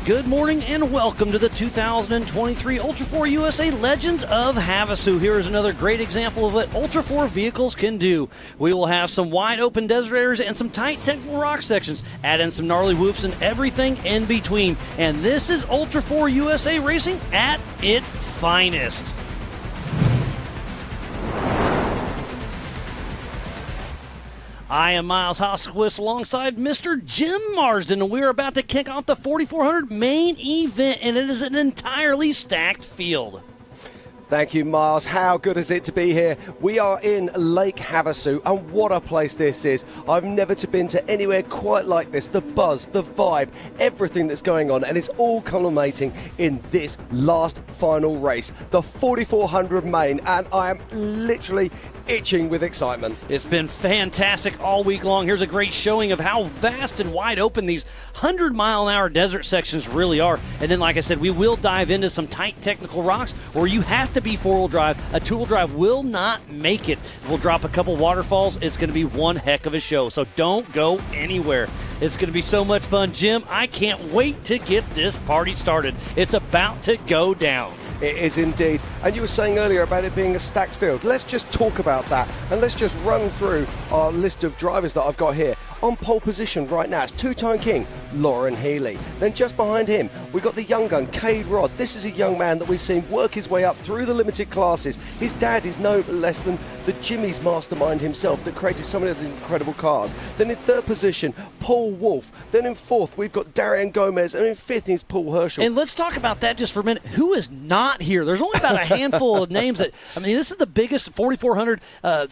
Good morning and welcome to the 2023 Ultra4 USA Legends of Havasu. Here is another great example of what Ultra4 vehicles can do. We will have some wide open desert areas and some tight technical rock sections. Add in some gnarly whoops and everything in between. And this is Ultra4 USA Racing at its finest. I am Miles Hosquist alongside Mr. Jim Marsden, and we're about to kick off the 4400 main event, and it is an entirely stacked field. Thank you, Miles. How good is it to be here? We are in Lake Havasu, and what a place this is. I've never been to anywhere quite like this. The buzz, the vibe, everything that's going on, and it's all culminating in this last final race, the 4400 main, and I am literally itching with excitement. It's been fantastic all week long. Here's a great showing of how vast and wide open these 100-mile-an-hour desert sections really are. And then, like I said, we will dive into some tight technical rocks where you have to be four-wheel drive. A two-wheel drive will not make it. We'll drop a couple waterfalls. It's going to be one heck of a show, so don't go anywhere. It's going to be so much fun. Jim, I can't wait to get this party started. It's about to go down. It is indeed. And you were saying earlier about it being a stacked field. Let's just talk about that, and let's just run through our list of drivers that I've got here. On pole position right now, it's two-time king Lauren Healy. Then just behind him, we've got the young gun, Cade Rod. This is a young man that we've seen work his way up through the limited classes. His dad is no less than the Jimmy's mastermind himself that created some of the incredible cars. Then in third position, Paul Wolf. Then in fourth, we've got Darian Gomez. And in fifth is Paul Herschel. And let's talk about that just for a minute. Who is not here? There's only about a handful of names that, I mean, this is the biggest 4,400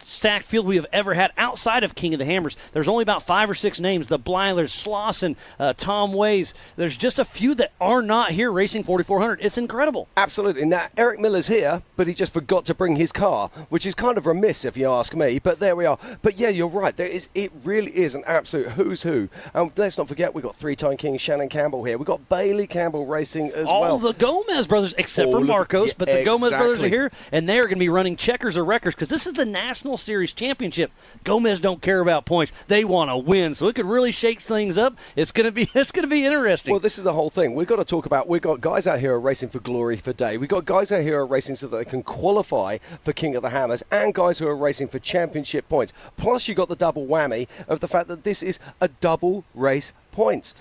stacked field we have ever had outside of King of the Hammers. There's only about 5 or 6 names, the Blylers, Slauson, Tom Ways. There's just a few that are not here racing 4,400. It's incredible. Absolutely. Now, Eric Miller's here, but he just forgot to bring his car, which is kind of remiss if you ask me, but there we are. But yeah, you're right. It really is an absolute who's who. Let's not forget, we've got three-time king Shannon Campbell here. We've got Bailey Campbell racing as well. All the Gomez brothers, except for Marcos, but the Gomez brothers are here, and they're going to be running checkers or wreckers because this is the National Series Championship. Gomez don't care about points. They want to win, so it could really shake things up. It's going to be interesting. Well, this is the whole thing. We've got to talk about, we've got guys out here who are racing for glory for day. We've got guys out here who are racing so that they can qualify for King of the Hammers, and guys who are racing for championship points. Plus, you got the double whammy of the fact that this is a double race points.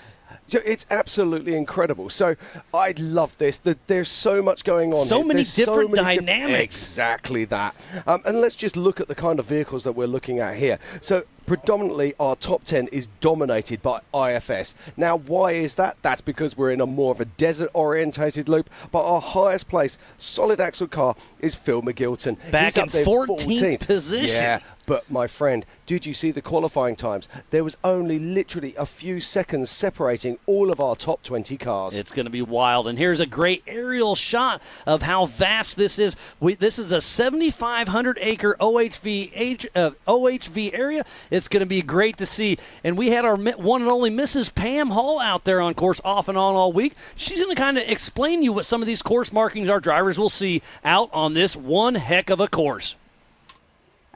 So it's absolutely incredible. So I love this. There's so much going on. So many different dynamics. Exactly that. And let's just look at the kind of vehicles that we're looking at here. So predominantly our top 10 is dominated by IFS. Now, why is that? That's because we're in a more of a desert-orientated loop, but our highest place solid axle car is Phil McGilton. Back in 14th position. Yeah, but my friend, did you see the qualifying times? There was only literally a few seconds separating all of our top 20 cars. It's going to be wild, and here's a great aerial shot of how vast this is. This is a 7,500-acre OHV area. It's going to be great to see. And we had our one and only Mrs. Pam Hall out there on course off and on all week. She's going to kind of explain to you what some of these course markings our drivers will see out on this one heck of a course.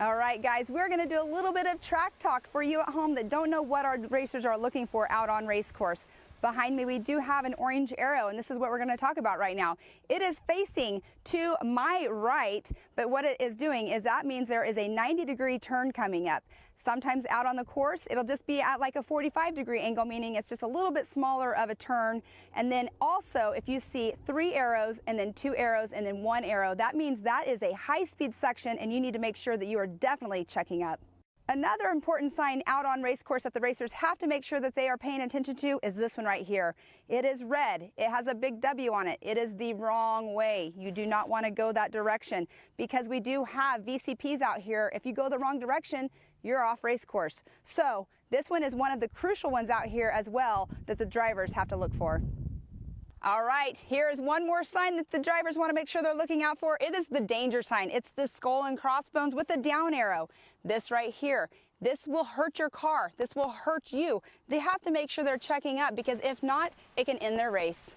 All right, guys, we're going to do a little bit of track talk for you at home that don't know what our racers are looking for out on race course. Behind me, we do have an orange arrow, and this is what we're going to talk about right now. It is facing to my right, but what it is doing is that means there is a 90-degree turn coming up. Sometimes out on the course, it'll just be at like a 45-degree angle, meaning it's just a little bit smaller of a turn. And then also, if you see 3 arrows and then 2 arrows and then 1 arrow, that means that is a high-speed section, and you need to make sure that you are definitely checking up. Another important sign out on race course that the racers have to make sure that they are paying attention to is this one right here. It is red. It has a big W on it. It is the wrong way. You do not want to go that direction because we do have VCPs out here. If you go the wrong direction, you're off race course. So this one is one of the crucial ones out here as well that the drivers have to look for. All right, here is one more sign that the drivers want to make sure they're looking out for. It is the danger sign. It's the skull and crossbones with a down arrow. This right here, this will hurt your car. This will hurt you. They have to make sure they're checking up because if not, it can end their race.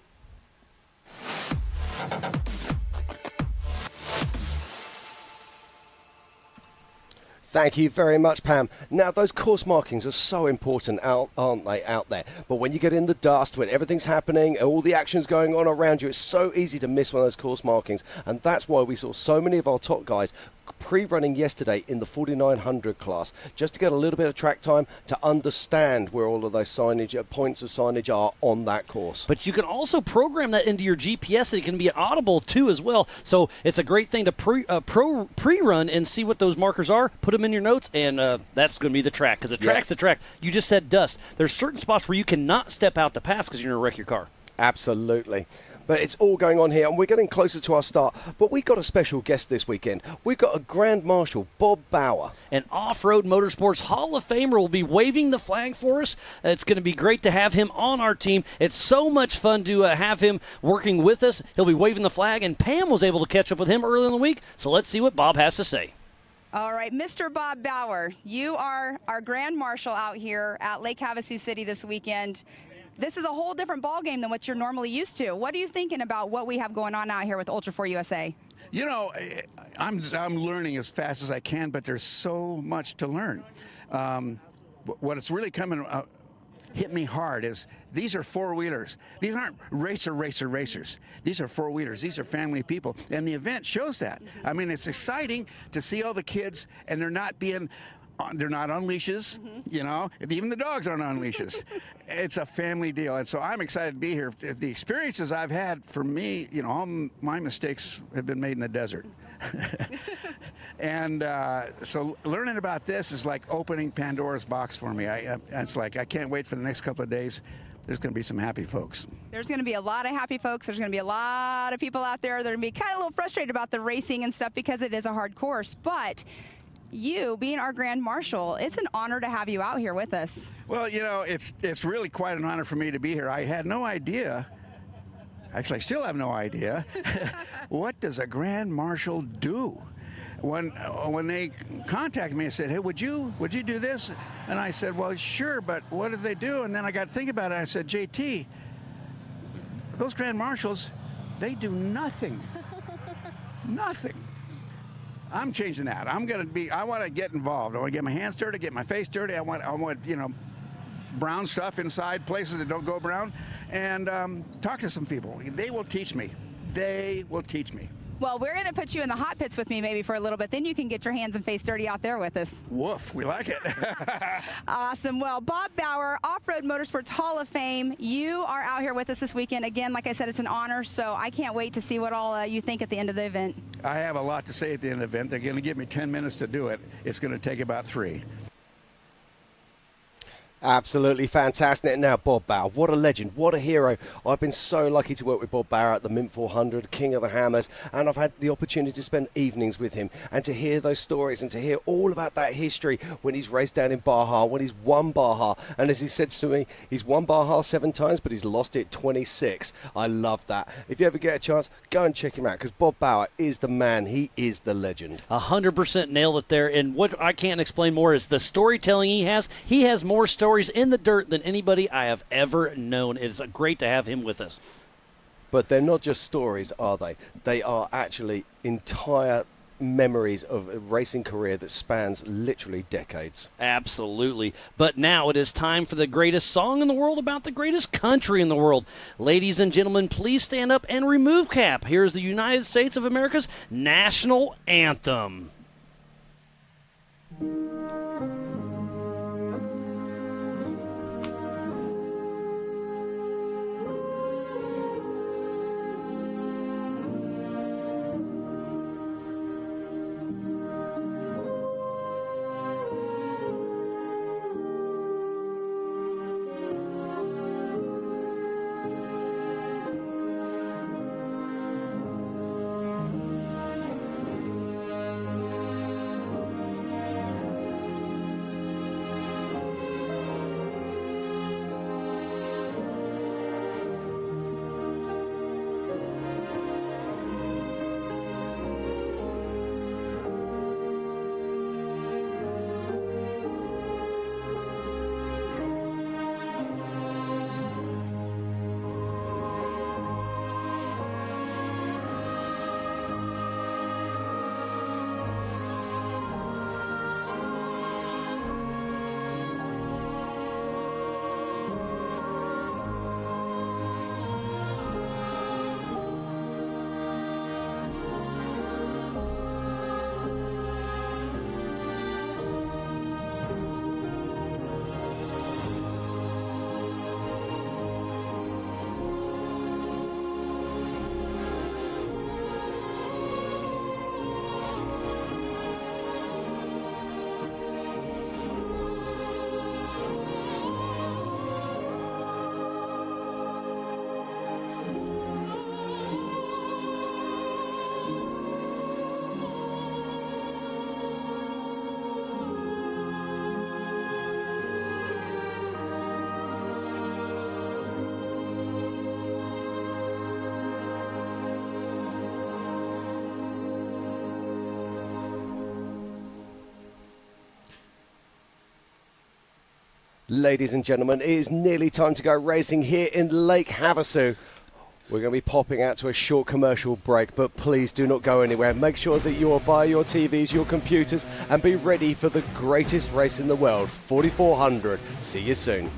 Thank you very much, Pam. Now, those course markings are so important, aren't they, out there? But when you get in the dust, when everything's happening, all the action's going on around you, it's so easy to miss one of those course markings. And that's why we saw so many of our top guys pre-running yesterday in the 4900 class, just to get a little bit of track time to understand where all of those signage, points of signage are on that course. But you can also program that into your GPS. It can be audible too as well. So it's a great thing to pre-run and see what those markers are, put them in your notes, and that's going to be the track, because the track's the track. You just said dust. There's certain spots where you cannot step out to pass because you're going to wreck your car. Absolutely. But it's all going on here, and we're getting closer to our start. But we've got a special guest this weekend. We've got a Grand Marshal, Bob Bauer. An off-road motorsports Hall of Famer will be waving the flag for us. It's going to be great to have him on our team. It's so much fun to have him working with us. He'll be waving the flag, and Pam was able to catch up with him earlier in the week. So let's see what Bob has to say. All right, Mr. Bob Bauer, you are our Grand Marshal out here at Lake Havasu City this weekend. This is a whole different ballgame than what you're normally used to. What are you thinking about what we have going on out here with Ultra4 USA? You know, I'm learning as fast as I can, but there's so much to learn. What it's really hit me hard is these are four-wheelers. These aren't racers. These are four-wheelers. These are family people, and the event shows that. I mean, it's exciting to see all the kids, and they're not on leashes, you know. Even the dogs aren't on leashes. It's a family deal, and so I'm excited to be here. The experiences I've had, for me, you know, all my mistakes have been made in the desert. And so learning about this is like opening Pandora's box for me. It's like I can't wait for the next couple of days. There's going to be some happy folks. There's going to be a lot of happy folks. There's going to be a lot of people out there that are going to be kind of a little frustrated about the racing and stuff because it is a hard course, but you being our Grand Marshal, it's an honor to have you out here with us. Well, you know, it's really quite an honor for me to be here. I had no idea. Actually, I still have no idea. What does a Grand Marshal do? When they contacted me and said, hey, would you do this? And I said, well, sure, but what do they do? And then I got to think about it. I said, JT, those Grand Marshals, they do nothing. Nothing. I'm changing that. I want to get involved. I want to get my hands dirty, get my face dirty. I want, you know, brown stuff inside places that don't go brown, and talk to some people. They will teach me. They will teach me. Well, we're going to put you in the hot pits with me maybe for a little bit. Then you can get your hands and face dirty out there with us. Woof, we like it. Awesome. Well, Bob Bauer, Off-Road Motorsports Hall of Fame, you are out here with us this weekend. Again, like I said, it's an honor, so I can't wait to see what all you think at the end of the event. I have a lot to say at the end of the event. They're going to give me 10 minutes to do it. It's going to take about 3. Absolutely fantastic. Now, Bob Bauer, what a legend, what a hero. I've been so lucky to work with Bob Bauer at the Mint 400, King of the Hammers, and I've had the opportunity to spend evenings with him and to hear those stories and to hear all about that history when he's raced down in Baja, when he's won Baja. And as he said to me, he's won Baja 7 times, but he's lost it 26. I love that. If you ever get a chance, go and check him out, because Bob Bauer is the man. He is the legend. 100% nailed it there. And what I can't explain more is the storytelling he has. He has more stories in the dirt than anybody I have ever known. It's great to have him with us. But they're not just stories, are they? They are actually entire memories of a racing career that spans literally decades. Absolutely. But now it is time for the greatest song in the world about the greatest country in the world. Ladies and gentlemen, please stand up and remove cap. Here's the United States of America's national anthem. Ladies and gentlemen, it is nearly time to go racing here in Lake Havasu. We're going to be popping out to a short commercial break, but please do not go anywhere. Make sure that you are by your TVs, your computers, and be ready for the greatest race in the world, 4400. See you soon.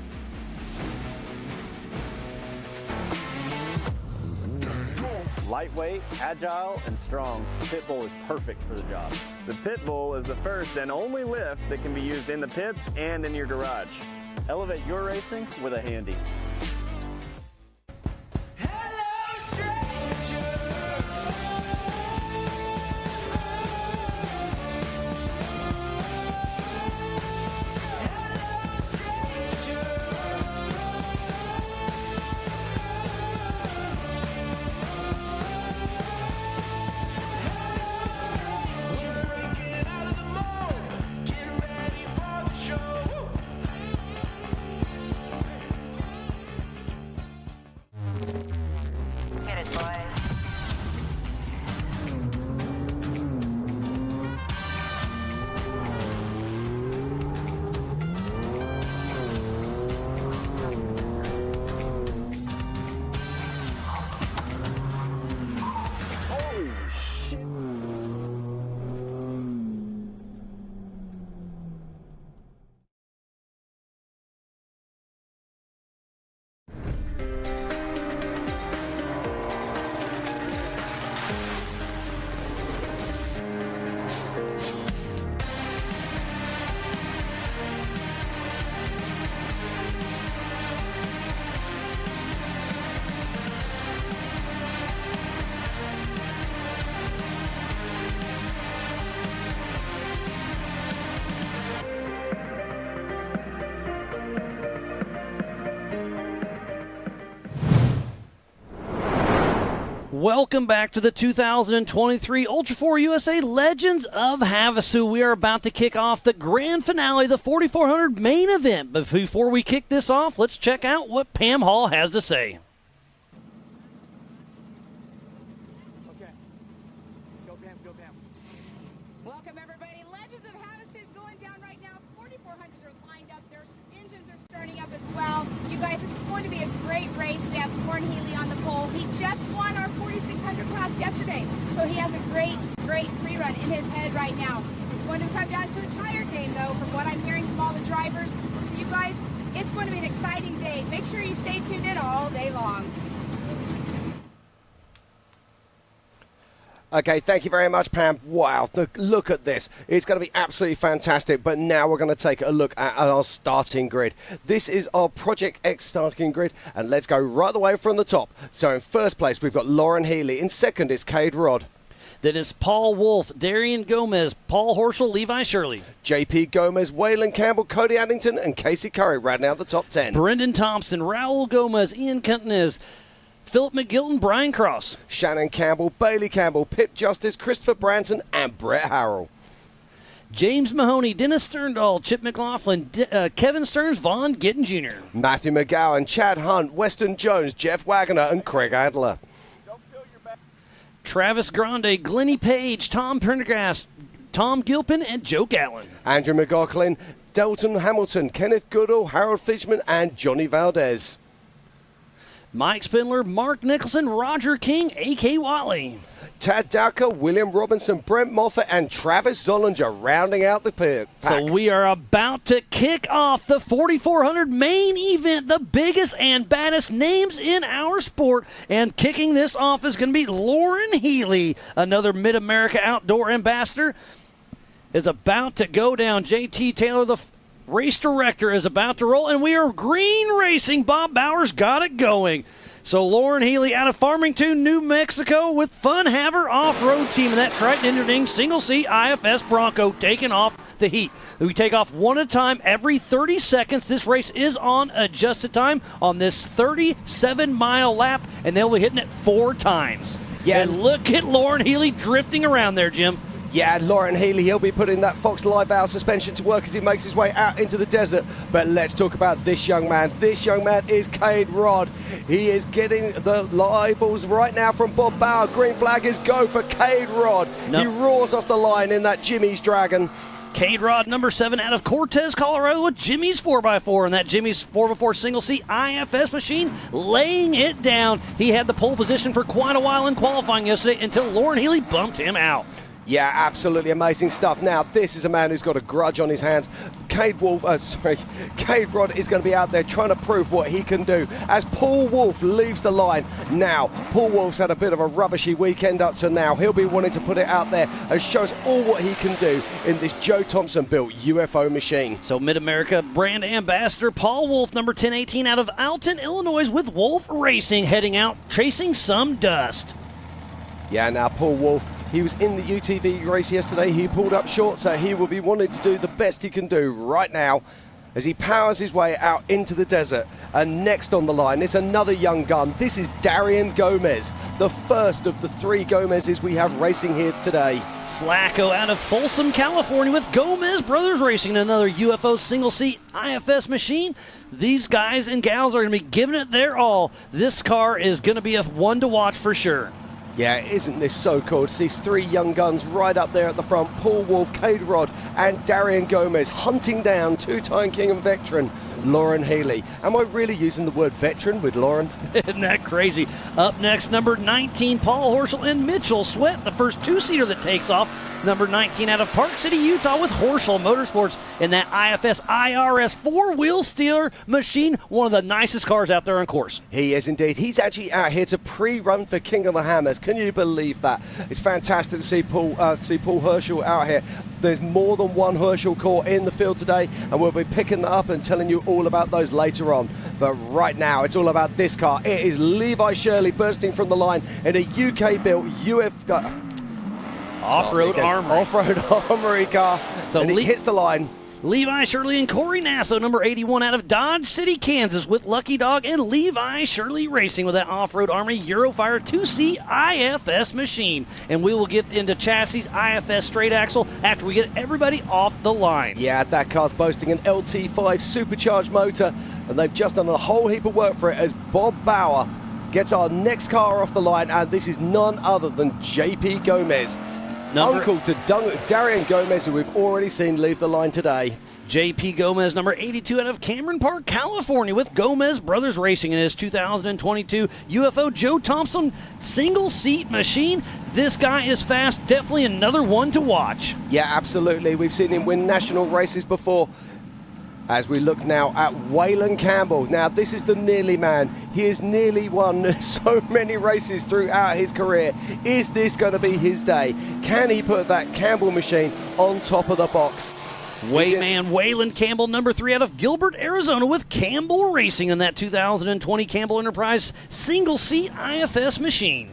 Lightweight, agile, and strong, the Pit Bull is perfect for the job. The Pit Bull is the first and only lift that can be used in the pits and in your garage. Elevate your racing with a Handy. Welcome back to the 2023 Ultra4 USA Legends of Havasu. We are about to kick off the grand finale, the 4400 main event. But before we kick this off, let's check out what Pam Hall has to say. Okay. Go, Pam. Go, Pam. Welcome, everybody. Legends of Havasu is going down right now. 4400s are lined up. Their engines are starting up as well. You guys, this is going to be a great race. We have Lauren Healy on the pole. He just won our 4600 class yesterday, so he has a great pre-run in his head right now. It's going to come down to a tire game, though, from what I'm hearing from all the drivers. So you guys, it's going to be an exciting day. Make sure you stay tuned in all day long. Okay, thank you very much, Pam. Wow, look at this. It's going to be absolutely fantastic. But now we're going to take a look at our starting grid. This is our Project X starting grid, and let's go right the way from the top. So in first place, we've got Lauren Healy. In second, it's Cade Rod. Then it's Paul Wolf, Darian Gomez, Paul Horschel, Levi Shirley. JP Gomez, Waylon Campbell, Cody Addington, and Casey Curry rounding out the top 10. Brendan Thompson, Raul Gomez, Ian Cuntinez, Philip McGilton, Brian Cross. Shannon Campbell, Bailey Campbell, Pip Justice, Christopher Branson, and Brett Harrell. James Mahoney, Dennis Sterndal, Chip McLaughlin, Kevin Stearns, Vaughn Gittin Jr. Matthew McGowan, Chad Hunt, Weston Jones, Jeff Wagner, and Craig Adler. Travis Grande, Glennie Page, Tom Prendergast, Tom Gilpin, and Joe Gatlin. Andrew McLaughlin, Dalton Hamilton, Kenneth Goodall, Harold Fishman, and Johnny Valdez. Mike Spindler, Mark Nicholson, Roger King, A.K. Watley. Tad Dowker, William Robinson, Brent Moffat, and Travis Zollinger rounding out the pack. So we are about to kick off the 4400 main event, the biggest and baddest names in our sport. And kicking this off is going to be Lauren Healy, another Mid-America Outdoor Ambassador, is about to go down. JT Taylor, the race director, is about to roll, and we are green racing. Bob Bowers got it going. So Lauren Healy out of Farmington, New Mexico with Fun Haver Off-Road Team and that Triton Interding Single Seat IFS Bronco taking off the heat. We take off one at a time every 30 seconds. This race is on adjusted time on this 37-mile lap, and they'll be hitting it 4 times. Yeah, and look at Lauren Healy drifting around there, Jim. Yeah, Lauren Healy, he'll be putting that Fox Live Valve suspension to work as he makes his way out into the desert. But let's talk about this young man. This young man is Cade Rod. He is getting the eyeballs right now from Bob Bauer. Green flag is go for Cade Rod. No. He roars off the line in that Jimmy's Dragon. K-Rod number 7 out of Cortez, Colorado with Jimmy's 4x4, and that Jimmy's 4x4 single seat IFS machine laying it down. He had the pole position for quite a while in qualifying yesterday until Lauren Healy bumped him out. Yeah, absolutely amazing stuff. Now, this is a man who's got a grudge on his hands. Cade Rod is going to be out there trying to prove what he can do as Paul Wolf leaves the line. Now, Paul Wolf's had a bit of a rubbishy weekend up to now. He'll be wanting to put it out there and show us all what he can do in this Joe Thompson-built UFO machine. So Mid-America brand ambassador Paul Wolf, number 1018 out of Alton, Illinois with Wolf Racing, heading out chasing some dust. Yeah, now Paul Wolf, he was in the UTV race yesterday. He pulled up short, so he will be wanting to do the best he can do right now as he powers his way out into the desert. And next on the line, it's another young gun. This is Darian Gomez, the first of the 3 Gomez's we have racing here today. Flacco out of Folsom, California with Gomez Brothers Racing, another UFO single-seat IFS machine. These guys and gals are going to be giving it their all. This car is going to be a one to watch for sure. Yeah, isn't this so cool to see 3 young guns right up there at the front? Paul Wolf, Cade Rod, and Darian Gomez hunting down 2-time king and veteran Lauren Healy. Am I really using the word veteran with Lauren? Isn't that crazy? Up next, number 19, Paul Horschel and Mitchell Sweat, the first 2-seater that takes off. Number 19 out of Park City, Utah with Horschel Motorsports in that IFS IRS 4-wheel steer machine. One of the nicest cars out there on course. He is indeed. He's actually out here to pre-run for King of the Hammers. Can you believe that? It's fantastic to see Paul Horschel out here. There's more than one Horschel core in the field today, and we'll be picking that up and telling you all about those later on. But right now, it's all about this car. It is Levi Shirley bursting from the line in a UK-built Off-road armory. Off-road armory car. So and he hits the line. Levi Shirley and Corey Nasso, number 81 out of Dodge City, Kansas with Lucky Dog and Levi Shirley Racing with that off-road armory Eurofire 2C IFS machine. And we will get into chassis IFS straight axle after we get everybody off the line. Yeah, that car's boasting an LT5 supercharged motor, and they've just done a whole heap of work for it as Bob Bauer gets our next car off the line, and this is none other than JP Gomez. Uncle to Darian Gomez, who we've already seen leave the line today. JP Gomez, number 82 out of Cameron Park, California with Gomez Brothers Racing in his 2022 UFO Joe Thompson single-seat machine. This guy is fast, definitely another one to watch. Yeah, absolutely. We've seen him win national races before. As we look now at Waylon Campbell. Now, this is the nearly man. He has nearly won so many races throughout his career. Is this going to be his day? Can he put that Campbell machine on top of the box? Wayman Waylon Campbell, number 3 out of Gilbert, Arizona with Campbell Racing in that 2020 Campbell Enterprise single-seat IFS machine.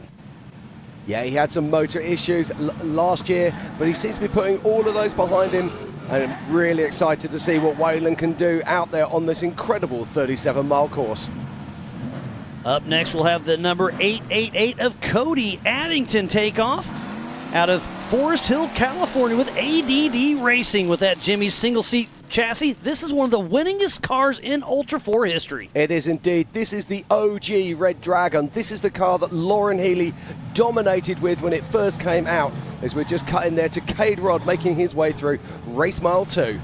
Yeah, he had some motor issues last year, but he seems to be putting all of those behind him. And I'm really excited to see what Waylon can do out there on this incredible 37-mile course. Up next, we'll have the number 888 of Cody Addington take off out of Forest Hill, California with ADD Racing with that Jimmy's single-seat chassis. This is one of the winningest cars in Ultra4 history. It is indeed. This is the OG Red Dragon. This is the car that Lauren Healy dominated with when it first came out, as we're just cutting there to Cade Rod making his way through race mile 2.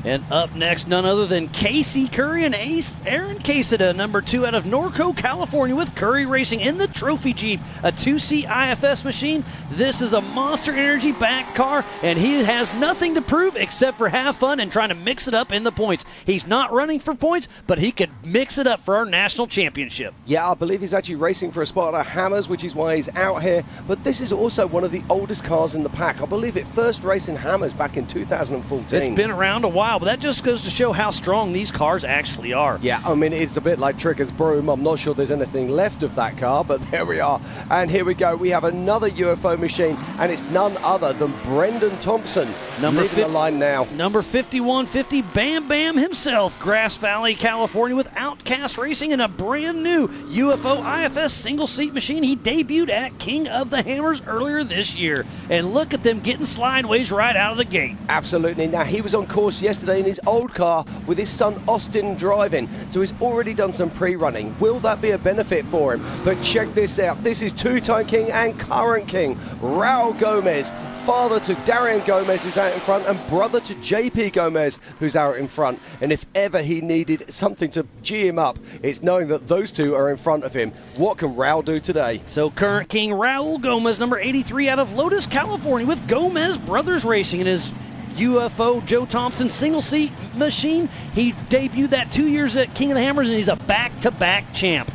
And up next, none other than Casey Curry and Ace Aaron Quesada, number 2 out of Norco, California with Curry Racing in the Trophy Jeep, a 2C IFS machine. This is a Monster Energy back car, and he has nothing to prove except for have fun and trying to mix it up in the points. He's not running for points, but he could mix it up for our national championship. Yeah, I believe he's actually racing for a spot at Hammers, which is why he's out here. But this is also one of the oldest cars in the pack. I believe it first raced in Hammers back in 2014. It's been around a while, but that just goes to show how strong these cars actually are. Yeah, I mean, it's a bit like Trigger's Broom. I'm not sure there's anything left of that car, but there we are. And here we go. We have another UFO machine, and it's none other than Brendan Thompson. Leading the line now. Number 5150, Bam Bam himself, Grass Valley, California with Outcast Racing in a brand new UFO IFS single-seat machine. He debuted at King of the Hammers earlier this year. And look at them getting slideways right out of the gate. Absolutely. Now, he was on course yesterday in his old car with his son Austin driving, so he's already done some pre-running. Will that be a benefit for him? But check this out. This is 2-time king and current king Raul Gomez father to Darian Gomez, who's out in front, and brother to JP Gomez, who's out in front. And if ever he needed something to G him up, it's knowing that those two are in front of him. What can Raul do today? So current king Raul Gomez, number 83 out of Lotus, California, with Gomez Brothers Racing in his UFO Joe Thompson single seat machine. He debuted that 2 years at King of the Hammers, and he's a back-to-back champ.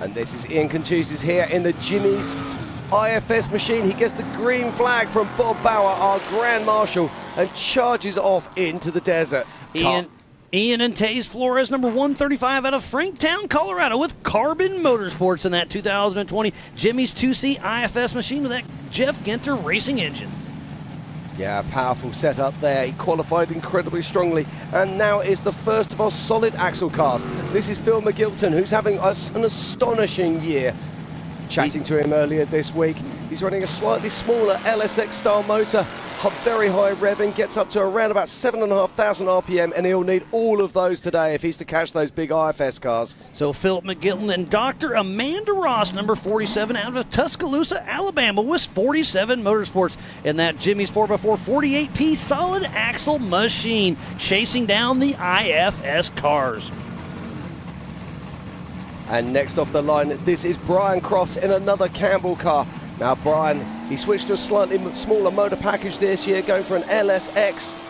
And this is Ian Contuses here in the Jimmy's IFS machine. He gets the green flag from Bob Bauer, our Grand Marshal, and charges off into the desert. Ian and Taze Flores, number 135 out of Franktown, Colorado, with Carbon Motorsports in that 2020 Jimmy's 2C IFS machine with that Jeff Ginter racing engine. Yeah, powerful setup there. He qualified incredibly strongly, and now is the first of our solid axle cars. This is Phil McGilton, who's having an astonishing year. Chatting to him earlier this week, he's running a slightly smaller LSX style motor, very high revving, gets up to around about 7,500 RPM, and he'll need all of those today if he's to catch those big IFS cars. So Philip McGilton and Dr. Amanda Ross, number 47 out of Tuscaloosa, Alabama, with 47 Motorsports in that Jimmy's 4x4 48P solid axle machine, chasing down the IFS cars. And next off the line, this is Brian Cross in another Campbell car. Now Brian, he switched to a slightly smaller motor package this year, going for an LSX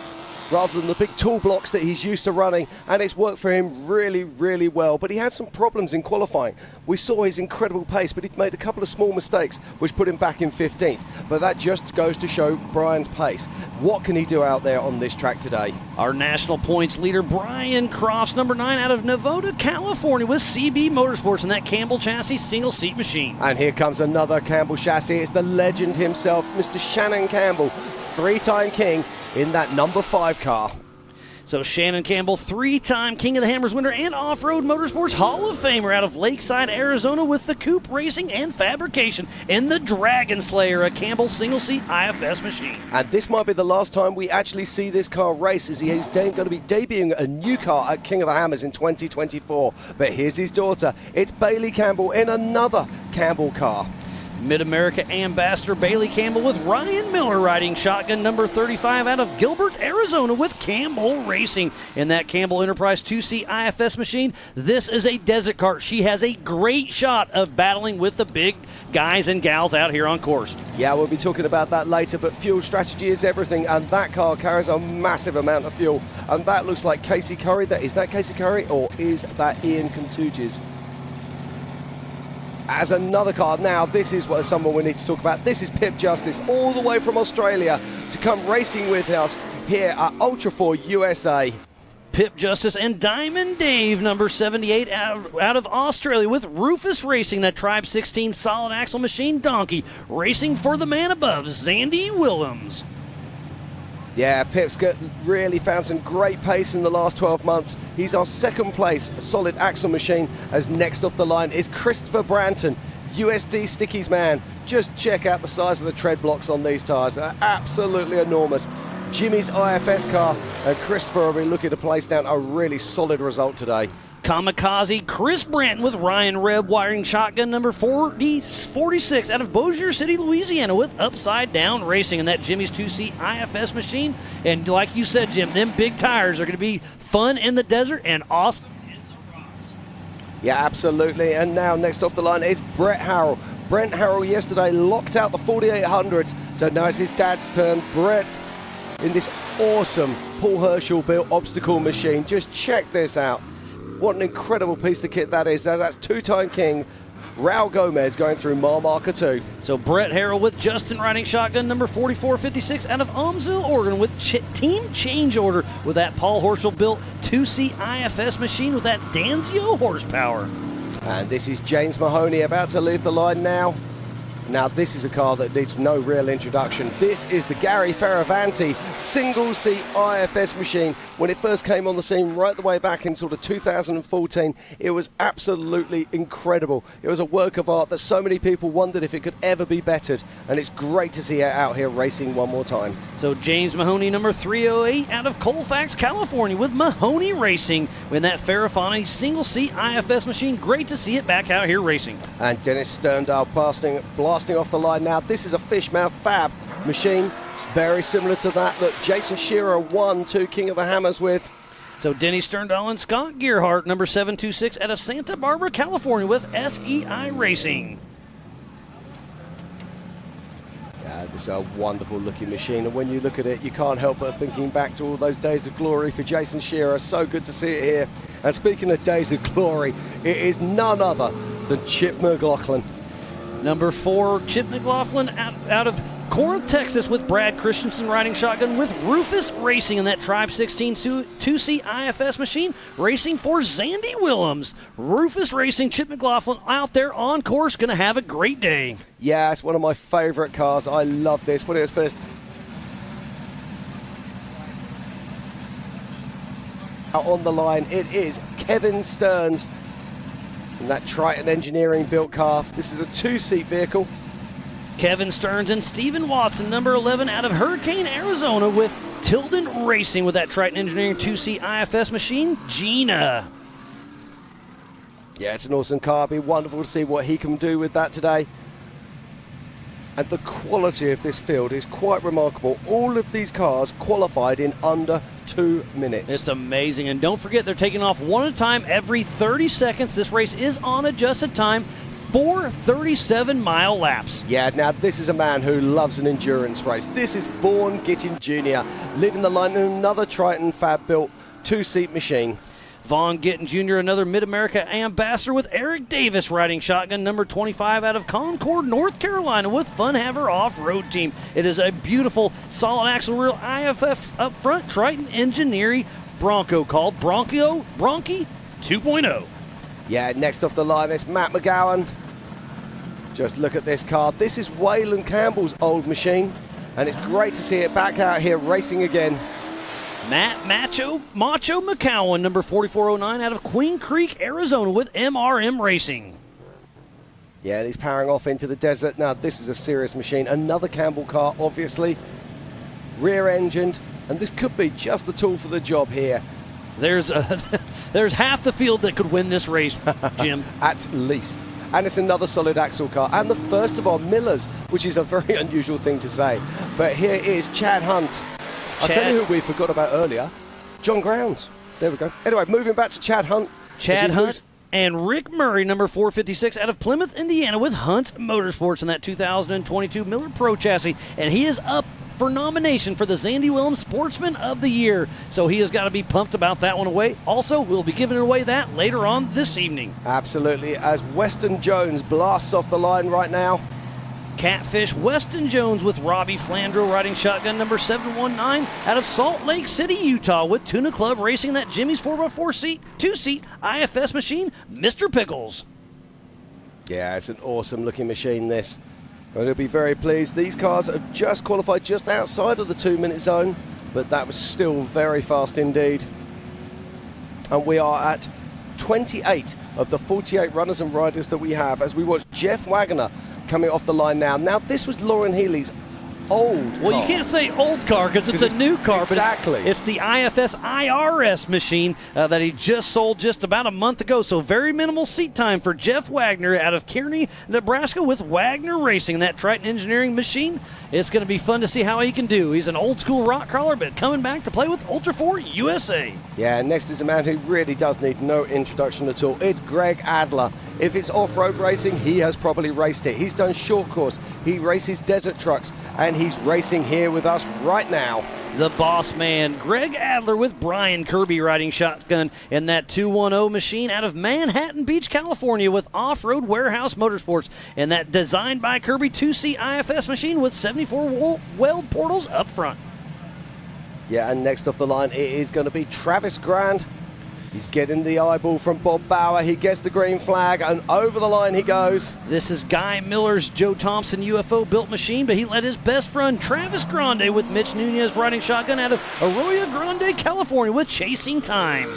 rather than the big tool blocks that he's used to running, and it's worked for him really, really well. But he had some problems in qualifying. We saw his incredible pace, but he made a couple of small mistakes which put him back in 15th. But that just goes to show Brian's pace. What can he do out there on this track today? Our national points leader, Brian Crofts, number 9 out of Nevada, California, with CB Motorsports in that Campbell chassis single seat machine. And here comes another Campbell chassis. It's the legend himself, Mr. Shannon Campbell, 3-time king in that number 5 car. So Shannon Campbell, 3-time King of the Hammers winner and Off-Road Motorsports Hall of Famer out of Lakeside, Arizona, with the Coupe Racing and Fabrication in the Dragon Slayer, a Campbell single-seat IFS machine. And this might be the last time we actually see this car race, as he is going to be debuting a new car at King of the Hammers in 2024. But here's his daughter. It's Bailey Campbell in another Campbell car. Mid-America Ambassador Bailey Campbell with Ryan Miller riding shotgun number 35 out of Gilbert, Arizona, with Campbell Racing in that Campbell Enterprise 2C IFS machine. This is a desert cart. She has a great shot of battling with the big guys and gals out here on course. Yeah, we'll be talking about that later, but fuel strategy is everything, and that car carries a massive amount of fuel, and that looks like Casey Curry. Is that Casey Curry, or is that Ian Contuges? As another car. Now, this is what someone we need to talk about. This is Pip Justice, all the way from Australia to come racing with us here at Ultra4 USA. Pip Justice and Diamond Dave, number 78 out of Australia, with Rufus Racing, that Tribe 16 solid axle machine donkey, racing for the man above, Zandy Willems. Yeah, Pip's really found some great pace in the last 12 months. He's our second place solid axle machine, as next off the line is Christopher Branton, USD Stickies man. Just check out the size of the tread blocks on these tyres. They're absolutely enormous. Jimmy's IFS car, and Christopher will be looking to place down a really solid result today. Kamikaze Chris Branton with Ryan Rebb wiring shotgun number 46 out of Bossier City, Louisiana, with Upside Down Racing in that Jimmy's 2C IFS machine. And like you said, Jim, them big tires are going to be fun in the desert and awesome in the rocks. Yeah, absolutely. And now next off the line is Brett Harrell. Brent Harrell yesterday locked out the 4800s, so now it's his dad's turn. Brett in this awesome Paul Herschel built obstacle machine. Just check this out. What an incredible piece of kit that is. That's 2-time king Raul Gomez going through mile marker 2. So Brett Harrell with Justin riding shotgun number 4456 out of Amesville, Oregon, with team change order with that Paul Horschel built 2C IFS machine with that Danzio horsepower. And this is James Mahoney about to leave the line now. Now this is a car that needs no real introduction. This is the Gary Faravanti single-seat IFS machine. When it first came on the scene right the way back in sort of 2014, it was absolutely incredible. It was a work of art that so many people wondered if it could ever be bettered, and it's great to see it out here racing one more time. So James Mahoney, number 308 out of Colfax, California, with Mahoney Racing in that Faravanti single-seat IFS machine. Great to see it back out here racing. And Dennis Sterndale blasting off the line now. This is a Fishmouth Fab machine. It's very similar to that Jason Shearer won 2 King of the Hammers with. So Denny Sterndal and Scott Gearhart, number 726 out of Santa Barbara, California with SEI Racing. Yeah, this is a wonderful looking machine, and when you look at it, you can't help but thinking back to all those days of glory for Jason Shearer. So good to see it here. And speaking of days of glory, it is none other than Chip McLaughlin. Number 4, Chip McLaughlin out of Corinth, Texas with Brad Christensen riding shotgun with Rufus Racing in that Tribe 16 2C IFS machine, racing for Zandy Willems. Rufus Racing, Chip McLaughlin out there on course, going to have a great day. Yeah, it's one of my favorite cars. I love this. When it was first out on the line, it is Kevin Stearns in that Triton Engineering built car. This is a 2-seat vehicle. Kevin Stearns and Stephen Watson, number 11 out of Hurricane, Arizona with Tilden Racing with that Triton Engineering 2C IFS machine, Gina. Yeah, it's an awesome car. It'll be wonderful to see what he can do with that today. And the quality of this field is quite remarkable. All of these cars qualified in under 2 minutes. It's amazing. And don't forget, they're taking off one at a time every 30 seconds. This race is on adjusted time. 4 37-mile laps. Yeah, now this is a man who loves an endurance race. This is Vaughn Gittin Jr. leaving the line in another Triton Fab-built 2-seat machine. Vaughn Gittin Jr., another Mid-America ambassador with Eric Davis riding shotgun, number 25 out of Concord, North Carolina with Funhaver Off-Road Team. It is a beautiful solid axle rear IFF up front Triton Engineering Bronco called Bronchi 2.0. Yeah, next off the line is Matt McGowan. Just look at this car. This is Waylon Campbell's old machine, and it's great to see it back out here racing again. Matt Macho McCowan, number 4409 out of Queen Creek, Arizona with MRM Racing. Yeah, and he's powering off into the desert. Now, this is a serious machine. Another Campbell car, obviously. Rear-engined, and this could be just the tool for the job here. There's half the field that could win this race, Jim. At least. And it's another solid axle car, and the first of our Millers, which is a very unusual thing to say. But here is Chad Hunt. I'll tell you who we forgot about earlier. John Grounds. There we go. Anyway, moving back to Chad Hunt. Chad Hunt and Rick Murray, number 456 out of Plymouth, Indiana with Hunt Motorsports in that 2022 Miller Pro chassis. And he is up for nomination for the Zandy Willems Sportsman of the Year. So he has got to be pumped about that one away. Also, we'll be giving away that later on this evening. Absolutely, as Weston Jones blasts off the line right now. Catfish Weston Jones with Robbie Flandreau riding shotgun, number 719 out of Salt Lake City, Utah with Tuna Club racing that Jimmy's 4x4 2-seat IFS machine, Mr. Pickles. Yeah, it's an awesome looking machine, this. But he'll be very pleased. These cars have just qualified just outside of the 2-minute zone, but that was still very fast indeed. And we are at 28 of the 48 runners and riders that we have as we watch Jeff Wagner coming off the line now. Now, this was Lauren Healy's old car. Well, you can't say old car because it's a new car, exactly. But it's the IFS IRS machine that he just sold just about a month ago. So very minimal seat time for Jeff Wagner out of Kearney, Nebraska with Wagner Racing, that Triton Engineering machine. It's going to be fun to see how he can do. He's an old school rock crawler, but coming back to play with Ultra4 USA. Yeah, next is a man who really does need no introduction at all. It's Greg Adler. If it's off-road racing, he has probably raced it. He's done short course. He races desert trucks, and he's racing here with us right now. The boss man, Greg Adler with Brian Kirby riding shotgun in that 210 machine out of Manhattan Beach, California with Off-Road Warehouse Motorsports and that designed by Kirby 2C IFS machine with 74 weld portals up front. Yeah, and next off the line, it is going to be Travis Grand. He's getting the eyeball from Bob Bauer. He gets the green flag, and over the line he goes. This is Guy Miller's Joe Thompson UFO built machine, but he let his best friend Travis Grande with Mitch Nunez riding shotgun out of Arroyo Grande, California with Chasing Time.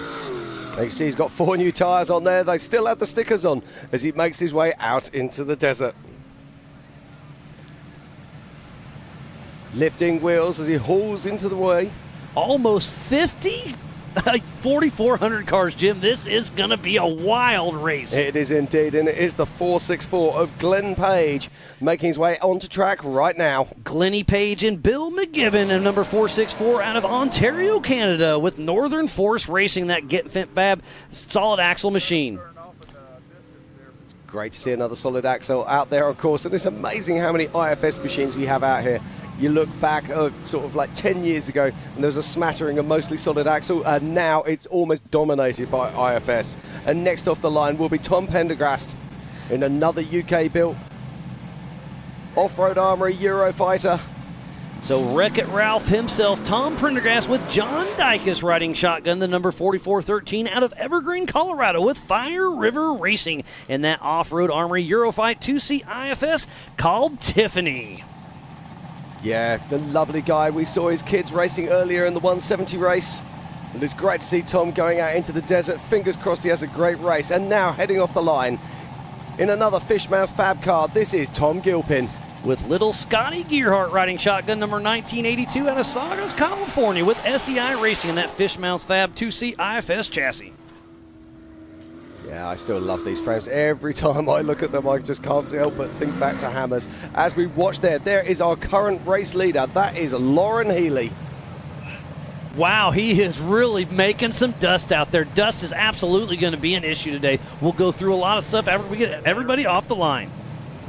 You can see he's got 4 new tires on there. They still have the stickers on as he makes his way out into the desert. Lifting wheels as he hauls into the way. Almost 50 4,400 cars, Jim. This is going to be a wild race. It is indeed, and it is the 464 of Glenn Page making his way onto track right now. Glenny Page and Bill McGibbon in number 464 out of Ontario, Canada, with Northern Force Racing, that Get-Fit-Bab solid axle machine. Great to see another solid axle out there, of course, and it's amazing how many IFS machines we have out here. You look back sort of like 10 years ago, and there was a smattering of mostly solid axle, and now it's almost dominated by IFS. And next off the line will be Tom Pendergrast in another UK-built Off-Road Armoury Eurofighter. So Wreck-It Ralph himself, Tom Prendergast, with John Dykes riding shotgun, the number 4413 out of Evergreen, Colorado, with Fire River Racing in that Off-Road Armory Eurofight 2C IFS called Tiffany. Yeah, the lovely guy. We saw his kids racing earlier in the 170 race. And it's great to see Tom going out into the desert. Fingers crossed he has a great race. And now heading off the line in another Fishmouth Fab car, this is Tom Gilpin. With little Scotty Gearhart riding shotgun, number 1982 out of Saugus, California, with SEI Racing in that Fishmouth Fab 2C IFS chassis. Yeah, I still love these frames. Every time I look at them, I just can't help but think back to Hammers. As we watch there is our current race leader. That is Lauren Healy. Wow, he is really making some dust out there. Dust is absolutely going to be an issue today. We'll go through a lot of stuff after we get everybody off the line.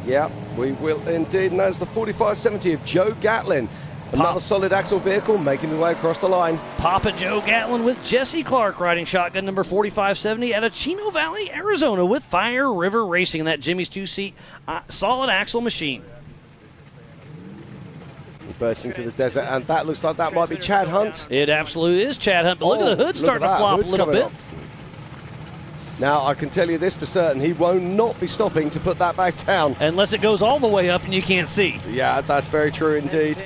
Yeah, we will indeed. And that's the 4570 of Joe Gatlin. Another solid axle vehicle making his way across the line. Papa Joe Gatlin with Jesse Clark riding shotgun, number 4570 out of Chino Valley, Arizona, with Fire River Racing in that Jimmy's 2-seat solid axle machine. He bursts into the desert, and that looks like that might be Chad Hunt. It absolutely is Chad Hunt, but look at the hood starting to flop a little bit. Up. Now, I can tell you this for certain, he won't not be stopping to put that back down. Unless it goes all the way up and you can't see. Yeah, that's very true indeed.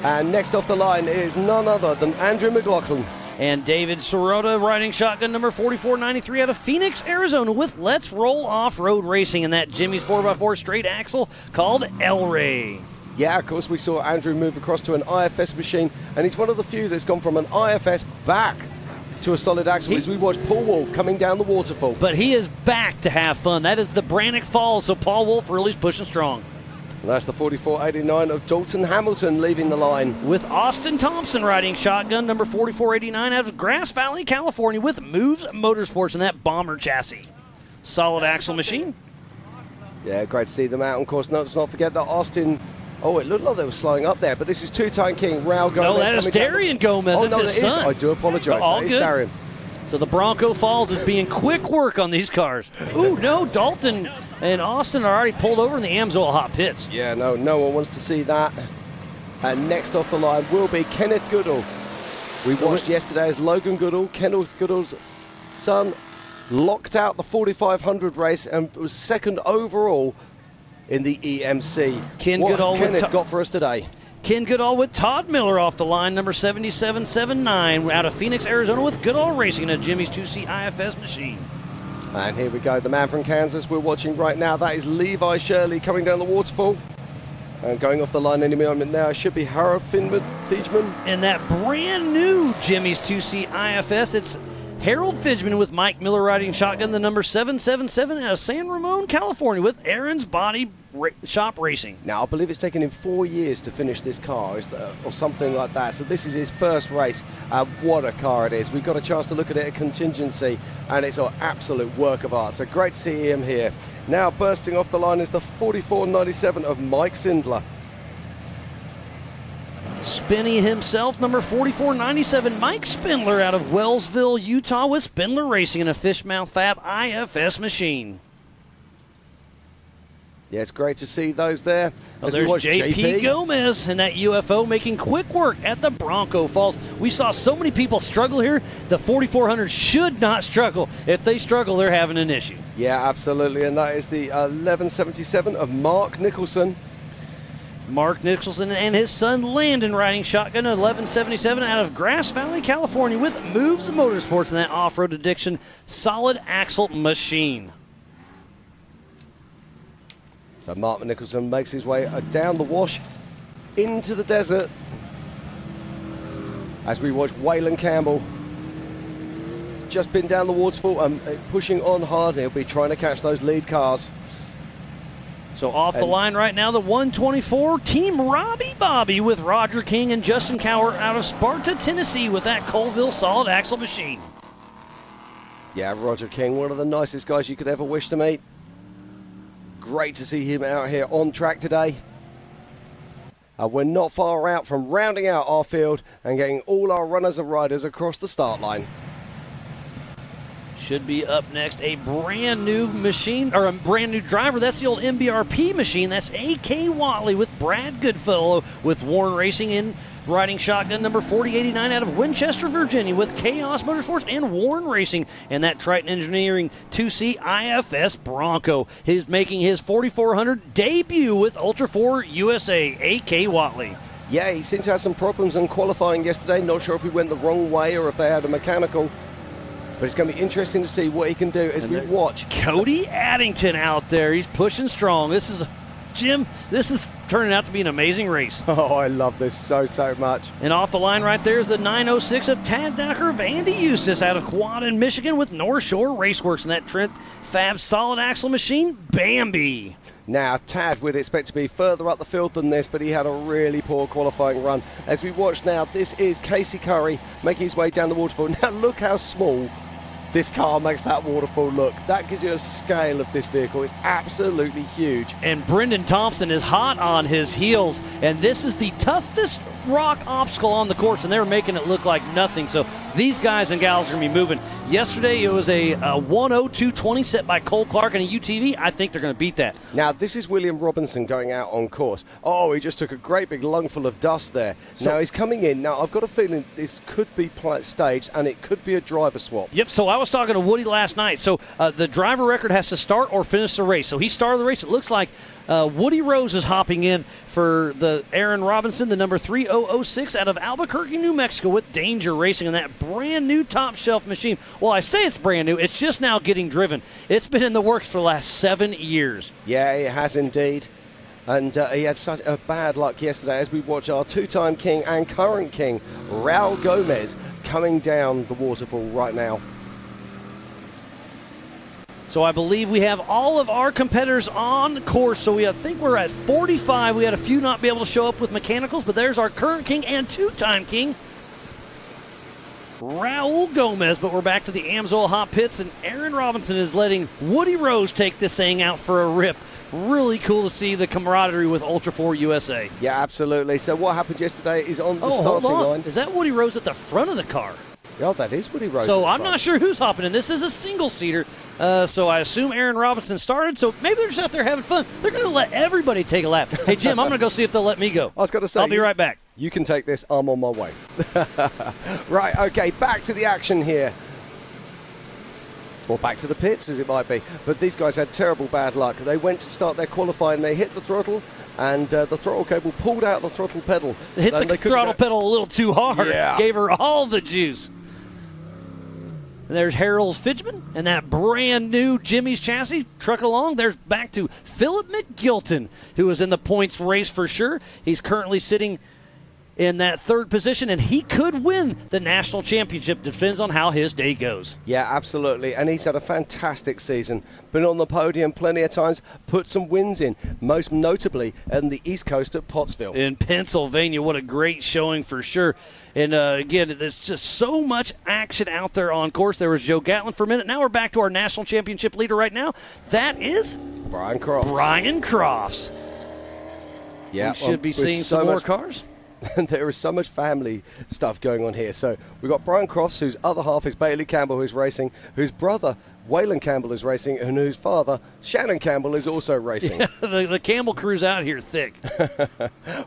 And next off the line is none other than Andrew McLaughlin. And David Sirota riding shotgun, number 4493 out of Phoenix, Arizona, with Let's Roll Off-Road Racing in that Jimmy's 4x4 straight axle called El Rey. Yeah, of course, we saw Andrew move across to an IFS machine, and he's one of the few that's gone from an IFS back to a solid axle as we watch Paul Wolf coming down the waterfall. But he is back to have fun. That is the Brannock Falls, so Paul Wolf really is pushing strong. And that's the 4489 of Dalton Hamilton leaving the line. With Austin Thompson riding shotgun, number 4489 out of Grass Valley, California, with Moves Motorsports in that Bomber chassis. Solid axle machine. Yeah, great to see them out. And of course, let's not forget that Austin... Oh, it looked like they were slowing up there, but this is two-time king Raul Gomez. No, that is Darian Gomez. Oh, That's his son. I do apologize. All that good. is Darian. So the Bronco Falls is being quick work on these cars. Ooh, no, Dalton and Austin are already pulled over in the Amsoil hot pits. Yeah, no one wants to see that. And next off the line will be Kenneth Goodall. We watched yesterday as Logan Goodall, Kenneth Goodall's son, locked out the 4500 race and was second overall in the EMC. What has Kenneth got for us today? Ken Goodall with Todd Miller off the line, number 7779 out of Phoenix, Arizona, with Goodall Racing in a Jimmy's 2C IFS machine. And here we go, the man from Kansas we're watching right now. That is Levi Shirley coming down the waterfall. And going off the line any moment now should be Harold Fidgeman. And that brand new Jimmy's 2C IFS, it's Harold Fidgeman with Mike Miller riding shotgun, the number 777 out of San Ramon, California, with Aaron's Body Shop Racing. Now, I believe it's taken him 4 years to finish this car, or something like that. So this is his first race. What a car it is. We've got a chance to look at it at contingency, and it's an absolute work of art. So great to see him here. Now, bursting off the line is the 4497 of Mike Sindler. Spinny himself, number 4497, Mike Spindler out of Wellsville, Utah, with Spindler Racing in a Fishmouth Fab IFS machine. Yeah, it's great to see those there. Oh, there's JP Gomez and that UFO making quick work at the Bronco Falls. We saw so many people struggle here. The 4400 should not struggle. If they struggle, they're having an issue. Yeah, absolutely. And that is the 1177 of Mark Nicholson. Mark Nicholson and his son Landon riding shotgun, 1177 out of Grass Valley, California, with Moves Motorsports in that off-road addiction solid axle machine. So Mark Nicholson makes his way down the wash into the desert. as we watch Waylon Campbell just been down the waterfall and pushing on hard. He'll be trying to catch those lead cars. So off the line right now, the 124 Team Robbie Bobby with Roger King and Justin Cower out of Sparta, Tennessee with that Colville solid axle machine. Yeah, Roger King, one of the nicest guys you could ever wish to meet. Great to see him out here on track today. We're not far out from rounding out our field and getting all our runners and riders across the start line. Should be up next a brand new machine, or a brand new driver. That's the old MBRP machine. That's A.K. Watley with Brad Goodfellow with Warren Racing in riding shotgun number 4089 out of Winchester, Virginia with Chaos Motorsports and Warren Racing and that Triton Engineering 2C IFS Bronco. He's making his 4400 debut with Ultra4 USA, A.K. Watley. Yeah, he seemed to have some problems in qualifying yesterday. Not sure if he went the wrong way or if they had a mechanical. But it's going to be interesting to see what he can do as we watch. Cody Addington out there. He's pushing strong. Jim, this is turning out to be an amazing race. Oh, I love this so much. And off the line right there is the 906 of Tad Docker of Andy Eustace out of Quaden, Michigan with North Shore Raceworks and that Trent Fab solid axle machine, Bambi. Now, Tad would expect to be further up the field than this, but he had a really poor qualifying run. As we watch now, this is Casey Curry making his way down the waterfall. Now, look how small this car makes that waterfall look. That gives you a scale of this vehicle. It's absolutely huge. And Brendan Thompson is hot on his heels, and this is the toughest rock obstacle on the course, and they're making it look like nothing. So these guys and gals are going to be moving. Yesterday, it was a 102.20 set by Cole Clark and a UTV. I think they're going to beat that. Now, this is William Robinson going out on course. Oh, he just took a great big lungful of dust there. So, now, he's coming in. Now, I've got a feeling this could be staged, and it could be a driver swap. Yep, so I was talking to Woody last night. So the driver record has to start or finish the race. So he started the race. It looks like Woody Rose is hopping in for the Aaron Robinson, the number 3006 out of Albuquerque, New Mexico with Danger Racing and that brand new top shelf machine. Well, I say it's brand new. It's just now getting driven. It's been in the works for the last 7 years. Yeah, it has indeed. And he had such a bad luck yesterday as we watch our two-time king and current king, Raul Gomez, coming down the waterfall right now. So I believe we have all of our competitors on course. So I think we're at 45. We had a few not be able to show up with mechanicals, but there's our current king and two-time king, Raul Gomez. But we're back to the Amsoil hot pits, and Aaron Robinson is letting Woody Rose take this thing out for a rip. Really cool to see the camaraderie with Ultra4 USA. Yeah, absolutely. So what happened yesterday is on the starting line. Is that Woody Rose at the front of the car? Yeah, that is Woody Rose. So I'm not sure who's hopping in. This is a single-seater, so I assume Aaron Robinson started. So maybe they're just out there having fun. They're going to let everybody take a lap. Hey, Jim, I'm going to go see if they'll let me go. I was going to say, I'll be right back. You can take this. I'm on my way. Right, okay, back to the action here. Or back to the pits, as it might be. But these guys had terrible bad luck. They went to start their qualifying. They hit the throttle, and the throttle cable pulled out the throttle pedal. Hit the throttle pedal a little too hard. Yeah. Gave her all the juice. And there's Harold Fidgeman and that brand new Jimmy's chassis trucking along. There's back to Philip McGilton, who was in the points race for sure. He's currently sitting in that third position, and he could win the national championship. Depends on how his day goes. Yeah, absolutely. And he's had a fantastic season. Been on the podium plenty of times, put some wins in, most notably on the East Coast at Pottsville. In Pennsylvania, what a great showing for sure. And again, there's just so much action out there on course. There was Joe Gatlin for a minute. Now we're back to our national championship leader right now. That is Brian Crofts. Brian Crofts. Yeah, we should be seeing some more cars. And there is so much family stuff going on here. So we've got Brian Crofts, whose other half is Bailey Campbell, who's racing, whose brother Waylon Campbell is racing, and whose father Shannon Campbell is also racing. Yeah, the Campbell crew's out here thick.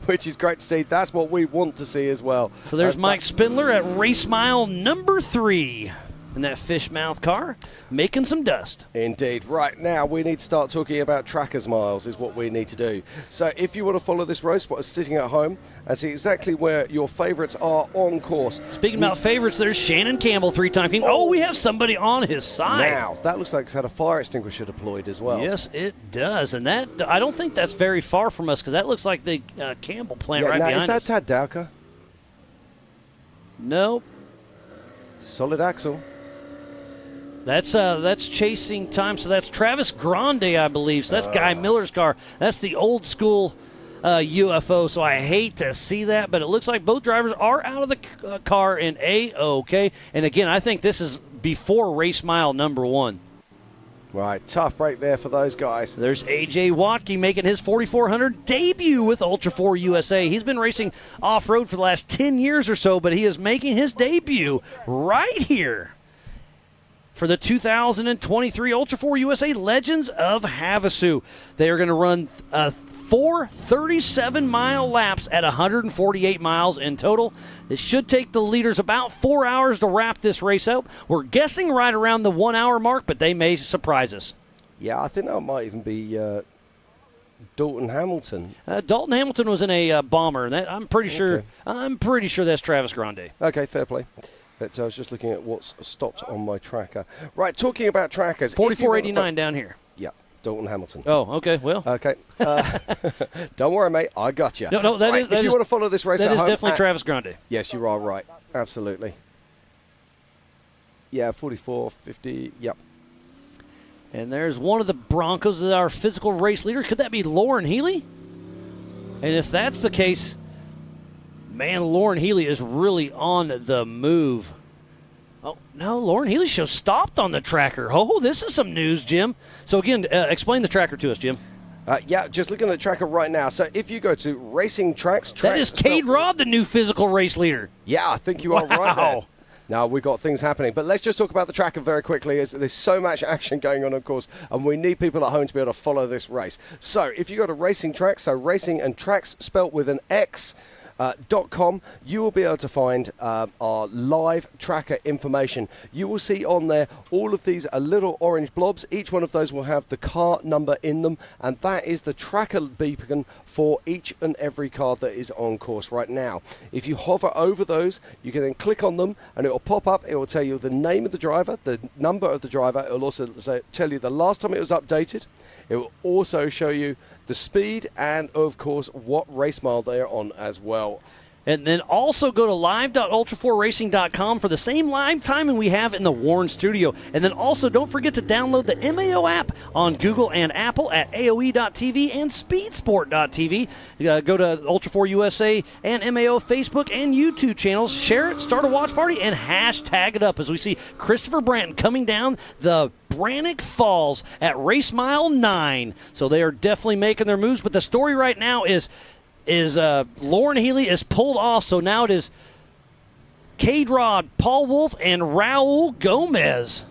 Which is great to see. That's what we want to see as well. So there's Mike Spindler at race mile number 3. In that fish mouth car, making some dust. Indeed. Right now, we need to start talking about trackers miles is what we need to do. So if you want to follow this race, what is sitting at home and see exactly where your favourites are on course. Speaking about favourites, there's Shannon Campbell, 3-time king. Oh, we have somebody on his side. Now, that looks like it's had a fire extinguisher deployed as well. Yes, it does. And that, I don't think that's very far from us because that looks like the Campbell plant right now, behind us. Is that Tad Dowker? Nope. Solid axle. That's chasing time. So that's Travis Grande, I believe. So that's Guy Miller's car. That's the old school UFO. So I hate to see that, but it looks like both drivers are out of the car in A-OK. And again, I think this is before race mile number 1. Right, tough break there for those guys. There's A.J. Watke making his 4400 debut with Ultra4 USA. He's been racing off-road for the last 10 years or so, but he is making his debut right here for the 2023 Ultra4 USA Legends of Havasu. They are going to run 4 37-mile laps at 148 miles in total. This should take the leaders about 4 hours to wrap this race out. We're guessing right around the 1 hour mark, but they may surprise us. Yeah, I think that might even be Dalton Hamilton. Dalton Hamilton was in a bomber, and I'm pretty sure that's Travis Grande. Okay, fair play. But I was just looking at what's stopped on my tracker. Right, talking about trackers. 4489 down here. Yeah, Dalton Hamilton. Oh, okay. Well, okay. Don't worry, mate. I got you. No, that right, is. That if you is, want to follow this race that at is home, definitely Travis Grande. Yes, you are right. Absolutely. Yeah, 44, 50. Yep. And there's one of the Broncos as our physical race leader. Could that be Lauren Healy? And if that's the case, man, Lauren Healy is really on the move. Oh, no, Lauren Healy show stopped on the tracker. Oh, this is some news, Jim. So, again, explain the tracker to us, Jim. Yeah, just looking at the tracker right now. So if you go to Racing Tracks... That is Cade Robb, the new physical race leader. Yeah, I think you are right there. Now, we've got things happening. But let's just talk about the tracker very quickly. As there's so much action going on, of course, and we need people at home to be able to follow this race. So if you go to Racing Tracks, so Racing and Tracks spelt with an X... .com, you will be able to find our live tracker information. You will see on there all of these little orange blobs. Each one of those will have the car number in them, and that is the tracker beacon for each and every car that is on course right now. If you hover over those, you can then click on them and it will pop up. It will tell you the name of the driver, the number of the driver. It will also tell you the last time it was updated. It will also show you the speed and, of course, what race mile they are on as well. And then also go to live.ultra4racing.com for the same live timing we have in the Warren studio. And then also don't forget to download the MAO app on Google and Apple at AOE.tv and Speedsport.tv. Go to Ultra4 USA and MAO Facebook and YouTube channels. Share it, start a watch party, and hashtag it up as we see Christopher Branton coming down the Brannick Falls at race mile 9. So they are definitely making their moves. But the story right now is Lauren Healy is pulled off, so now it is Cade Robb, Paul Wolf, and Raul Gomez.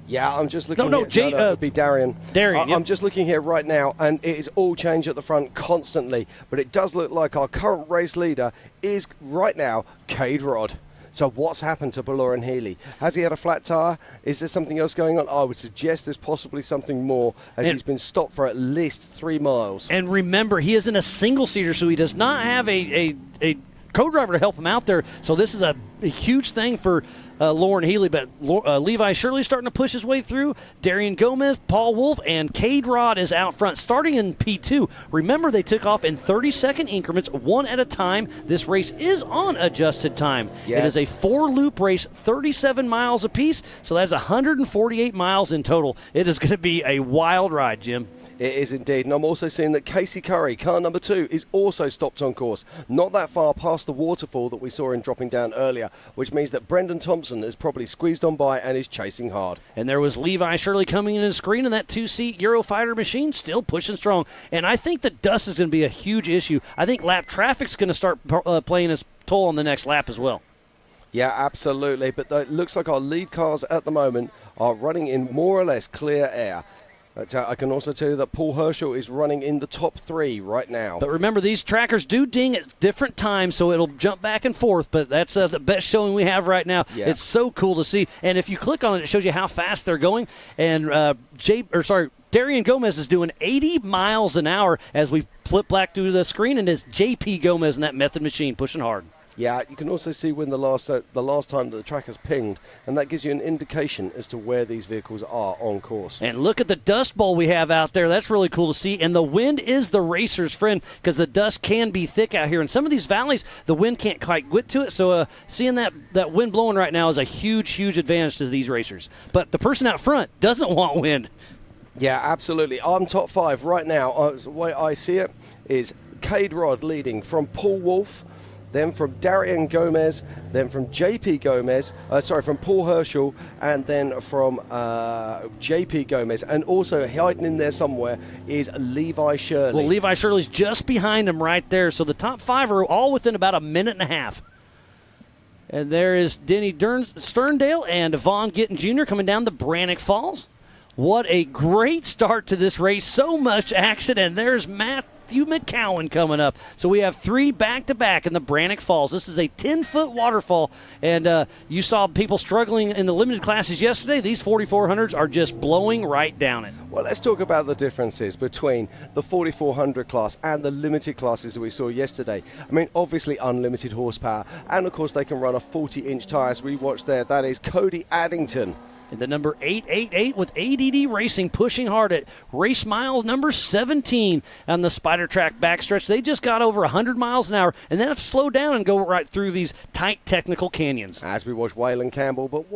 Yeah, I'm just looking No, here. It would be Darian. Darian, I'm just looking here right now, and it is all change at the front constantly. But it does look like our current race leader is right now Cade Robb. So what's happened to Lauren Healy? Has he had a flat tire? Is there something else going on? I would suggest there's possibly something more, as he's been stopped for at least 3 miles. And remember, he is in a single-seater, so he does not have a co-driver to help him out there. So this is a huge thing for Lauren Healy. But Levi Shirley starting to push his way through. Darian Gomez, Paul Wolf, and Cade Robb is out front, starting in P2. Remember, they took off in 30-second increments, one at a time. This race is on adjusted time. Yeah. It is a 4-loop race, 37 miles apiece, so that's 148 miles in total. It is going to be a wild ride, Jim. It is indeed. And I'm also seeing that Casey Curry, car number 2, is also stopped on course. Not that far past the waterfall that we saw him dropping down earlier, which means that Brendan Thompson is probably squeezed on by and is chasing hard. And there was Levi Shirley coming in the screen in that 2-seat Eurofighter machine, still pushing strong. And I think the dust is going to be a huge issue. I think lap traffic's going to start playing its toll on the next lap as well. Yeah, absolutely. But it looks like our lead cars at the moment are running in more or less clear air. I can also tell you that Paul Herschel is running in the top 3 right now. But remember, these trackers do ding at different times, so it'll jump back and forth. But that's the best showing we have right now. Yeah. It's so cool to see. And if you click on it, it shows you how fast they're going. And Darian Gomez is doing 80 miles an hour as we flip back through the screen, and it's JP Gomez in that method machine pushing hard. Yeah, you can also see when the last time that the track has pinged, and that gives you an indication as to where these vehicles are on course. And look at the dust bowl we have out there. That's really cool to see. And the wind is the racer's friend because the dust can be thick out here. In some of these valleys, the wind can't quite get to it. So seeing that wind blowing right now is a huge, huge advantage to these racers. But the person out front doesn't want wind. Yeah, absolutely. I'm top 5 right now. The way I see it is Cade Rod leading from Paul Wolf, then from Darian Gomez, then from from Paul Herschel, and then from JP Gomez. And also hiding in there somewhere is Levi Shirley. Well, Levi Shirley's just behind him right there. So the top 5 are all within about a minute and a half. And there is Denny Sterndale and Vaughn Gittin Jr. coming down the Brannock Falls. What a great start to this race. So much action. And there's Matthew McCowan coming up. So we have 3 back-to-back in the Brannock Falls. This is a 10-foot waterfall. And you saw people struggling in the limited classes yesterday. These 4400s are just blowing right down it. Well, let's talk about the differences between the 4400 class and the limited classes that we saw yesterday. I mean, obviously unlimited horsepower. And, of course, they can run a 40-inch tyre, as we watched there. That is Cody Addington. And the number 888 with ADD Racing pushing hard at race miles number 17 on the Spider Track backstretch. They just got over 100 miles an hour and then have to slow down and go right through these tight technical canyons. As we watch Waylon Campbell, but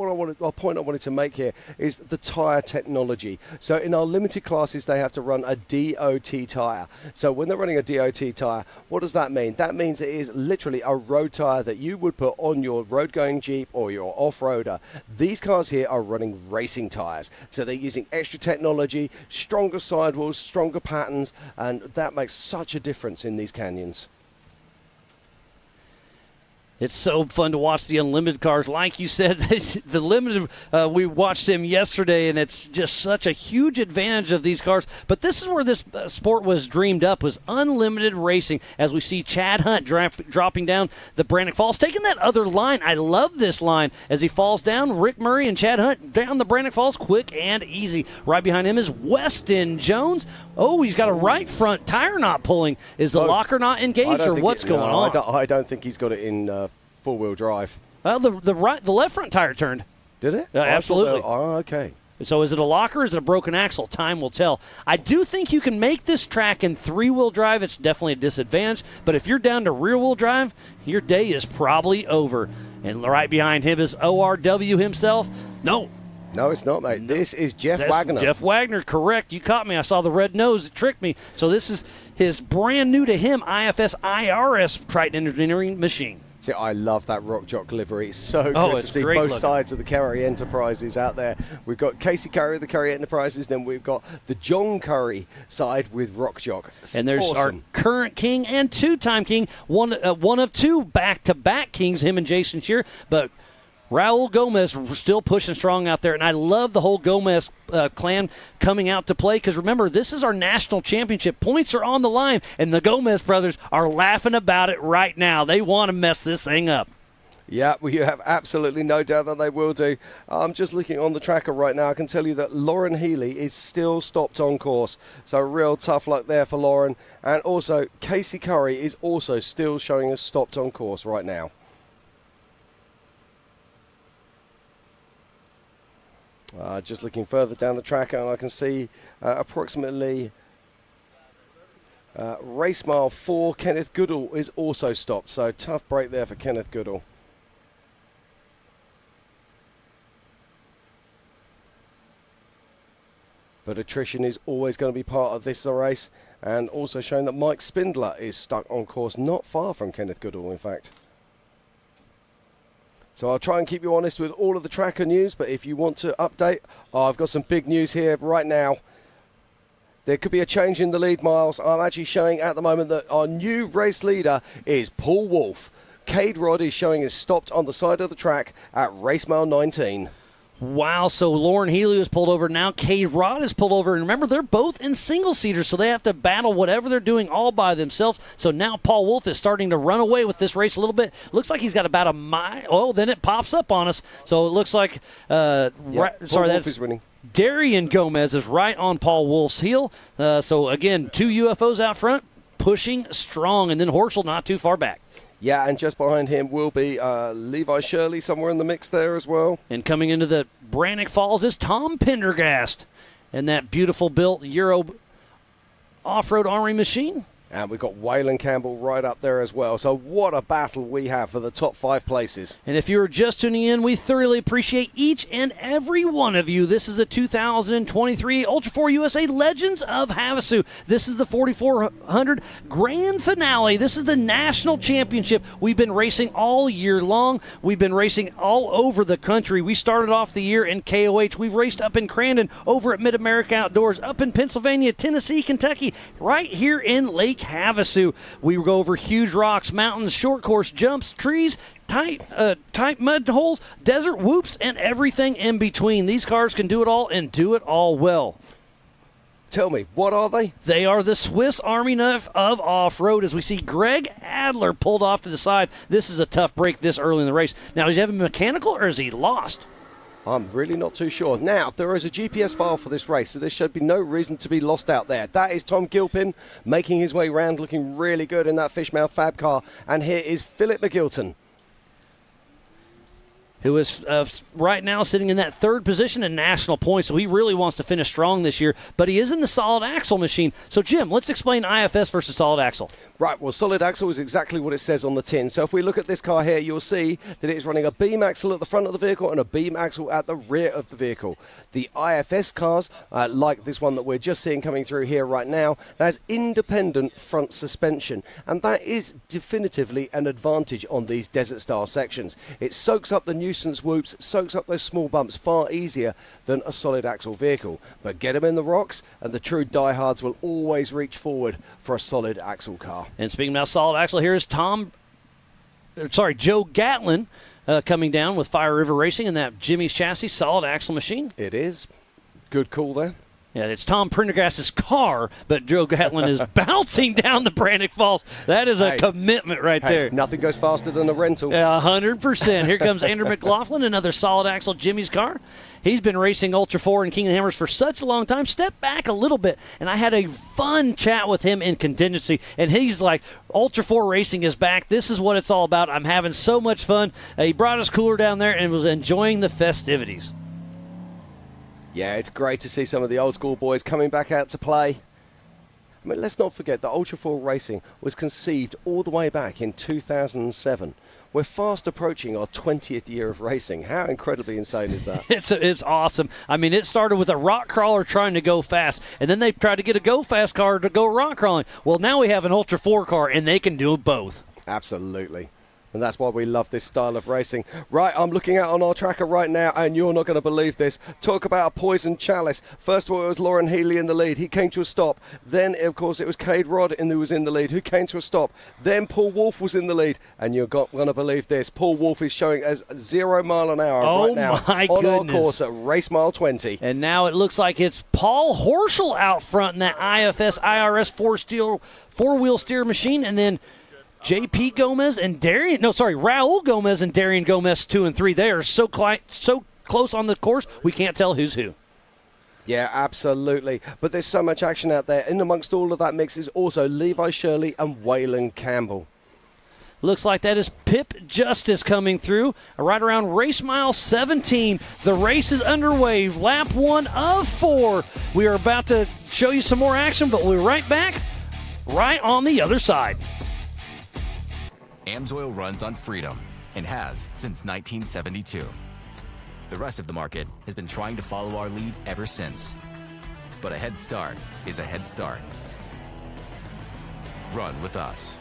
a point I wanted to make here is the tyre technology. So in our limited classes, they have to run a DOT tyre. So when they're running a DOT tyre, what does that mean? That means it is literally a road tyre that you would put on your road-going Jeep or your off-roader. These cars here are running racing tyres, so they're using extra technology, stronger sidewalls, stronger patterns, and that makes such a difference in these canyons. It's so fun to watch the unlimited cars. Like you said, the limited, we watched them yesterday, and it's just such a huge advantage of these cars. But this is where this sport was dreamed up, was unlimited racing, as we see Chad Hunt dropping down the Brannock Falls, taking that other line. I love this line as he falls down. Rick Murray and Chad Hunt down the Brannock Falls, quick and easy. Right behind him is Weston Jones. Oh, he's got a right front tire not pulling. Is the locker not engaged, or what's going on? I don't think he's got it in four-wheel drive. Well, the left front tire turned. Did it? Absolutely. Okay. So is it a locker or is it a broken axle? Time will tell. I do think you can make this track in 3-wheel drive. It's definitely a disadvantage. But if you're down to rear-wheel drive, your day is probably over. And right behind him is ORW himself. No, it's not, mate. This is Jeff Wagner. Jeff Wagner, correct. You caught me. I saw the red nose. It tricked me. So this is his brand new to him IFS IRS Triton Engineering machine. See, I love that Rock Jock livery. It's so good to see both sides of the Curry Enterprises out there. We've got Casey Curry of the Curry Enterprises, then we've got the John Curry side with Rock Jock. And there's awesome. Our current king and two-time king, one of 2 back-to-back kings, him and Jason Shear, but Raul Gomez still pushing strong out there, and I love the whole Gomez clan coming out to play because, remember, this is our national championship. Points are on the line, and the Gomez brothers are laughing about it right now. They want to mess this thing up. Yeah, well, you have absolutely no doubt that they will do. I'm just looking on the tracker right now. I can tell you that Lauren Healy is still stopped on course. So real tough luck there for Lauren. And also, Casey Curry is also still showing us stopped on course right now. Just looking further down the track, and I can see approximately race mile 4, Kenneth Goodall is also stopped. So tough break there for Kenneth Goodall. But attrition is always going to be part of this race, and also showing that Mike Spindler is stuck on course, not far from Kenneth Goodall, in fact. So I'll try and keep you honest with all of the tracker news, but if you want to update, I've got some big news here right now. There could be a change in the lead miles. I'm actually showing at the moment that our new race leader is Paul Wolf. Cade Rod is showing us stopped on the side of the track at race mile 19. Wow, so Lauren Healy was pulled over. Now Cade Rod is pulled over. And remember, they're both in single-seaters, so they have to battle whatever they're doing all by themselves. So now Paul Wolf is starting to run away with this race a little bit. Looks like he's got about a mile. Oh, then it pops up on us. So it looks like Paul Wolf is winning. Darian Gomez is right on Paul Wolf's heel. So, again, 2 UFOs out front, pushing strong. And then Horschel not too far back. Yeah, and just behind him will be Levi Shirley somewhere in the mix there as well. And coming into the Brannock Falls is Tom Pendergast and that beautiful built Euro off-road armory machine. And we've got Waylon Campbell right up there as well. So what a battle we have for the top 5 places. And if you're just tuning in, we thoroughly appreciate each and every one of you. This is the 2023 Ultra4 USA Legends of Havasu. This is the 4400 Grand Finale. This is the national championship. We've been racing all year long. We've been racing all over the country. We started off the year in KOH. We've raced up in Crandon, over at Mid-America Outdoors, up in Pennsylvania, Tennessee, Kentucky, right here in Lake Havasu. We go over huge rocks, mountains, short course jumps, trees, tight mud holes, desert whoops, and everything in between. These cars can do it all and do it all well. Tell me, what are they? They are the Swiss Army knife of off-road, as we see Greg Adler pulled off to the side. This is a tough break this early in the race. Now, does he have a mechanical or is he lost? I'm really not too sure. Now, there is a GPS file for this race, so there should be no reason to be lost out there. That is Tom Gilpin making his way around, looking really good in that Fishmouth Fab car. And here is Philip McGilton, who is right now sitting in that third position in national points. So he really wants to finish strong this year, but he is in the solid axle machine. So, Jim, let's explain IFS versus solid axle. Right, well, solid axle is exactly what it says on the tin. So if we look at this car here, you'll see that it's running a beam axle at the front of the vehicle and a beam axle at the rear of the vehicle. The IFS cars, like this one that we're just seeing coming through here right now, has independent front suspension, and that is definitively an advantage on these desert-style sections. It soaks up the nuisance whoops, soaks up those small bumps far easier than a solid axle vehicle. But get them in the rocks, and the true diehards will always reach forward for a solid axle car. And speaking about solid axle, here is Joe Gatlin coming down with Fire River Racing in that Jimmy's Chassis solid axle machine. It is. Good call there. Yeah, it's Tom Prendergast's car, but Joe Gatlin is bouncing down the Brannock Falls. That is a commitment right there. Nothing goes faster than a rental. Yeah, 100%. Here comes Andrew McLaughlin, another solid axle Jimmy's car. He's been racing Ultra4 and King of the Hammers for such a long time. Step back a little bit, and I had a fun chat with him in contingency, and he's like, Ultra4 racing is back. This is what it's all about. I'm having so much fun. He brought his cooler down there and was enjoying the festivities. Yeah, it's great to see some of the old school boys coming back out to play. I mean, let's not forget that Ultra4 Racing was conceived all the way back in 2007. We're fast approaching our 20th year of racing. How incredibly insane is that? It's awesome. I mean, it started with a rock crawler trying to go fast, and then they tried to get a go fast car to go rock crawling. Well, now we have an Ultra4 car, and they can do both. Absolutely. And that's why we love this style of racing. Right, I'm looking out on our tracker right now, and you're not going to believe this. Talk about a poison chalice. First of all, it was Lauren Healy in the lead. He came to a stop. Then, of course, it was Cade Rod who was in the lead, who came to a stop. Then Paul Wolf was in the lead. And you're going to believe this. Paul Wolf is showing us 0 mile an hour right now on our course at race mile 20. And now it looks like it's Paul Horschel out front in that IFS IRS four-wheel steer machine. And then JP Gomez and Raul Gomez and Darian Gomez 2 and 3. They are so close on the course, we can't tell who's who. Yeah, absolutely. But there's so much action out there. In amongst all of that mix is also Levi Shirley and Waylon Campbell. Looks like that is Pip Justice coming through right around race mile 17. The race is underway. Lap 1 of 4. We are about to show you some more action, but we'll be right back right on the other side. AMSOIL runs on freedom and has since 1972. The rest of the market has been trying to follow our lead ever since. But a head start is a head start. Run with us.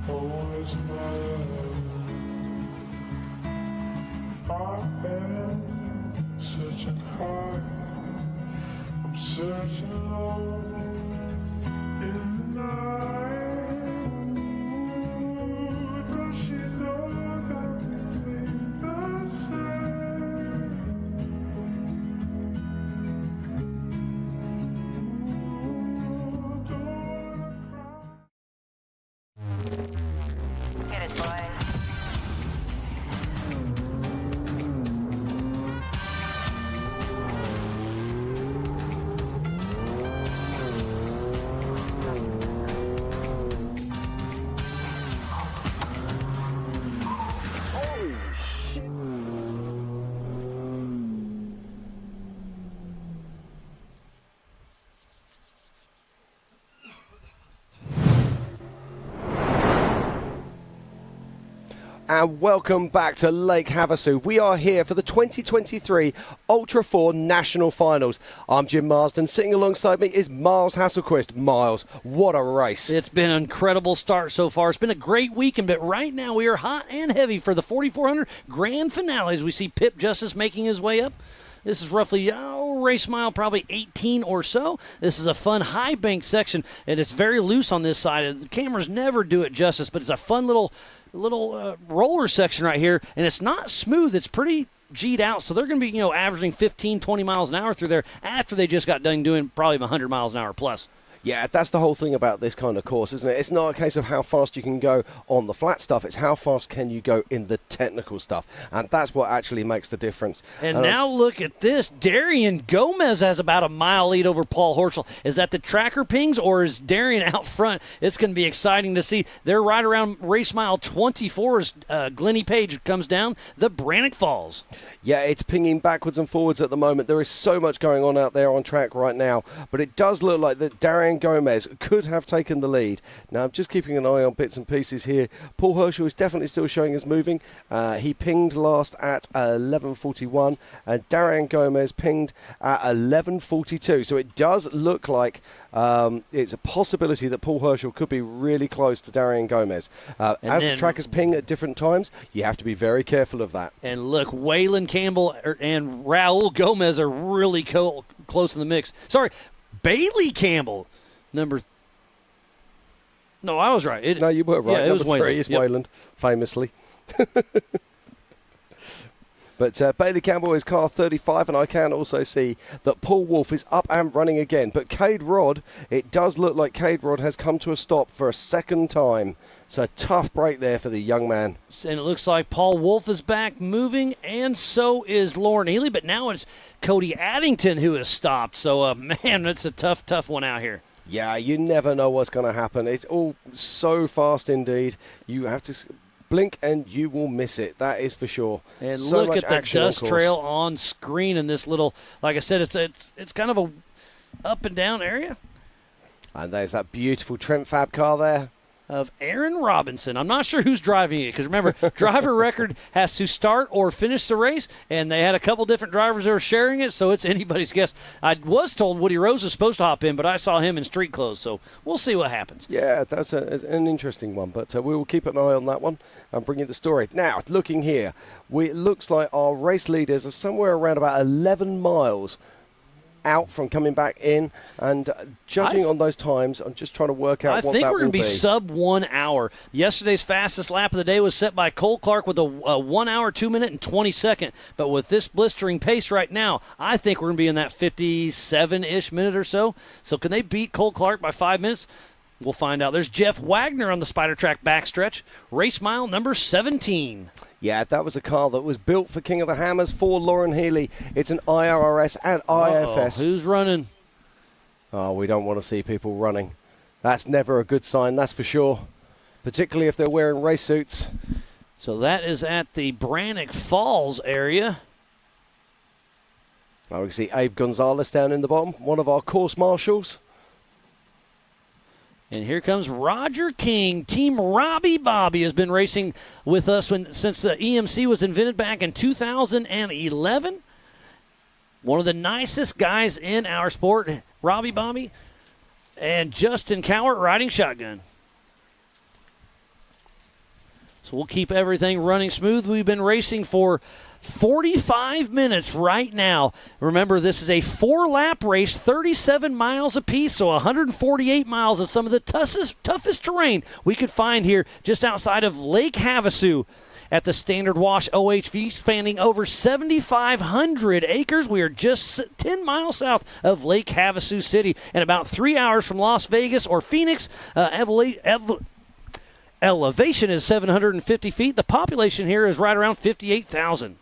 always my love. I am searching high, I'm searching low in the night. Ooh, does she know that we bleed the same? Ooh, don't wanna cry. Get it, boys. And welcome back to Lake Havasu. We are here for the 2023 Ultra4 National Finals. I'm Jim Marsden. Sitting alongside me is Miles Hasselquist. Miles, what a race. It's been an incredible start so far. It's been a great weekend, but right now we are hot and heavy for the 4,400 grand finales. We see Pip Justice making his way up. This is roughly race mile, probably 18 or so. This is a fun high bank section, and it's very loose on this side. The cameras never do it justice, but it's a fun little roller section right here, and it's not smooth. It's pretty G'd out, so they're going to be averaging 15, 20 miles an hour through there after they just got done doing probably 100 miles an hour plus. Yeah, that's the whole thing about this kind of course, isn't it? It's not a case of how fast you can go on the flat stuff. It's how fast can you go in the technical stuff. And that's what actually makes the difference. And now look at this. Darian Gomez has about a mile lead over Paul Horschel. Is that the tracker pings, or is Darian out front? It's going to be exciting to see. They're right around race mile 24 as Glennie Page comes down the Brannock Falls. Yeah, it's pinging backwards and forwards at the moment. There is so much going on out there on track right now. But it does look like that Darian Gomez could have taken the lead. Now, I'm just keeping an eye on bits and pieces here. Paul Horschel is definitely still showing us moving. He pinged last at 11:41, and Darian Gomez pinged at 11:42. So it does look like it's a possibility that Paul Horschel could be really close to Darian Gomez. As the trackers ping at different times, you have to be very careful of that. And look, Waylon Campbell and Raul Gomez are really close in the mix. Sorry, Bailey Campbell. No, I was right. No, you were right. Yeah, it was Number 3 Waylon. is Waylon, famously. But Bailey Campbell is car 35, and I can also see that Paul Wolf is up and running again. But Cade Rod, it does look like Cade Rod has come to a stop for a second time. So a tough break there for the young man. And it looks like Paul Wolf is back moving, and so is Lauren Healy. But now it's Cody Addington who has stopped. So, man, it's a tough one out here. Yeah, you never know what's going to happen. It's all so fast indeed. You have to blink and you will miss it. That is for sure. And so look much at the action dust trail on screen in this little, like I said, it's kind of a up and down area. And there's that beautiful Trent Fab car there. Of Aaron Robinson. I'm not sure who's driving it, because remember, driver record has to start or finish the race, and they had a couple different drivers that were sharing it, so it's anybody's guess. I was told Woody Rose was supposed to hop in, but I saw him in street clothes, so we'll see what happens. Yeah, that's an interesting one, but we will keep an eye on that one and bring you the story. Now, looking here, it looks like our race leaders are somewhere around about 11 miles out from coming back in, and judging on those times, I'm just trying to work out what that will be. I think we're going to be sub 1 hour. Yesterday's fastest lap of the day was set by Cole Clark with a 1 hour, 2 minute, and 20 second. But with this blistering pace right now, I think we're going to be in that 57-ish minute or so. So can they beat Cole Clark by 5 minutes? We'll find out. There's Jeff Wagner on the Spider Track backstretch. Race mile number 17. Yeah, that was a car that was built for King of the Hammers for Lauren Healy. It's an IRRS and IFS. Who's running? Oh, we don't want to see people running. That's never a good sign, that's for sure. Particularly if they're wearing race suits. So that is at the Brannock Falls area. Oh, we can see Abe Gonzalez down in the bottom, one of our course marshals. And here comes Roger King. Team Robbie Bobby has been racing with us since the EMC was invented back in 2011. One of the nicest guys in our sport, Robbie Bobby. And Justin Cowart riding shotgun. So we'll keep everything running smooth. We've been racing for 45 minutes right now. Remember, this is a 4-lap race, 37 miles apiece, so 148 miles of some of the toughest terrain we could find here just outside of Lake Havasu at the Standard Wash OHV, spanning over 7,500 acres. We are just 10 miles south of Lake Havasu City and about 3 hours from Las Vegas or Phoenix. Elevation is 750 feet. The population here is right around 58,000.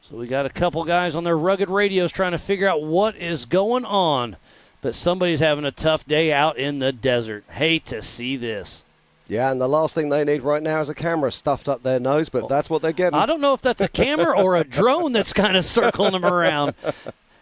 So we got a couple guys on their rugged radios trying to figure out what is going on. But somebody's having a tough day out in the desert. Hate to see this. Yeah, and the last thing they need right now is a camera stuffed up their nose, but that's what they're getting. I don't know if that's a camera or a drone that's kind of circling them around.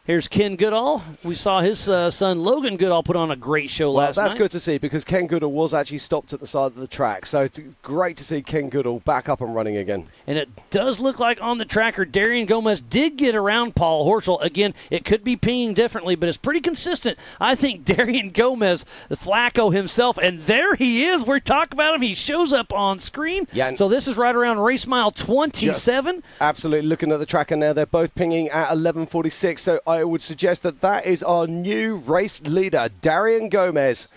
Here's Ken Goodall. We saw his son Logan Goodall put on a great show last night. That's good to see because Ken Goodall was actually stopped at the side of the track. So it's great to see Ken Goodall back up and running again. And it does look like on the tracker, Darian Gomez did get around Paul Horschel. Again, it could be pinging differently, but it's pretty consistent. I think Darian Gomez, the Flacco himself, and there he is. We're talking about him. He shows up on screen. Yeah, so this is right around race mile 27. Absolutely. Looking at the tracker now, they're both pinging at 11:46. So I would suggest that is our new race leader, Darian Gomez.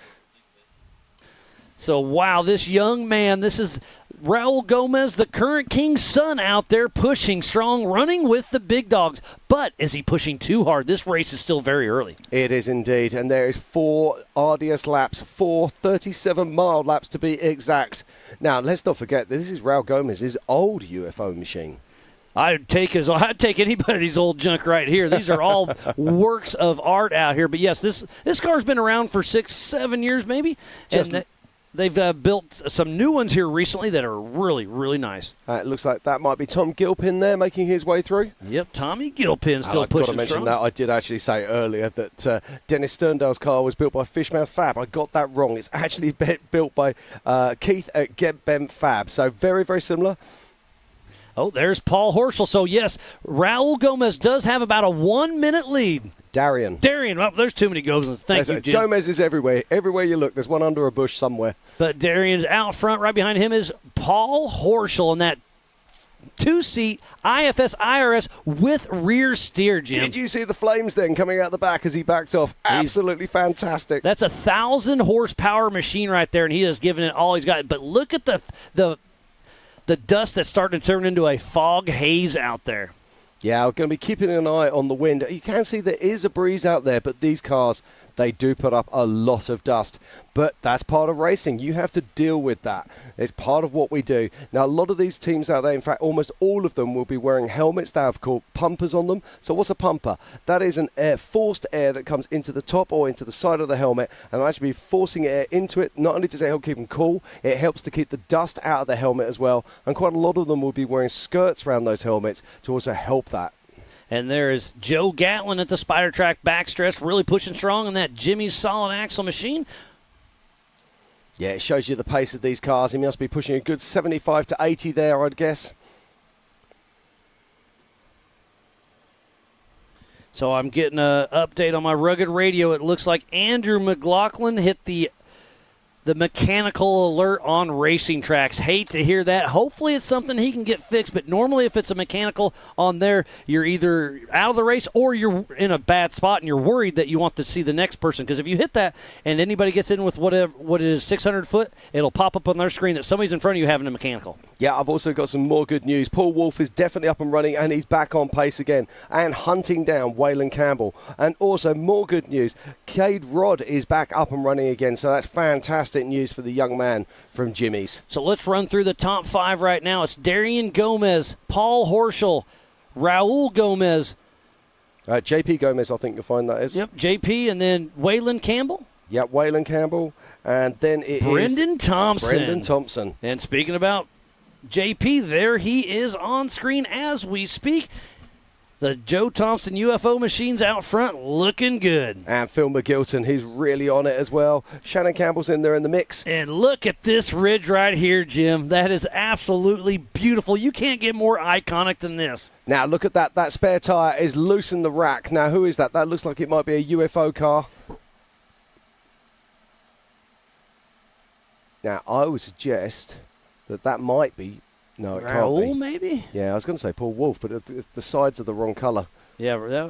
So, wow, this young man, this is Raul Gomez, the current King's son out there pushing strong, running with the big dogs. But is he pushing too hard? This race is still very early. It is indeed, and there is 4 arduous laps, 4 37-mile laps to be exact. Now, let's not forget, this is Raul Gomez's old UFO machine. I'd take anybody's old junk right here. These are all works of art out here. But, yes, this car's been around for 6-7 years maybe. And they've built some new ones here recently that are really, really nice. It looks like that might be Tom Gilpin there making his way through. Yep, Tommy Gilpin still I've pushing got to mention strong. that. I did actually say earlier that Dennis Sterndale's car was built by Fishmouth Fab. I got that wrong. It's actually built by Keith at Gebben Fab. So very, very similar. Oh, there's Paul Horschel. So, yes, Raul Gomez does have about a 1-minute lead. Darian. Oh, there's too many Gomez's. Thank you, Jim. Gomez is everywhere. Everywhere you look, there's one under a bush somewhere. But Darian's out front. Right behind him is Paul Horschel in that 2-seat IFS IRS with rear steer, Jim. Did you see the flames then coming out the back as he backed off? Absolutely fantastic. That's a 1,000-horsepower machine right there, and he has given it all he's got. But look at the dust that's starting to turn into a fog haze out there. Yeah, we're going to be keeping an eye on the wind. You can see there is a breeze out there, but these cars, they do put up a lot of dust. But that's part of racing. You have to deal with that. It's part of what we do. Now, a lot of these teams out there, in fact, almost all of them will be wearing helmets that have called pumpers on them. So what's a pumper? That is an forced air that comes into the top or into the side of the helmet and actually be forcing air into it. Not only does it help keep them cool, it helps to keep the dust out of the helmet as well. And quite a lot of them will be wearing skirts around those helmets to also help that. And there is Joe Gatlin at the Spider Track backstretch, really pushing strong on that Jimmy's solid axle machine. Yeah, it shows you the pace of these cars. He must be pushing a good 75 to 80 there, I'd guess. So I'm getting an update on my rugged radio. It looks like Andrew McLaughlin hit the mechanical alert on racing tracks. Hate to hear that. Hopefully it's something he can get fixed, but normally if it's a mechanical on there, you're either out of the race or you're in a bad spot and you're worried that you want to see the next person, because if you hit that and anybody gets in with what is 600 foot, it'll pop up on their screen that somebody's in front of you having a mechanical. Yeah, I've also got some more good news. Paul Wolf is definitely up and running, and he's back on pace again and hunting down Waylon Campbell. And also more good news, Cade Rodd is back up and running again, so that's fantastic news for the young man from Jimmy's. So let's run through the top 5 right now. It's Darian Gomez, Paul Horschel, Raul Gomez. JP Gomez, I think you'll find that is. Yep, JP, and then Waylon Campbell. Yep, Waylon Campbell. And then it Brendan Thompson. Brendan Thompson. And speaking about JP, there he is on screen as we speak. The Joe Thompson UFO machines out front looking good. And Phil McGilton, he's really on it as well. Shannon Campbell's in there in the mix. And look at this ridge right here, Jim. That is absolutely beautiful. You can't get more iconic than this. Now, look at that. That spare tyre is loose in the rack. Now, who is that? That looks like it might be a UFO car. Now, I would suggest that might be. No, it can't Raoul, be. maybe? Yeah, I was going to say Paul Wolf, but the sides are the wrong colour. Yeah,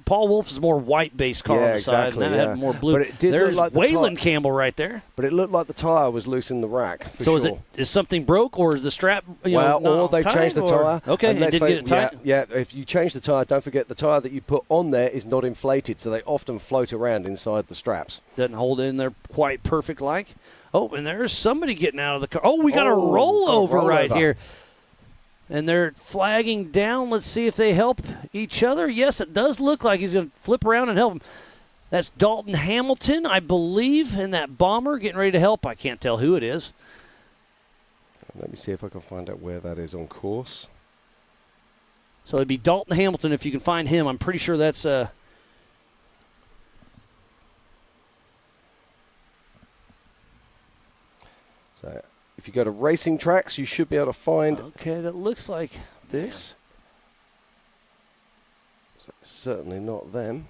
Paul Wolf's more white-based car on the side, exactly, and that had more blue. But it did There's look like Waylon Campbell right there. But it looked like the tyre was loose in the rack, for so sure. is something broke, or is the strap, or they changed the tyre. Okay, and it did get it tight? Yeah, if you change the tyre, don't forget the tyre that you put on there is not inflated, so they often float around inside the straps. Doesn't hold in there quite perfect-like. Oh, and there's somebody getting out of the car. Oh, we got a rollover right here. And they're flagging down. Let's see if they help each other. Yes, it does look like he's going to flip around and help him. That's Dalton Hamilton, I believe, in that bomber getting ready to help. I can't tell who it is. Let me see if I can find out where that is on course. So it'd be Dalton Hamilton if you can find him. I'm pretty sure that's So if you go to racing tracks, you should be able to find. Okay, that looks like this. So certainly not them.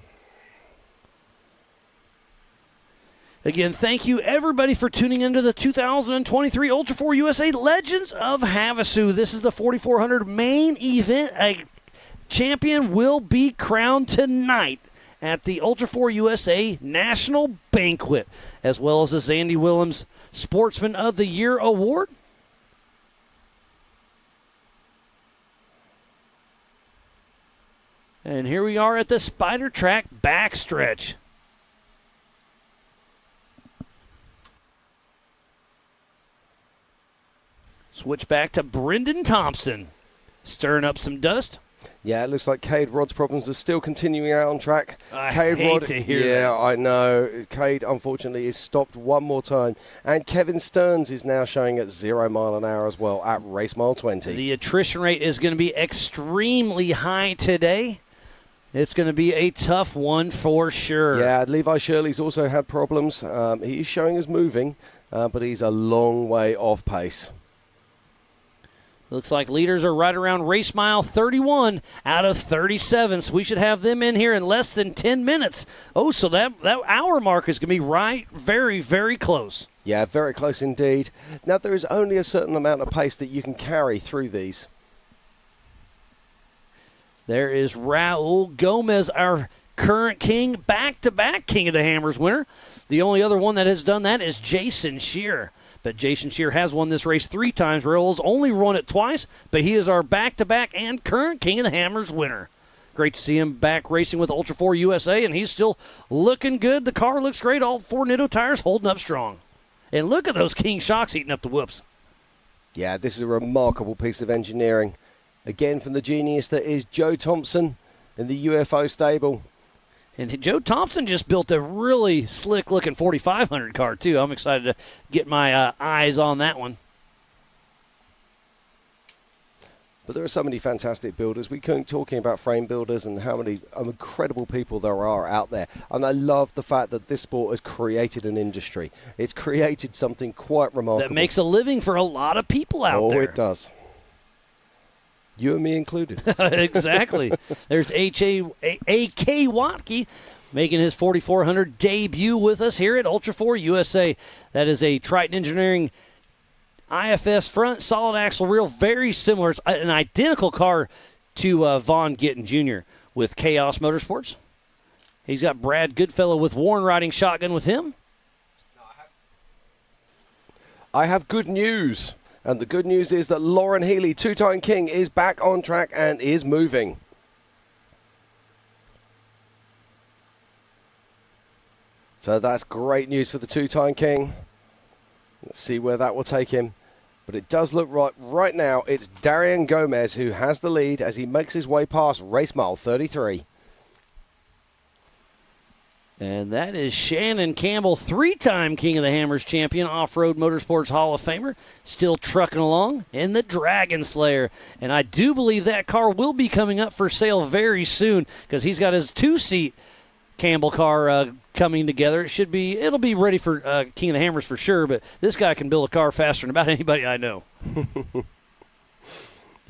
Again, thank you, everybody, for tuning into the 2023 Ultra4 USA Legends of Havasu. This is the 4400 main event. A champion will be crowned tonight at the Ultra4 USA National Banquet, as well as the Zandy Willems Sportsman of the Year Award. And here we are at the Spider Track backstretch. Switch back to Brendan Thompson, stirring up some dust. Yeah, it looks like Cade Rod's problems are still continuing out on track. I Cade hate Rod, to hear yeah, that. I know. Cade, unfortunately, is stopped one more time. And Kevin Stearns is now showing at 0 mile an hour as well at race mile 20. The attrition rate is going to be extremely high today. It's going to be a tough one for sure. Yeah, Levi Shirley's also had problems. He is showing as moving, but he's a long way off pace. Looks like leaders are right around race mile 31 out of 37, so we should have them in here in less than 10 minutes. Oh, so that hour mark is going to be right very, very close. Yeah, very close indeed. Now, there is only a certain amount of pace that you can carry through these. There is Raul Gomez, our current king, back-to-back King of the Hammers winner. The only other one that has done that is Jason Shear. But Jason Shear has won this race 3 times. Raul's only won it twice, but he is our back-to-back and current King of the Hammers winner. Great to see him back racing with Ultra4 USA, and he's still looking good. The car looks great. All 4 Nitto tires holding up strong. And look at those King shocks eating up the whoops. Yeah, this is a remarkable piece of engineering. Again, from the genius that is Joe Thompson in the UFO stable. And Joe Thompson just built a really slick-looking 4500 car, too. I'm excited to get my eyes on that one. But there are so many fantastic builders. We keep talking about frame builders and how many incredible people there are out there. And I love the fact that this sport has created an industry. It's created something quite remarkable. That makes a living for a lot of people out there. Oh, it does. You and me included. Exactly. There's A.K. Watke making his 4400 debut with us here at Ultra4 USA. That is a Triton Engineering IFS front, solid axle reel, very similar. It's an identical car to Vaughn Gittin Jr. with Chaos Motorsports. He's got Brad Goodfellow with Warren riding shotgun with him. I have good news. And the good news is that Lauren Healy, 2-time king, is back on track and is moving. So that's great news for the 2-time king. Let's see where that will take him. But it does look right now, it's Darian Gomez who has the lead as he makes his way past race mile 33. And that is Shannon Campbell, 3-time King of the Hammers champion, Off-Road Motorsports Hall of Famer, still trucking along in the Dragon Slayer. And I do believe that car will be coming up for sale very soon because he's got his 2-seat Campbell car coming together. It'll be ready for King of the Hammers for sure, but this guy can build a car faster than about anybody I know.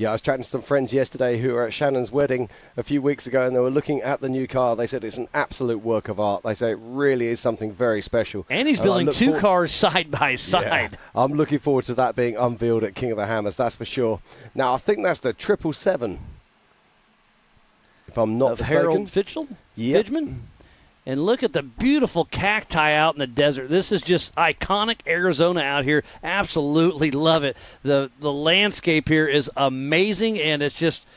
Yeah, I was chatting to some friends yesterday who were at Shannon's wedding a few weeks ago, and they were looking at the new car. They said it's an absolute work of art. They say it really is something very special. And he's building two cars side by side. Yeah, I'm looking forward to that being unveiled at King of the Hammers, that's for sure. Now, I think that's the 777, if I'm not mistaken. Harold Fidgman? And look at the beautiful cacti out in the desert. This is just iconic Arizona out here. Absolutely love it. The landscape here is amazing, and it's just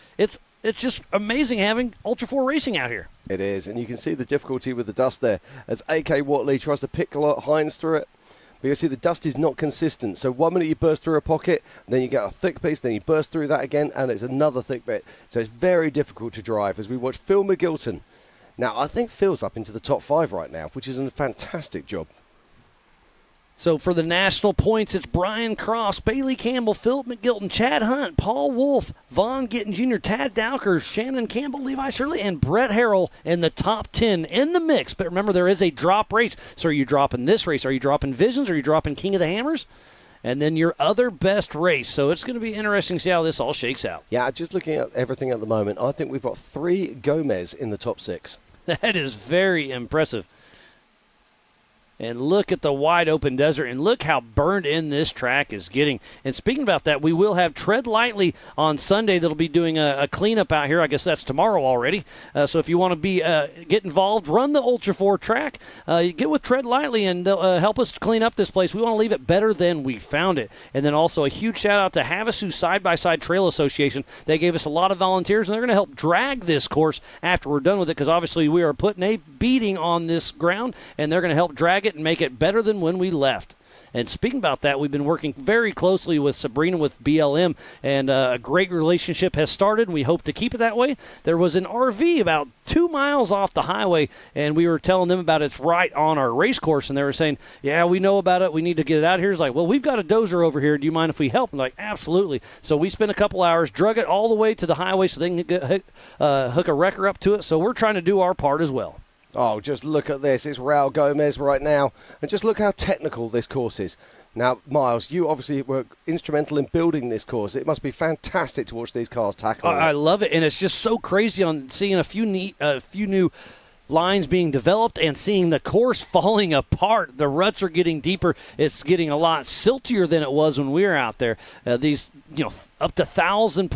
amazing having Ultra4 racing out here. It is, and you can see the difficulty with the dust there as A.K. Watley tries to pick Hines through it. But you see the dust is not consistent. So 1 minute you burst through a pocket, then you get a thick piece, then you burst through that again, and it's another thick bit. So it's very difficult to drive as we watch Phil McGilton. Now, I think Phil's up into the top 5 right now, which is a fantastic job. So for the national points, it's Brian Cross, Bailey Campbell, Philip McGilton, Chad Hunt, Paul Wolf, Vaughn Gittin Jr., Tad Dowker, Shannon Campbell, Levi Shirley, and Brett Harrell in the top 10 in the mix. But remember, there is a drop race. So are you dropping this race? Are you dropping Visions? Are you dropping King of the Hammers? And then your other best race. So it's going to be interesting to see how this all shakes out. Yeah, just looking at everything at the moment, I think we've got 3 Gomez in the top 6. That is very impressive. And look at the wide open desert, and look how burned in this track is getting. And speaking about that, we will have Tread Lightly on Sunday that'll be doing a cleanup out here. I guess that's tomorrow already. So if you want to be get involved, run the Ultra4 track, get with Tread Lightly, and they'll help us clean up this place. We want to leave it better than we found it. And then also a huge shout out to Havasu Side-by-Side Trail Association. They gave us a lot of volunteers, and they're going to help drag this course after we're done with it, because obviously we are putting a beating on this ground, and they're going to help drag it and make it better than when we left. And speaking about that, we've been working very closely with Sabrina with BLM, and a great relationship has started, and we hope to keep it that way. There was an RV about 2 miles off the highway, and we were telling them about it's right on our race course, and they were saying, yeah, we know about it. We need to get it out here. It's like, well, we've got a dozer over here. Do you mind if we help? I'm like, absolutely. So we spent a couple hours, drug it all the way to the highway so they can hook a wrecker up to it. So we're trying to do our part as well. Oh, just look at this. It's Raul Gomez right now. And just look how technical this course is. Now, Miles, you obviously were instrumental in building this course. It must be fantastic to watch these cars tackle. I love it, and it's just so crazy on seeing a few new lines being developed and seeing the course falling apart. The ruts are getting deeper. It's getting a lot siltier than it was when we were out there. These, up to 1,000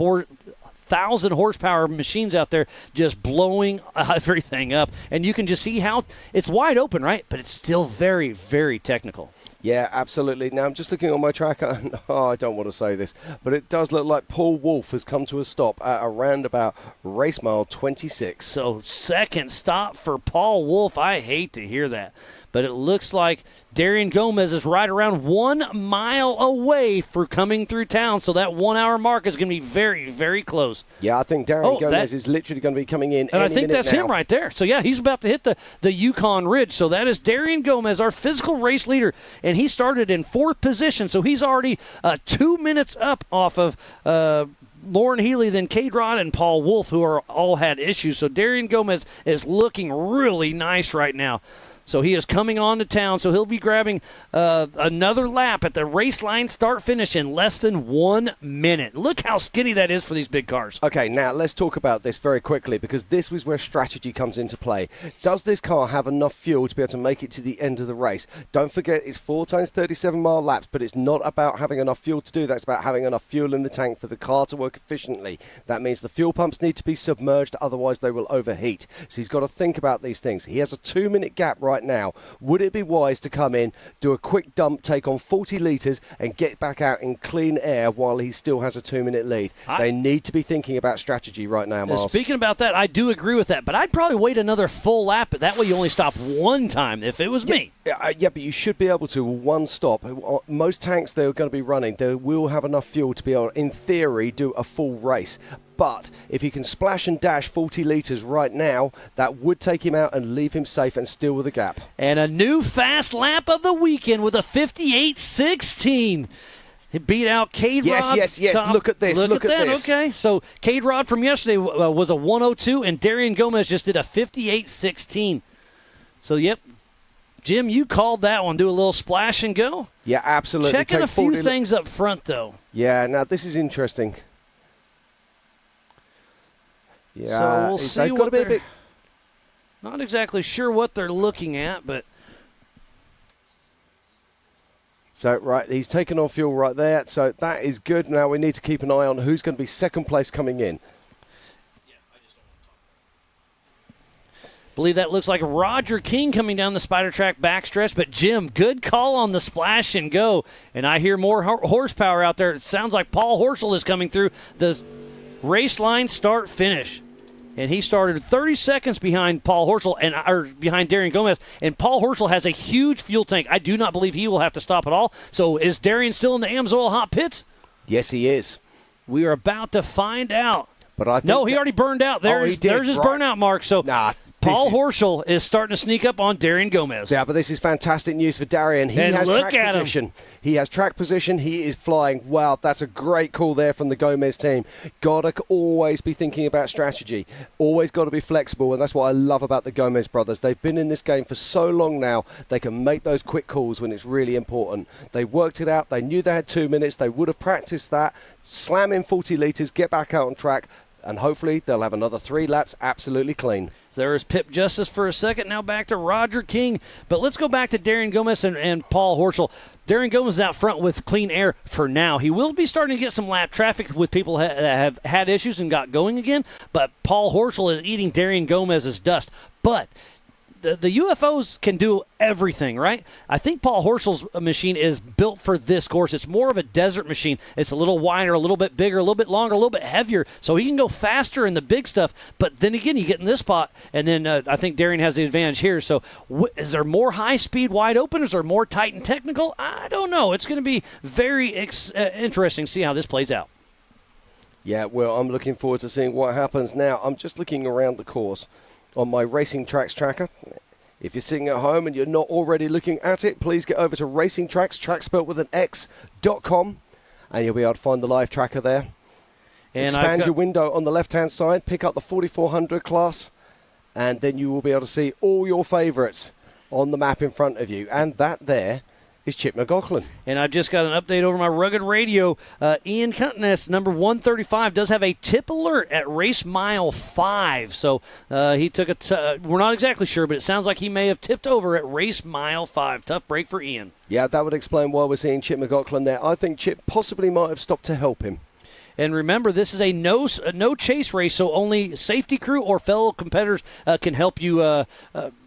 horsepower machines out there just blowing everything up. And you can just see how it's wide open, right? But it's still very, very technical. Yeah, absolutely. Now, I'm just looking on my tracker. I don't want to say this, but it does look like Paul Wolf has come to a stop at around about race mile 26. So second stop for Paul Wolf. I hate to hear that. But it looks like Darian Gomez is right around 1 mile away for coming through town. So that 1 hour mark is going to be very, very close. Yeah, I think Darian Gomez is literally going to be coming in and any I think that's now. him right there. So, yeah, he's about to hit the Yukon Ridge. So that is Darian Gomez, our physical race leader. And he started in 4th position. So he's already 2 minutes up off of Lauren Healy, then Cade Rod and Paul Wolf, who are all had issues. So Darian Gomez is looking really nice right now. So he is coming on to town, so he'll be grabbing another lap at the race line start-finish in less than 1 minute. Look how skinny that is for these big cars. Okay, now let's talk about this very quickly, because this is where strategy comes into play. Does this car have enough fuel to be able to make it to the end of the race? Don't forget, it's 4 times 37-mile laps, but it's not about having enough fuel to do that. It's about having enough fuel in the tank for the car to work efficiently. That means the fuel pumps need to be submerged, otherwise they will overheat. So he's got to think about these things. He has a 2-minute gap right now. Would it be wise to come in, do a quick dump, take on 40 litres and get back out in clean air while he still has a 2-minute lead? They need to be thinking about strategy right now, Miles. Speaking about that, I do agree with that, but I'd probably wait another full lap. That way you only stop one time if it was me. Yeah, but you should be able to, one stop. Most tanks they're going to be running, they will have enough fuel to be able, in theory, do a full race. But if he can splash and dash 40 litres right now, that would take him out and leave him safe and still with a gap. And a new fast lap of the weekend with a 58.16. He beat out Cade Rod. Yes. Look at this. Look at this. Okay, so Cade Rod from yesterday was a 102, and Darian Gomez just did a 58.16. So, yep. Jim, you called that one. Do a little splash and go? Yeah, absolutely. Checking a few things up front, though. Yeah, now this is interesting. Yeah, So we'll see they've got to what be a they're bit. not exactly sure what they're looking at, but So, right, he's taken on fuel right there. So that is good. Now we need to keep an eye on who's going to be second place coming in. believe that looks like Roger King coming down the Spider Track backstretch. But, Jim, good call on the splash and go. And I hear more horsepower out there. It sounds like Paul Horschel is coming through the race line start-finish. And he started 30 seconds behind Paul Horschel or behind Darian Gomez. And Paul Horschel has a huge fuel tank. I do not believe he will have to stop at all. So is Darian still in the Amsoil hot pits? Yes, he is. We are about to find out. But I think no, he already burned out. There's his burnout mark. So Paul Horschel is starting to sneak up on Darian Gomez. Yeah, but this is fantastic news for Darian. He has track position. He has track position. He is flying. Wow, that's a great call there from the Gomez team. Gotta always be thinking about strategy. Always got to be flexible, and that's what I love about the Gomez brothers. They've been in this game for so long now. They can make those quick calls when it's really important. They worked it out. They knew they had 2 minutes. They would have practiced that. Slam in 40 litres, get back out on track, and hopefully they'll have another 3 laps absolutely clean. There is Pip Justice for a second. Now back to Roger King. But let's go back to Darian Gomez and Paul Horschel. Darian Gomez is out front with clean air for now. He will be starting to get some lap traffic with people that have had issues and got going again. But Paul Horschel is eating Darian Gomez's dust. But the UFOs can do everything, right? I think Paul Horschel's machine is built for this course. It's more of a desert machine. It's a little wider, a little bit bigger, a little bit longer, a little bit heavier, so he can go faster in the big stuff. But then again, you get in this spot, and then I think Darian has the advantage here. So is there more high-speed wide open? Is there more tight and technical? I don't know. It's going to be very interesting to see how this plays out. Yeah, well, I'm looking forward to seeing what happens now. I'm just looking around the course on my Racing Tracks tracker. If you're sitting at home and you're not already looking at it, please get over to Racing Tracks, track spelled with an X.com, and you'll be able to find the live tracker there. And expand your window on the left-hand side, pick up the 4400 class, and then you will be able to see all your favourites on the map in front of you. And that there is Chip McLaughlin. And I've just got an update over my rugged radio. Ian Cuntiness, number 135, does have a tip alert at race mile 5. So he took we're not exactly sure, but it sounds like he may have tipped over at race mile 5. Tough break for Ian. Yeah, that would explain why we're seeing Chip McLaughlin there. I think Chip possibly might have stopped to help him. And remember, this is a no chase race, so only safety crew or fellow competitors can help you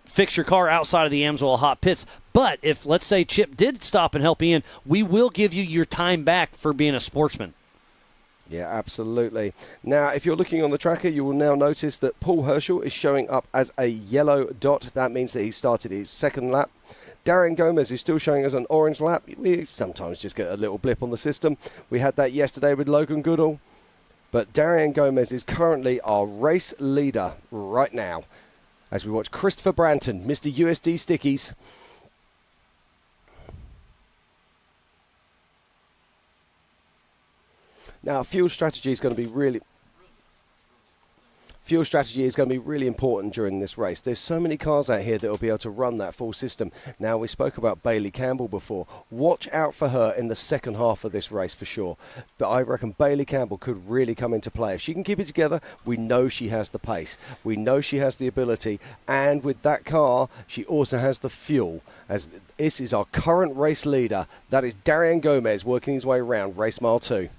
fix your car outside of the Amsoil hot pits. But if, let's say, Chip did stop and help Ian, we will give you your time back for being a sportsman. Yeah, absolutely. Now, if you're looking on the tracker, you will now notice that Paul Horschel is showing up as a yellow dot. That means that he started his second lap. Darian Gomez is still showing as an orange lap. We sometimes just get a little blip on the system. We had that yesterday with Logan Goodall. But Darian Gomez is currently our race leader right now, as we watch Christopher Branton, Mr. USD Stickies. Now, fuel strategy is going to be really important during this race. There's so many cars out here that will be able to run that full system. Now, we spoke about Bailey Campbell before. Watch out for her in the second half of this race for sure. But I reckon Bailey Campbell could really come into play. If she can keep it together, we know she has the pace. We know she has the ability. And with that car, she also has the fuel. As this is our current race leader. That is Darian Gomez working his way around race mile 2.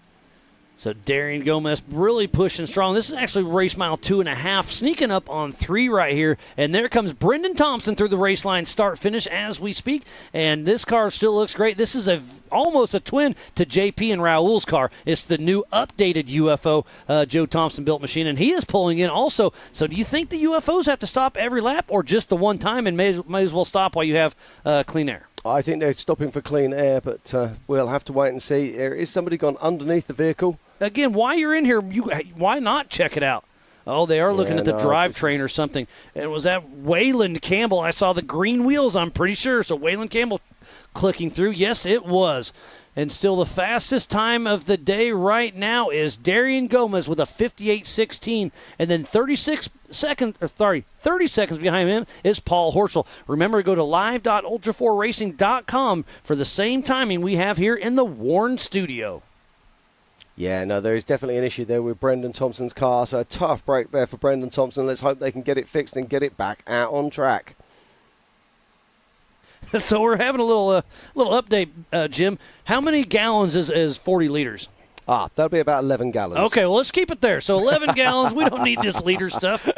So Darian Gomez really pushing strong. This is actually race mile 2.5, sneaking up on 3 right here. And there comes Brendan Thompson through the race line start-finish as we speak. And this car still looks great. This is almost a twin to JP and Raul's car. It's the new updated UFO Joe Thompson built machine, and he is pulling in also. So do you think the UFOs have to stop every lap or just the one time and may as well stop while you have clean air? I think they're stopping for clean air, but we'll have to wait and see. There is somebody gone underneath the vehicle. Again, while you're in here, why not check it out? Oh, they are looking at the drivetrain or something. And was that Waylon Campbell? I saw the green wheels, I'm pretty sure. So Waylon Campbell clicking through. Yes, it was. And still the fastest time of the day right now is Darian Gomez with a 58.16. And then 30 seconds behind him is Paul Horschel. Remember to go to live.ultra4racing.com for the same timing we have here in the Warren studio. Yeah, no, there is definitely an issue there with Brendan Thompson's car. So a tough break there for Brendan Thompson. Let's hope they can get it fixed and get it back out on track. So we're having a little update, Jim. How many gallons is 40 liters? That'll be about 11 gallons. Okay, well, let's keep it there. So 11 gallons. We don't need this liter stuff.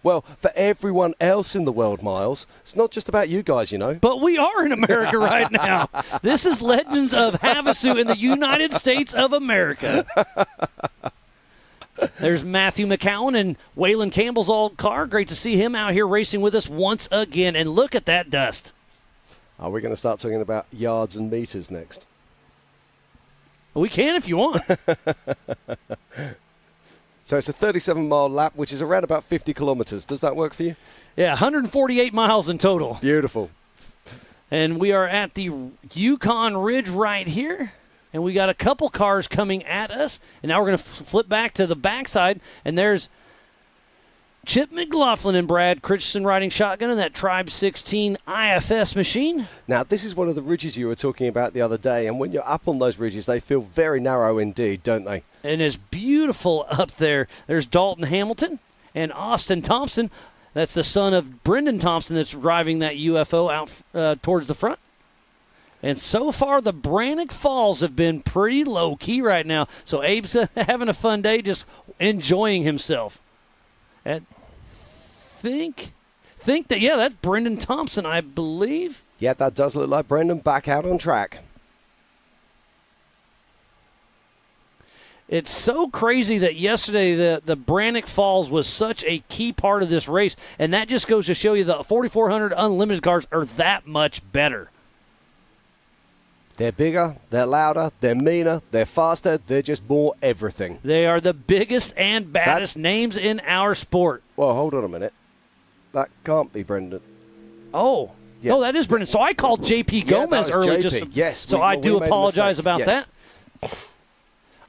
Well, for everyone else in the world, Miles, it's not just about you guys, you know. But we are in America right now. This is Legends of Havasu in the United States of America. There's Matthew McCowan and Waylon Campbell's old car. Great to see him out here racing with us once again. And look at that dust. Are we going to start talking about yards and meters next? We can if you want. So it's a 37-mile lap, which is around about 50 kilometers. Does that work for you? Yeah, 148 miles in total. Beautiful. And we are at the Yukon Ridge right here. And we got a couple cars coming at us. And now we're going to flip back to the backside. And there's Chip McLaughlin and Brad Christensen riding shotgun in that Tribe 16 IFS machine. Now, this is one of the ridges you were talking about the other day. And when you're up on those ridges, they feel very narrow indeed, don't they? And it's beautiful up there. There's Dalton Hamilton and Austin Thompson. That's the son of Brendan Thompson that's driving that UFO out towards the front. And so far, the Brannock Falls have been pretty low-key right now. So Abe's having a fun day, just enjoying himself. And think that, yeah, that's Brendan Thompson, I believe. Yeah, that does look like Brendan back out on track. It's so crazy that yesterday the Brannock Falls was such a key part of this race, and that just goes to show you the 4400 Unlimited cars are that much better. They're bigger, they're louder, they're meaner, they're faster, they're just more everything. They are the biggest and baddest names in our sport. Well, hold on a minute. That can't be Brendan. Oh. Yeah. No, that is Brendan. So I called JP Gomez early. JP. Yes. So I do apologize about that.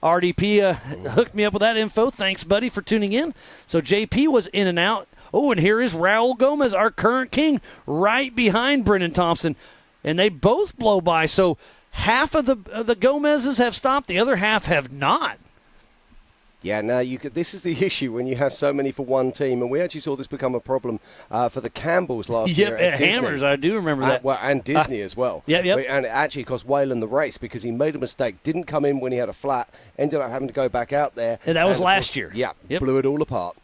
RDP hooked me up with that info. Thanks, buddy, for tuning in. So JP was in and out. Oh, and here is Raul Gomez, our current king, right behind Brendan Thompson. And they both blow by. So half of the Gomezes have stopped. The other half have not. Yeah, now this is the issue when you have so many for one team, and we actually saw this become a problem for the Campbells last year. Yep, at Hammers, I do remember that. And Disney as well. Yep. And it actually cost Waylon the race because he made a mistake, didn't come in when he had a flat, ended up having to go back out there. And that was last year. Yeah, blew it all apart.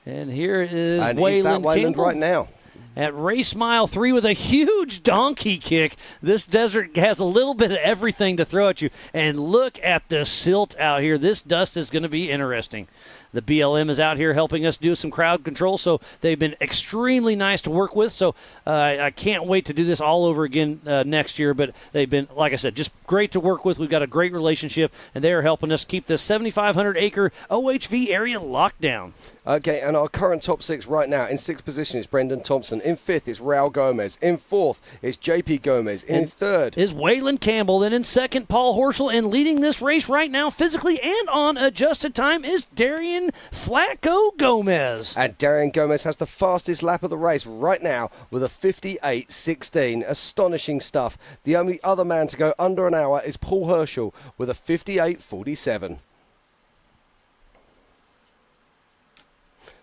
And here is and Waylon he's that Waylon Campbell right now. At race mile 3 with a huge donkey kick. This desert has a little bit of everything to throw at you. And look at the silt out here. This dust is going to be interesting. The BLM is out here helping us do some crowd control, so they've been extremely nice to work with. So I can't wait to do this all over again next year. But they've been, like I said, just great to work with. We've got a great relationship, and they are helping us keep this 7,500-acre OHV area locked down. Okay, and our current top 6 right now, in 6th position is Brendan Thompson. In 5th is Raul Gomez. In 4th is JP Gomez. In 3rd is Waylon Campbell. Then in 2nd, Paul Horschel. And leading this race right now, physically and on adjusted time, is Darian Flacco Gomez. And Darian Gomez has the fastest lap of the race right now with a 58.16. Astonishing stuff. The only other man to go under an hour is Paul Horschel with a 58.47.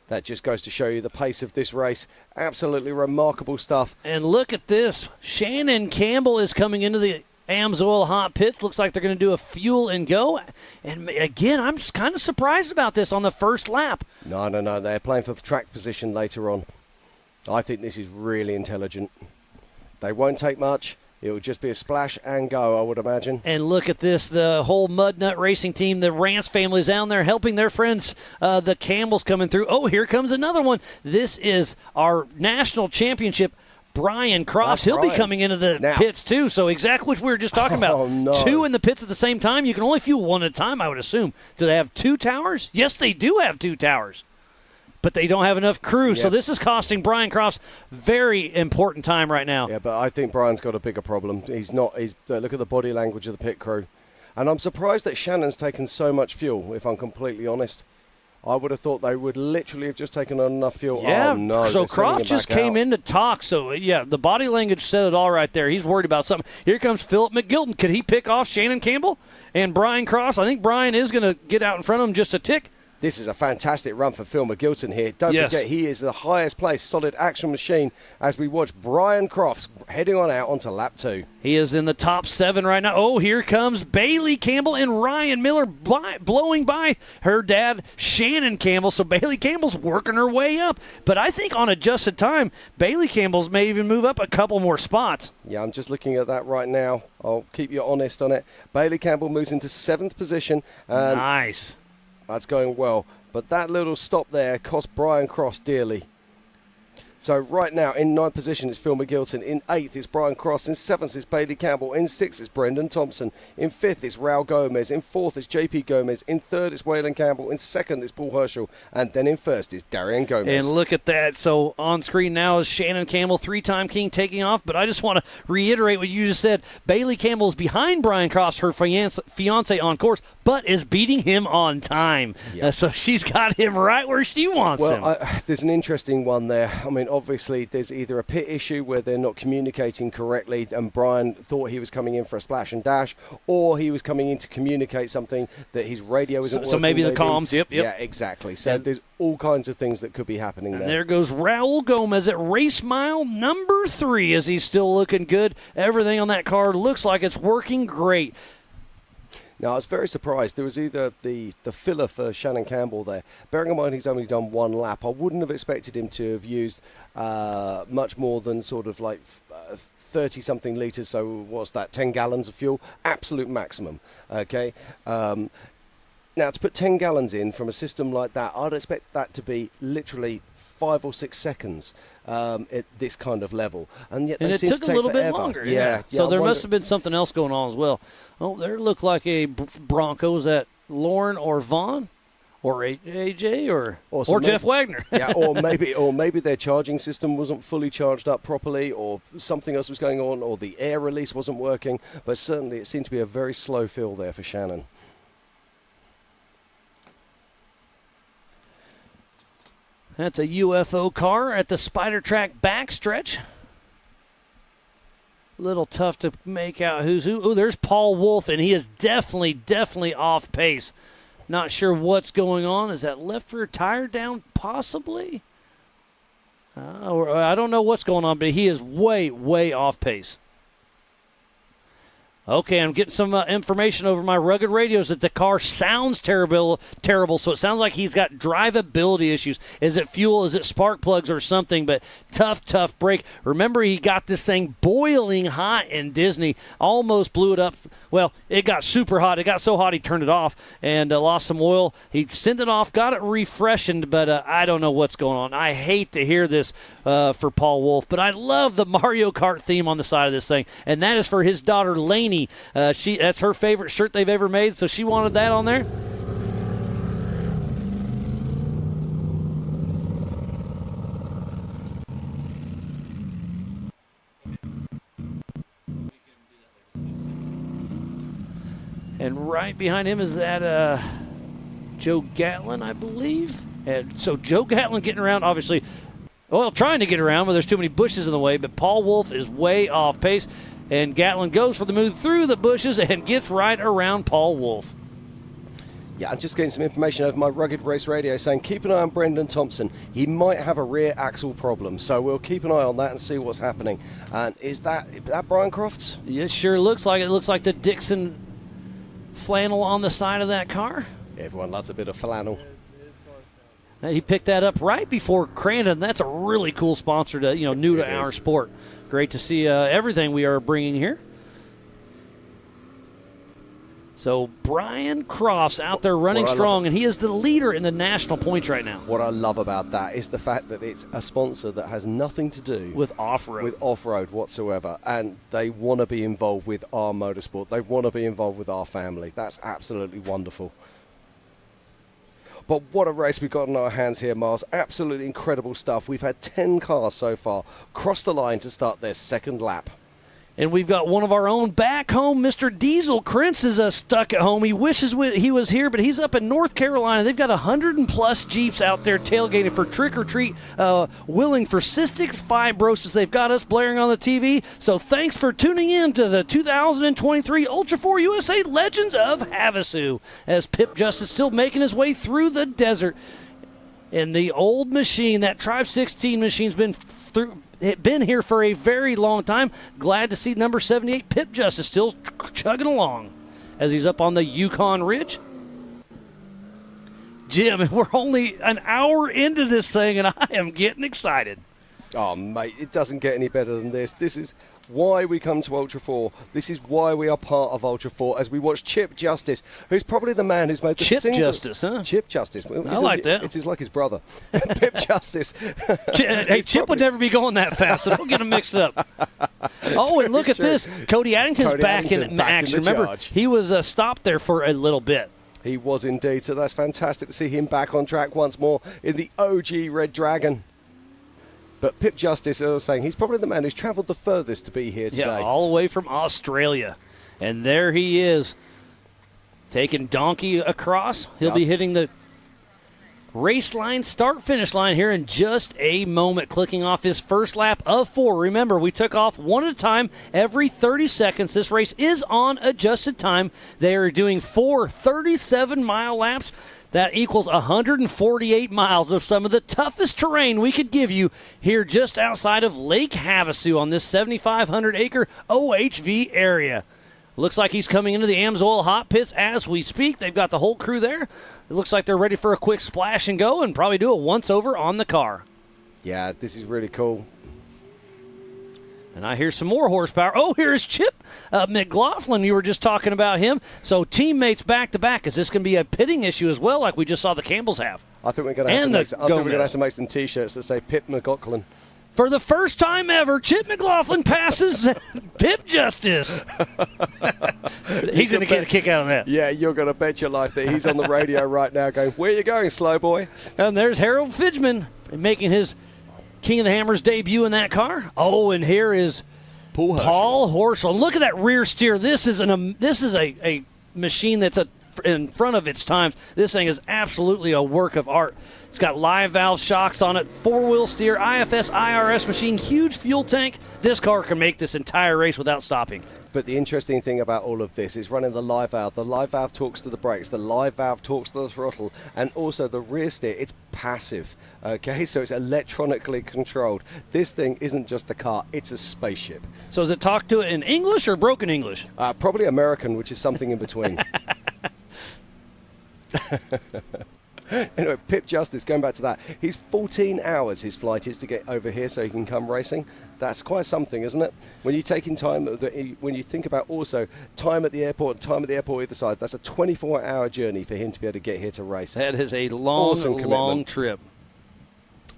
That just goes to show you the pace of this race. Absolutely remarkable stuff. And look at this. Shannon Campbell is coming into the AMSOIL hot pits. Looks like they're going to do a fuel and go. And again, I'm just kind of surprised about this on the first lap. No. They're playing for track position later on. I think this is really intelligent. They won't take much. It will just be a splash and go, I would imagine. And look at this, the whole Mud Nut Racing team, the Rance family is down there helping their friends, the Campbells coming through. Oh, here comes another one. This is our national championship, Brian Cross. He'll be coming into the pits, too. So exactly what we were just talking about. No. 2 in the pits at the same time. You can only fuel 1 at a time, I would assume. Do they have 2 towers? Yes, they do have 2 towers. But they don't have enough crew, so this is costing Brian Cross very important time right now. Yeah, but I think Brian's got a bigger problem. He's not. Look at the body language of the pit crew. And I'm surprised that Shannon's taken so much fuel, if I'm completely honest. I would have thought they would literally have just taken on enough fuel. Yeah, Oh, no, so they're sending Croft him just back came out. in to talk. So, yeah, the body language said it all right there. He's worried about something. Here comes Philip McGilton. Could he pick off Shannon Campbell and Brian Cross? I think Brian is going to get out in front of him just a tick. This is a fantastic run for Phil McGilton here. Don't Yes. forget, he is the highest placed solid action machine as we watch Brian Crofts heading on out onto lap 2. He is in the top 7 right now. Oh, here comes Bailey Campbell and Ryan Miller blowing by her dad, Shannon Campbell. So Bailey Campbell's working her way up. But I think on adjusted time, Bailey Campbell's may even move up a couple more spots. Yeah, I'm just looking at that right now. I'll keep you honest on it. Bailey Campbell moves into 7th position. Nice. That's going well. But that little stop there cost Brian Cross dearly. So right now, in 9th position, it's Phil McGilton. In 8th, it's Brian Cross. In 7th, it's Bailey Campbell. In 6th, it's Brendan Thompson. In 5th, it's Raul Gomez. In 4th, it's JP Gomez. In 3rd, it's Waylon Campbell. In 2nd, it's Paul Herschel. And then in 1st, it's Darian Gomez. And look at that. So on screen now is Shannon Campbell, 3-time king, taking off. But I just want to reiterate what you just said. Bailey Campbell is behind Brian Cross, her fiance on course, but is beating him on time. Yeah. So she's got him right where she wants him. Well, there's an interesting one there. I mean, obviously, there's either a pit issue where they're not communicating correctly and Brian thought he was coming in for a splash and dash, or he was coming in to communicate something that his radio isn't working. So maybe the comms, yep. Yeah, exactly. So there's all kinds of things that could be happening And there. there goes Raul Gomez at race mile number 3 as he's still looking good. Everything on that car looks like it's working great. Now, I was very surprised. There was either the filler for Shannon Campbell there. Bearing in mind he's only done 1 lap, I wouldn't have expected him to have used much more than sort of like 30-something litres. So what's that, 10 gallons of fuel? Absolute maximum, okay? Now, to put 10 gallons in from a system like that, I'd expect that to be literally 5 or 6 seconds at this kind of level. And yet And they it seem took to a take little bit forever. longer. Yeah. So I there wonder- must have been something else going on as well. Oh, there looked like a Bronco. Is that Lauren or Vaughn? Or AJ or Jeff Wagner. Yeah, or maybe their charging system wasn't fully charged up properly, or something else was going on, or the air release wasn't working. But certainly it seemed to be a very slow fill there for Shannon. That's a UFO car at the Spider Track backstretch. Little tough to make out who's who. Oh, there's Paul Wolf, and he is definitely off pace. Not sure what's going on. Is that left rear tire down? Possibly. Or I don't know what's going on, but he is way off pace. Okay, I'm getting some information over my rugged radios that the car sounds terrible, so it sounds like he's got drivability issues. Is it fuel? Is it spark plugs or something? But tough break. Remember, he got this thing boiling hot in Disney, almost blew it up. Well, it got super hot. It got so hot he turned it off and lost some oil. He sent it off, got it refreshened, but I don't know what's going on. I hate to hear this for Paul Wolf, but I love the Mario Kart theme on the side of this thing, and that is for his daughter, Lainey. That's her favorite shirt they've ever made, so she wanted that on there. And right behind him is that Joe Gatlin, I believe. And so Joe Gatlin getting around, obviously, well, trying to get around, but there's too many bushes in the way. But Paul Wolf is way off pace. And Gatlin goes for the move through the bushes and gets right around Paul Wolf. Yeah, I'm just getting some information over my rugged race radio saying keep an eye on Brendan Thompson. He might have a rear axle problem, so we'll keep an eye on that and see what's happening. And is that Brian Crofts? Yes, sure looks like it. Looks like the Dixon flannel on the side of that car. Everyone loves a bit of flannel. He picked that up right before Crandon. That's a really cool sponsor to, new to our sport. Great to see everything we are bringing here. So Brian Crofts out there running strong, and he is the leader in the national points right now. What I love about that is the fact that it's a sponsor that has nothing to do with off-road whatsoever, and they want to be involved with our motorsport. They want to be involved with our family. That's absolutely wonderful. But what a race we've got in our hands here, Miles. Absolutely incredible stuff. We've had 10 cars so far cross the line to start their second lap. And we've got one of our own back home, Mr. Diesel. Krentz is stuck at home. He wishes he was here, but he's up in North Carolina. They've got 100+ Jeeps out there tailgating for Trick or Treat, willing for cystic fibrosis. They've got us blaring on the TV. So thanks for tuning in to the 2023 Ultra4 USA Legends of Havasu, as Pip Justice still making his way through the desert. And the old machine, that Tribe 16 machine's been here for a very long time. Glad to see number 78, Pip Justice, still chugging along as he's up on the Yukon Ridge. Jim, we're only an hour into this thing, and I am getting excited. Oh, mate, it doesn't get any better than this. This is why we come to Ultra4. This is why we are part of Ultra4, as we watch Chip Justice, who's probably the man who's made the Chip Justice, huh? Chip Justice. I like that. It's like his brother. Pip Justice. Hey, Chip would never be going that fast, so don't get him mixed up. Oh, and look at this. Cody Addington's back in action. Remember, he was stopped there for a little bit. He was indeed, so that's fantastic to see him back on track once more in the OG Red Dragon. But Pip Justice, I was saying, he's probably the man who's travelled the furthest to be here today. Yeah, all the way from Australia. And there he is, taking Donkey across. He'll be hitting the race line, start-finish line here in just a moment, clicking off his first lap of 4. Remember, we took off one at a time every 30 seconds. This race is on adjusted time. They are doing 4 37-mile laps. That equals 148 miles of some of the toughest terrain we could give you here just outside of Lake Havasu on this 7,500-acre OHV area. Looks like he's coming into the AMSOIL hot pits as we speak. They've got the whole crew there. It looks like they're ready for a quick splash and go and probably do a once-over on the car. Yeah, this is really cool. And I hear some more horsepower. Oh, here's Chip McLaughlin. You were just talking about him. So teammates back-to-back. Is this going to be a pitting issue as well, like we just saw the Campbells have? I think we're going to have to make some T-shirts that say Pip McLaughlin. For the first time ever, Chip McLaughlin passes Pip Justice. He's going to get a kick out of that. Yeah, you're going to bet your life that he's on the radio right now going, "Where you going, slow boy?" And there's Harold Fidgeman making his King of the Hammers debut in that car. Oh, and here is Paul Horschel. Look at that rear steer. This is a machine that's in front of its times. This thing is absolutely a work of art. It's got live valve shocks on it, 4-wheel steer, IFS IRS machine, huge fuel tank. This car can make this entire race without stopping. But the interesting thing about all of this is running the live valve. The live valve talks to the brakes, the live valve talks to the throttle, and also the rear steer. It's passive, okay? So it's electronically controlled. This thing isn't just a car, it's a spaceship. So does it talk to it in English or broken English? Probably American, which is something in between. Anyway, Pip Justice, going back to that, he's 14 hours his flight is to get over here so he can come racing. That's quite something, isn't it? When you're taking time, when you think about also time at the airport, time at the airport either side, that's a 24-hour journey for him to be able to get here to race. That is a long trip.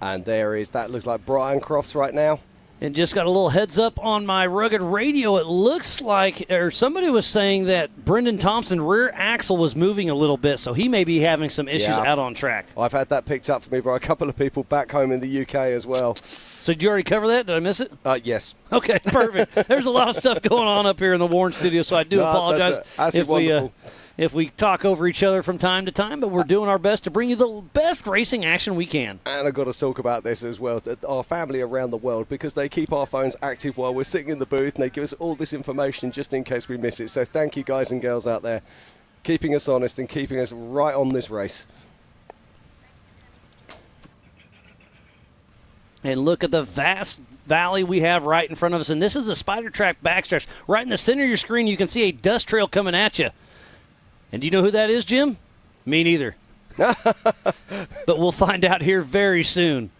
And that looks like Brian Crofts right now. And just got a little heads up on my rugged radio. It looks like, or somebody was saying that Brendan Thompson's rear axle was moving a little bit, so he may be having some issues out on track. I've had that picked up for me by a couple of people back home in the UK as well. So did you already cover that? Did I miss it? Yes. Okay, perfect. There's a lot of stuff going on up here in the Warren studio, so I do apologize if we talk over each other from time to time, but we're doing our best to bring you the best racing action we can. And I've got to talk about this as well, our family around the world, because they keep our phones active while we're sitting in the booth, and they give us all this information just in case we miss it. So thank you guys and girls out there, keeping us honest and keeping us right on this race. And look at the vast valley we have right in front of us. And this is the Spider Track backstretch. Right in the center of your screen, you can see a dust trail coming at you. And do you know who that is, Jim? Me neither. But we'll find out here very soon.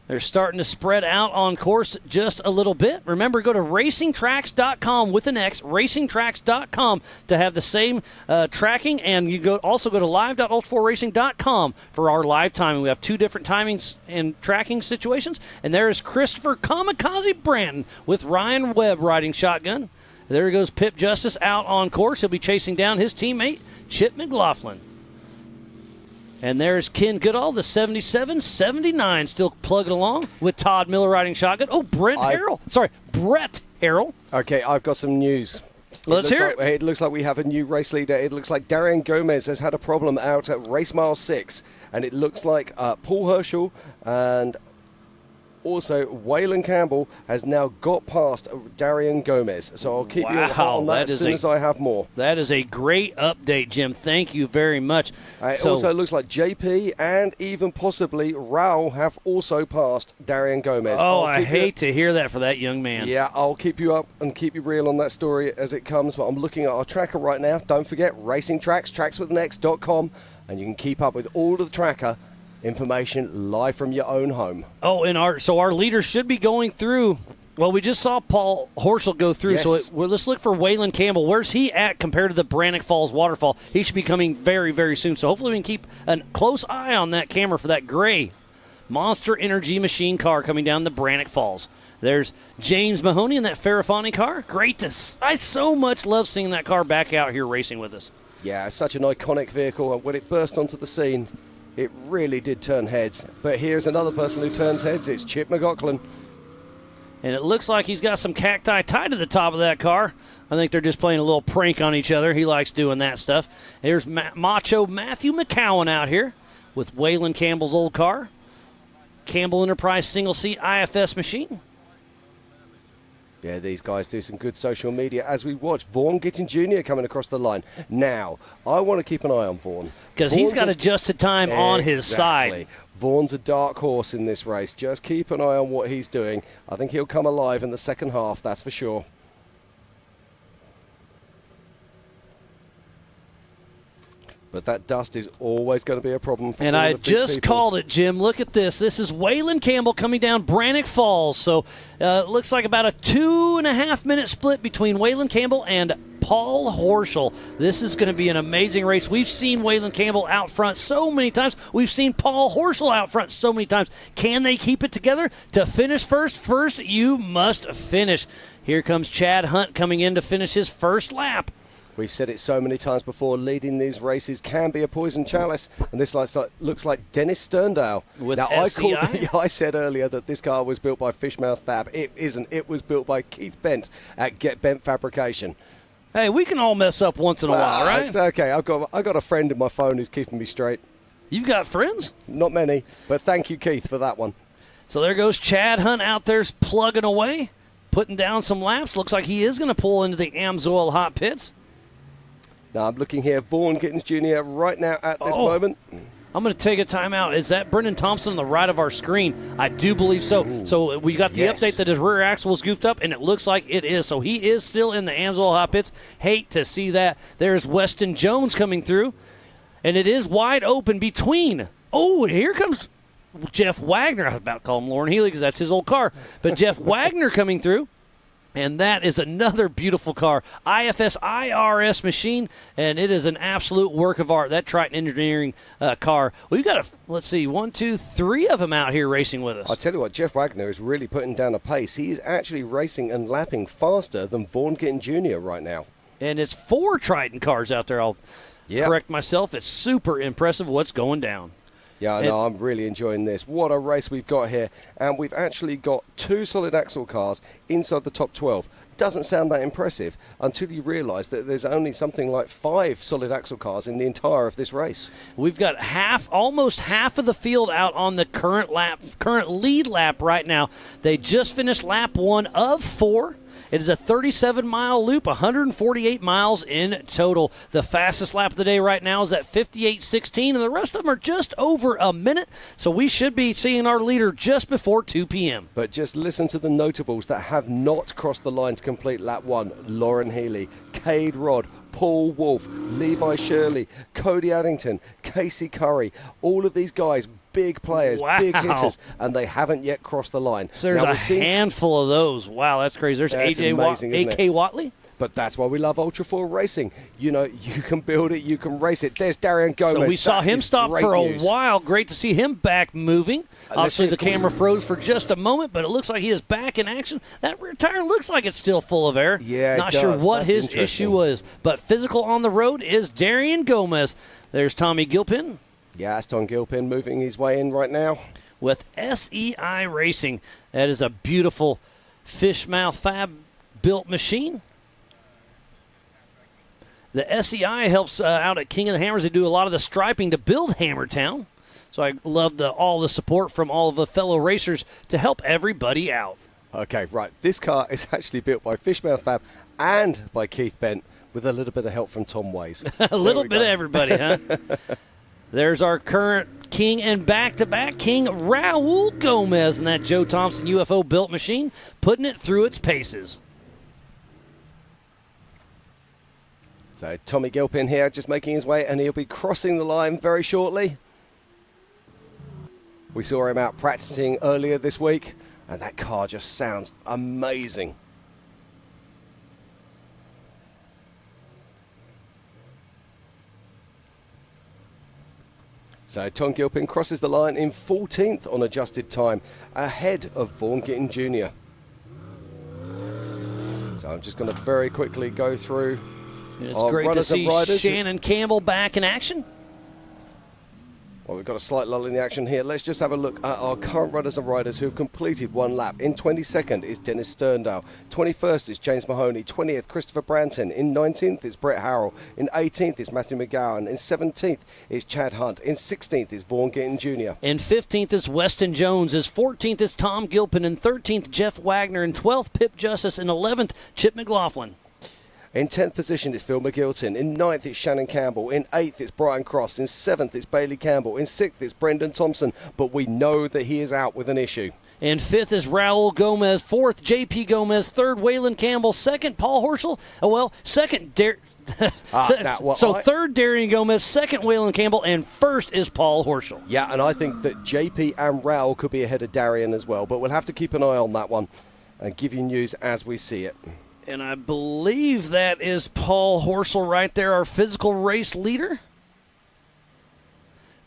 They're starting to spread out on course just a little bit. Remember, go to racingtracks.com with an X, racingtracks.com to have the same tracking. And you also go to live.ultra4racing.com for our live timing. We have 2 different timings and tracking situations. And there is Christopher Kamikaze Branton with Ryan Webb riding shotgun. There goes Pip Justice out on course. He'll be chasing down his teammate, Chip McLaughlin. And there's Ken Goodall, the 77-79, still plugging along with Todd Miller riding shotgun. Oh, Brett Harrell. Okay, I've got some news. Let's hear it. It looks like we have a new race leader. It looks like Darian Gomez has had a problem out at race mile 6. And it looks like Paul Herschel and also Waylon Campbell has now got past Darian Gomez. So I'll keep you on that as soon as I have more. That is a great update, Jim. Thank you very much. It also looks like JP and even possibly Raul have also passed Darian Gomez. Oh, I hate to hear that for that young man. Yeah, I'll keep you up and keep you real on that story as it comes. But I'm looking at our tracker right now. Don't forget, Racing Tracks, trackswithanx.com. And you can keep up with all of the tracker information live from your own home. Oh, and our leaders should be going through. Well, we just saw Paul Horschel go through, so let's look for Waylon Campbell. Where's he at compared to the Brannock Falls waterfall? He should be coming very, very soon. So hopefully we can keep a close eye on that camera for that gray Monster Energy machine car coming down the Brannock Falls. There's James Mahoney in that Farafani car. Great I so much love seeing that car back out here racing with us. Yeah, it's such an iconic vehicle, and when it burst onto the scene, it really did turn heads. But here's another person who turns heads. It's Chip McLaughlin. And it looks like he's got some cacti tied to the top of that car. I think they're just playing a little prank on each other. He likes doing that stuff. There's Macho Matthew McCowan out here with Waylon Campbell's old car. Campbell Enterprise single-seat IFS machine. Yeah, these guys do some good social media as we watch Vaughn Gittin Jr. coming across the line. Now, I want to keep an eye on Vaughn. Because he's got adjusted time on his side. Vaughn's a dark horse in this race. Just keep an eye on what he's doing. I think he'll come alive in the second half, that's for sure. But that dust is always going to be a problem for all I of these just people. called it, Jim. Look at this. This is Waylon Campbell coming down Brannock Falls. So it looks like about a 2.5 minute split between Waylon Campbell and Paul Horschel. This is going to be an amazing race. We've seen Waylon Campbell out front so many times. We've seen Paul Horschel out front so many times. Can they keep it together to finish first? First, you must finish. Here comes Chad Hunt coming in to finish his first lap. We've said it so many times before, leading these races can be a poison chalice, and this looks like Dennis Sterndale. With now, SCI? I said earlier that this car was built by Fishmouth Fab. It isn't. It was built by Keith Bent at Get Bent Fabrication. Hey, we can all mess up once in a while, right? It's okay. I've got a friend in my phone who's keeping me straight. You've got friends? Not many, but thank you, Keith, for that one. So there goes Chad Hunt out there plugging away, putting down some laps. Looks like he is going to pull into the Amsoil hot pits. Now I'm looking here, Vaughn Gittins Jr. right now at this moment. I'm going to take a timeout. Is that Brendan Thompson on the right of our screen? I do believe so. Ooh. So we got the update that his rear axle was goofed up, and it looks like it is. So he is still in the Amsoil hot pits. Hate to see that. There's Weston Jones coming through, and it is wide open between. Oh, here comes Jeff Wagner. I was about to call him Lauren Healy because that's his old car. But Jeff Wagner coming through. And that is another beautiful car, IFS IRS machine, and it is an absolute work of art. That Triton Engineering car. We've got, let's see, 1, 2, 3 of them out here racing with us. I tell you what, Jeff Wagner is really putting down a pace. He is actually racing and lapping faster than Vaughn Gittin Jr. right now. And it's 4 Triton cars out there. I'll correct myself. It's super impressive what's going down. Yeah, no, I'm really enjoying this. What a race we've got here. And we've actually got 2 solid axle cars inside the top 12. Doesn't sound that impressive until you realise that there's only something like 5 solid axle cars in the entire of this race. We've got almost half of the field out on the current lead lap right now. They just finished lap 1 of 4. It is a 37-mile loop, 148 miles in total. The fastest lap of the day right now is at 58.16, and the rest of them are just over a minute. So we should be seeing our leader just before 2 p.m. But just listen to the notables that have not crossed the line to complete lap 1. Lauren Healy, Cade Rodd, Paul Wolfe, Levi Shirley, Cody Addington, Casey Curry, all of these guys, big players, big hitters, and they haven't yet crossed the line. So there's a handful of those. Wow, that's crazy. There's A.K. Watley. But that's why we love Ultra4 racing. You know, you can build it, you can race it. There's Darian Gomez. So we saw him stop for a while. Great to see him back moving. Obviously, the camera froze for just a moment, but it looks like he is back in action. That rear tire looks like it's still full of air. Yeah, not sure what his issue was. But physical on the road is Darian Gomez. There's Tommy Gilpin. Yeah, that's Tom Gilpin moving his way in right now. With SEI Racing. That is a beautiful Fishmouth Fab built machine. The SEI helps out at King of the Hammers. They do a lot of the striping to build Hammertown. So I love all the support from all of the fellow racers to help everybody out. Okay, right. This car is actually built by Fishmouth Fab and by Keith Bent with a little bit of help from Tom Ways. A little bit of everybody, huh? There's our current king and back-to-back king, Raul Gomez, and that Joe Thompson UFO built machine, putting it through its paces. So Tommy Gilpin here just making his way, and he'll be crossing the line very shortly. We saw him out practicing earlier this week, and that car just sounds amazing. So Tom Gilpin crosses the line in 14th on adjusted time, ahead of Vaughan Gittin Jr. So I'm just going to very quickly go through It's our great to runners and see riders. Shannon Campbell back in action. Well, we've got a slight lull in the action here. Let's just have a look at our current runners and riders who have completed one lap. In 22nd is Dennis Sterndale. 21st is James Mahoney. 20th, Christopher Branton. In 19th is Brett Harrell. In 18th is Matthew McGowan. In 17th is Chad Hunt. In 16th is Vaughan Gittin Jr. In 15th is Weston Jones. In 14th is Tom Gilpin. In 13th, Jeff Wagner. In 12th, Pip Justice. In 11th, Chip McLaughlin. In 10th position is Phil McGilton. In 9th it's Shannon Campbell. In 8th it's Brian Cross. In 7th it's Bailey Campbell. In 6th it's Brendan Thompson. But we know that he is out with an issue. In 5th is Raul Gomez. 4th, J.P. Gomez. 3rd, Waylon Campbell. 2nd, Paul Horschel. Oh, well, 2nd, third, Darian Gomez. 2nd, Waylon Campbell. And 1st is Paul Horschel. Yeah, and I think that JP and Raul could be ahead of Darian as well. But we'll have to keep an eye on that one and give you news as we see it. And I believe that is Paul Horschel right there, our physical race leader.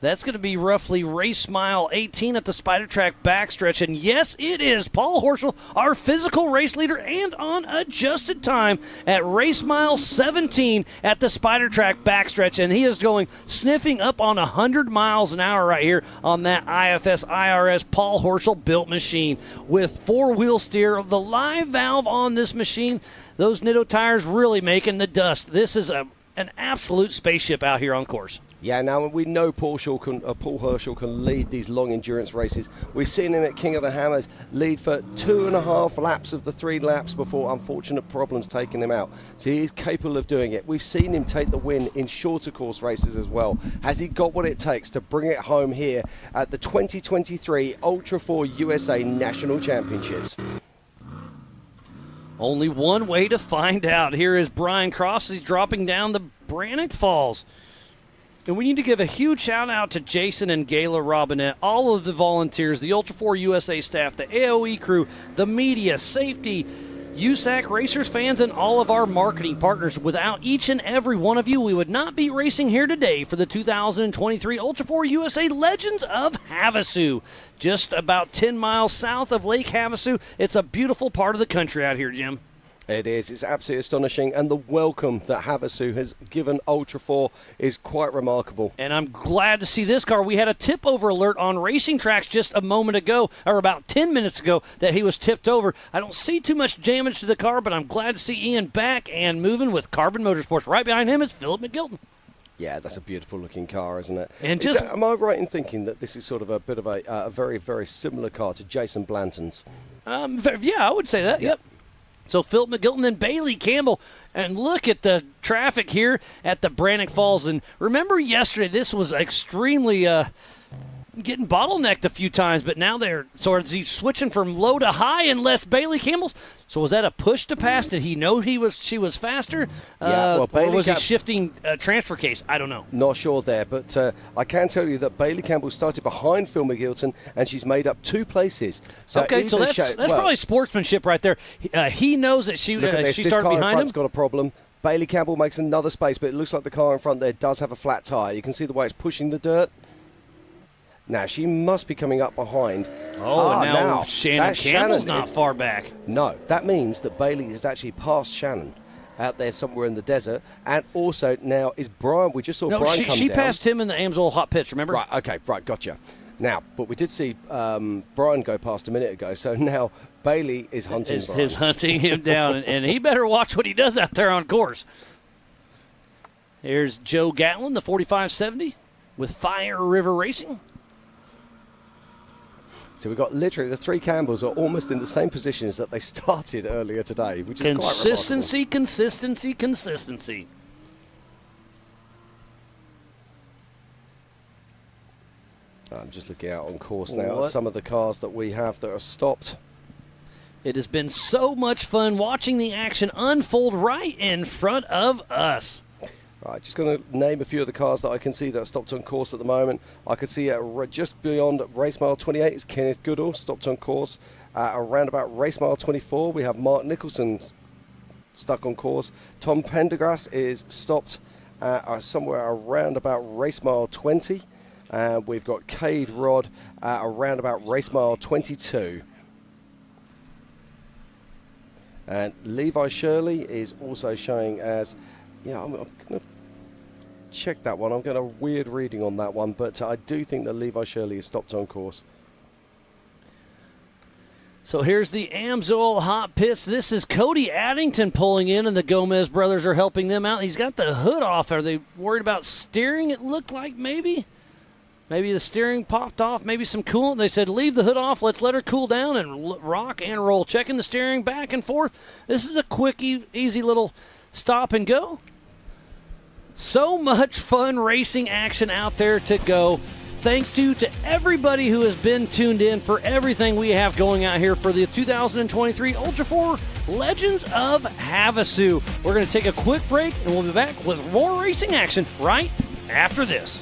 That's going to be roughly race mile 18 at the Spider Track backstretch. And yes, it is Paul Horschel, our physical race leader, and on adjusted time at race mile 17 at the Spider Track backstretch. And he is going sniffing up on 100 miles an hour right here on that IFS IRS Paul Horschel built machine with four-wheel steer. The live valve on this machine, those Nitto tires really making the dust. This is an absolute spaceship out here on course. Yeah, now we know Paul Horschel can lead these long endurance races. We've seen him at King of the Hammers lead for 2.5 laps of the 3 laps before unfortunate problems taking him out. So he is capable of doing it. We've seen him take the win in shorter course races as well. Has he got what it takes to bring it home here at the 2023 Ultra4 USA National Championships? Only one way to find out. Here is Brian Cross. He's dropping down the Brannock Falls. And we need to give a huge shout-out to Jason and Gayla Robinette, all of the volunteers, the Ultra4 USA staff, the AOE crew, the media, safety, USAC, racers, fans, and all of our marketing partners. Without each and every one of you, we would not be racing here today for the 2023 Ultra4 USA Legends of Havasu. Just about 10 miles south of Lake Havasu. It's a beautiful part of the country out here, Jim. It is. It's absolutely astonishing. And the welcome that Havasu has given Ultra4 is quite remarkable. And I'm glad to see this car. We had a tip-over alert on Racing Tracks just a moment ago, or about 10 minutes ago, that he was tipped over. I don't see too much damage to the car, but I'm glad to see Ian back and moving with Carbon Motorsports. Right behind him is Philip McGilton. Yeah, that's a beautiful-looking car, isn't it? And am I right in thinking that this is sort of a bit of a very, very similar car to Jason Blanton's? Yeah, I would say that, yep. So Philip McGilton and Bailey Campbell. And look at the traffic here at the Brannock Falls. And remember yesterday, this was extremely getting bottlenecked a few times, but now they're sort of switching from low to high unless Bailey Campbell's. So was that a push to pass? Did he know she was faster? Yeah, well, or was he shifting transfer case? I don't know. Not sure there, but I can tell you that Bailey Campbell started behind Phil McGilton, and she's made up 2 places. So okay, so that's probably sportsmanship right there. He knows that she started behind him. This car in front's got a problem. Bailey Campbell makes another space, but it looks like the car in front there does have a flat tyre. You can see the way it's pushing the dirt. Now, she must be coming up behind. Oh, and now Shannon Campbell's not far back. No, that means that Bailey has actually passed Shannon. out there somewhere in the desert. And also now is Brian. We just saw Brian come down. She passed him in the Amsoil hot pitch, remember? Right, okay, right, gotcha. Now, but we did see Brian go past a minute ago, so now Bailey is hunting Brian. Is hunting him down, and he better watch what he does out there on course. Here's Joe Gatlin, the 4570, with Fire River Racing. So we've got literally the three Campbells are almost in the same positions that they started earlier today, which is quite remarkable. Consistency. I'm just looking out on course now at some of the cars that we have that are stopped. It has been so much fun watching the action unfold right in front of us. Right, just going to name a few of the cars that I can see that are stopped on course at the moment. I can see just beyond race mile 28 is Kenneth Goodall, stopped on course. Around about race mile 24, we have Mark Nicholson stuck on course. Tom Pendergrass is stopped somewhere around about race mile 20. We've got Cade Rod around about race mile 22. And Levi Shirley is also showing as, I'm going to check that one. I'm getting a weird reading on that one, but I do think that Levi Shirley is stopped on course. So here's the Amsoil hot pits. This is Cody Addington pulling in, and the Gomez brothers are helping them out. He's got the hood off. Are they worried about steering? It looked like maybe the steering popped off, maybe some coolant. They said, leave the hood off, let's let her cool down and rock and roll. Checking the steering back and forth. This is a quick, easy little stop and go. So much fun racing action out there to go. Thanks to everybody who has been tuned in for everything we have going out here for the 2023 Ultra4 Legends of Havasu. We're going to take a quick break, and we'll be back with more racing action right after this.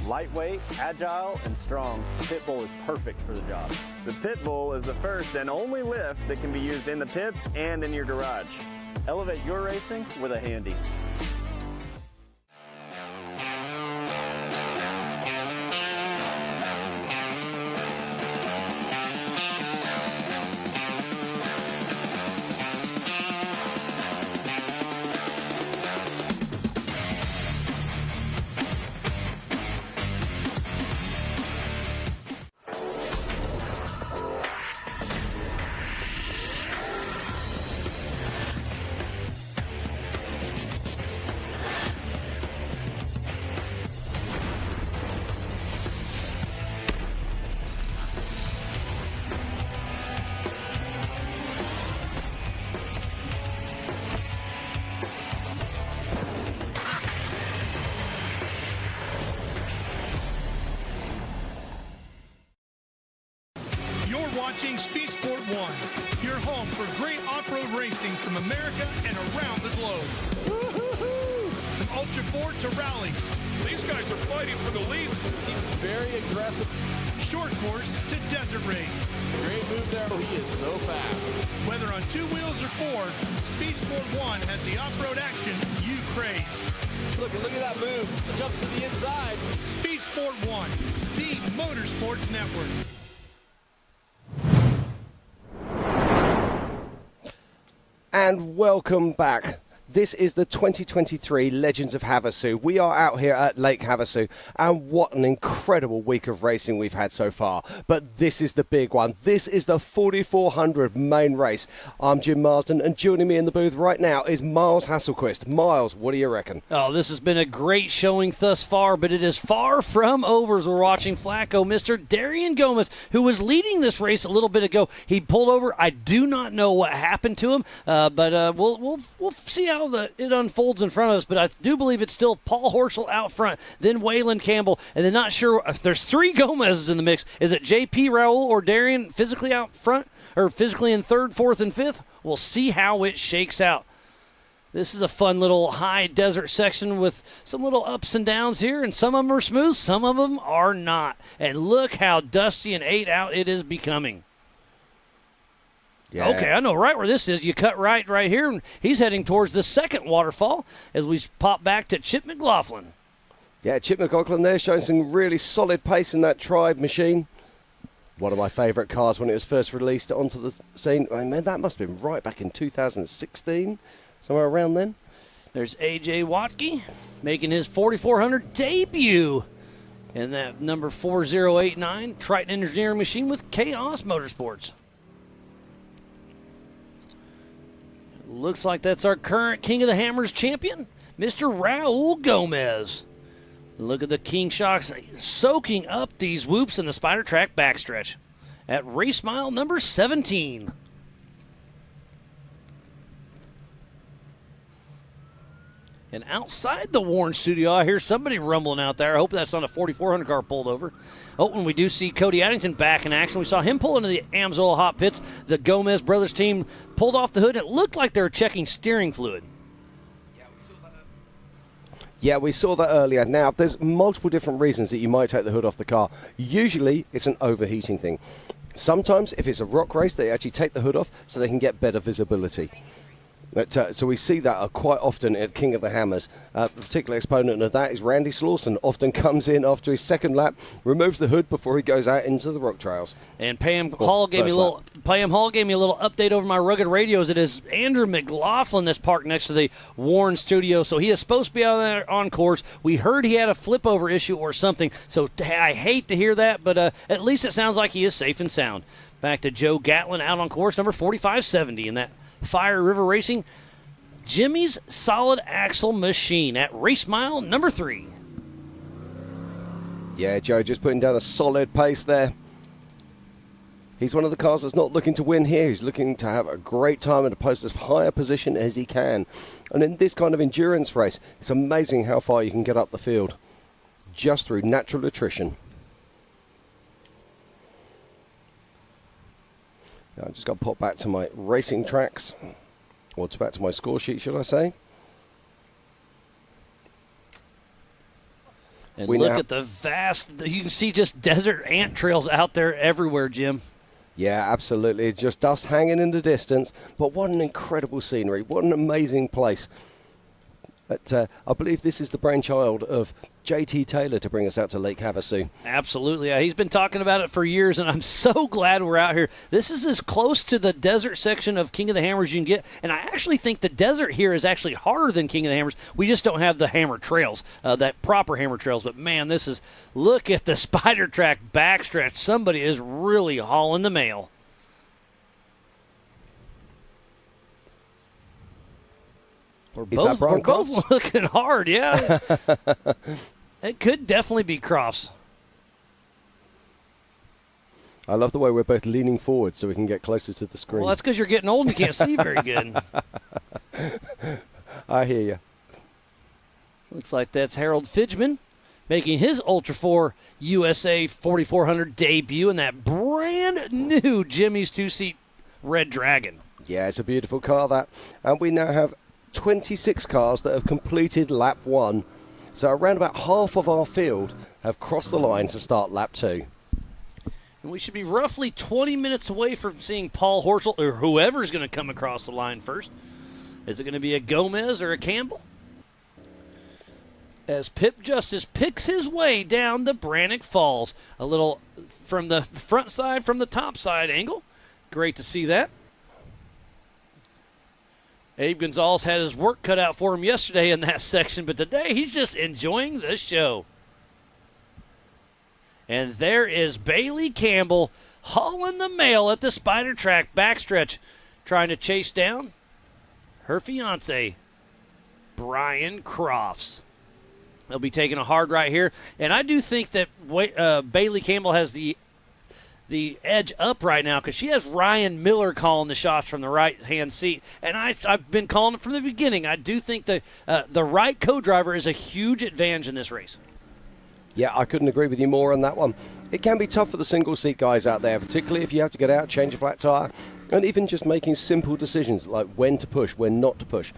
Lightweight, agile, and strong, the Pitbull is perfect for the job. The Pitbull is the first and only lift that can be used in the pits and in your garage. Elevate your racing with a Handy. Watching Speed Sport 1, your home for great off-road racing from America and around the globe. From Ultra4 to rallies, these guys are fighting for the lead. It seems very aggressive. Short course to desert race. Great move there. He is so fast. Whether on two wheels or four, Speed Sport 1 has the off-road action you crave. Look at that move. It jumps to the inside. Speed Sport 1, the Motorsports Network. And welcome back. This is the 2023 Legends of Havasu. We are out here at Lake Havasu, and what an incredible week of racing we've had so far. But this is the big one. This is the 4400 main race. I'm Jim Marsden, and joining me in the booth right now is Miles Hasselquist. Miles, what do you reckon? Oh, this has been a great showing thus far, but it is far from over as we're watching Flacco. Mr. Darian Gomez, who was leading this race a little bit ago, he pulled over. I do not know what happened to him, but we'll see how it unfolds in front of us, but I do believe it's still Paul Horschel out front, then Waylon Campbell, and then not sure if there's three Gomez's in the mix. Is it JP Raul or Darian physically out front? or physically in third, fourth, and fifth. We'll see how it shakes out. This is a fun little high desert section with some little ups and downs here, and some of them are smooth, some of them are not. And look how dusty and 8 out it is becoming. Yeah. Okay, I know right where this is. You cut right here, and he's heading towards the second waterfall as we pop back to Chip McLaughlin. Yeah, Chip McLaughlin there showing some really solid pace in that Tribe machine. One of my favourite cars when it was first released onto the scene. I mean, that must have been right back in 2016. Somewhere around then. There's A.J. Watke making his 4400 debut in that number 4089 Triton Engineering machine with Chaos Motorsports. Looks like that's our current King of the Hammers champion, Mr. Raul Gomez. Look at the King Shocks soaking up these whoops in the Spider Track backstretch at race mile number 17. And outside the Warren studio, I hear somebody rumbling out there. I hope that's not a 4400 car pulled over. Oh, and we do see Cody Addington back in action. We saw him pull into the Amsoil hot pits. The Gomez brothers team pulled off the hood. It looked like they were checking steering fluid. Yeah, we saw that earlier. Now, there's multiple different reasons that you might take the hood off the car. Usually, it's an overheating thing. Sometimes, if it's a rock race, they actually take the hood off so they can get better visibility. So we see that quite often at King of the Hammers. A particular exponent of that is Randy Slauson. Often comes in after his second lap, removes the hood before he goes out into the rock trails. And Pam Hall gave me a little update over my rugged radios. It is Andrew McLaughlin that's parked next to the Warren studio, so he is supposed to be out there on course. We heard he had a flip over issue or something, so I hate to hear that, but at least it sounds like he is safe and sound. Back to Joe Gatlin out on course, number 4570 in that Fire River Racing Jimmy's Solid Axle machine at race mile number 3. Yeah, Joe just putting down a solid pace there. He's one of the cars that's not looking to win here. He's looking to have a great time and to post as high a position as he can. And in this kind of endurance race, it's amazing how far you can get up the field just through natural attrition. Now, I just got to pop back to my racing tracks, or back to my score sheet, should I say. And look at the vast, you can see just desert ant trails out there everywhere, Jim. Yeah, absolutely. Just dust hanging in the distance. But what an incredible scenery. What an amazing place. But I believe this is the brainchild of J.T. Taylor to bring us out to Lake Havasu. Absolutely. He's been talking about it for years, and I'm so glad we're out here. This is as close to the desert section of King of the Hammers you can get, and I actually think the desert here is actually harder than King of the Hammers. We just don't have the hammer trails, that proper hammer trails. But, man, look at the Spider Track backstretch. Somebody is really hauling the mail. We're both looking hard, yeah. It could definitely be Crofts. I love the way we're both leaning forward so we can get closer to the screen. Well, that's because you're getting old and you can't see very good. I hear you. Looks like that's Harold Fidgeman making his Ultra4 USA 4400 debut in that brand new Jimmy's two-seat Red Dragon. Yeah, it's a beautiful car, that. And we now have 26 cars that have completed lap 1. So around about half of our field have crossed the line to start lap 2. And we should be roughly 20 minutes away from seeing Paul Horschel or whoever's going to come across the line first. Is it going to be a Gomez or a Campbell? As Pip Justice picks his way down the Brannock Falls. A little from the front side, from the top side angle. Great to see that. Abe Gonzalez had his work cut out for him yesterday in that section, but today he's just enjoying the show. And there is Bailey Campbell hauling the mail at the Spider Track backstretch, trying to chase down her fiance, Brian Crofts. They'll be taking a hard right here, and I do think that Bailey Campbell has the edge up right now because she has Ryan Miller calling the shots from the right-hand seat. And I've been calling it from the beginning. I do think the right co-driver is a huge advantage in this race. Yeah, I couldn't agree with you more on that one. It can be tough for the single seat guys out there, particularly if you have to get out, change a flat tire, and even just making simple decisions like when to push, when not to push.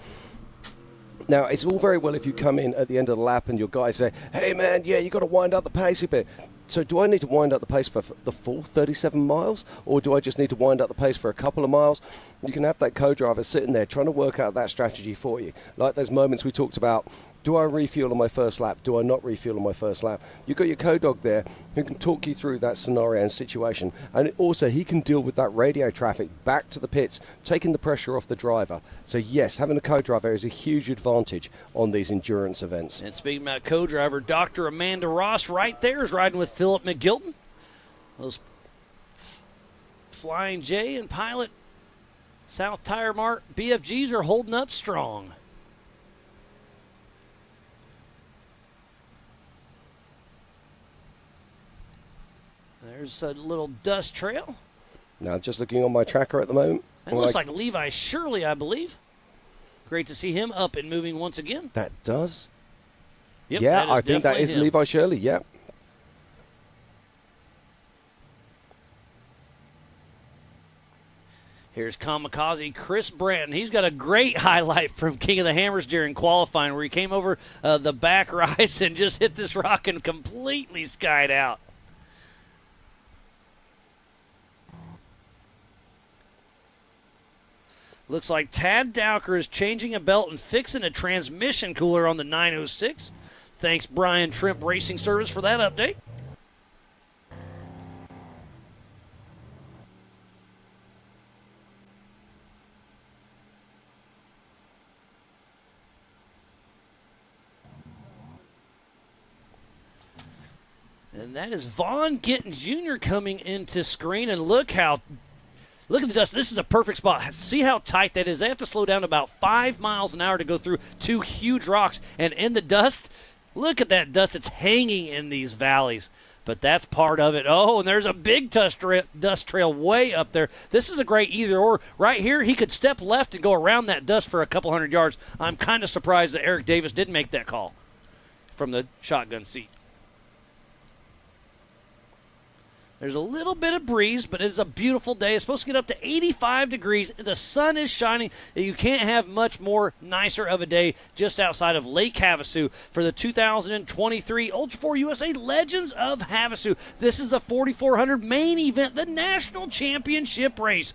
Now, it's all very well if you come in at the end of the lap and your guys say, hey man, yeah, you got to wind up the pace a bit. So do I need to wind up the pace for the full 37 miles, or do I just need to wind up the pace for a couple of miles? You can have that co-driver sitting there trying to work out that strategy for you. Like those moments we talked about, do I refuel on my first lap? Do I not refuel on my first lap? You've got your co-dog there who can talk you through that scenario and situation. And also, he can deal with that radio traffic back to the pits, taking the pressure off the driver. So yes, having a co-driver is a huge advantage on these endurance events. And speaking about co-driver, Dr. Amanda Ross right there is riding with Philip McGilton. Those Flying J and Pilot South Tire Mart BFGs are holding up strong. There's a little dust trail. Now, just looking on my tracker at the moment. It looks like Levi Shirley, I believe. Great to see him up and moving once again. That does. Yep, yeah, I think that is him. Levi Shirley, yeah. Here's Kamikaze Chris Branton. He's got a great highlight from King of the Hammers during qualifying where he came over the back rise and just hit this rock and completely skied out. Looks like Tad Dowker is changing a belt and fixing a transmission cooler on the 906. Thanks, Brian Trimp Racing Service, for that update. And that is Vaughn Gittin Jr. coming into screen, and look at the dust. This is a perfect spot. See how tight that is. They have to slow down about 5 miles an hour to go through two huge rocks. And in the dust, look at that dust. It's hanging in these valleys. But that's part of it. Oh, and there's a big dust trail way up there. This is a great either or. Right here, he could step left and go around that dust for a couple hundred yards. I'm kind of surprised that Eric Davis didn't make that call from the shotgun seat. There's a little bit of breeze, but it's a beautiful day. It's supposed to get up to 85 degrees. The sun is shining. You can't have much more nicer of a day just outside of Lake Havasu for the 2023 Ultra4 USA Legends of Havasu. This is the 4400 main event, the national championship race.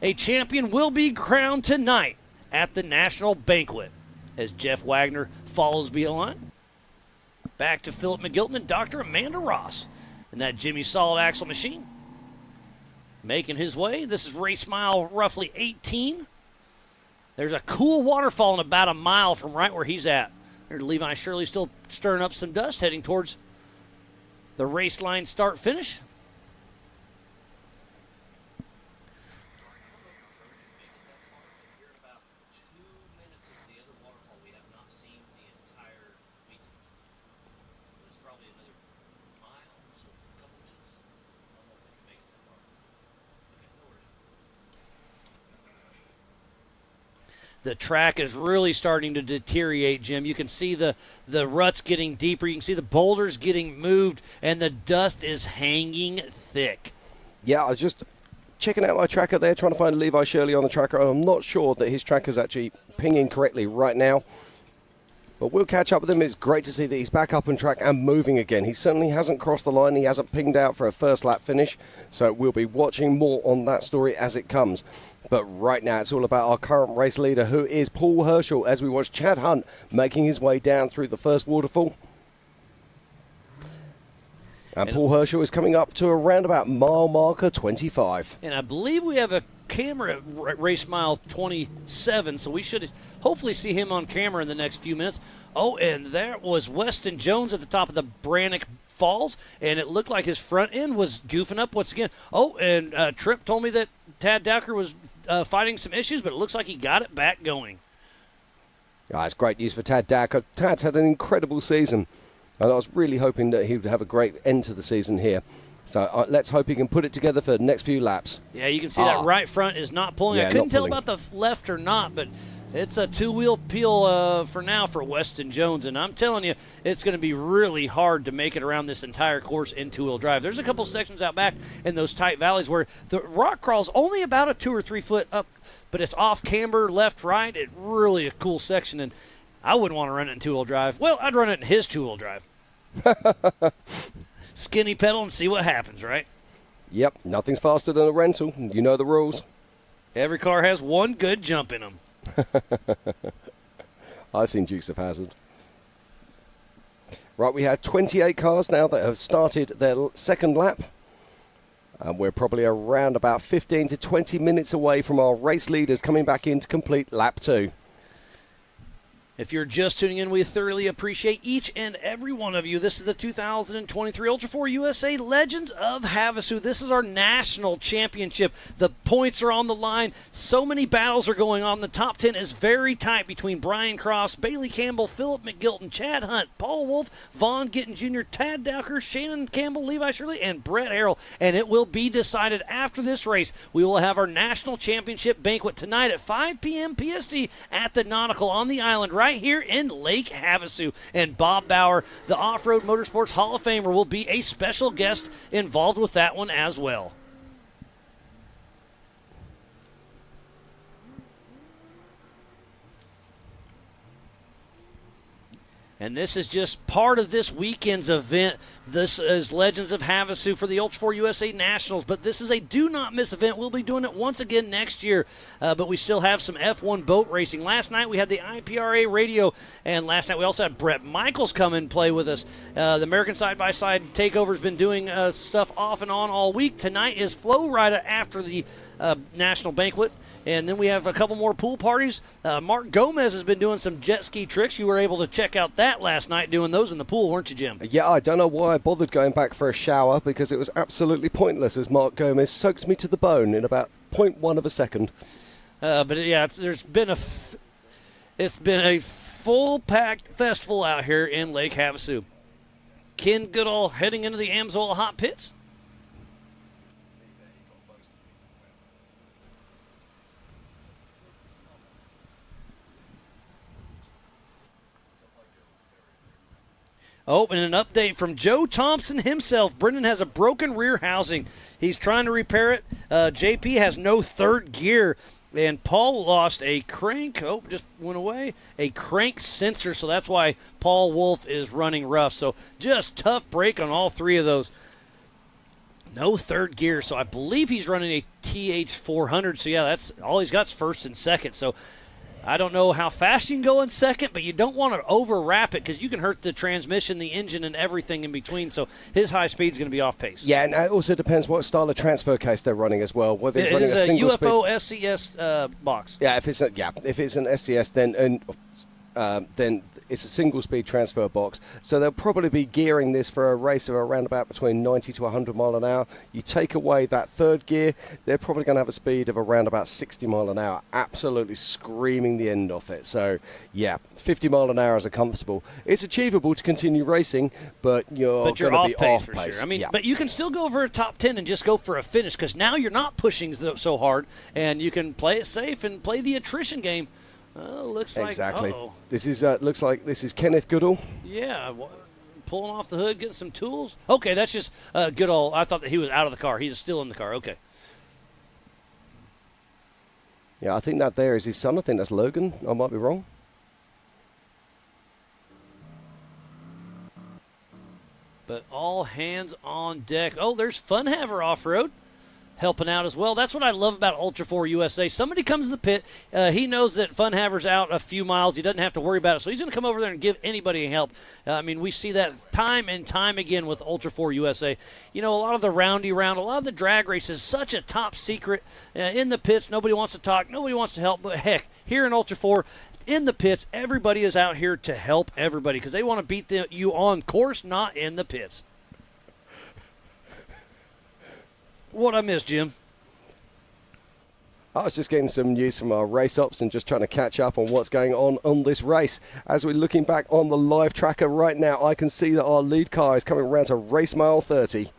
A champion will be crowned tonight at the national banquet as Jeff Wagner follows behind. Back to Philip McGilton and Dr. Amanda Ross. And that Jimmy Solid Axle machine making his way. This is race mile roughly 18. There's a cool waterfall in about a mile from right where he's at. There's Levi Shirley still stirring up some dust, heading towards the race line start finish. The track is really starting to deteriorate, Jim. You can see the ruts getting deeper. You can see the boulders getting moved, and the dust is hanging thick. Yeah, I was just checking out my tracker there, trying to find Levi Shirley on the tracker. I'm not sure that his tracker's actually pinging correctly right now. But we'll catch up with him. It's great to see that he's back up on track and moving again. He certainly hasn't crossed the line. He hasn't pinged out for a first lap finish. So we'll be watching more on that story as it comes. But right now, it's all about our current race leader, who is Paul Herschel, as we watch Chad Hunt making his way down through the first waterfall. And Paul Herschel is coming up to around about mile marker 25. And I believe we have a camera at race mile 27, so we should hopefully see him on camera in the next few minutes. Oh, and there was Weston Jones at the top of the Brannock Falls, and it looked like his front end was goofing up once again. Oh, and Tripp told me that Tad Dowker was fighting some issues, but it looks like he got it back going. It's great news for Tad Dowker. Tad's had an incredible season, and I was really hoping that he would have a great end to the season here. So let's hope he can put it together for the next few laps. Yeah, you can see that right front is not pulling. Yeah, I couldn't tell about the left or not, but It's a two-wheel peel for now for Weston Jones, and I'm telling you, it's going to be really hard to make it around this entire course in two-wheel drive. There's a couple sections out back in those tight valleys where the rock crawl's only about a 2 or 3 foot up, but it's off camber, left, right. It's really a cool section, and I wouldn't want to run it in two-wheel drive. Well, I'd run it in his two-wheel drive. Skinny pedal and see what happens, right? Yep, nothing's faster than a rental. You know the rules. Every car has one good jump in them. I've seen Dukes of Hazzard. Right, we have 28 cars now that have started their second lap. And we're probably around about 15 to 20 minutes away from our race leaders coming back in to complete lap 2. If you're just tuning in, we thoroughly appreciate each and every one of you. This is the 2023 Ultra4 USA Legends of Havasu. This is our national championship. The points are on the line. So many battles are going on. The top 10 is very tight between Brian Cross, Bailey Campbell, Philip McGilton, Chad Hunt, Paul Wolf, Vaughn Gittin Jr., Tad Dowker, Shannon Campbell, Levi Shirley, and Brett Harrell. And it will be decided after this race. We will have our national championship banquet tonight at 5 p.m. PST at the Nautical on the island right here in Lake Havasu. And Bob Bauer, the Off-Road Motorsports Hall of Famer, will be a special guest involved with that one as well. And this is just part of this weekend's event. This is Legends of Havasu for the Ultra4 USA Nationals, but this is a do-not-miss event. We'll be doing it once again next year, but we still have some F1 boat racing. Last night we had the IPRA radio, and last night we also had Brett Michaels come and play with us. The American Side-by-Side Takeover has been doing stuff off and on all week. Tonight is Flow Rida after the National Banquet. And then we have a couple more pool parties. Mark Gomez has been doing some jet ski tricks. You were able to check out that last night, doing those in the pool, weren't you, Jim? Yeah, I don't know why I bothered going back for a shower, because it was absolutely pointless as Mark Gomez soaked me to the bone in about 0.1 of a second. But yeah, it's been a full-packed festival out here in Lake Havasu. Ken Goodall heading into the Amsoil Hot Pits. Oh, and an update from Joe Thompson himself. Brendan has a broken rear housing. He's trying to repair it. JP has no third gear. And Paul lost a crank. Oh, just went away. A crank sensor, so that's why Paul Wolf is running rough. So just tough break on all three of those. No third gear, so I believe he's running a TH400. So, yeah, that's all he's got is first and second. So I don't know how fast you can go in second, but you don't want to overwrap it because you can hurt the transmission, the engine, and everything in between. So his high speed is going to be off pace. Yeah, and it also depends what style of transfer case they're running as well. Whether it running is a single UFO speed SCS box. Yeah, if it's an SCS, then it's a single-speed transfer box. So they'll probably be gearing this for a race of around about between 90 to 100 mile an hour. You take away that third gear, they're probably going to have a speed of around about 60 mile an hour, absolutely screaming the end off it. So, yeah, 50 mile an hour is a comfortable. It's achievable to continue racing, but you're going to be off pace. Sure. I mean, but you can still go over a top 10 and just go for a finish because now you're not pushing so hard, and you can play it safe and play the attrition game. Looks like exactly. This is looks like this is Kenneth Goodall. Yeah, pulling off the hood, getting some tools. Okay, that's just Goodall. I thought that he was out of the car. He's still in the car. Okay. Yeah, I think that there is his son. I think that's Logan. I might be wrong. But all hands on deck. Oh, there's Funhaver Off-Road helping out as well. That's what I love about Ultra4 USA. Somebody comes to the pit. He knows that Funhaver's out a few miles. He doesn't have to worry about it. So he's going to come over there and give anybody help. I mean, we see that time and time again with Ultra4 USA. You know, a lot of the roundy round, a lot of the drag races, such a top secret in the pits. Nobody wants to talk. Nobody wants to help. But heck, here in Ultra4, in the pits, everybody is out here to help everybody because they want to beat you on course, not in the pits. What I missed, Jim? I was just getting some news from our race ops and just trying to catch up on what's going on this race. As we're looking back on the live tracker right now, I can see that our lead car is coming around to race mile 30.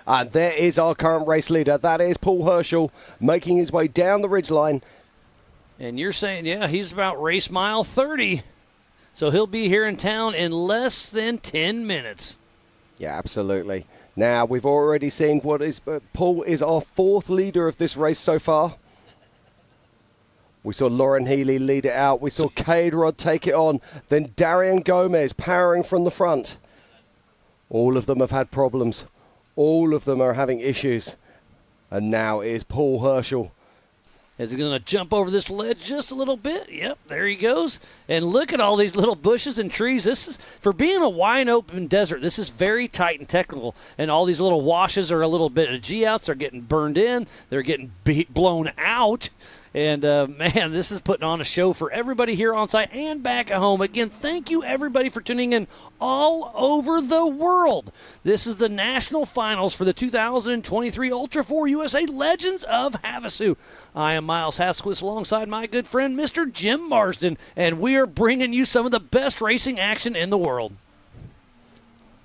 And there is our current race leader. That is Paul Herschel making his way down the ridgeline. And you're saying, yeah, he's about race mile 30. So he'll be here in town in less than 10 minutes. Yeah, absolutely. Now, we've already seen Paul is our 4th leader of this race so far. We saw Lauren Healy lead it out. We saw Cade Rod take it on. Then Darian Gomez powering from the front. All of them have had problems. All of them are having issues. And now it is Paul Herschel. Is he going to jump over this ledge just a little bit? Yep, there he goes. And look at all these little bushes and trees. This is, for being a wide open desert, this is very tight and technical. And all these little washes are a little bit of G-outs. They're getting burned in. They're getting blown out. And, man, this is putting on a show for everybody here on site and back at home. Again, thank you, everybody, for tuning in all over the world. This is the national finals for the 2023 Ultra4 USA Legends of Havasu. I am Miles Hasquist alongside my good friend, Mr. Jim Marsden, and we are bringing you some of the best racing action in the world.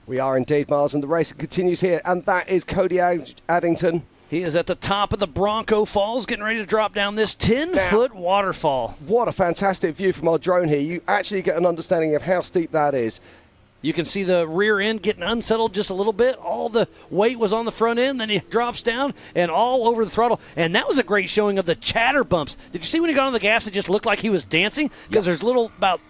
We are indeed, Miles, and the race continues here, and that is Cody Addington. He is at the top of the Bronco Falls, getting ready to drop down this 10-foot waterfall. What a fantastic view from our drone here. You actually get an understanding of how steep that is. You can see the rear end getting unsettled just a little bit. All the weight was on the front end, then he drops down and all over the throttle. And that was a great showing of the chatter bumps. Did you see when he got on the gas, it just looked like he was dancing? Because there's little, about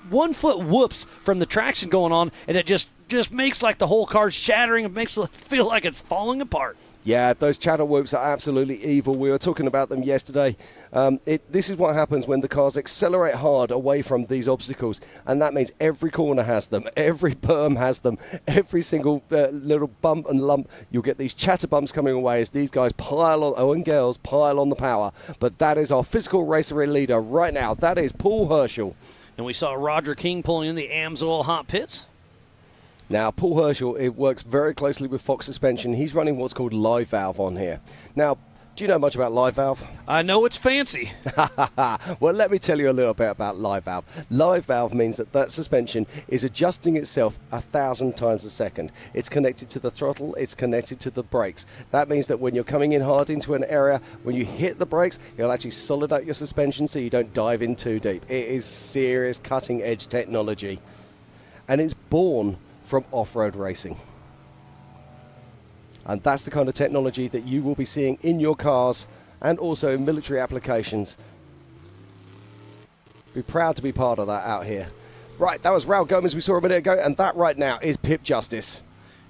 1 foot whoops from the traction going on, and it just makes like the whole car's shattering. It makes it feel like it's falling apart. Yeah, those chatter whoops are absolutely evil. We were talking about them yesterday. This is what happens when the cars accelerate hard away from these obstacles, and that means every corner has them, every berm has them, every single little bump and lump. You'll get these chatter bumps coming away as these guys pile on, and girls pile on the power. But that is our physical racer leader right now. That is Paul Herschel. And we saw Roger King pulling in the AMSOIL hot pits. Now, Paul Herschel, it works very closely with Fox Suspension. He's running what's called live valve on here. Now, do you know much about live valve? I know it's fancy. Well, let me tell you a little bit about live valve. Live valve means that suspension is adjusting itself 1,000 times a second. It's connected to the throttle. It's connected to the brakes. That means that when you're coming in hard into an area, when you hit the brakes, it'll actually solid up your suspension so you don't dive in too deep. It is serious cutting-edge technology. And it's born from off-road racing. And that's the kind of technology that you will be seeing in your cars and also in military applications. Be proud to be part of that out here. Right, that was Raul Gomez we saw a minute ago, and that right now is Pip Justice.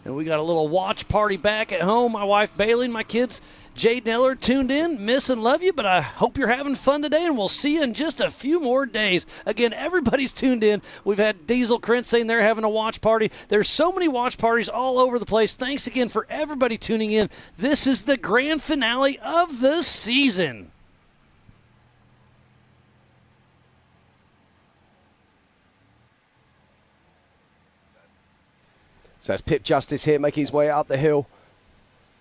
And we got a little watch party back at home. My wife Bailey and my kids Jade Neller tuned in. Miss and love you, but I hope you're having fun today, and we'll see you in just a few more days. Again, everybody's tuned in. We've had Diesel Krentz saying they're having a watch party. There's so many watch parties all over the place. Thanks again for everybody tuning in. This is the grand finale of the season. So it's Pip Justice here making his way up the hill.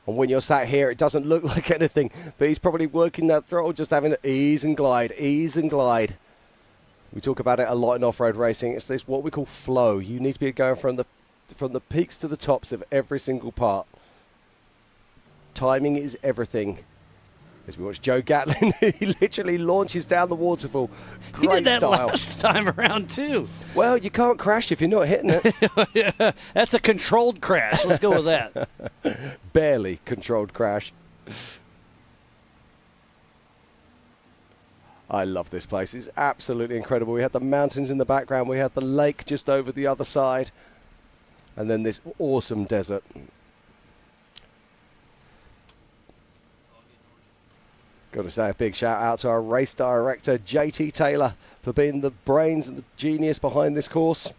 And when you're sat here, it doesn't look like anything, but he's probably working that throttle, just having to ease and glide, ease and glide. We talk about it a lot in off-road racing. It's this what we call flow. You need to be going from the peaks to the tops of every single part. Timing is everything. As we watch Joe Gatlin, he literally launches down the waterfall. Great he did that style. last time around, too. Well, you can't crash if you're not hitting it. Yeah, that's a controlled crash. Let's go with that. Barely controlled crash. I love this place. It's absolutely incredible. We have the mountains in the background. We have the lake just over the other side. And then this awesome desert. Got to say a big shout out to our race director, JT Taylor, for being the brains and the genius behind this course.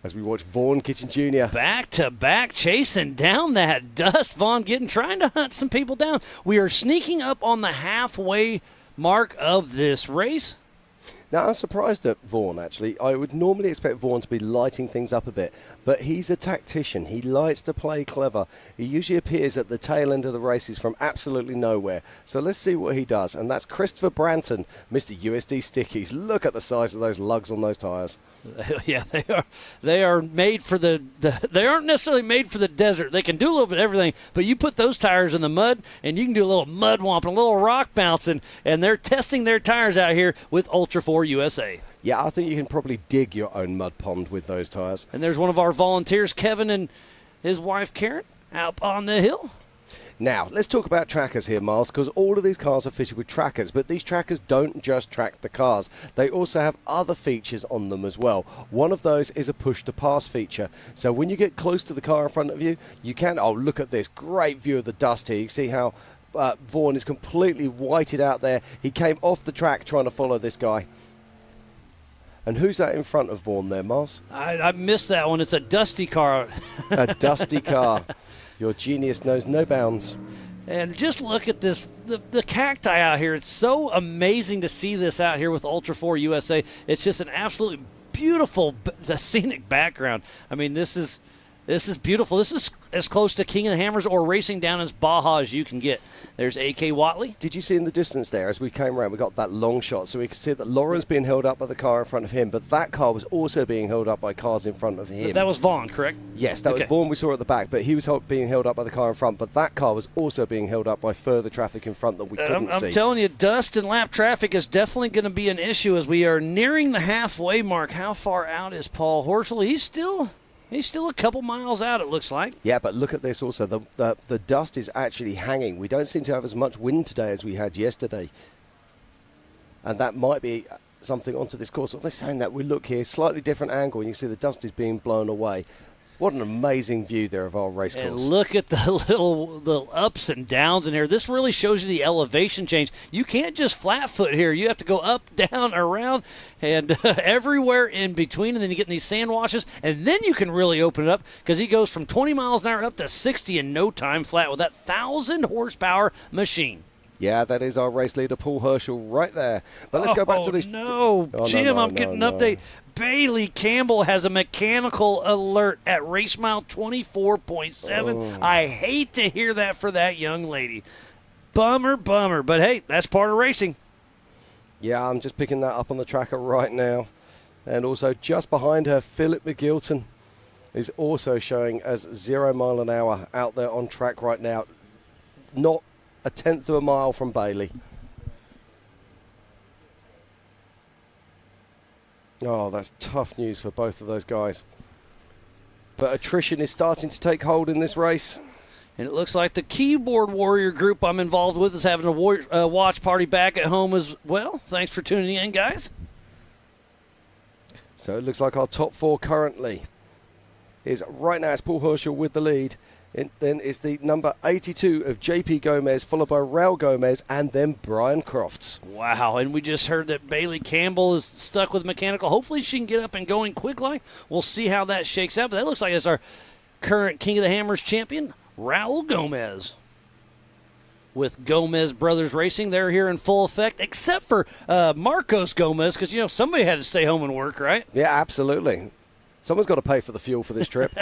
As we watch Vaughn Kitchen Jr. Back to back, chasing down that dust. Vaughn trying to hunt some people down. We are sneaking up on the halfway mark of this race. Now, I'm surprised at Vaughan, actually. I would normally expect Vaughan to be lighting things up a bit, but he's a tactician. He likes to play clever. He usually appears at the tail end of the races from absolutely nowhere. So let's see what he does. And that's Christopher Branton, Mr. USD Stickies. Look at the size of those lugs on those tyres. Yeah, they are. They are made for the. They aren't necessarily made for the desert. They can do a little bit of everything, but you put those tires in the mud, and you can do a little mud womp and a little rock bouncing. And they're testing their tires out here with Ultra4 USA. Yeah, I think you can probably dig your own mud pond with those tires. And there's one of our volunteers, Kevin, and his wife Karen, out on the hill. Now, let's talk about trackers here, Miles, because all of these cars are fitted with trackers, but these trackers don't just track the cars. They also have other features on them as well. One of those is a push-to-pass feature. So when you get close to the car in front of you, you can, oh, look at this great view of the dust here. You see how Vaughan is completely whited out there. He came off the track trying to follow this guy. And who's that in front of Vaughan there, Miles? I missed that one. It's a dusty car. A dusty car. Your genius knows no bounds. And just look at this, the cacti out here. It's so amazing to see this out here with Ultra4 USA. It's just an absolutely beautiful scenic background. I mean, this is beautiful. This is as close to King of the Hammers or racing down as Baja as you can get. There's A.K. Watley. Did you see in the distance there, as we came around, we got that long shot, so we could see that Lauren's being held up by the car in front of him, but that car was also being held up by cars in front of him. That was Vaughan, correct? Yes, that was Vaughan we saw at the back, but he was being held up by the car in front, but that car was also being held up by further traffic in front that we couldn't see. I'm telling you, dust and lap traffic is definitely going to be an issue as we are nearing the halfway mark. How far out is Paul Horschel? He's still a couple miles out, it looks like. Yeah, but look at this also. The dust is actually hanging. We don't seem to have as much wind today as we had yesterday. And that might be something onto this course. They're saying that we look here, slightly different angle, and you see the dust is being blown away. What an amazing view there of our race course. And look at the little ups and downs in here. This really shows you the elevation change. You can't just flat foot here. You have to go up, down, around, and everywhere in between. And then you get in these sand washes, and then you can really open it up because he goes from 20 miles an hour up to 60 in no time flat with that 1,000 horsepower machine. Yeah, that is our race leader, Paul Herschel, right there. But let's go back to this. Jim, I'm getting an update. Bailey Campbell has a mechanical alert at race mile 24.7. I hate to hear that for that young lady. Bummer. But, hey, that's part of racing. Yeah, I'm just picking that up on the tracker right now. And also just behind her, Philip McGilton is also showing as 0 mile an hour out there on track right now. Not a tenth of a mile from Bailey. Oh, that's tough news for both of those guys. But attrition is starting to take hold in this race. And it looks like the keyboard warrior group I'm involved with is having a watch party back at home as well. Thanks for tuning in, guys. So it looks like our top four currently is right now it's Paul Herschel with the lead. Then is the number 82 of JP Gomez, followed by Raul Gomez, and then Brian Crofts. Wow, and we just heard that Bailey Campbell is stuck with mechanical. Hopefully she can get up and going quickly. We'll see how that shakes out, but that looks like it's our current King of the Hammers champion, Raul Gomez. With Gomez Brothers Racing, they're here in full effect, except for Marcos Gomez, because, somebody had to stay home and work, right? Yeah, absolutely. Someone's got to pay for the fuel for this trip.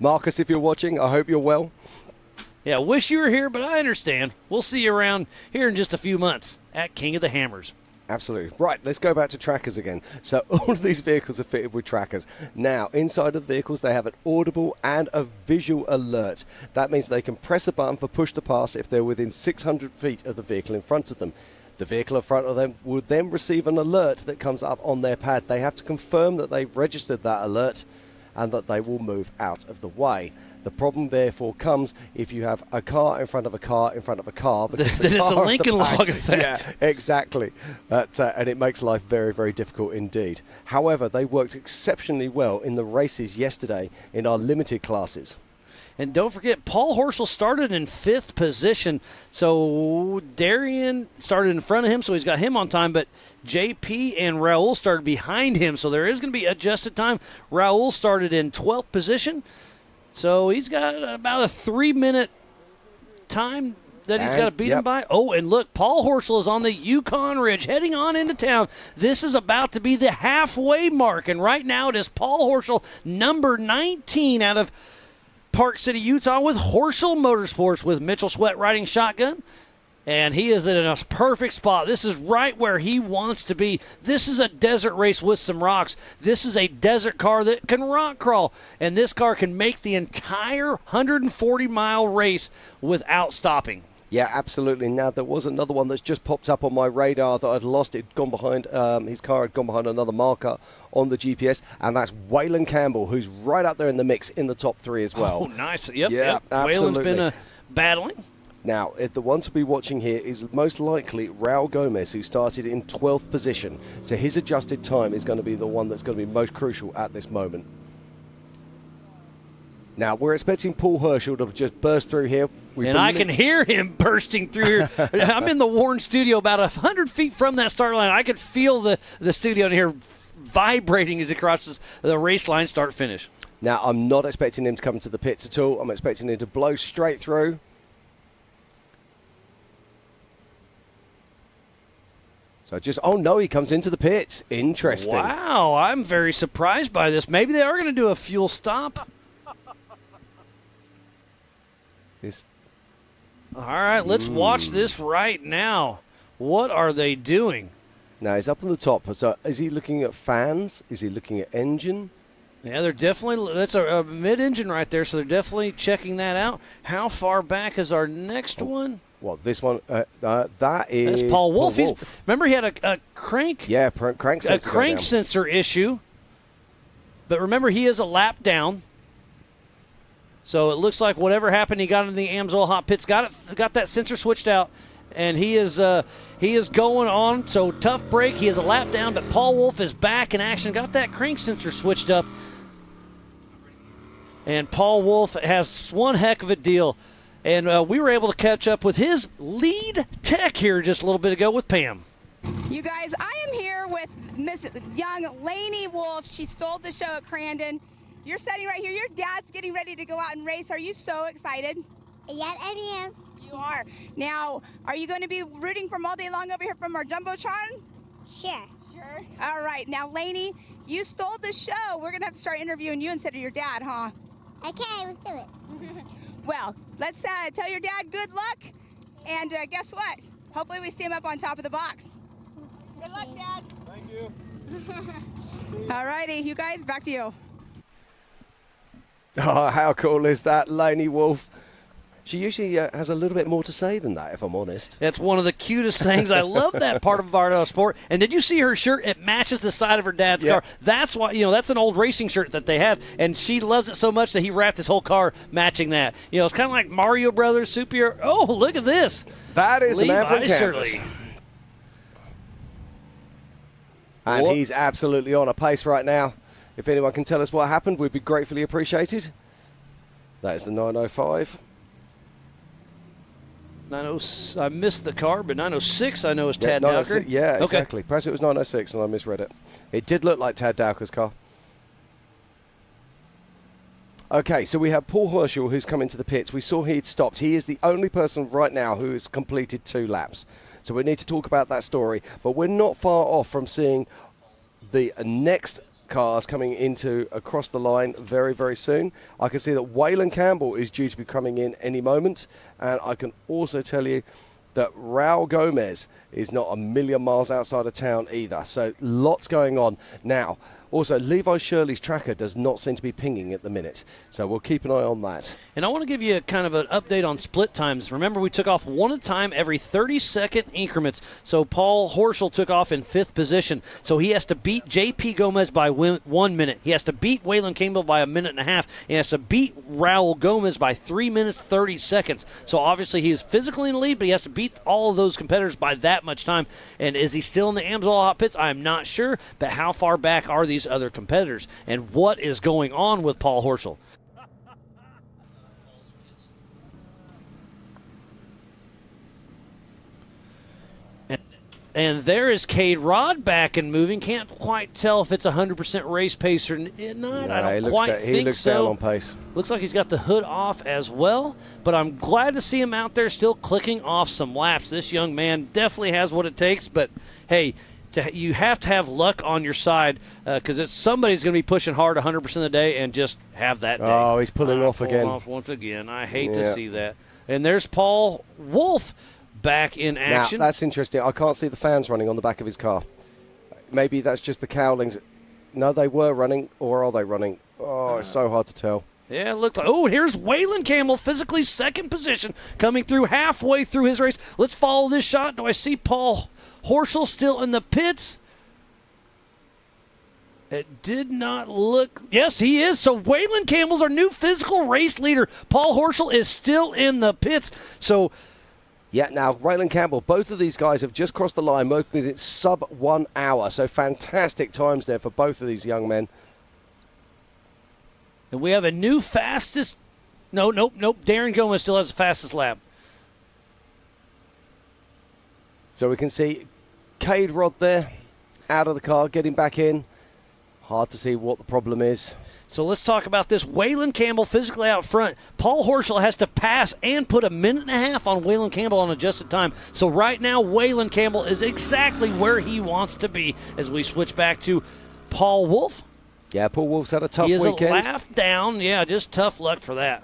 Marcus, if you're watching, I hope you're well. Yeah, wish you were here, but I understand. We'll see you around here in just a few months at King of the Hammers. Absolutely. Right, let's go back to trackers again. So all of these vehicles are fitted with trackers. Now, inside of the vehicles, they have an audible and a visual alert. That means they can press a button for push to pass if they're within 600 feet of the vehicle in front of them. The vehicle in front of them will then receive an alert that comes up on their pad. They have to confirm that they've registered that alert and that they will move out of the way. The problem, therefore, comes if you have a car in front of a car in front of a car. Then it's a Lincoln log effect. Yeah, exactly. And it makes life very, very difficult indeed. However, they worked exceptionally well in the races yesterday in our limited classes. And don't forget, Paul Horschel started in 5th position. So Darian started in front of him, so he's got him on time. But JP and Raul started behind him, so there is going to be adjusted time. Raul started in 12th position, so he's got about a 3-minute time that he's got to beat him by? Oh, and look, Paul Horschel is on the Yukon Ridge heading on into town. This is about to be the halfway mark, and right now it is Paul Horschel, number 19 out of Park City, Utah, with Horschel Motorsports with Mitchell Sweat riding shotgun. And he is in a perfect spot. This is right where he wants to be. This is a desert race with some rocks. This is a desert car that can rock crawl. And this car can make the entire 140-mile race without stopping. Yeah, absolutely. Now, there was another one that's just popped up on my radar that I'd lost. It'd gone behind, his car had gone behind another marker on the GPS, and that's Waylon Campbell, who's right up there in the mix in the top 3 as well. Oh, nice. Yep. Absolutely. Waylon's been battling. Now, the one to be watching here is most likely Raul Gomez, who started in 12th position. So his adjusted time is going to be the one that's going to be most crucial at this moment. Now, we're expecting Paul Horschel to just burst through here. I can hear him bursting through here. I'm in the Warren studio about 100 feet from that start line. I could feel the studio in here vibrating as he crosses the race line, start-finish. Now, I'm not expecting him to come to the pits at all. I'm expecting him to blow straight through. So oh no, he comes into the pits. Interesting. Wow, I'm very surprised by this. Maybe they are going to do a fuel stop. All right, let's watch this right now. What are they doing? Now, he's up on the top. So is he looking at fans? Is he looking at engine? Yeah, they're definitely, that's a mid-engine right there, so they're definitely checking that out. How far back is our next one? Well, this one, that is That's Paul Wolf. Remember, he had a crank? Yeah, crank sensor. A crank sensor issue. But remember, he is a lap down. So it looks like whatever happened, he got into the Amsoil hot pits, got that sensor switched out, and he is going on. So tough break. He is a lap down, but Paul Wolf is back in action. Got that crank sensor switched up, and Paul Wolf has one heck of a deal. And we were able to catch up with his lead tech here just a little bit ago with Pam. You guys, I am here with Miss Young Lainey Wolf. She stole the show at Crandon. You're sitting right here. Your dad's getting ready to go out and race. Are you so excited? Yes, I am. You are. Now, are you going to be rooting from all day long over here from our Jumbotron? Sure. Sure. All right. Now, Lainey, you stole the show. We're going to have to start interviewing you instead of your dad, huh? Okay, let's do it. Well, let's tell your dad good luck, and guess what? Hopefully we see him up on top of the box. Good luck, Dad. Thank you. All righty, you guys, back to you. Oh, how cool is that, Lainey Wolf? She usually has a little bit more to say than that, if I'm honest. That's one of the cutest things. I love that part of our sport. And did you see her shirt? It matches the side of her dad's car. That's why, that's an old racing shirt that they had, and she loves it so much that he wrapped his whole car matching that. It's kind of like Mario Brothers, Super. Oh, look at this. That is Levi the man from Kansas. Shirley. And he's absolutely on a pace right now. If anyone can tell us what happened, we'd be gratefully appreciated. That is the 905. I missed the car, but 906 I know is Tad Dowker. Yeah, exactly. Perhaps it was 906 and I misread it. It did look like Tad Dowker's car. Okay, so we have Paul Horschel who's come into the pits. We saw he'd stopped. He is the only person right now who has completed 2 laps. So we need to talk about that story. But we're not far off from seeing the next cars coming across the line very, very soon. I can see that Waylon Campbell is due to be coming in any moment, and I can also tell you that Raul Gomez is not a million miles outside of town either. So lots going on now. Also, Levi Shirley's tracker does not seem to be pinging at the minute, so we'll keep an eye on that. And I want to give you kind of an update on split times. Remember, we took off one at a time every 30-second increments. So Paul Horschel took off in 5th position. So he has to beat J.P. Gomez by 1 minute. He has to beat Waylon Campbell by 1.5 minutes. He has to beat Raul Gomez by 3 minutes, 30 seconds. So obviously he is physically in the lead, but he has to beat all of those competitors by that much time. And is he still in the Amsoil hot pits? I'm not sure, but how far back are these other competitors, and what is going on with Paul Horschel? And there is Cade Rod back and moving. Can't quite tell if it's 100% race pace or not. No, I don't quite think so. He looks down on pace. Looks like he's got the hood off as well. But I'm glad to see him out there still clicking off some laps. This young man definitely has what it takes. But, hey, you have to have luck on your side because somebody's going to be pushing hard 100% of the day and just have that day. Oh, he's pulling off again. Off once again. I hate to see that. And there's Paul Wolf back in action. Now, that's interesting. I can't see the fans running on the back of his car. Maybe that's just the cowlings. No, they were running, or are they running? Oh, it's so hard to tell. Yeah, it looked like. Oh, here's Waylon Campbell, physically second position, coming through halfway through his race. Let's follow this shot. Do I see Paul Horschel still in the pits? It did not look. Yes, he is. So Waylon Campbell's our new physical race leader. Paul Horschel is still in the pits. So. Yeah, now, Waylon Campbell, both of these guys have just crossed the line, worked with it sub 1 hour. So fantastic times there for both of these young men. And we have a new fastest. Nope. Darren Gomez still has the fastest lap. So we can see Cade Rod there, out of the car, getting back in. Hard to see what the problem is. So let's talk about this. Waylon Campbell physically out front. Paul Horschel has to pass and put a minute and a half on Waylon Campbell on adjusted time. So right now, Waylon Campbell is exactly where he wants to be as we switch back to Paul Wolf. Yeah, Paul Wolf's had a tough weekend. He is a laugh down. Yeah, just tough luck for that.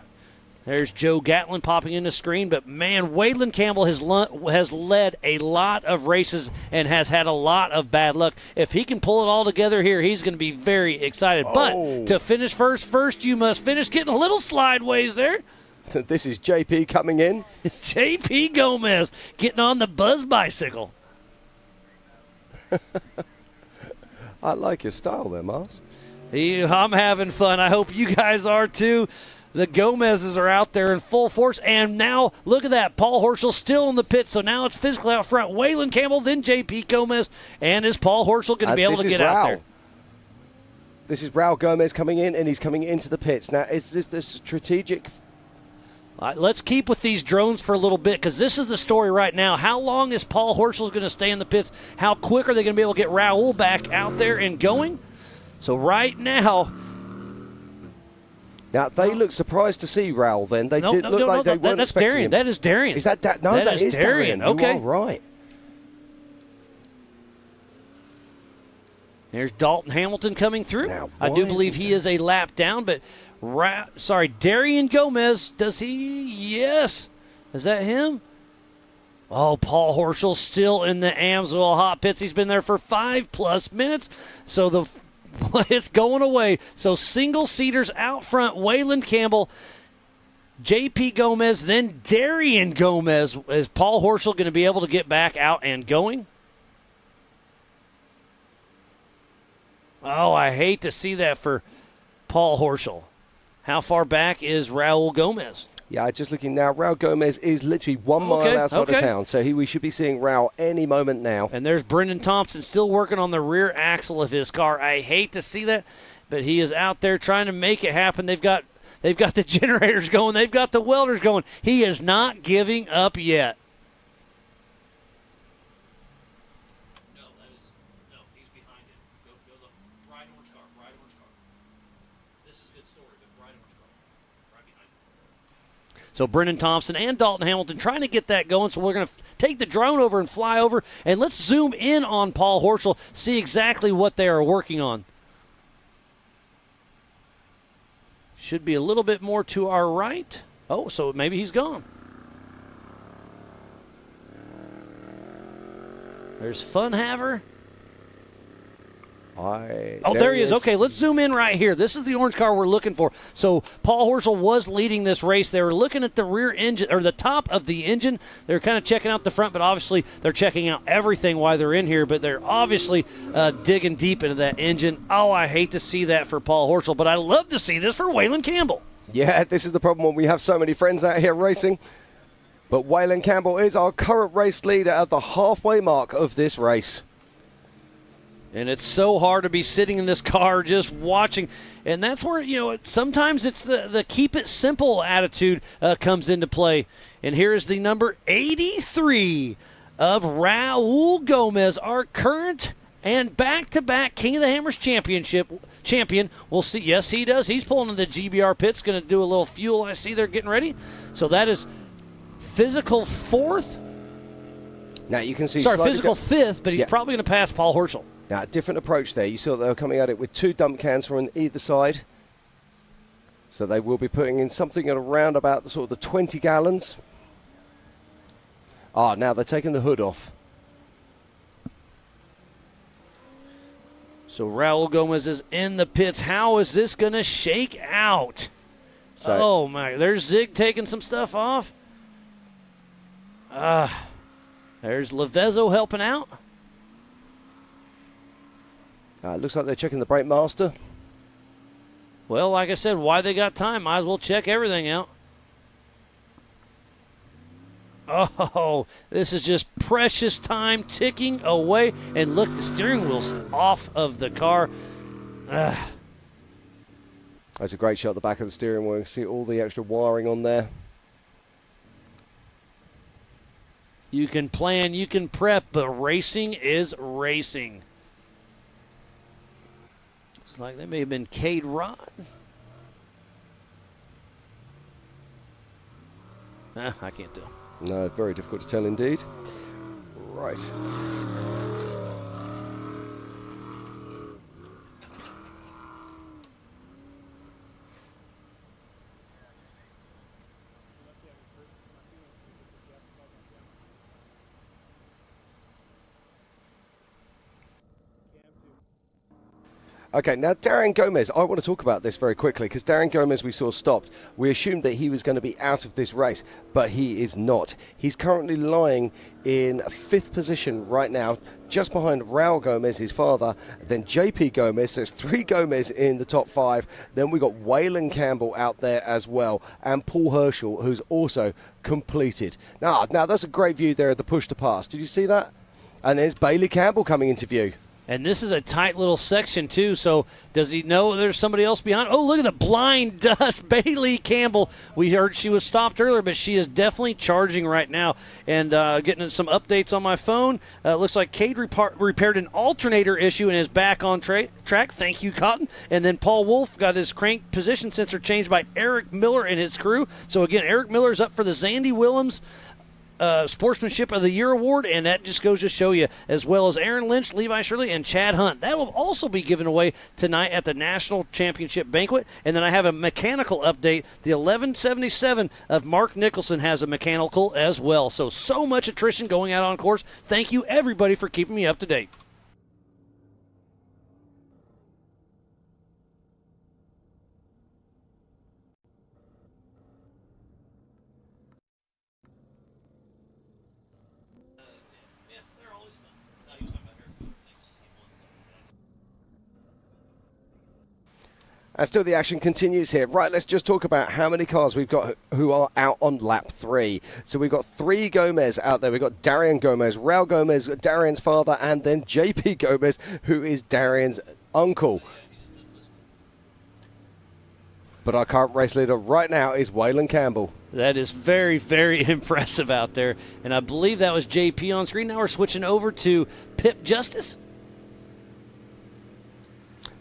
There's Joe Gatlin popping in the screen. But, man, Waylon Campbell has led a lot of races and has had a lot of bad luck. If he can pull it all together here, he's going to be very excited. But to finish first you must finish. Getting a little slideways there. This is JP coming in. JP Gomez getting on the Buzz bicycle. I like your style there, Mars. I'm having fun. I hope you guys are too. The Gomezes are out there in full force. And now, look at that. Paul Horschel still in the pit. So now it's physically out front. Waylon Campbell, then JP Gomez. And is Paul Horschel going to be able to get out there? This is Raul Gomez coming in, and he's coming into the pits. Now, it's this strategic. Let's keep with these drones for a little bit because this is the story right now. How long is Paul Horschel going to stay in the pits? How quick are they going to be able to get Raul back out there and going? So right now. Now, they look surprised to see Raul then. They did look like they weren't expecting him. That is Darian. Is that No, that is Darian. Okay. You are right. There's Dalton Hamilton coming through. Now, I do believe he is a lap down, but Darian Gomez, does he? Yes. Is that him? Oh, Paul Horschel still in the Amsoil hot pits. He's been there for 5+ minutes. So it's going away. So single-seaters out front, Waylon Campbell, J.P. Gomez, then Darian Gomez. Is Paul Horschel going to be able to get back out and going? Oh, I hate to see that for Paul Horschel. How far back is Raul Gomez? Yeah, just looking now. Raul Gomez is literally 1 mile outside of town, so we should be seeing Raul any moment now. And there's Brendan Thompson still working on the rear axle of his car. I hate to see that, but he is out there trying to make it happen. They've got the generators going. They've got the welders going. He is not giving up yet. No, he's behind him. Go the bright orange car. This is a good story, but bright orange car. Right behind him. So Brendan Thompson and Dalton Hamilton trying to get that going. So we're going to take the drone over and fly over, and let's zoom in on Paul Horschel, see exactly what they are working on. Should be a little bit more to our right. Oh, so maybe he's gone. There's Funhaver. There he is. Okay, let's zoom in right here. This is the orange car we're looking for. So Paul Horschel was leading this race. They were looking at the rear engine, or the top of the engine. They're kind of checking out the front, but obviously they're checking out everything while they're in here, but they're obviously digging deep into that engine. Oh, I hate to see that for Paul Horschel, but I love to see this for Waylon Campbell. Yeah, this is the problem when we have so many friends out here racing. But Waylon Campbell is our current race leader at the halfway mark of this race. And it's so hard to be sitting in this car just watching. And that's where, sometimes it's the keep it simple attitude comes into play. And here is the number 83 of Raul Gomez, our current and back-to-back King of the Hammers champion. We'll see. Yes, he does. He's pulling in the GBR pits, going to do a little fuel. I see they're getting ready. So that is physical fourth. Now you can see. Sorry, physical fifth, but he's probably going to pass Paul Herschel. Now, a different approach there. You saw they were coming at it with 2 dump cans from either side. So they will be putting in something at around about the sort of the 20 gallons. Now they're taking the hood off. So Raul Gomez is in the pits. How is this going to shake out? So, oh, my. There's Zig taking some stuff off. There's Lavezzo helping out. It looks like they're checking the brake master. Well, like I said, why they got time? Might as well check everything out. Oh, this is just precious time ticking away. And look, the steering wheel's off of the car. That's a great shot at the back of the steering wheel. You can see all the extra wiring on there. You can plan, you can prep, but racing is racing. Looks like they may have been Cade Rod. I can't tell. No, very difficult to tell indeed. Right. Okay, now Darren Gomez, I want to talk about this very quickly because Darren Gomez we saw stopped. We assumed that he was going to be out of this race, but he is not. He's currently lying in 5th position right now, just behind Raul Gomez, his father, then JP Gomez. There's 3 Gomez in the top 5. Then we got Waylon Campbell out there as well, and Paul Herschel, who's also completed. Now that's a great view there of the push to pass. Did you see that? And there's Bailey Campbell coming into view. And this is a tight little section, too, so does he know there's somebody else behind? Oh, look at the blind dust. Bailey Campbell. We heard she was stopped earlier, but she is definitely charging right now. And getting some updates on my phone. Looks like Cade repaired an alternator issue and is back on track. Thank you, Cotton. And then Paul Wolf got his crank position sensor changed by Eric Miller and his crew. So, again, Eric Miller's up for the Zandy Willems Sportsmanship of the Year Award, and that just goes to show you, as well as Aaron Lynch, Levi Shirley, and Chad Hunt. That will also be given away tonight at the National Championship Banquet. And then I have a mechanical update. The 1177 of Mark Nicholson has a mechanical as well. So much attrition going out on course. Thank you, everybody, for keeping me up to date. And still the action continues here. Right, let's just talk about how many cars we've got who are out on lap 3. So we've got 3 Gomez out there. We've got Darian Gomez, Raul Gomez, Darian's father, and then JP Gomez, who is Darian's uncle. But our current race leader right now is Waylon Campbell. That is very, very impressive out there. And I believe that was JP on screen. Now we're switching over to Pip Justice.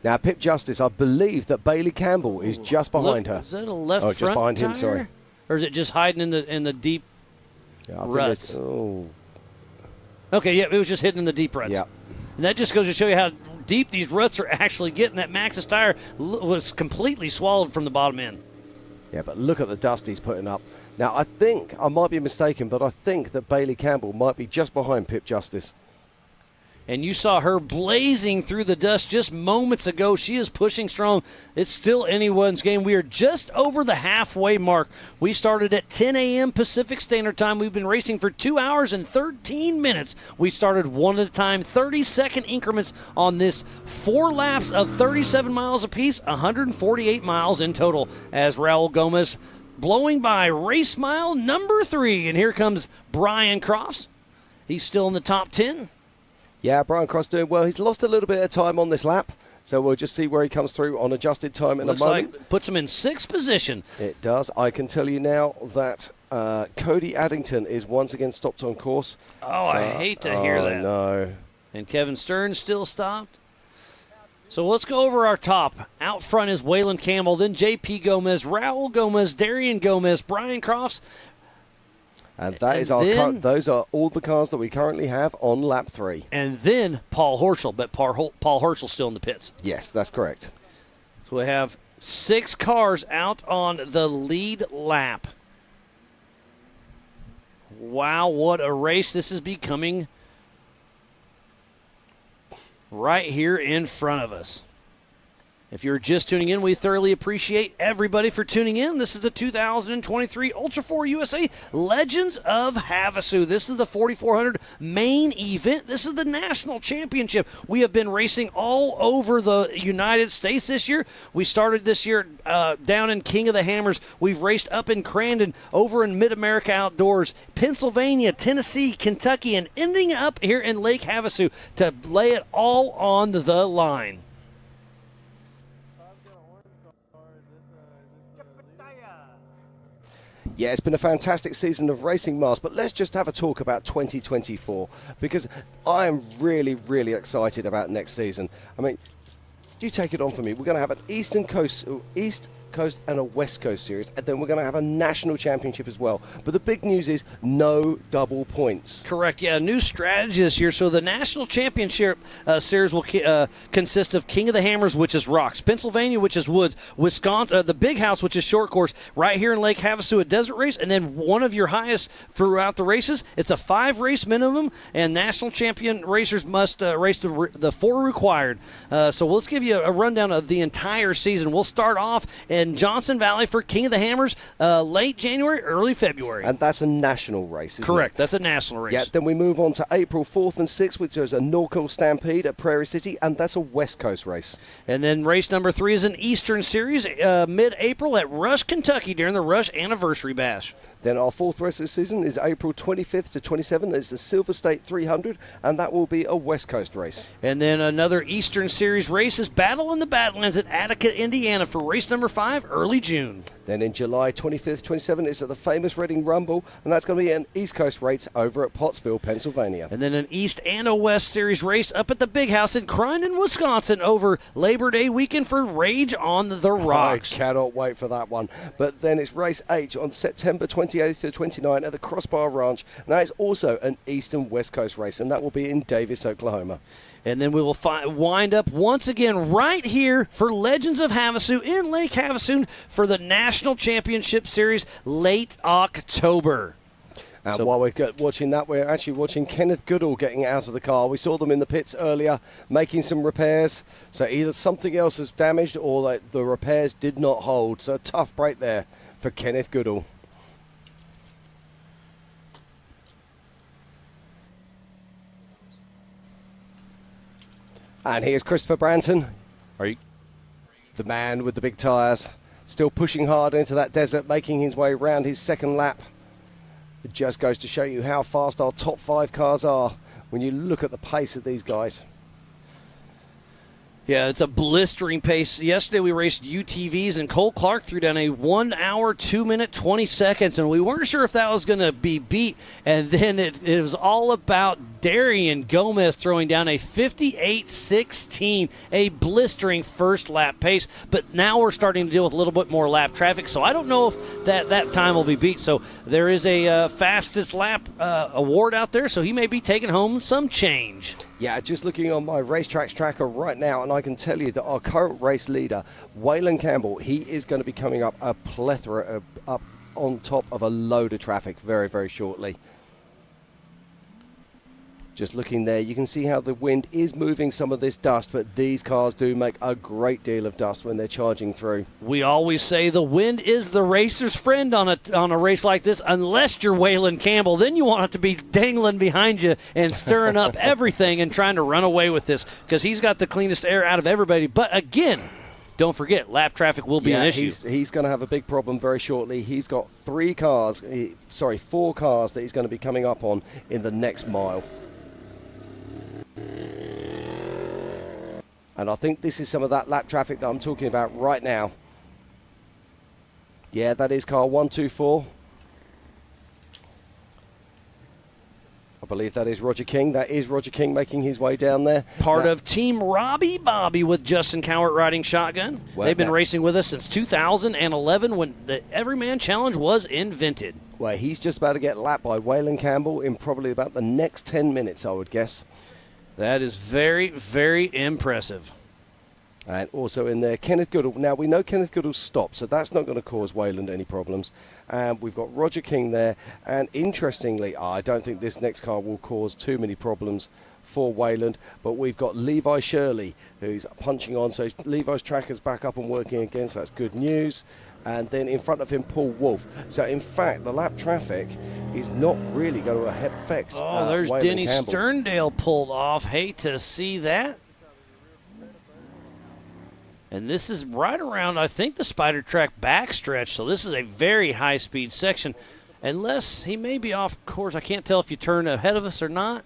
Now, Pip Justice, I believe that Bailey Campbell is just behind her. Is that a left front just behind him, tire? sorry. Or is it just hiding in the deep ruts? Okay, yeah, it was just hidden in the deep ruts. Yeah. And that just goes to show you how deep these ruts are actually getting. That Maxxis tire was completely swallowed from the bottom end. Yeah, but look at the dust he's putting up. Now, I think, I might be mistaken, but I think that Bailey Campbell might be just behind Pip Justice. And you saw her blazing through the dust just moments ago. She is pushing strong. It's still anyone's game. We are just over the halfway mark. We started at 10 a.m. Pacific Standard Time. We've been racing for 2 hours and 13 minutes. We started one at a time, 30-second increments on this 4 laps of 37 miles apiece, 148 miles in total, as Raul Gomez blowing by race mile number 3. And here comes Brian Crofts. He's still in the top 10. Yeah, Brian Cross doing well. He's lost a little bit of time on this lap. So we'll just see where he comes through on adjusted time in Looks a moment. like puts him in 6th position. It does. I can tell you now that Cody Addington is once again stopped on course. Oh, I hate to hear that. No. And Kevin Stearns still stopped. So let's go over our top. Out front is Waylon Campbell, then J.P. Gomez, Raul Gomez, Darian Gomez, Brian Crofts. And that is those are all the cars that we currently have on lap 3. And then Paul Horschel, but Paul Horschel's still in the pits. Yes, that's correct. So we have 6 cars out on the lead lap. Wow, what a race this is becoming right here in front of us. If you're just tuning in, we thoroughly appreciate everybody for tuning in. This is the 2023 Ultra4 USA Legends of Havasu. This is the 4400 main event. This is the national championship. We have been racing all over the United States this year. We started this year down in King of the Hammers. We've raced up in Crandon, over in Mid-America Outdoors, Pennsylvania, Tennessee, Kentucky, and ending up here in Lake Havasu to lay it all on the line. Yeah, it's been a fantastic season of racing, Mars, but let's just have a talk about 2024 because I am really, really excited about next season. I mean, you take it on for me. We're going to have an East Coast and a West Coast series, and then we're going to have a national championship as well. But the big news is no double points. Correct, yeah, new strategy this year. So the national championship series will consist of King of the Hammers, which is rocks, Pennsylvania, which is woods, Wisconsin, the Big House, which is short course, right here in Lake Havasu, a desert race, and then one of your highest throughout the races. It's a 5-race minimum, and national champion racers must race the 4 required. So let's give you a rundown of the entire season. We'll start off in Johnson Valley for King of the Hammers late January, early February. And that's a national race, isn't Correct, it? That's a national race. Yeah, then we move on to April 4th and 6th, which is a Norcal Stampede at Prairie City, and that's a West Coast race. And then race number 3 is an Eastern Series mid-April at Rush, Kentucky during the Rush Anniversary Bash. Then our 4th race this season is April 25th to 27th. It's the Silver State 300, and that will be a West Coast race. And then another Eastern Series race is Battle in the Badlands at Attica, Indiana for race number 5, early June. Then in July 25th, 27th, it's at the famous Reading Rumble, and that's going to be an East Coast race over at Pottsville, Pennsylvania. And then an East and a West Series race up at the Big House in Crandon, Wisconsin over Labor Day weekend for Rage on the Rocks. I cannot wait for that one. But then it's race 8 on September 28th to 29th at the Crossbar Ranch. And that is also an East and West Coast race, and that will be in Davis, Oklahoma. And then we will wind up once again right here for Legends of Havasu in Lake Havasu for the National Championship Series late October. And while we're watching that, we're actually watching Kenneth Goodall getting out of the car. We saw them in the pits earlier making some repairs. So either something else is damaged or the repairs did not hold. So a tough break there for Kenneth Goodall. And here's Christopher Branson. The man with the big tyres, still pushing hard into that desert, making his way around his second lap. It just goes to show you how fast our top 5 cars are when you look at the pace of these guys. Yeah, it's a blistering pace. Yesterday we raced UTVs, and Cole Clark threw down a 1 hour, 2 minute, 20 seconds, and we weren't sure if that was going to be beat. And then it was all about Darian Gomez throwing down a 58.16, a blistering first lap pace. But now we're starting to deal with a little bit more lap traffic, so I don't know if that time will be beat. So there is a fastest lap award out there, so he may be taking home some change. Yeah, just looking on my Racetracks tracker right now, and I can tell you that our current race leader, Waylon Campbell, he is going to be coming up a plethora up on top of a load of traffic very, very shortly. Just looking there, you can see how the wind is moving some of this dust, but these cars do make a great deal of dust when they're charging through. We always say the wind is the racer's friend on a race like this, unless you're Waylon Campbell. Then you want it to be dangling behind you and stirring up everything and trying to run away with this, because he's got the cleanest air out of everybody. But again, don't forget, lap traffic will be an issue. He's going to have a big problem very shortly. He's got 4 cars that he's going to be coming up on in the next mile. And I think this is some of that lap traffic that I'm talking about right now. Yeah, that is car 124. I believe that is Roger King. That is Roger King making his way down there. Part of Team Robbie Bobby with Justin Cowart riding shotgun. Well, they've been racing with us since 2011 when the Everyman Challenge was invented. Well, he's just about to get lapped by Waylon Campbell in probably about the next 10 minutes, I would guess. That is very, very impressive. And also in there, Kenneth Goodall. Now, we know Kenneth Goodall stopped, so that's not going to cause Wayland any problems. And we've got Roger King there. And interestingly, I don't think this next car will cause too many problems for Wayland. But we've got Levi Shirley, who's punching on. So Levi's tracker's back up and working again, so that's good news. And then in front of him, Paul Wolf. So, in fact, the lap traffic is not really going to affect there's Waylon Denny Campbell. Sterndale pulled off. Hate to see that. And this is right around, I think, the Spider Track backstretch. So this is a very high-speed section. Unless he may be off course. I can't tell if you turn ahead of us or not.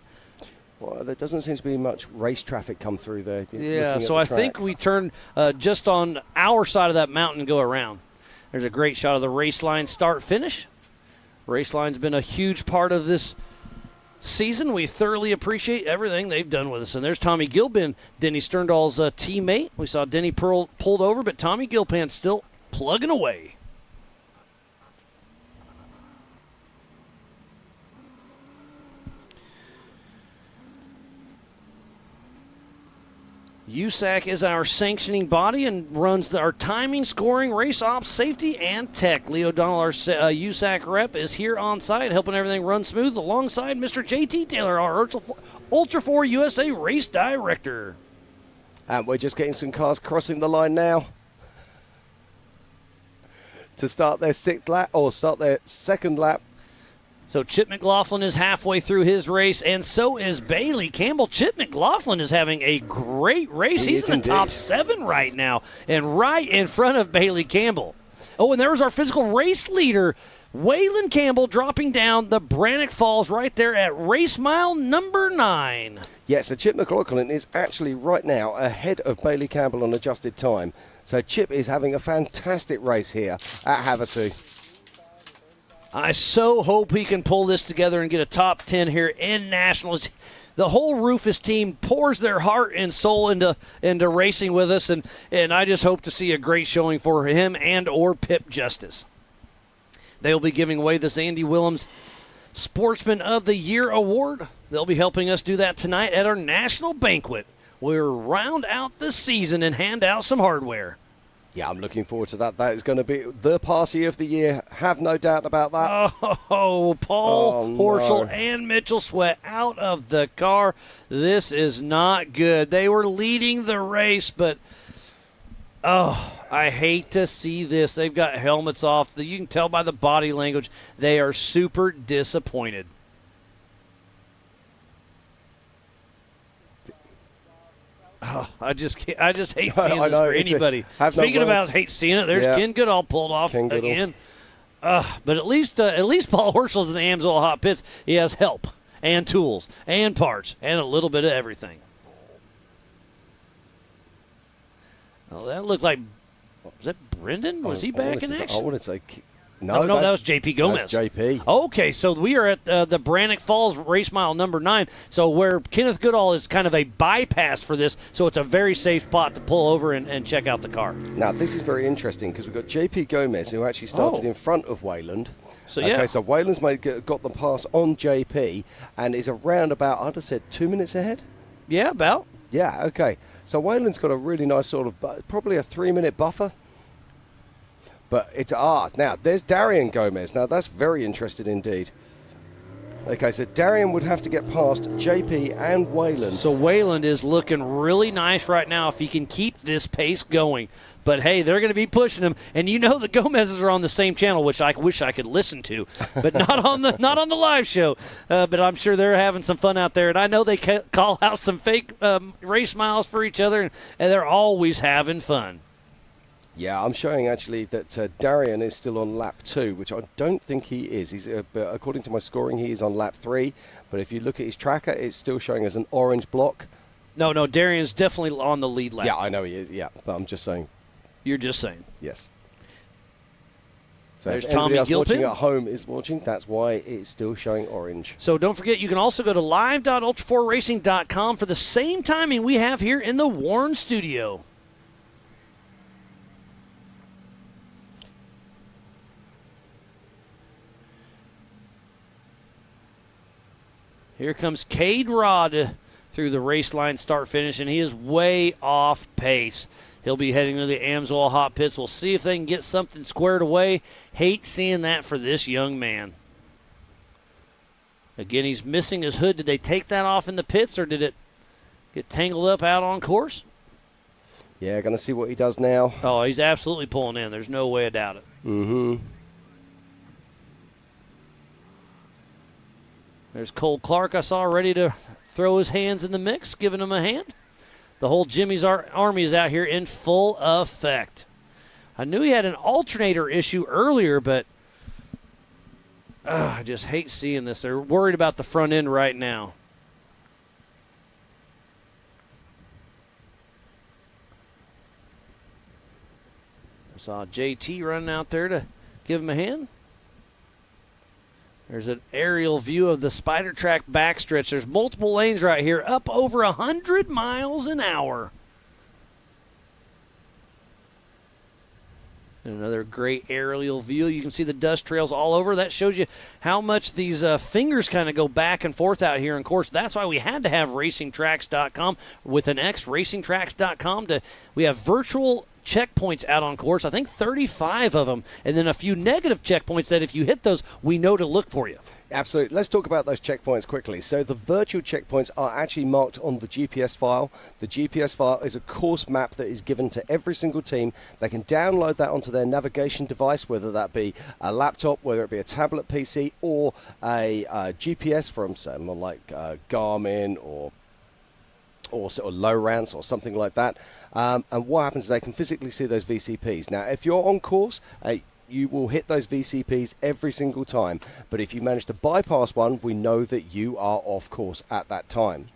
Well, there doesn't seem to be much race traffic come through there. Yeah, so I think we turn just on our side of that mountain and go around. There's a great shot of the race line start-finish. Race line's been a huge part of this season. We thoroughly appreciate everything they've done with us. And there's Tommy Gilpin, Denny Sterndal's teammate. We saw Denny pulled over, but Tommy Gilpin's still plugging away. USAC is our sanctioning body and runs our timing, scoring, race ops, safety, and tech. Lee O'Donnell, our USAC rep, is here on site helping everything run smooth alongside Mr. JT Taylor, our Ultra4 USA race director. And we're just getting some cars crossing the line now to start their sixth lap or start their second lap. So Chip McLaughlin is halfway through his race, and so is Bailey Campbell. Chip McLaughlin is having a great race. He's in the top 7 right now, and right in front of Bailey Campbell. Oh, and there was our physical race leader, Waylon Campbell, dropping down the Brannock Falls right there at race mile number 9. Yeah, so Chip McLaughlin is actually right now ahead of Bailey Campbell on adjusted time. So Chip is having a fantastic race here at Havasu. I so hope he can pull this together and get a top 10 here in Nationals. The whole Rufus team pours their heart and soul into racing with us, and I just hope to see a great showing for him and or Pip Justice. They'll be giving away this Andy Willems Sportsman of the Year award. They'll be helping us do that tonight at our national banquet. We'll round out the season and hand out some hardware. Yeah, I'm looking forward to that. That is going to be the party of the year. Have no doubt about that. Oh, Paul Horschel and Mitchell Sweat out of the car. This is not good. They were leading the race, but, I hate to see this. They've got helmets off. You can tell by the body language they are super disappointed. Oh, I just hate seeing this for anybody. Speaking about hate seeing it, there's Ken Goodall pulled off again. But at least Paul Horschel's in the Amsoil Hot Pits. He has help and tools and parts and a little bit of everything. Oh, that looked like, was that Brendan? Was he back in action? I want to say... No, that was JP Gomez. That's JP. Okay, so we are at the Brannock Falls race mile number 9, so where Kenneth Goodall is kind of a bypass for this, so it's a very safe spot to pull over and check out the car. Now, this is very interesting because we've got JP Gomez, who actually started in front of Wayland. So, yeah. Okay, so Wayland's got the pass on JP and is around about, I'd have said, 2 minutes ahead? Yeah, about. Yeah, okay. So Wayland's got a really nice sort of, probably a 3-minute buffer. But it's now there's Darian Gomez. Now that's very interesting indeed. Okay, so Darian would have to get past JP and Wayland. So Wayland is looking really nice right now if he can keep this pace going. But hey, they're going to be pushing him, and you know the Gomez's are on the same channel, which I wish I could listen to, but not on the live show. But I'm sure they're having some fun out there, and I know they call out some fake race miles for each other, and they're always having fun. Yeah, I'm showing actually that Darian is still on lap 2, which I don't think he is. He's according to my scoring, he is on lap 3. But if you look at his tracker, it's still showing as an orange block. No, Darian's definitely on the lead lap. Yeah, I know he is, yeah. But I'm just saying. You're just saying. Yes. So There's if anybody Tommy else Gilpin. watching at home is watching, that's why it's still showing orange. So don't forget, you can also go to live.ultra4racing.com for the same timing we have here in the Warren studio. Here comes Cade Rod through the race line start-finish, and he is way off pace. He'll be heading to the Amsoil hot pits. We'll see if they can get something squared away. Hate seeing that for this young man. Again, he's missing his hood. Did they take that off in the pits, or did it get tangled up out on course? Yeah, going to see what he does now. Oh, he's absolutely pulling in. There's no way about it. Mm-hmm. There's Cole Clark I saw ready to throw his hands in the mix, giving him a hand. The whole Jimmy's Army is out here in full effect. I knew he had an alternator issue earlier, but I just hate seeing this. They're worried about the front end right now. I saw JT running out there to give him a hand. There's an aerial view of the Spider Track backstretch. There's multiple lanes right here, up over 100 miles an hour. Another great aerial view. You can see the dust trails all over. That shows you how much these fingers kind of go back and forth out here in course. That's why we had to have racingtracks.com with an X, racingtracks.com. We have virtual checkpoints out on course, I think 35 of them, and then a few negative checkpoints that if you hit those, we know to look for you. Absolutely. Let's talk about those checkpoints quickly. So the virtual checkpoints are actually marked on the GPS file. The GPS file is a course map that is given to every single team. They can download that onto their navigation device, whether that be a laptop, whether it be a tablet PC, or a GPS from someone like Garmin or sort of Lowrance or something like that. And what happens is they can physically see those VCPs. Now, if you're on course, you will hit those VCPs every single time. But if you manage to bypass one, we know that you are off course at that time.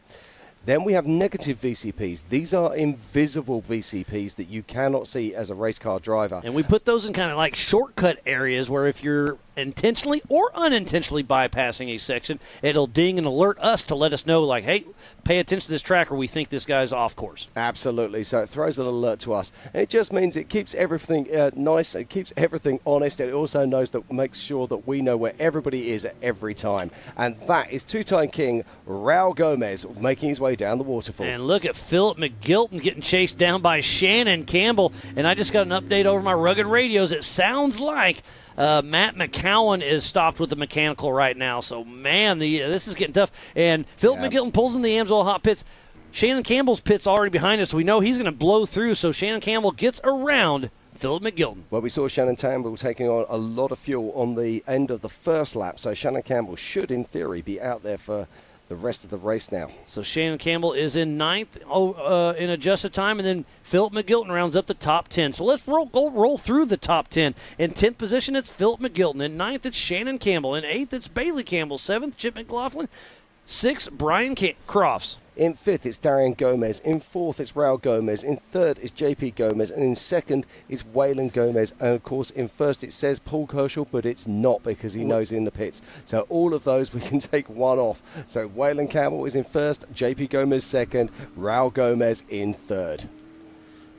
Then we have negative VCPs. These are invisible VCPs that you cannot see as a race car driver. And we put those in kind of like shortcut areas where if you're intentionally or unintentionally bypassing a section, it'll ding and alert us to let us know, like, hey, pay attention to this track or we think this guy's off course. Absolutely. So it throws an alert to us. And it just means it keeps everything nice. It keeps everything honest. And it also makes sure that we know where everybody is at every time. And that is two-time king Raul Gomez making his way down the waterfall. And look at Philip McGilton getting chased down by Shannon Campbell. And I just got an update over my rugged radios. It sounds like Matt McCowan is stopped with the mechanical right now. So, man, this is getting tough. And Philip McGilton pulls in the Amsoil hot pits. Shannon Campbell's pit's already behind us, so we know he's going to blow through. So Shannon Campbell gets around Philip McGilton. Well, we saw Shannon Campbell taking on a lot of fuel on the end of the first lap. So Shannon Campbell should, in theory, be out there for the rest of the race now. So Shannon Campbell is in ninth in adjusted time, and then Philip McGilton rounds up the top 10. So let's roll through the top 10. In 10th position, it's Philip McGilton. In 9th, it's Shannon Campbell. In 8th, it's Bailey Campbell. 7th, Chip McLaughlin. 6th, Brian Crofts. In 5th, it's Darian Gomez. In 4th, it's Raul Gomez. In 3rd, it's JP Gomez. And in 2nd, it's Waylon Gomez. And, of course, in 1st, it says Paul Kerschel, but it's not because he knows in the pits. So all of those, we can take one off. So Waylon Campbell is in 1st, JP Gomez 2nd, Raul Gomez in 3rd.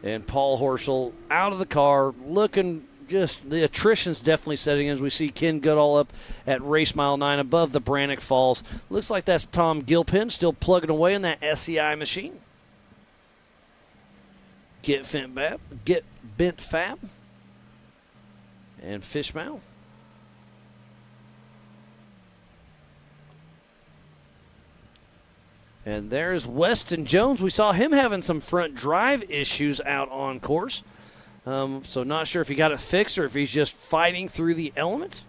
And Paul Horschel out of the car, looking just, the attrition's definitely setting in as we see Ken Goodall up at race mile 9 above the Brannock Falls. Looks like that's Tom Gilpin still plugging away in that SCI machine. Get Bent Fab and Fishmouth. And there's Weston Jones. We saw him having some front drive issues out on course. So not sure if he got it fixed or if he's just fighting through the elements.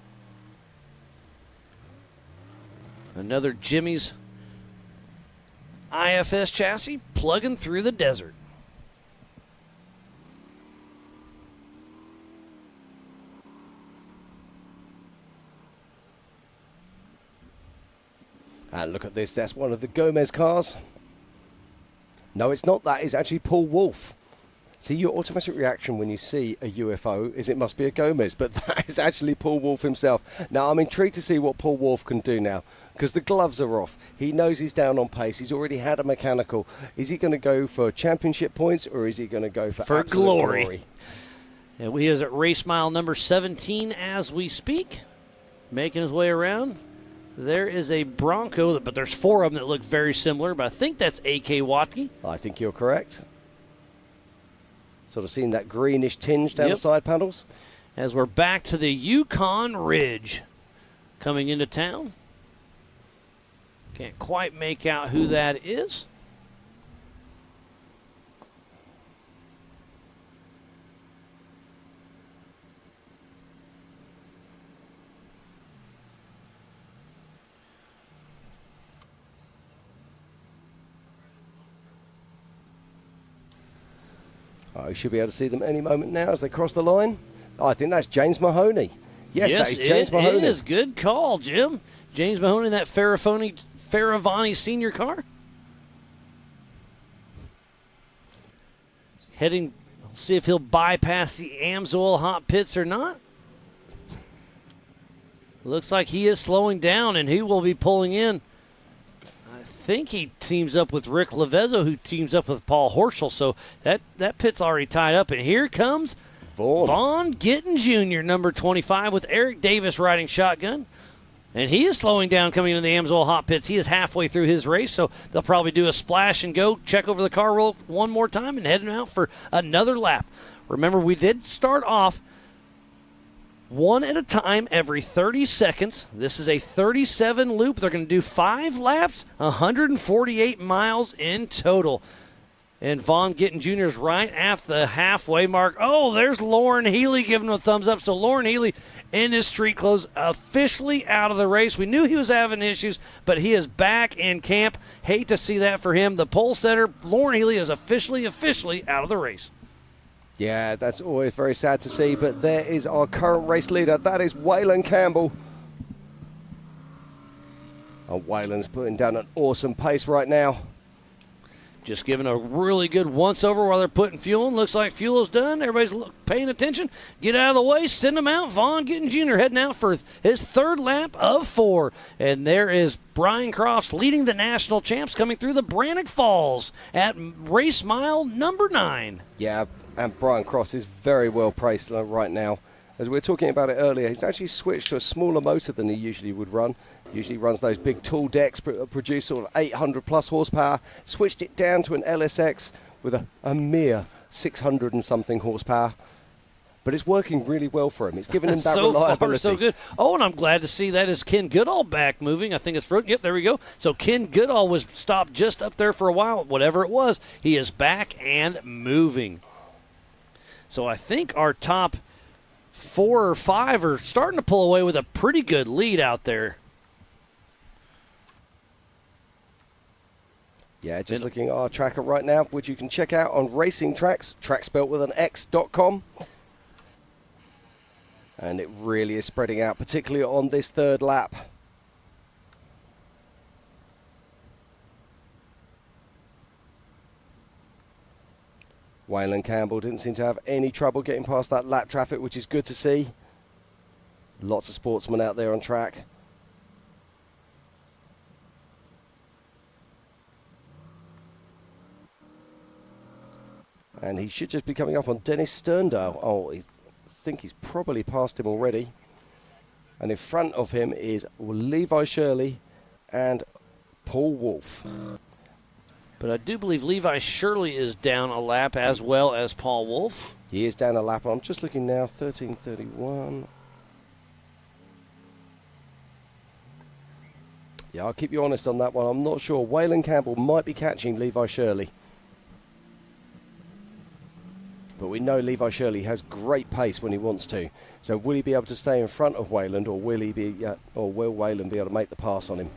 Another Jimmy's IFS chassis plugging through the desert. And look at this, that's one of the Gomez cars. No, it's not that. It's actually Paul Wolf. See, your automatic reaction when you see a UFO is it must be a Gomez, but that is actually Paul Wolf himself. Now, I'm intrigued to see what Paul Wolf can do now, because the gloves are off. He knows he's down on pace. He's already had a mechanical. Is he going to go for championship points, or is he going to go for absolute glory? And he is at race mile number 17 as we speak, making his way around. There is a Bronco, but there's 4 of them that look very similar, but I think that's A.K. Watke. I think you're correct. Sort of seeing that greenish tinge down the side panels. As we're back to the Yukon Ridge coming into town. Can't quite make out who that is. Oh, you should be able to see them any moment now as they cross the line. Oh, I think that's James Mahoney. Yes, that is James Mahoney. It is. Good call, Jim. James Mahoney in that Faravani senior car. Heading, see if he'll bypass the Amsoil hot pits or not. Looks like he is slowing down, and he will be pulling in. I think he teams up with Rick Lavezzo, who teams up with Paul Horschel. So that pit's already tied up. And here comes Vaughn Gittin Jr., number 25, with Eric Davis riding shotgun. And he is slowing down coming into the Amsoil hot pits. He is halfway through his race, so they'll probably do a splash and go, check over the car roll one more time, and head him out for another lap. Remember, we did start off one at a time every 30 seconds. This is a 37 loop. They're going to do 5 laps, 148 miles in total. And Vaughn Gittin Jr. is right after the halfway mark. Oh, there's Lauren Healy giving him a thumbs up. So Lauren Healy in his street clothes officially out of the race. We knew he was having issues, but he is back in camp. Hate to see that for him. The pole setter, Lauren Healy, is officially out of the race. Yeah, that's always very sad to see, but there is our current race leader. That is Waylon Campbell. And Waylon's putting down an awesome pace right now. Just giving a really good once-over while they're putting fuel in. Looks like fuel is done. Everybody's paying attention. Get out of the way. Send them out. Vaughn Gittin Jr. heading out for his 3rd lap of 4. And there is Brian Crofts leading the national champs coming through the Brannock Falls at race mile number 9. Yeah, and Brian Crofts is very well priced right now. As we were talking about it earlier, he's actually switched to a smaller motor than he usually would run. Usually runs those big tool decks, produce sort of 800 plus horsepower. Switched it down to an LSX with a mere 600 and something horsepower. But it's working really well for him. It's given him that so reliability. So far, so good. Oh, and I'm glad to see that is Ken Goodall back moving. I think it's yep, there we go. So Ken Goodall was stopped just up there for a while. Whatever it was, he is back and moving. So I think our top 4 or 5 are starting to pull away with a pretty good lead out there. Yeah, just looking at our tracker right now, which you can check out on Racing Tracks, track spelt with an X.com. And it really is spreading out, particularly on this 3rd lap. Waylon Campbell didn't seem to have any trouble getting past that lap traffic, which is good to see. Lots of sportsmen out there on track. And he should just be coming up on Dennis Sterndale. Oh, I think he's probably passed him already. And in front of him is Levi Shirley and Paul Wolf. But I do believe Levi Shirley is down a lap as well as Paul Wolf. He is down a lap. I'm just looking now, 13:31. Yeah, I'll keep you honest on that one. I'm not sure. Waylon Campbell might be catching Levi Shirley. But we know Levi Shirley has great pace when he wants to. So will he be able to stay in front of Waylon, or will Waylon be able to make the pass on him?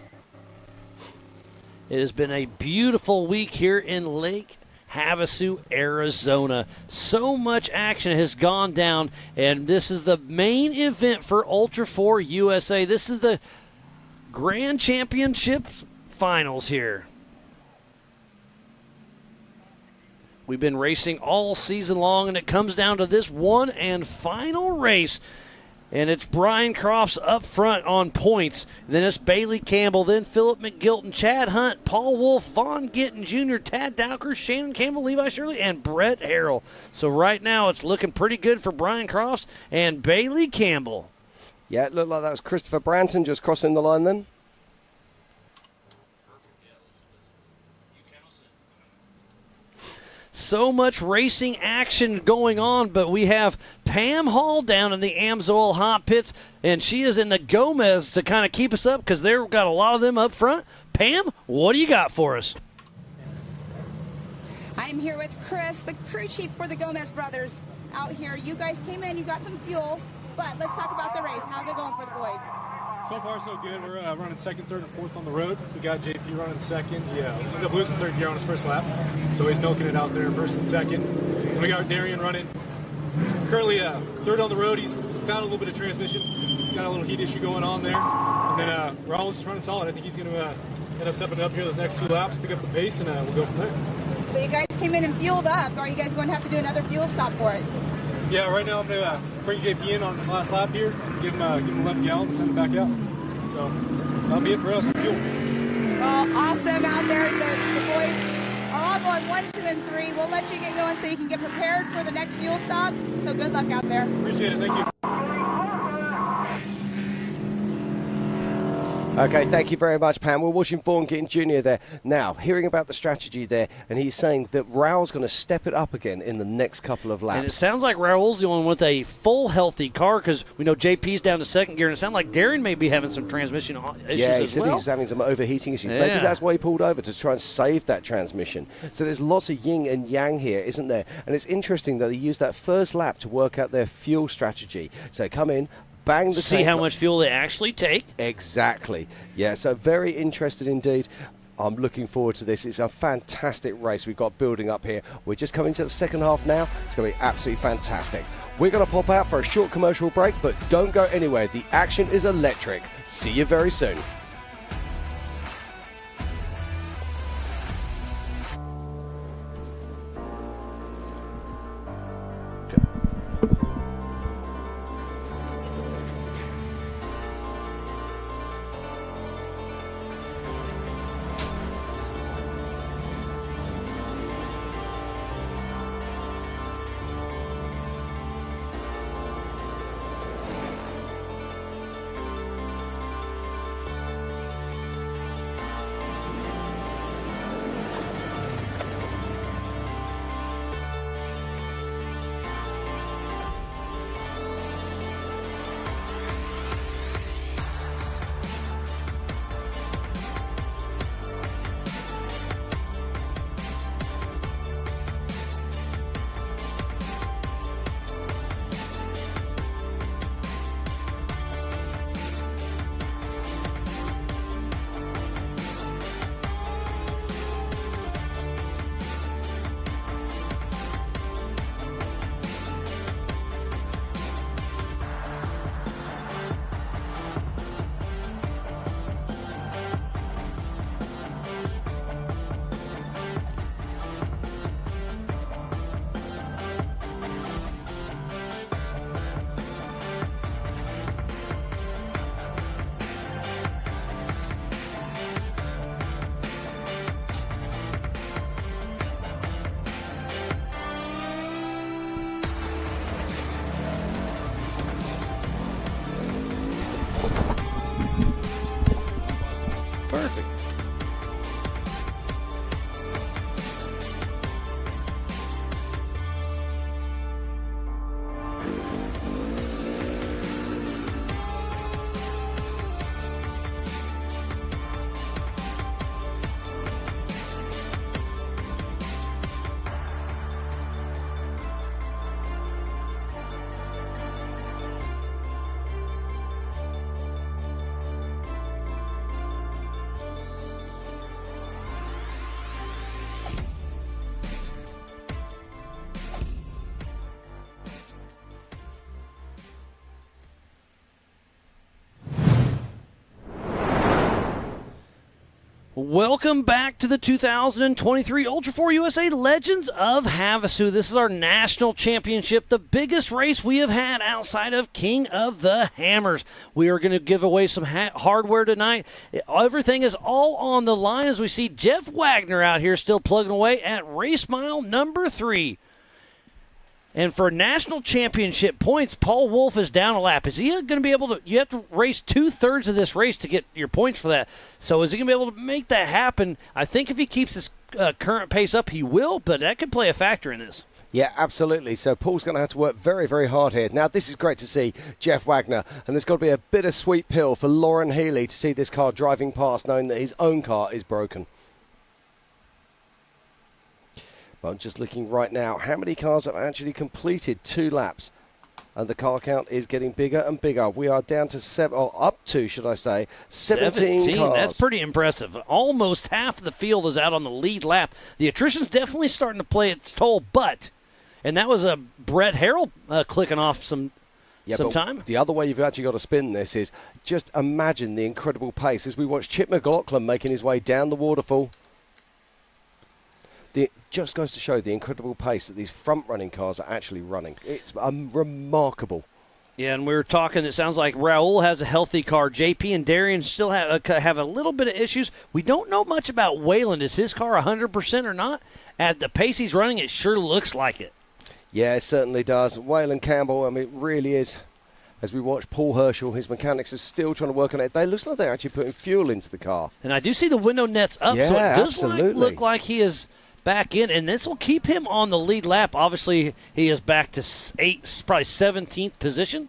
It has been a beautiful week here in Lake Havasu, Arizona. So much action has gone down, and this is the main event for Ultra4 USA. This is the Grand Championship Finals here. We've been racing all season long, and it comes down to this one and final race. And it's Brian Crofts up front on points. Then it's Bailey Campbell, then Philip McGilton, Chad Hunt, Paul Wolf, Vaughn Gittin Jr., Tad Dowker, Shannon Campbell, Levi Shirley, and Brett Harrell. So right now it's looking pretty good for Brian Crofts and Bailey Campbell. Yeah, it looked like that was Christopher Branton just crossing the line then. So much racing action going on, but we have Pam Hall down in the Amsoil hot pits, and she is in the Gomez to kind of keep us up because they've got a lot of them up front. Pam, what do you got for us? I'm here with Chris, the crew chief for the Gomez brothers out here. You guys came in, you got some fuel, but let's talk about the race. How's it going for the boys? So far, so good. We're running second, third, and fourth on the road. We got JP running second. He ended up losing third gear on his first lap, so he's milking it out there first and second. And we got Darian running currently third on the road. He's found a little bit of transmission, got a little heat issue going on there. And then Raul's just running solid. I think he's going to end up stepping up here those next 2 laps, pick up the pace, and we'll go from there. So you guys came in and fueled up. Are you guys going to have to do another fuel stop for it? Yeah, right now I'm going to bring JP in on his last lap here, give him 11 gallons and send him back out. So that'll be it for us with fuel. Well, awesome out there. The boys are all going 1, 2, and 3. We'll let you get going so you can get prepared for the next fuel stop. So good luck out there. Appreciate it. Thank you. Okay, thank you very much, Pam. We're watching Vaughn Gittin Jr. there. Now, hearing about the strategy there, and he's saying that Raul's going to step it up again in the next couple of laps. And it sounds like Raul's the only one with a full healthy car because we know JP's down to second gear, and it sounds like Darren may be having some transmission issues yeah, he as said well. he's having some overheating issues. Yeah. Maybe that's why he pulled over, to try and save that transmission. So there's lots of yin and yang here, isn't there? And it's interesting that they used that first lap to work out their fuel strategy. So come in, bang the See tank how up. much fuel they actually take. Exactly. Yeah, so very interested indeed. I'm looking forward to this. It's a fantastic race we've got building up here. We're just coming to the second half now. It's going to be absolutely fantastic. We're going to pop out for a short commercial break, but don't go anywhere. The action is electric. See you very soon. Welcome back to the 2023 Ultra4 USA Legends of Havasu. This is our national championship, the biggest race we have had outside of King of the Hammers. We are going to give away some hardware tonight. Everything is all on the line as we see Jeff Wagner out here still plugging away at race mile number 3. And for national championship points, Paul Wolf is down a lap. Is he going to be able to – you have to race 2/3 of this race to get your points for that. So is he going to be able to make that happen? I think if he keeps his current pace up, he will, but that could play a factor in this. Yeah, absolutely. So Paul's going to have to work very, very hard here. Now, this is great to see Jeff Wagner, and there's got to be a bittersweet pill for Lauren Healy to see this car driving past knowing that his own car is broken. I'm just looking right now, how many cars have actually completed 2 laps? And the car count is getting bigger and bigger. We are down to 17 cars. That's pretty impressive. Almost half of the field is out on the lead lap. The attrition's definitely starting to play its toll, and that was a Brett Harrell clicking off some time. The other way you've actually got to spin this is just imagine the incredible pace as we watch Chip McLaughlin making his way down the waterfall. It just goes to show the incredible pace that these front-running cars are actually running. It's remarkable. Yeah, and we were talking, it sounds like Raul has a healthy car. JP and Darian still have a little bit of issues. We don't know much about Wayland. Is his car 100% or not? At the pace he's running, it sure looks like it. Yeah, it certainly does. Wayland Campbell, I mean, it really is. As we watch Paul Herschel, his mechanics are still trying to work on it. They looks like they're actually putting fuel into the car. And I do see the window nets up, yeah, so it does look like he is back in, and this will keep him on the lead lap. Obviously, he is back to probably 17th position.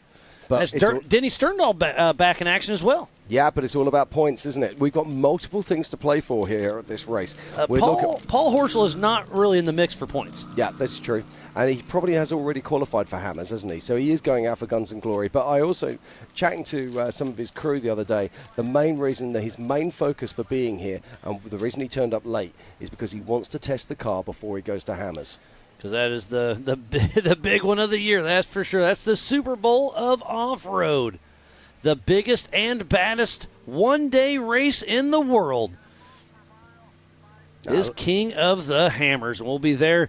But Denny Sterndal back in action as well. Yeah, but it's all about points, isn't it? We've got multiple things to play for here at this race. Paul Horschel is not really in the mix for points. Yeah, that's true. And he probably has already qualified for Hammers, hasn't he? So he is going out for guns and glory. But I also, chatting to some of his crew the other day, the main reason that his main focus for being here and the reason he turned up late is because he wants to test the car before he goes to Hammers. Because that is the big one of the year, that's for sure. That's the Super Bowl of off-road. The biggest and baddest one-day race in the world is King of the Hammers. We'll be there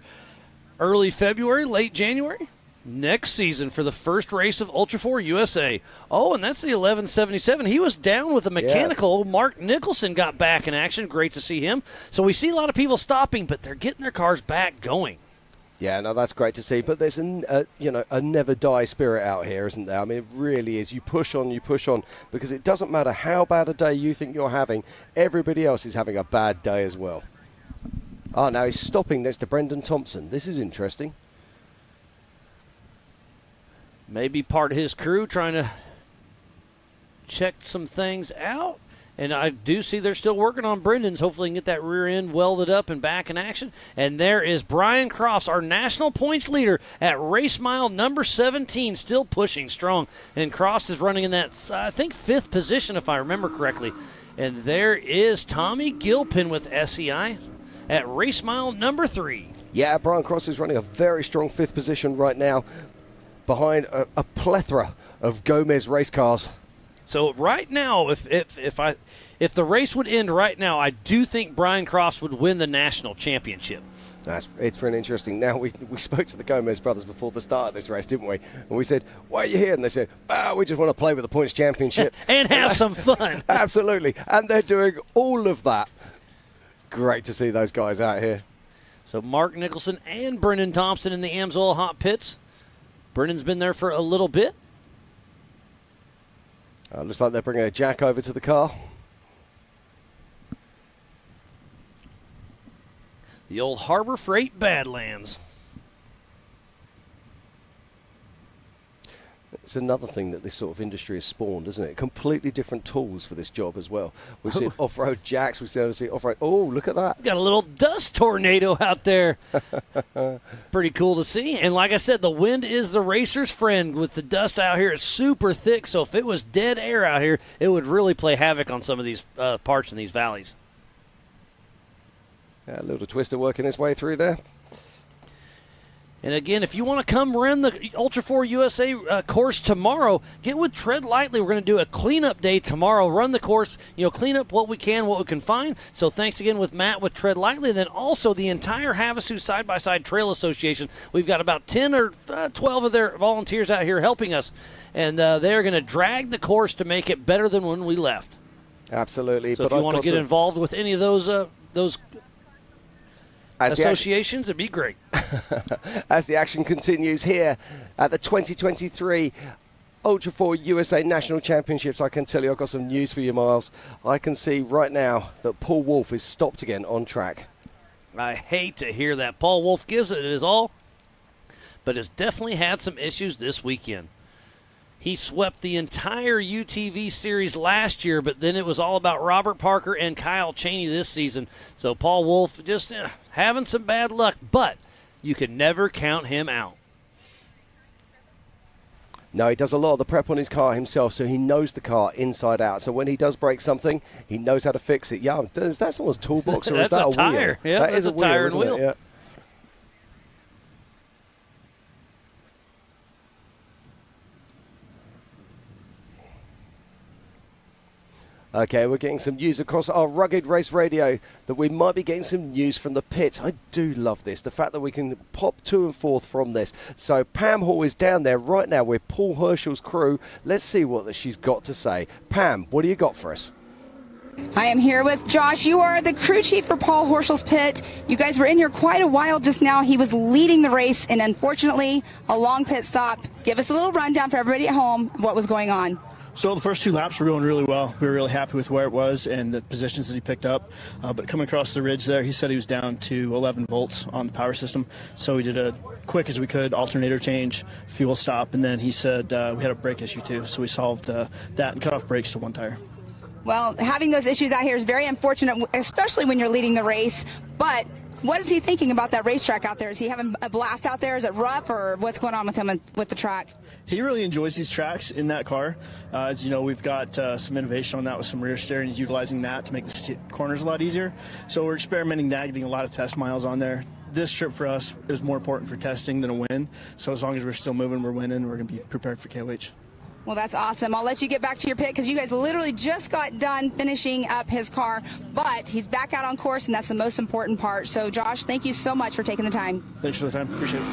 early February, late January, next season for the first race of Ultra4 USA. Oh, and that's the 1177. He was down with a mechanical. Yeah. Mark Nicholson got back in action. Great to see him. So we see a lot of people stopping, but they're getting their cars back going. Yeah, no, that's great to see. But there's a never die spirit out here, isn't there? I mean, it really is. You push on, because it doesn't matter how bad a day you think you're having. Everybody else is having a bad day as well. Oh, now he's stopping next to Brendan Thompson. This is interesting. Maybe part of his crew trying to check some things out. And I do see they're still working on Brendan's. Hopefully he can get that rear end welded up and back in action. And there is Brian Crofts, our national points leader at race mile number 17, still pushing strong. And Crofts is running in that, I think, 5th position, if I remember correctly. And there is Tommy Gilpin with SEI at race mile number 3. Yeah, Brian Crofts is running a very strong 5th position right now behind a plethora of Gomez race cars. So right now, if the race would end right now, I do think Brian Crofts would win the national championship. It's really interesting. Now, we spoke to the Gomez brothers before the start of this race, didn't we? And we said, why are you here? And they said, we just want to play with the points championship. And have some fun. Absolutely. And they're doing all of that. Great to see those guys out here. So Mark Nicholson and Brendan Thompson in the Amsoil hot pits. Brendan's been there for a little bit. Looks like they're bringing a jack over to the car. The old Harbor Freight Badlands. It's another thing that this sort of industry has spawned, isn't it? Completely different tools for this job as well. We've seen off-road jacks. We've seen off-road. Oh, look at that. Got a little dust tornado out there. Pretty cool to see. And like I said, the wind is the racer's friend. With the dust out here, it's super thick. So if it was dead air out here, it would really play havoc on some of these parts in these valleys. Yeah, a little twister working his way through there. And again, if you want to come run the Ultra4 USA course tomorrow, get with Tread Lightly. We're going to do a cleanup day tomorrow. Run the course, clean up what we can find. So thanks again with Matt with Tread Lightly. And then also the entire Havasu Side-by-Side Trail Association. We've got about 10 or 12 of their volunteers out here helping us. And they're going to drag the course to make it better than when we left. Absolutely. So if you want to get involved with any of those associations, it'd be great. As the action continues here at the 2023 Ultra4 USA National Championships, I can tell you I've got some news for you, Miles. I can see right now that Paul Wolf is stopped again on track. I hate to hear that. Paul Wolf gives it his all, but has definitely had some issues this weekend. He swept the entire UTV series last year, but then it was all about Robert Parker and Kyle Chaney this season. So Paul Wolf just having some bad luck, but you can never count him out. No, he does a lot of the prep on his car himself, so he knows the car inside out. So when he does break something, he knows how to fix it. Yeah, is that someone's toolbox or is that a tire? wheel? Yeah, that is a tire and wheel. Yeah. Okay, we're getting some news across our Rugged Race Radio that we might be getting some news from the pit. I do love this, the fact that we can pop to and forth from this. So Pam Hall is down there right now with Paul Herschel's crew. Let's see what she's got to say. Pam, what do you got for us? I am here with Josh. You are the crew chief for Paul Horschel's pit. You guys were in here quite a while just now. He was leading the race, and unfortunately, a long pit stop. Give us a little rundown for everybody at home of what was going on. So the first two laps were going really well. We were really happy with where it was and the positions that he picked up. But coming across the ridge there, he said he was down to 11 volts on the power system. So we did a quick as we could alternator change, fuel stop, and then he said we had a brake issue too. So we solved that and cut off brakes to one tire. Well, having those issues out here is very unfortunate, especially when you're leading the race. But what is he thinking about that racetrack out there? Is he having a blast out there? Is it rough, or what's going on with him with the track? He really enjoys these tracks in that car. As you know, we've got some innovation on that with some rear steering. He's utilizing that to make the corners a lot easier. So we're experimenting that, getting a lot of test miles on there. This trip for us is more important for testing than a win. So as long as we're still moving, we're winning. We're going to be prepared for KOH. Well, that's awesome. I'll let you get back to your pit because you guys literally just got done finishing up his car, but he's back out on course, and that's the most important part. So, Josh, thank you so much for taking the time. Thanks for the time. Appreciate it.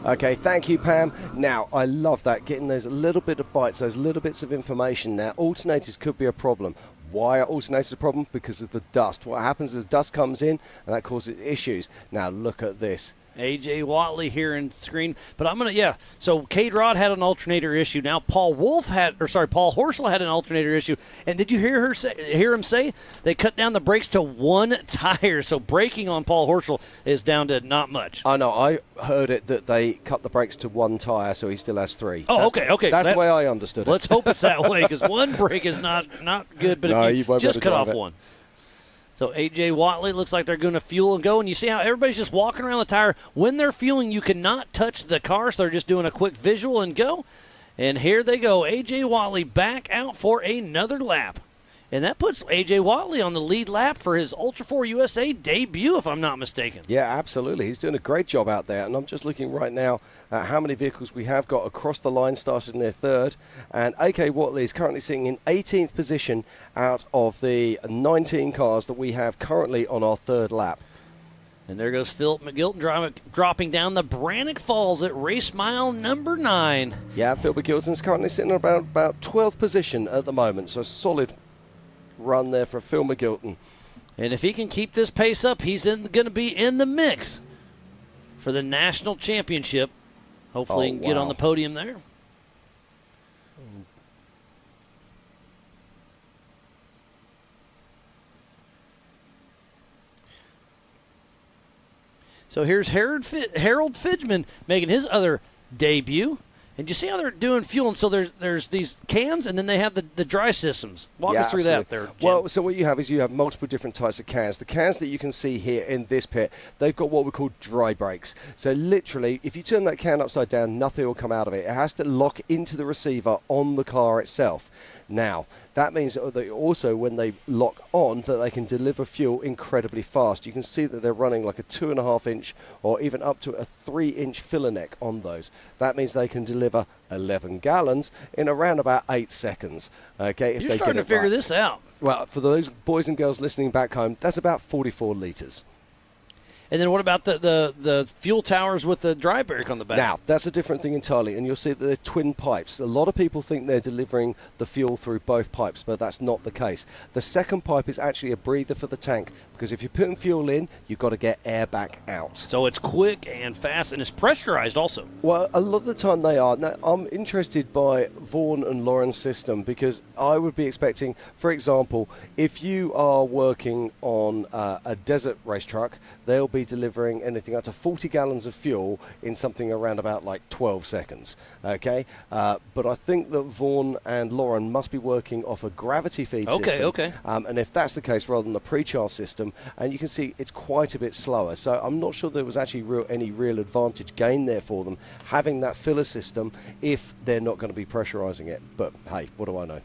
Okay, thank you, Pam. Now, I love that, getting those little bit of bites, those little bits of information. Now, alternators could be a problem. Why are alternators a problem? Because of the dust. What happens is dust comes in, and that causes issues. Now, look at this. A.J. Watley here in screen. But I'm going to, so Cade Rod had an alternator issue. Now Paul Horschel had an alternator issue. And did you hear him say they cut down the brakes to one tire? So braking on Paul Horschel is down to not much. Oh, no, I heard it that they cut the brakes to one tire, so he still has three. Oh, okay. That's the way I understood it. Let's hope it's that way, because one brake is not good, but no, if you just cut off it. one. So A.J. Watley looks like they're going to fuel and go, and you see how everybody's just walking around the tire. When they're fueling, you cannot touch the car, so they're just doing a quick visual and go. And here they go. A.J. Watley back out for another lap. And that puts A.J. Watley on the lead lap for his Ultra4 USA debut, if I'm not mistaken. Yeah, absolutely. He's doing a great job out there. And I'm just looking right now at how many vehicles we have got across the line, started in their third. And A.K. Watley is currently sitting in 18th position out of the 19 cars that we have currently on our third lap. And there goes Philip McGilton dropping down the Brannock Falls at race mile number 9. Yeah, Phil McGilton's currently sitting in about 12th position at the moment. So a solid run there for Phil McGilton. And if he can keep this pace up, he's going to be in the mix for the national championship. Hopefully he can get on the podium there. So here's Harold Fidgeman making his other debut. And you see how they're doing fueling? So there's these cans, and then they have the dry systems. Walk us through that there, Jim. Well, so what you have is you have multiple different types of cans. The cans that you can see here in this pit, they've got what we call dry brakes. So literally, if you turn that can upside down, nothing will come out of it. It has to lock into the receiver on the car itself. Now, that means that they also, when they lock on, that they can deliver fuel incredibly fast. You can see that they're running like a 2.5 inch or even up to a 3 inch filler neck on those. That means they can deliver 11 gallons in around about 8 seconds. Okay, if You're they starting get to figure right. this out. Well, for those boys and girls listening back home, that's about 44 litres. And then what about the fuel towers with the dry barrier on the back? Now, that's a different thing entirely, and you'll see that they're twin pipes. A lot of people think they're delivering the fuel through both pipes, but that's not the case. The second pipe is actually a breather for the tank, because if you're putting fuel in, you've got to get air back out. So it's quick and fast, and it's pressurized also. Well, a lot of the time they are. Now, I'm interested by Vaughn and Lauren's system, because I would be expecting, for example, if you are working on a desert race truck, they'll be delivering anything up to 40 gallons of fuel in something around about like 12 seconds. Okay, but I think that Vaughn and Lauren must be working off a gravity feed system. Okay. And if that's the case, rather than the pre-charge system, and you can see it's quite a bit slower. So I'm not sure there was actually any real advantage gained there for them having that filler system if they're not going to be pressurizing it. But hey, what do I know?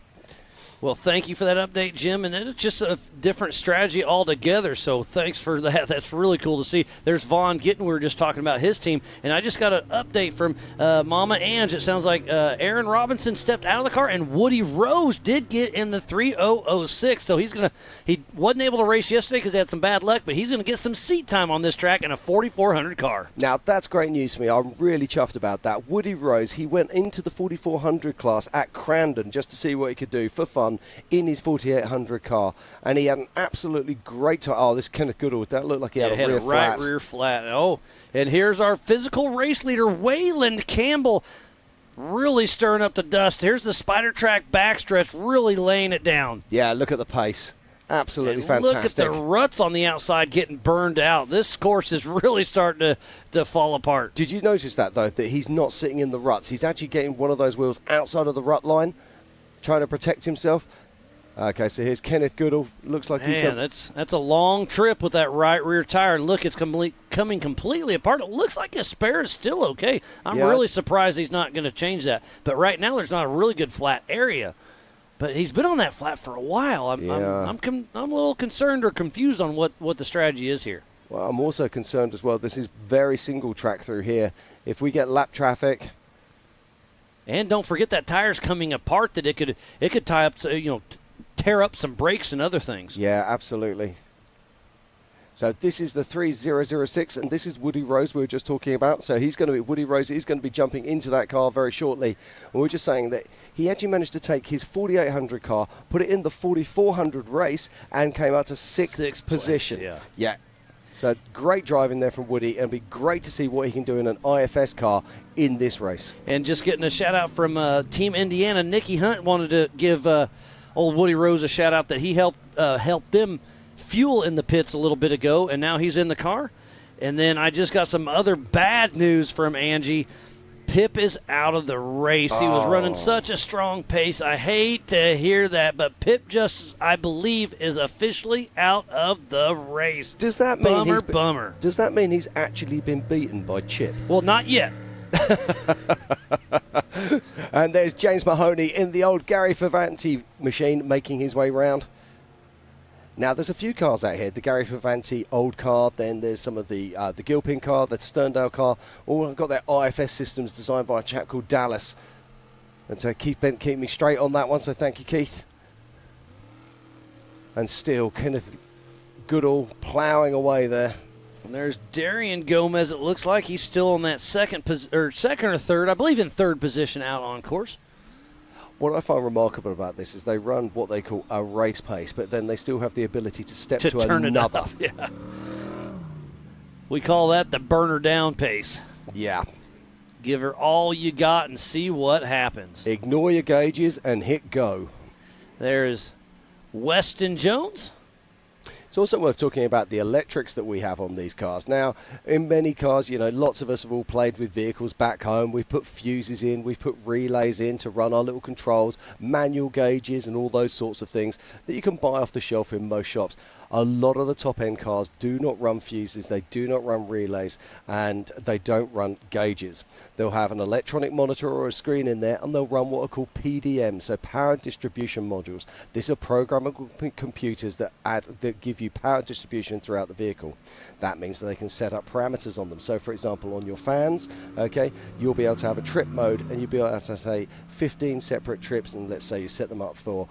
Well, thank you for that update, Jim. And it's just a different strategy altogether, so thanks for that. That's really cool to see. There's Vaughn Gittin. We were just talking about his team, and I just got an update from Mama Ange. It sounds like Aaron Robinson stepped out of the car, and Woody Rose did get in the 3006, so he wasn't able to race yesterday because he had some bad luck, but he's going to get some seat time on this track in a 4400 car. Now, that's great news for me. I'm really chuffed about that. Woody Rose, he went into the 4400 class at Crandon just to see what he could do for fun in his 4800 car, and he had an absolutely great time. Oh, this Kenneth Goodall, that looked like he had a rear flat. Rear flat. Oh, and here's our physical race leader, Wayland Campbell, really stirring up the dust. Here's the Spider Track backstretch, really laying it down. Yeah, look at the pace. Absolutely and fantastic. Look at the ruts on the outside getting burned out. This course is really starting to fall apart. Did you notice that, though, that he's not sitting in the ruts? He's actually getting one of those wheels outside of the rut line, trying to protect himself. Okay, so here's Kenneth Goodall. Looks like he's got... that's a long trip with that right rear tire. And look, it's coming completely apart. It looks like his spare is still okay. I'm really surprised he's not going to change that. But right now there's not a really good flat area. But he's been on that flat for a while. I'm a little concerned or confused on what the strategy is here. Well, I'm also concerned as well. This is very single track through here. If we get lap traffic... And don't forget that tire's coming apart, that it could tie up, tear up some brakes and other things. Yeah, absolutely. So this is the 3006, and this is Woody Rose we were just talking about. So Woody Rose is going to be jumping into that car very shortly. And we were just saying that he actually managed to take his 4800 car, put it in the 4400 race, and came out to sixth position. Yeah. So great driving there from Woody, and it'll be great to see what he can do in an IFS car in this race. And just getting a shout out from Team Indiana, Nicky Hunt wanted to give old Woody Rose a shout out that he helped them fuel in the pits a little bit ago, and now he's in the car. And then I just got some other bad news from Angie. Pip is out of the race. He was running such a strong pace. I hate to hear that, but Pip just, I believe, is officially out of the race. Does that mean bummer? Does that mean he's actually been beaten by Chip? Well, not yet. And there's James Mahoney in the old Gary Favanti machine making his way round. Now, there's a few cars out here. The Gary Favanti old car, then there's some of the Gilpin car, the Sterndale car. All have got their IFS systems designed by a chap called Dallas. And so Keith Bent keep me straight on that one, so thank you, Keith. And still, Kenneth Goodall ploughing away there. And there's Darian Gomez. It looks like he's still on that second or third, I believe in third position out on course. What I find remarkable about this is they run what they call a race pace, but then they still have the ability to step to turn another. It up. Yeah. We call that the burner down pace. Yeah. Give her all you got and see what happens. Ignore your gauges and hit go. There's Weston Jones. It's also worth talking about the electrics that we have on these cars. Now, in many cars, lots of us have all played with vehicles back home. We've put fuses in, we've put relays in to run our little controls, manual gauges and all those sorts of things that you can buy off the shelf in most shops. A lot of the top-end cars do not run fuses, they do not run relays, and they don't run gauges. They'll have an electronic monitor or a screen in there, and they'll run what are called PDM, so power distribution modules. These are programmable computers that give you power distribution throughout the vehicle. That means that they can set up parameters on them. So, for example, on your fans, okay, you'll be able to have a trip mode, and you'll be able to say 15 separate trips, and let's say you set them up for,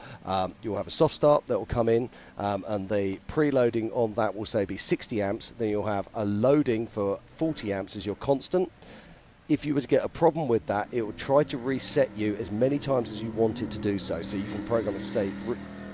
you'll have a soft start that will come in, and the preloading on that will say be 60 amps. Then you'll have a loading for 40 amps as your constant. If you were to get a problem with that, it will try to reset you as many times as you want it to do so. So you can program it to say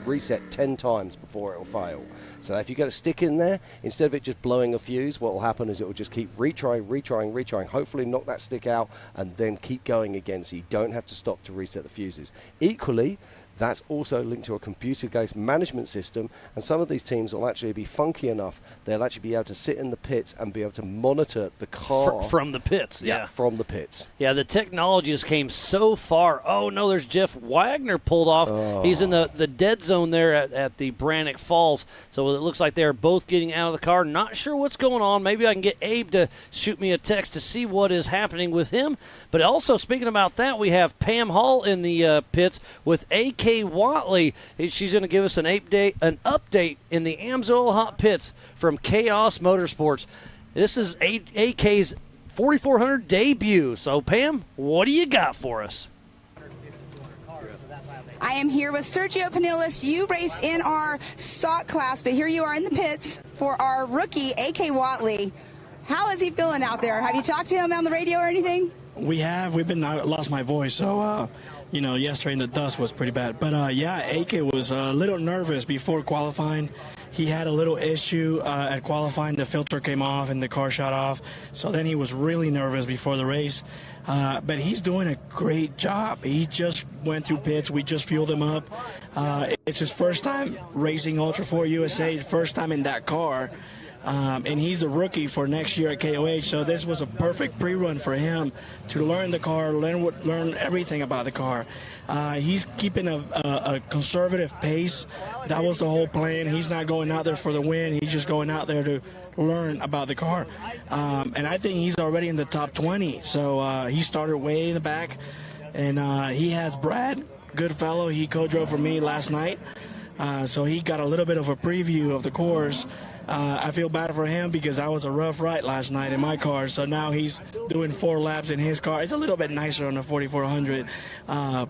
reset 10 times before it will fail. So if you get a stick in there, instead of it just blowing a fuse, what will happen is it will just keep retrying, hopefully knock that stick out, and then keep going again, so you don't have to stop to reset the fuses. Equally, that's also linked to a computer-based management system, and some of these teams will actually be funky enough. They'll actually be able to sit in the pits and be able to monitor the car. From the pits, yeah. From the pits. Yeah, the technology has came so far. Oh, no, there's Jeff Wagner pulled off. Oh. He's in the dead zone there at the Brannock Falls, so it looks like they're both getting out of the car. Not sure what's going on. Maybe I can get Abe to shoot me a text to see what is happening with him. But also, speaking about that, we have Pam Hall in the pits with A.K. Watley. She's going to give us an update in the AMSOIL hot pits from Chaos Motorsports. This is AK's 4400 debut. So, Pam, what do you got for us? I am here with Sergio Pinillas. You race in our stock class, but here you are in the pits for our rookie, A.K. Watley. How is he feeling out there? Have you talked to him on the radio or anything? We've been, I lost my voice, so, yesterday in the dust was pretty bad. But, yeah, AK was a little nervous before qualifying. He had a little issue at qualifying. The filter came off and the car shut off. So then he was really nervous before the race. But he's doing a great job. He just went through pits. We just fueled him up. It's his first time racing Ultra4 USA, first time in that car. And he's a rookie for next year at KOH, so this was a perfect pre-run for him to learn the car, learn everything about the car. He's keeping a conservative pace. That was the whole plan. He's not going out there for the win. He's just going out there to learn about the car. And I think he's already in the top 20. So he started way in the back. And he has Brad, good fellow. He co-drove for me last night. So he got a little bit of a preview of the course. I feel bad for him because I was a rough ride last night in my car. So now he's doing 4 laps in his car. It's a little bit nicer on the 4400.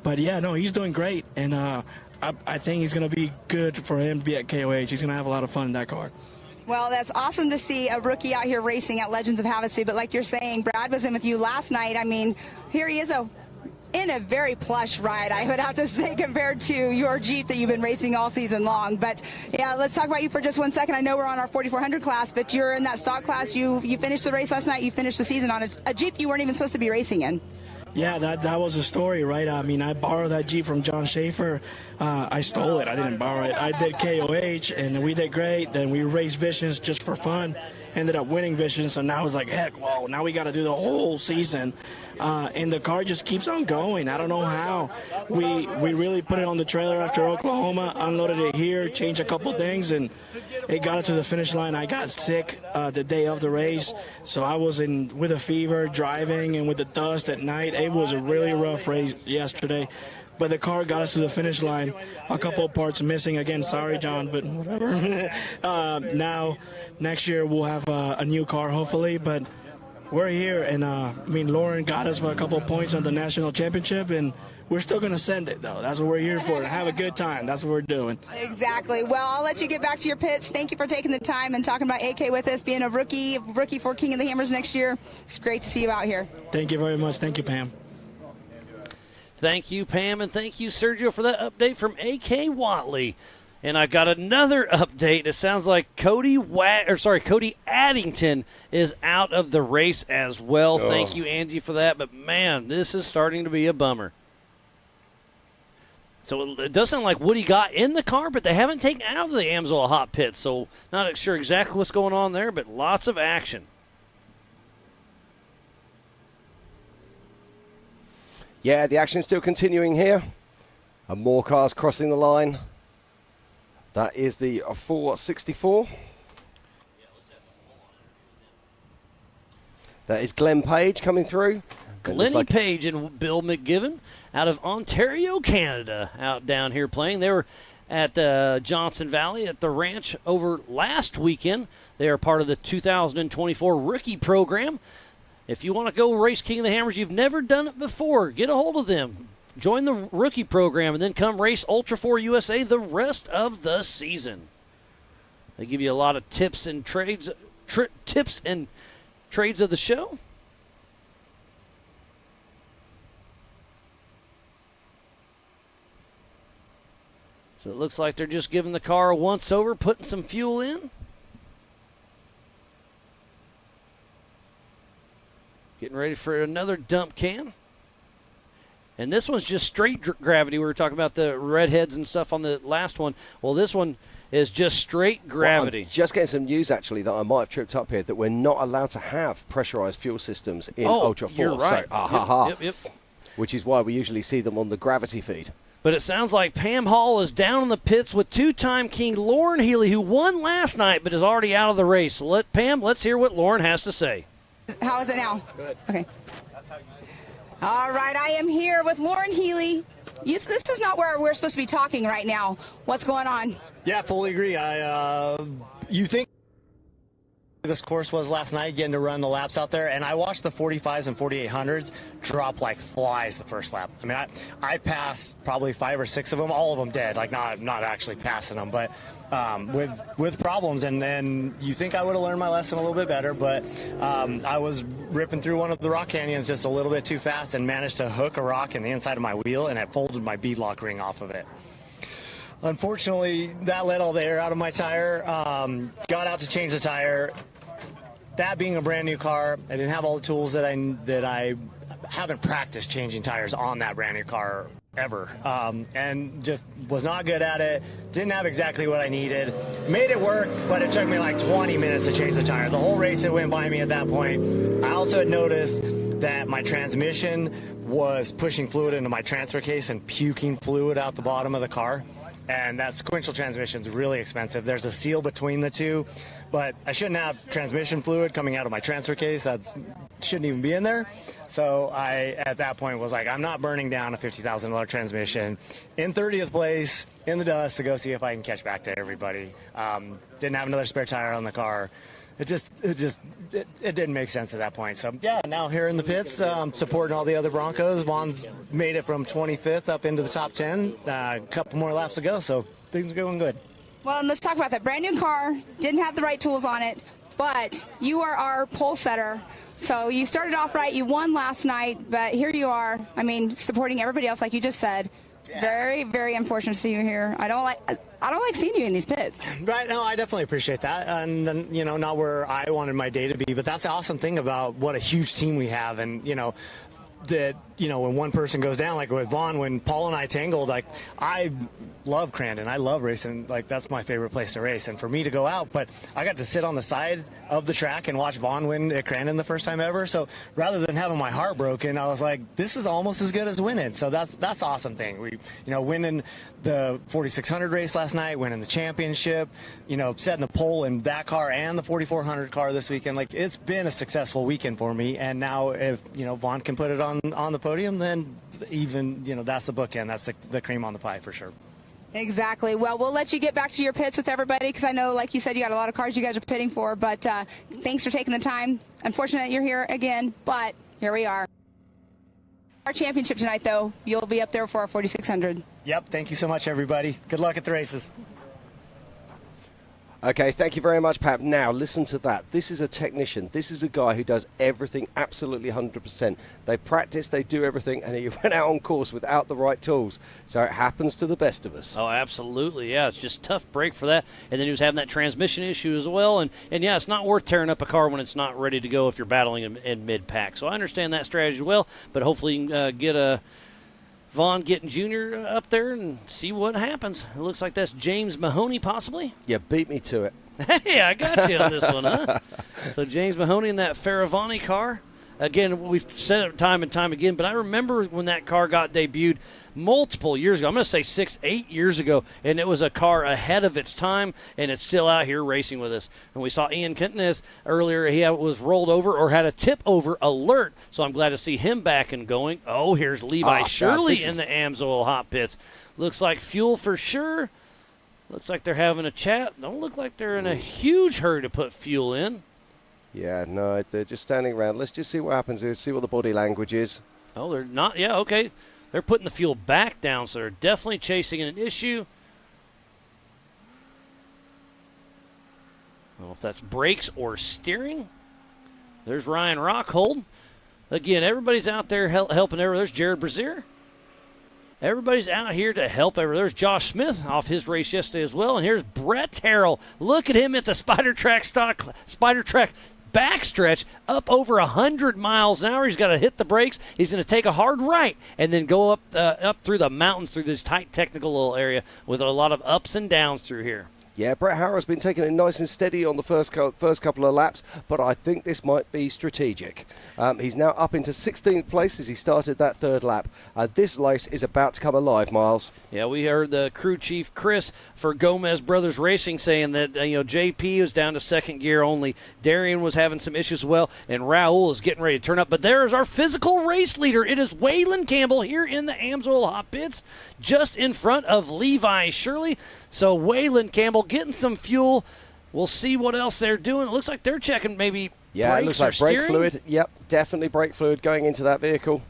But yeah, no, he's doing great. And I think he's going to be good for him to be at KOH. He's going to have a lot of fun in that car. Well, that's awesome to see a rookie out here racing at Legends of Havasu. But like you're saying, Brad was in with you last night. I mean, here he is in a very plush ride, I would have to say, compared to your Jeep that you've been racing all season long. But yeah, let's talk about you for just 1 second. I know we're on our 4400 class, but you're in that stock class. You finished the race last night. You finished the season on a Jeep you weren't even supposed to be racing in. Yeah, that was a story, right? I mean, I borrowed that Jeep from John Schaefer. I stole it. I didn't borrow it. I did KOH, and we did great. Then we raced Visions just for fun. Ended up winning Visions, so now it's like, heck, whoa, now we got to do the whole season. And the car just keeps on going. I don't know how. We really put it on the trailer after Oklahoma, unloaded it here, changed a couple things, and it got it to the finish line. I got sick the day of the race, so I was with a fever, driving, and with the dust at night. It was a really rough race yesterday. But the car got us to the finish line. A couple of parts missing. Again, sorry, John, but whatever. Now, next year, we'll have a new car, hopefully. But we're here, and Lauren got us for a couple of points on the national championship, and we're still going to send it, though. That's what we're here for, to have a good time. That's what we're doing. Exactly. Well, I'll let you get back to your pits. Thank you for taking the time and talking about AK with us, being a rookie for King of the Hammers next year. It's great to see you out here. Thank you very much. Thank you, Pam. Thank you, Pam, and thank you, Sergio, for that update from A.K. Watley. And I got another update. It sounds like Cody Addington is out of the race as well. Oh. Thank you, Angie, for that. But, man, this is starting to be a bummer. So it does sound like Woody got in the car, but they haven't taken out of the AMSOIL hot pit. So not sure exactly what's going on there, but lots of action. Yeah, the action is still continuing here. And more cars crossing the line. That is the 464. That is Glenn Page coming through. Glenny Page and Bill McGiven out of Ontario, Canada, out down here playing. They were at Johnson Valley at the ranch over last weekend. They are part of the 2024 rookie program. If you want to go race King of the Hammers, you've never done it before, get a hold of them. Join the rookie program and then come race Ultra4 USA the rest of the season. They give you a lot of tips and trades, trades of the show. So it looks like they're just giving the car a once-over, putting some fuel in. Getting ready for another dump can. And this one's just straight gravity. We were talking about the redheads and stuff on the last one. Well, this one is just straight gravity. Well, I'm just getting some news, actually, that I might have tripped up here, that we're not allowed to have pressurized fuel systems in Ultra4. You're right. So, Yep. Which is why we usually see them on the gravity feed. But it sounds like Pam Hall is down in the pits with two-time king Lauren Healy, who won last night but is already out of the race. So let's hear what Lauren has to say. How is it now? Good. Okay. All right, I am here with Lauren Healy. This is not where we're supposed to be talking right now. What's going on? Yeah, fully agree. You think this course was last night, getting to run the laps out there, and I watched the 45s and 4800s drop like flies the first lap. I mean, I passed probably 5 or 6 of them, all of them dead, like not actually passing them, but with problems. And then you think I would have learned my lesson a little bit better, but I was ripping through one of the rock canyons just a little bit too fast and managed to hook a rock in the inside of my wheel, and it folded my beadlock ring off of it. Unfortunately, that let all the air out of my tire. Got out to change the tire. That being a brand new car, I didn't have all the tools that I haven't practiced changing tires on that brand new car ever, and just was not good at it. Didn't have exactly what I needed. Made it work, but it took me like 20 minutes to change the tire. The whole race it went by me at that point. I also had noticed that my transmission was pushing fluid into my transfer case and puking fluid out the bottom of the car. And that sequential transmission is really expensive. There's a seal between the two, but I shouldn't have transmission fluid coming out of my transfer case. That shouldn't even be in there. So I, at that point, was like, I'm not burning down a $50,000 transmission in 30th place in the dust to go see if I can catch back to everybody. Didn't have another spare tire on the car. It didn't make sense at that point. So yeah, now here in the pits, supporting all the other Broncos. Vaughn's made it from 25th up into the top 10. A couple more laps to go, so things are going good. Well, and let's talk about that brand new car. Didn't have the right tools on it, but you are our pole setter. So you started off right. You won last night, but here you are. I mean, supporting everybody else, like you just said. Yeah. Very, very unfortunate to see you here. I don't like seeing you in these pits. Right. No, I definitely appreciate that. And not where I wanted my day to be, but that's the awesome thing about what a huge team we have. And, that, when one person goes down, like with Vaughn, when Paul and I tangled, like, I love Crandon. I love racing. Like, that's my favorite place to race. And for me to go out, but I got to sit on the side of the track and watch Vaughn win at Crandon the first time ever. So rather than having my heart broken, I was like, this is almost as good as winning. So that's the awesome thing. We, winning the 4600 race last night, winning the championship, setting the pole in that car and the 4400 car this weekend. Like, it's been a successful weekend for me. And now if, Vaughn can put it on the podium, then even, that's the bookend. That's the cream on the pie for sure. Exactly. Well, we'll let you get back to your pits with everybody because I know, like you said, you got a lot of cars you guys are pitting for. But thanks for taking the time. Unfortunate you're here again, but here we are. Our championship tonight, though, you'll be up there for our 4600. Yep. Thank you so much, everybody. Good luck at the races. Okay, thank you very much, Pat. Now, listen to that. This is a technician. This is a guy who does everything absolutely 100%. They practice, they do everything, and he went out on course without the right tools. So it happens to the best of us. Oh, absolutely, yeah. It's just tough break for that. And then he was having that transmission issue as well. And yeah, it's not worth tearing up a car when it's not ready to go if you're battling in mid-pack. So I understand that strategy well, but hopefully you can get a Vaughn getting Junior up there and see what happens. It looks like that's James Mahoney possibly. Yeah, beat me to it. Hey, I got you on this one, huh? So James Mahoney in that Faravani car. again, we've said it time and time again, but I remember when that car got debuted multiple years ago. I'm going to say 6-8 years ago, and it was a car ahead of its time, and it's still out here racing with us. And we saw Ian Quintanez earlier. He was rolled over or had a tip-over alert, so I'm glad to see him back and going. Oh, here's Levi Shirley in the AMSOIL hot pits. Looks like fuel for sure. Looks like they're having a chat. Don't look like they're in a huge hurry to put fuel in. Yeah, no, they're just standing around. Let's just see what happens here, see what the body language is. Oh, they're not. Yeah, okay. They're putting the fuel back down, so they're definitely chasing an issue. I don't know if that's brakes or steering. There's Ryan Rockhold. Again, everybody's out there helping everyone. There's Jared Brazier. Everybody's out here to help. There's Josh Smith off his race yesterday as well. And here's Brett Terrell. Look at him at the Spider Track backstretch up over 100 miles an hour. He's got to hit the brakes. He's going to take a hard right and then go up through the mountains through this tight technical little area with a lot of ups and downs through here. Yeah, Brett Harrow's been taking it nice and steady on the first couple of laps, but I think this might be strategic. He's now up into 16th place as he started that third lap. This race is about to come alive, Miles. Yeah, we heard the crew chief, Chris, for Gomez Brothers Racing saying that, JP was down to second gear only. Darian was having some issues as well, and Raul is getting ready to turn up. But there's our physical race leader. It is Waylon Campbell here in the AMSOIL hot pits, just in front of Levi Shirley. So Waylon Campbell getting some fuel. We'll see what else they're doing. It looks like they're checking maybe it looks like brake steering. fluid. Yep, definitely brake fluid going into that vehicle.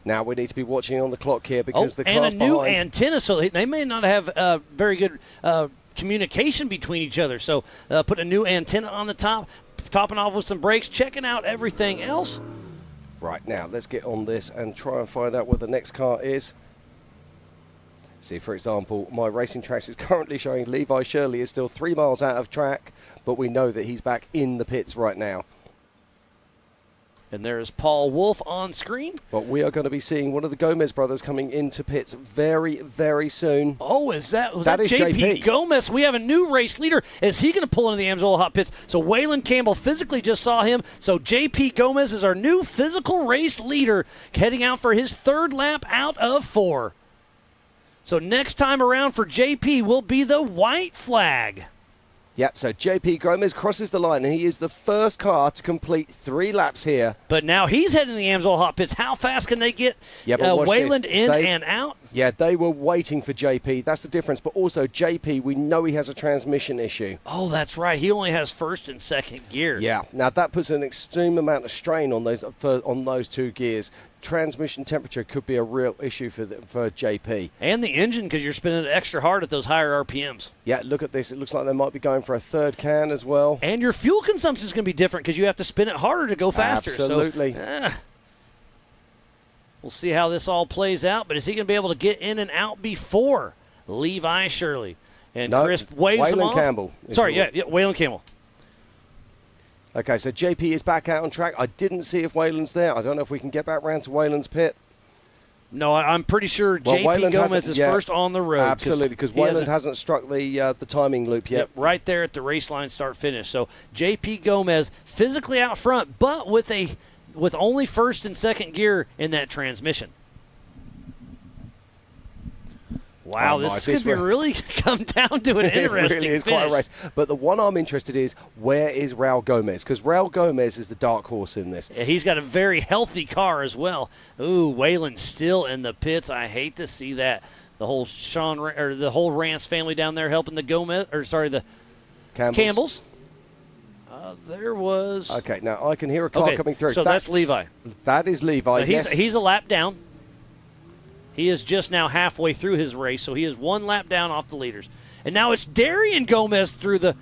Now we need to be watching on the clock here because the car's and a new behind. antenna, so they may not have very good communication between each other. So put a new antenna on the top, topping off with some brakes, checking out everything else. Right, now let's get on this and try and find out what the next car is. See, for example, my Racing Tracks is currently showing Levi Shirley is still 3 miles out of track, but we know that he's back in the pits right now. And there's Paul Wolf on screen. But we are going to be seeing one of the Gomez brothers coming into pits very, very soon. Oh, was that JP Gomez? We have a new race leader. Is he going to pull into the AMSOIL hot pits? So Waylon Campbell physically just saw him. So JP Gomez is our new physical race leader, heading out for his third lap out of 4. So next time around for JP will be the white flag. Yep, so JP Gomez crosses the line, and he is the first car to complete 3 laps here. But now he's heading to the AMSOIL hot pits. How fast can they get Waylon in and out? Yeah, they were waiting for JP. That's the difference. But also JP, we know he has a transmission issue. Oh, that's right. He only has first and second gear. Yeah, now that puts an extreme amount of strain on those 2 gears. Transmission temperature could be a real issue for JP. And the engine, because you're spinning it extra hard at those higher RPMs. Yeah, look at this. It looks like they might be going for a third can as well. And your fuel consumption is going to be different because you have to spin it harder to go faster. Absolutely. So, we'll see how this all plays out. But is he going to be able to get in and out before Levi Shirley? And Chris waves him off. Campbell. Sorry, Waylon Campbell. Okay, so JP is back out on track. I didn't see if Waylon's there. I don't know if we can get back round to Waylon's pit. No, I'm pretty sure JP Gomez is first on the road. Absolutely, because Waylon hasn't struck the timing loop yet. Yep, right there at the race line start finish. So JP Gomez physically out front, but with only first and second gear in that transmission. Wow, this could be really come down to an interesting It really is finish. quite a race. But the one I'm interested is, where is Raul Gomez? Because Raul Gomez is the dark horse in this. Yeah, he's got a very healthy car as well. Ooh, Waylon still in the pits. I hate to see that. The whole the whole Rance family down there helping the the Campbells. There was. Okay, now I can hear a car coming through. So that's Levi. That is Levi. He's a lap down. He is just now halfway through his race, so he is 1 lap down off the leaders. And now it's Darian Gomez through the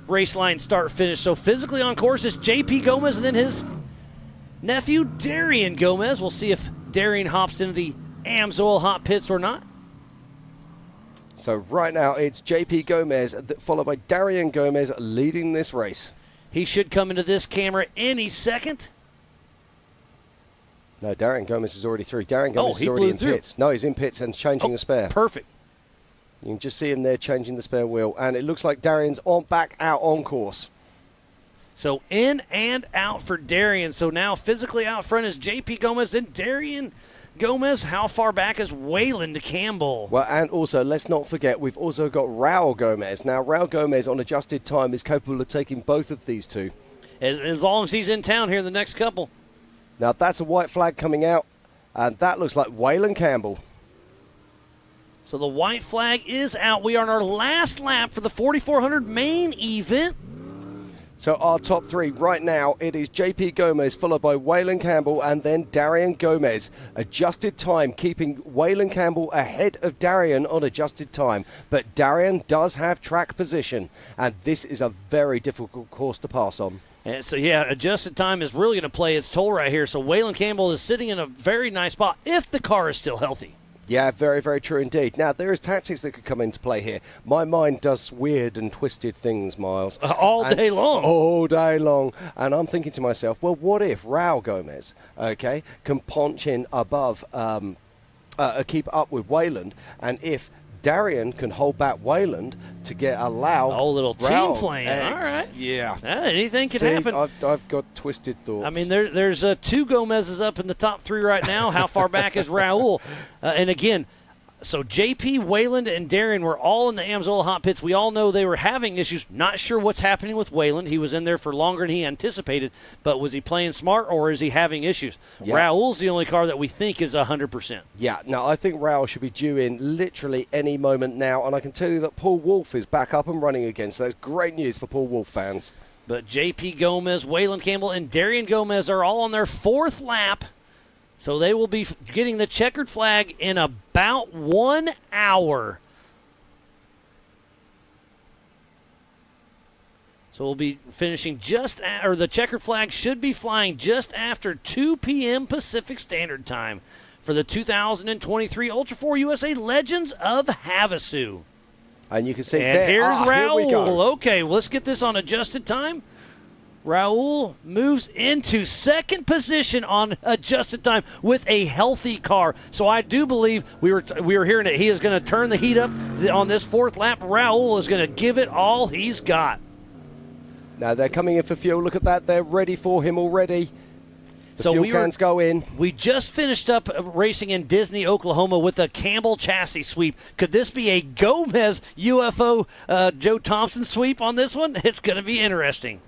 race line start-finish. So physically on course is JP Gomez and then his nephew, Darian Gomez. We'll see if Darian hops into the AMSOIL hot pits or not. So right now it's JP Gomez, followed by Darian Gomez leading this race. He should come into this camera any second. No, Darian Gomez is already through. Darian Gomez is already in pits. No, he's in pits and changing the spare. Perfect. You can just see him there changing the spare wheel. And it looks like Darian's back out on course. So in and out for Darian. So now physically out front is J.P. Gomez, then Darian Gomez. How far back is Wayland Campbell? Well, and also, let's not forget, we've also got Raul Gomez. Now, Raul Gomez on adjusted time is capable of taking both of these two. As long as he's in town here in the next couple. Now, that's a white flag coming out, and that looks like Wayland Campbell. So the white flag is out. We are on our last lap for the 4,400 main event. So our top three right now, it is J.P. Gomez, followed by Wayland Campbell, and then Darian Gomez. Adjusted time, keeping Wayland Campbell ahead of Darian on adjusted time. But Darian does have track position, and this is a very difficult course to pass on. And so, yeah, adjusted time is really going to play its toll right here. So Wayland Campbell is sitting in a very nice spot if the car is still healthy. Yeah, very, very true indeed. Now, there is tactics that could come into play here. My mind does weird and twisted things, Miles. All day long. All day long. And I'm thinking to myself, well, what if Raul Gomez, okay, can punch in above, keep up with Wayland, and if Darian can hold back Wayland to get allowed. Oh, little team playing. All right. Yeah. Anything can happen. I've got twisted thoughts. I mean, there's two Gomez's up in the top three right now. How far back is Raul? And again, so JP, Wayland, and Darian were all in the Amsoil hot pits. We all know they were having issues. Not sure what's happening with Wayland. He was in there for longer than he anticipated, but was he playing smart or is he having issues? Yeah. Raul's the only car that we think is 100%. Yeah, no, I think Raul should be due in literally any moment now, and I can tell you that Paul Wolfe is back up and running again, so that's great news for Paul Wolfe fans. But JP Gomez, Wayland Campbell, and Darian Gomez are all on their fourth lap. So they will be getting the checkered flag in about 1 hour. So we'll be finishing or the checkered flag should be flying just after 2 p.m. Pacific Standard Time for the 2023 Ultra4 USA Legends of Havasu. And you can see and there. Here's Raul. Here we go. Okay, well, let's get this on adjusted time. Raul moves into second position on adjusted time with a healthy car. So I do believe we were hearing that he is going to turn the heat up on this fourth lap. Raul is going to give it all he's got. Now they're coming in for fuel. Look at that. They're ready for him already. The fuel cans go in. We just finished up racing in Disney, Oklahoma with a Campbell chassis sweep. Could this be a Gomez UFO Joe Thompson sweep on this one? It's going to be interesting.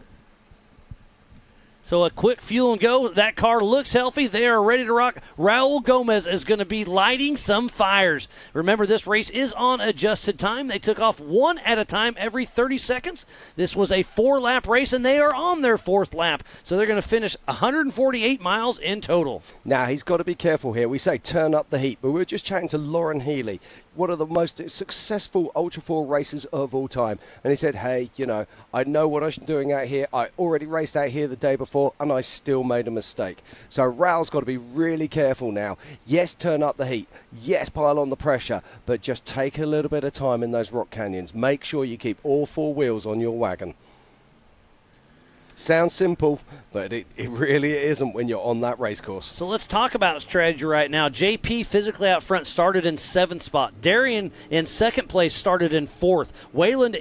So a quick fuel and go. That car looks healthy. They are ready to rock. Raul Gomez is going to be lighting some fires. Remember, this race is on adjusted time. They took off one at a time every 30 seconds. This was a 4-lap race, and they are on their 4th lap. So they're going to finish 148 miles in total. Now, he's got to be careful here. We say turn up the heat, but we were just chatting to Lauren Healy, one of the most successful Ultra4 racers of all time. And he said, hey, you know, I know what I'm doing out here. I already raced out here the day before, and I still made a mistake. So Raul's got to be really careful now. Yes, turn up the heat. Yes, pile on the pressure. But just take a little bit of time in those rock canyons. Make sure you keep all 4 wheels on your wagon. Sounds simple, but it really isn't when you're on that race course. So let's talk about strategy right now. JP physically out front started in 7th spot. Darian in 2nd place started in 4th. Wayland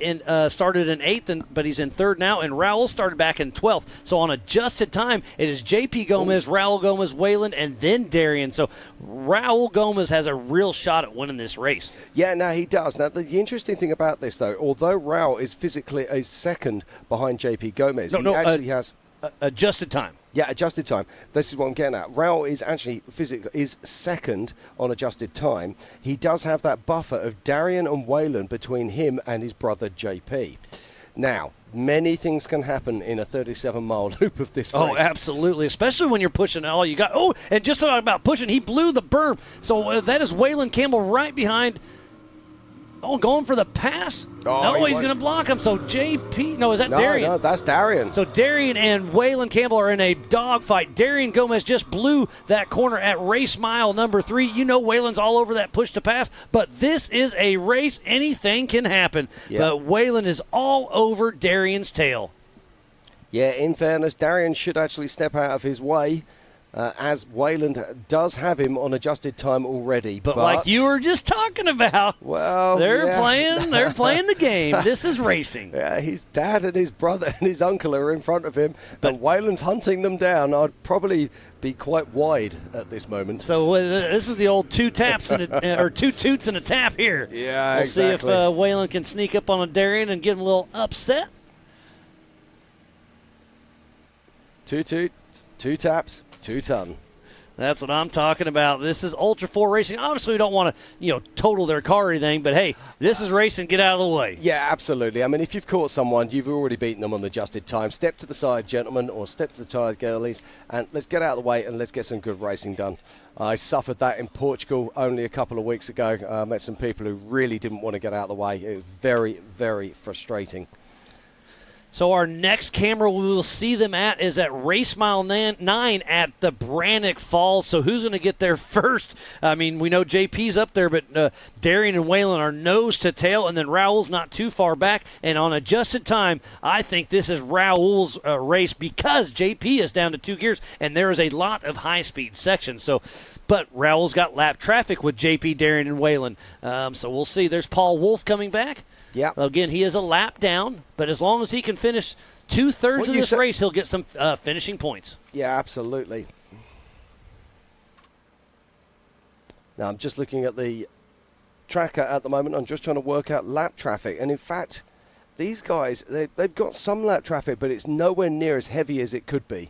started in 8th, but he's in 3rd now. And Raul started back in 12th. So on adjusted time, it is JP Gomez, Raul Gomez, Wayland, and then Darian. So Raul Gomez has a real shot at winning this race. Yeah, no, he does. Now, the interesting thing about this, though, although Raul is physically a 2nd behind JP Gomez, he actually has adjusted time. Yeah, adjusted time. This is what I'm getting at. Raul is actually is 2nd on adjusted time. He does have that buffer of Darian and Wayland between him and his brother JP. Now, many things can happen in a 37-mile loop of this race. Oh, absolutely, especially when you're pushing all you got. Oh, and just about pushing, he blew the berm. So that is Wayland Campbell right behind. Oh, going for the pass? Oh, no, he's going to block him. So JP, no, is that Darian? No, that's Darian. So Darian and Wayland Campbell are in a dogfight. Darian Gomez just blew that corner at race mile number 3. You know Wayland's all over that push to pass, but this is a race. Anything can happen. Yep. But Wayland is all over Darian's tail. Yeah, in fairness, Darian should actually step out of his way. as Wayland does have him on adjusted time already. But like you were just talking about, well, they're playing the game. This is racing. Yeah, his dad and his brother and his uncle are in front of him, but Wayland's hunting them down. I'd probably be quite wide at this moment. So this is the old two taps or two toots and a tap here. Yeah, we'll exactly. see if Wayland can sneak up on a Darian and get him a little upset. 2 toots, 2 taps, 2 ton. That's what I'm talking about. This is Ultra4 racing. Obviously, we don't want to, total their car or anything, but hey, this is racing. Get out of the way. Yeah, absolutely. I mean, if you've caught someone, you've already beaten them on adjusted time. Step to the side, gentlemen, or step to the side, girlies, and let's get out of the way and let's get some good racing done. I suffered that in Portugal only a couple of weeks ago. I met some people who really didn't want to get out of the way. It was very, very frustrating. So our next camera we will see them at is at race mile 9 at the Brannock Falls. So who's going to get there first? I mean, we know JP's up there, but Darian and Wayland are nose to tail, and then Raul's not too far back. And on adjusted time, I think this is Raul's race because JP is down to 2 gears, and there is a lot of high-speed sections. So, but Raul's got lap traffic with JP, Darian, and Wayland. So we'll see. There's Paul Wolf coming back. Yeah. Again, he is a lap down, but as long as he can finish 2/3 of this race, he'll get some finishing points. Yeah, absolutely. Now, I'm just looking at the tracker at the moment. I'm just trying to work out lap traffic. And in fact, these guys, they've got some lap traffic, but it's nowhere near as heavy as it could be.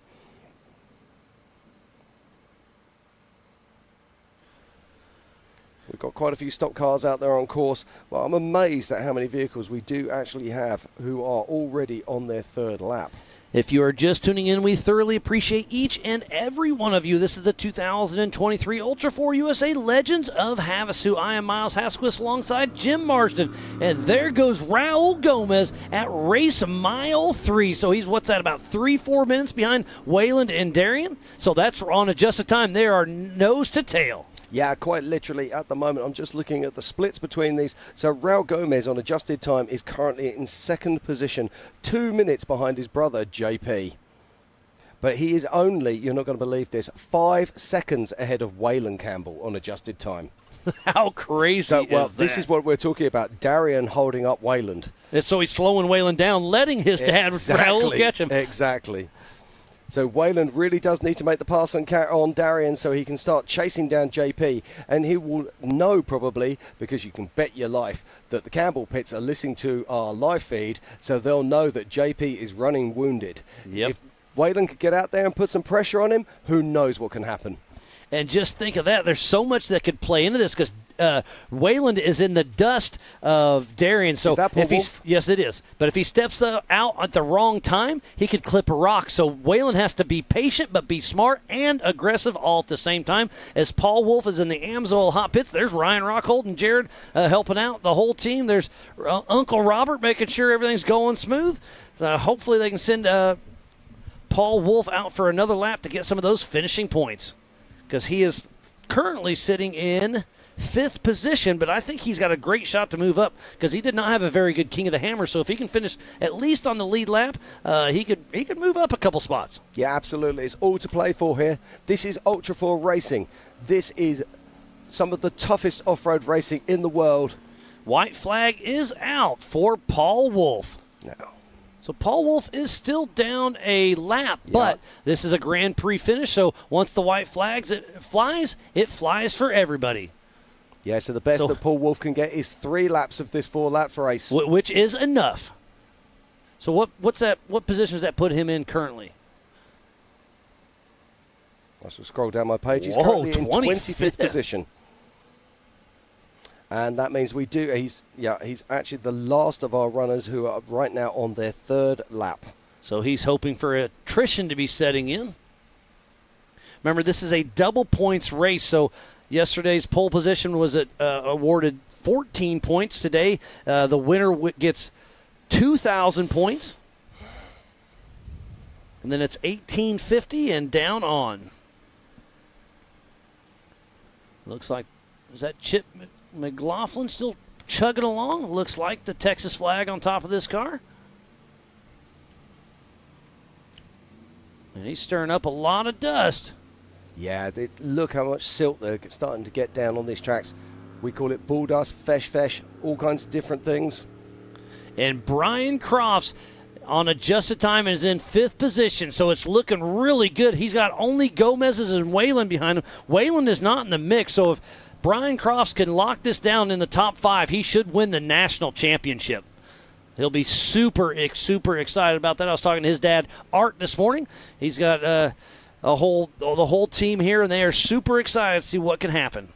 We've got quite a few stock cars out there on course. Well, I'm amazed at how many vehicles we do actually have who are already on their 3rd lap. If you are just tuning in, we thoroughly appreciate each and every one of you. This is the 2023 Ultra4 USA Legends of Havasu. I am Miles Hasquist alongside Jim Marsden. And there goes Raul Gomez at race mile 3. So he's, what's that, about 3-4 minutes behind Wayland and Darian? So that's on adjusted time. They are nose to tail. Yeah, quite literally at the moment. I'm just looking at the splits between these. So Raul Gomez on adjusted time is currently in 2nd position, 2 minutes behind his brother, JP. But he is only, you're not going to believe this, 5 seconds ahead of Wayland Campbell on adjusted time. How crazy is that? This is what we're talking about, Darian holding up Wayland. And so he's slowing Wayland down, letting his dad, Raul, catch him. Exactly. So Wayland really does need to make the pass on Darian so he can start chasing down JP. And he will know probably, because you can bet your life, that the Campbell pits are listening to our live feed, so they'll know that JP is running wounded. Yep. If Wayland could get out there and put some pressure on him, who knows what can happen. And just think of that. There's so much that could play into this because Wayland is in the dust of Darian. So is that Paul Wolf? Yes, it is. But if he steps out at the wrong time, he could clip a rock. So Wayland has to be patient but be smart and aggressive all at the same time. As Paul Wolf is in the Amsoil hot pits, there's Ryan Rockhold and Jared helping out the whole team. There's Uncle Robert making sure everything's going smooth. So hopefully they can send Paul Wolf out for another lap to get some of those finishing points because he is currently sitting in 5th position, but I think he's got a great shot to move up because he did not have a very good King of the Hammer. So if he can finish at least on the lead lap, he could move up a couple spots. Yeah, absolutely. It's all to play for here. This is Ultra4 racing. This is some of the toughest off-road racing in the world. White flag is out for Paul Wolf. No. So Paul Wolf is still down a lap, but this is a Grand Prix finish. So once the white flags it flies for everybody. Yeah, so the best that Paul Wolf can get is 3 laps of this 4 laps race. Which is enough. So what's that? What position does that put him in currently? I shall scroll down my page. He's currently in 25th position. And that means he's actually the last of our runners who are right now on their 3rd lap. So he's hoping for attrition to be setting in. Remember, this is a double points race, so yesterday's pole position was awarded 14 points. Today, the winner gets 2,000 points. And then it's 1850 and down on. Looks like, is that Chip McLaughlin still chugging along? Looks like the Texas flag on top of this car. And he's stirring up a lot of dust. Yeah, look how much silt they're starting to get down on these tracks. We call it bull dust, fesh, all kinds of different things. And Brian Crofts on adjusted time is in 5th position, so it's looking really good. He's got only Gomez's and Whalen behind him. Whalen is not in the mix, so if Brian Crofts can lock this down in the top 5, he should win the national championship. He'll be super excited about that. I was talking to his dad, Art, this morning. He's got the whole team here, and they are super excited to see what can happen.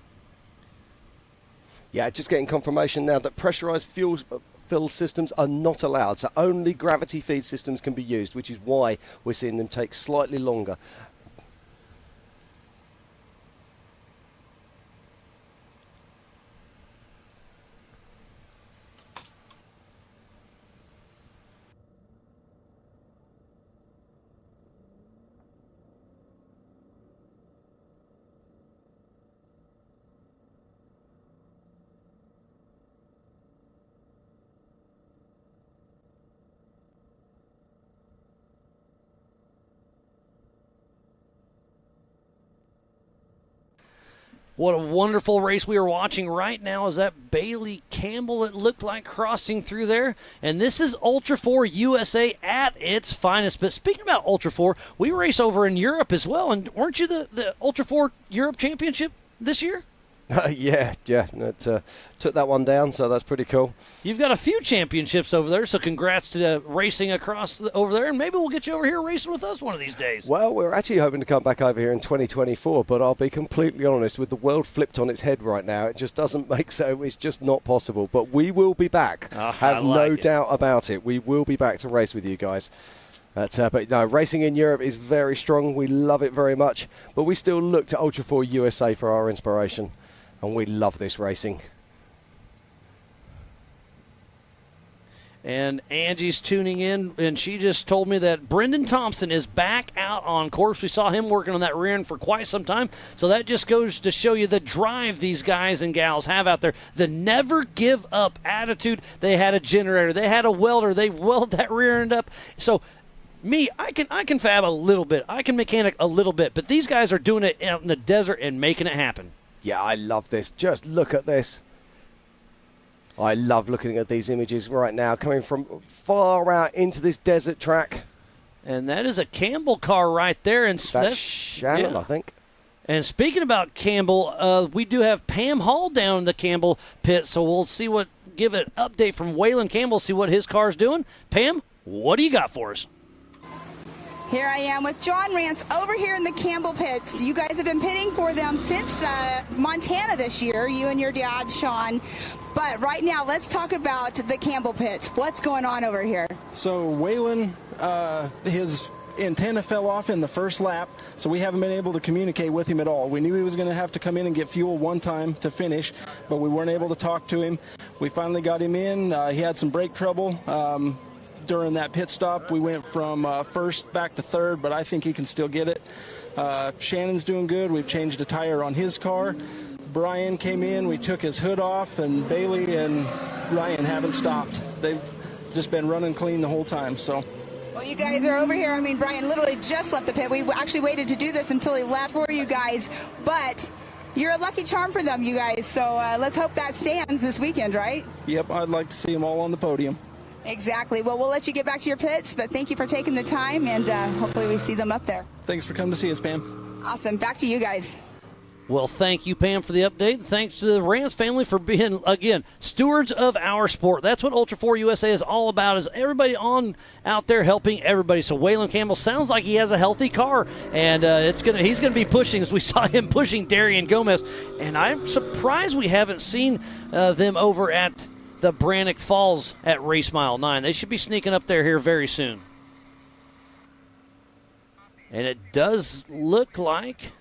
Yeah, just getting confirmation now that pressurized fill systems are not allowed, so only gravity feed systems can be used, which is why we're seeing them take slightly longer. What a wonderful race we are watching right now. Is that Bailey Campbell, it looked like, crossing through there. And this is Ultra4 USA at its finest. But speaking about Ultra4, we race over in Europe as well. And weren't you the Ultra4 Europe Championship this year? Yeah, took that one down, so that's pretty cool. You've got a few championships over there, so congrats to racing across over there, and maybe we'll get you over here racing with us one of these days. Well, we're actually hoping to come back over here in 2024, but I'll be completely honest, with the world flipped on its head right now, it just doesn't make so. It's just not possible, but we will be back. Have no doubt about it. We will be back to race with you guys. But no, racing in Europe is very strong. We love it very much, but we still look to Ultra4 USA for our inspiration. And we love this racing. And Angie's tuning in, and she just told me that Brendan Thompson is back out on course. We saw him working on that rear end for quite some time. So that just goes to show you the drive these guys and gals have out there. The never give up attitude. They had a generator. They had a welder. They welded that rear end up. So me, I can fab a little bit. I can mechanic a little bit. But these guys are doing it out in the desert and making it happen. Yeah, I love this. Just look at this. I love looking at these images right now, coming from far out into this desert track. And that is a Campbell car right there. And that's Shannon, yeah. I think. And speaking about Campbell, we do have Pam Hall down in the Campbell pit, so we'll give an update from Waylon Campbell, see what his car's doing. Pam, what do you got for us? Here I am with John Rance over here in the Campbell pits. You guys have been pitting for them since Montana this year, you and your dad, Sean. But right now, let's talk about the Campbell pits. What's going on over here? So Waylon, his antenna fell off in the first lap, so we haven't been able to communicate with him at all. We knew he was going to have to come in and get fuel one time to finish, but we weren't able to talk to him. We finally got him in. He had some brake trouble. During that pit stop, we went from first back to third, but I think he can still get it. Shannon's doing good. We've changed a tire on his car. Brian came in. We took his hood off, and Bailey and Ryan haven't stopped. They've just been running clean the whole time. So. Well, you guys are over here. I mean, Brian literally just left the pit. We actually waited to do this until he left for you guys, but you're a lucky charm for them, you guys. So let's hope that stands this weekend, right? Yep, I'd like to see them all on the podium. Exactly. Well, we'll let you get back to your pits, but thank you for taking the time, and hopefully we see them up there. Thanks for coming to see us, Pam. Awesome. Back to you guys. Well, thank you, Pam, for the update. Thanks to the Rance family for being, again, stewards of our sport. That's what Ultra4 USA is all about, is everybody out there helping everybody. So Waylon Campbell sounds like he has a healthy car, and he's going to be pushing, as we saw him pushing Darian Gomez. And I'm surprised we haven't seen them over at the Brannock Falls at Race Mile 9. They should be sneaking up there here very soon. And it does look like...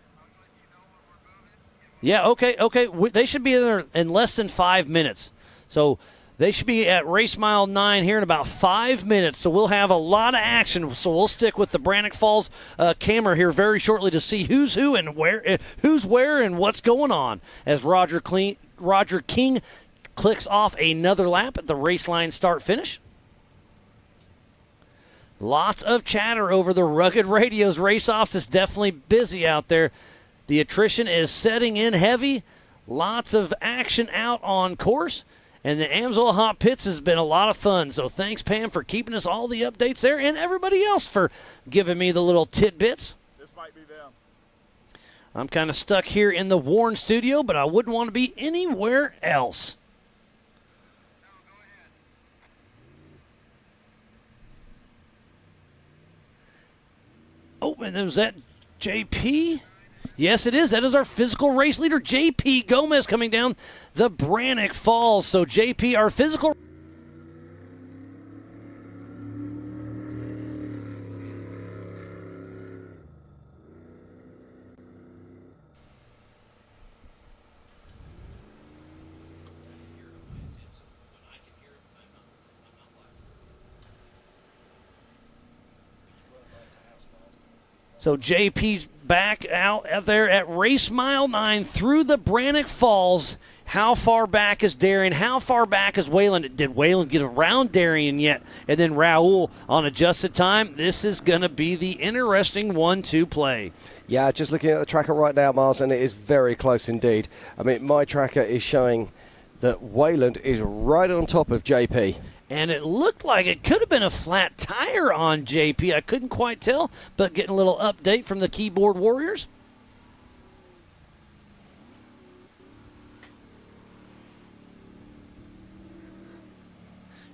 Yeah, okay. They should be in there in less than 5 minutes. So they should be at Race Mile 9 here in about 5 minutes. So we'll have a lot of action. So we'll stick with the Brannock Falls camera here very shortly to see who's who and who's where and what's going on. As Roger King clicks off another lap at the race line start-finish. Lots of chatter over the Rugged Radio's race-offs. It's definitely busy out there. The attrition is setting in heavy. Lots of action out on course. And the Amsoil Hot Pits has been a lot of fun. So thanks, Pam, for keeping us all the updates there, and everybody else for giving me the little tidbits. This might be them. I'm kind of stuck here in the Warren studio, but I wouldn't want to be anywhere else. Oh, and was that JP? Yes, it is. That is our physical race leader, JP Gomez, coming down the Brannock Falls. So, JP, our physical... So JP's back out there at race mile 9 through the Brannock Falls. How far back is Darian? How far back is Waylon? Did Waylon get around Darian yet? And then Raul on adjusted time. This is going to be the interesting 1-2 play. Yeah, just looking at the tracker right now, Miles, and it is very close indeed. I mean, my tracker is showing that Wayland is right on top of JP. And it looked like it could have been a flat tire on JP. I couldn't quite tell, but getting a little update from the keyboard warriors.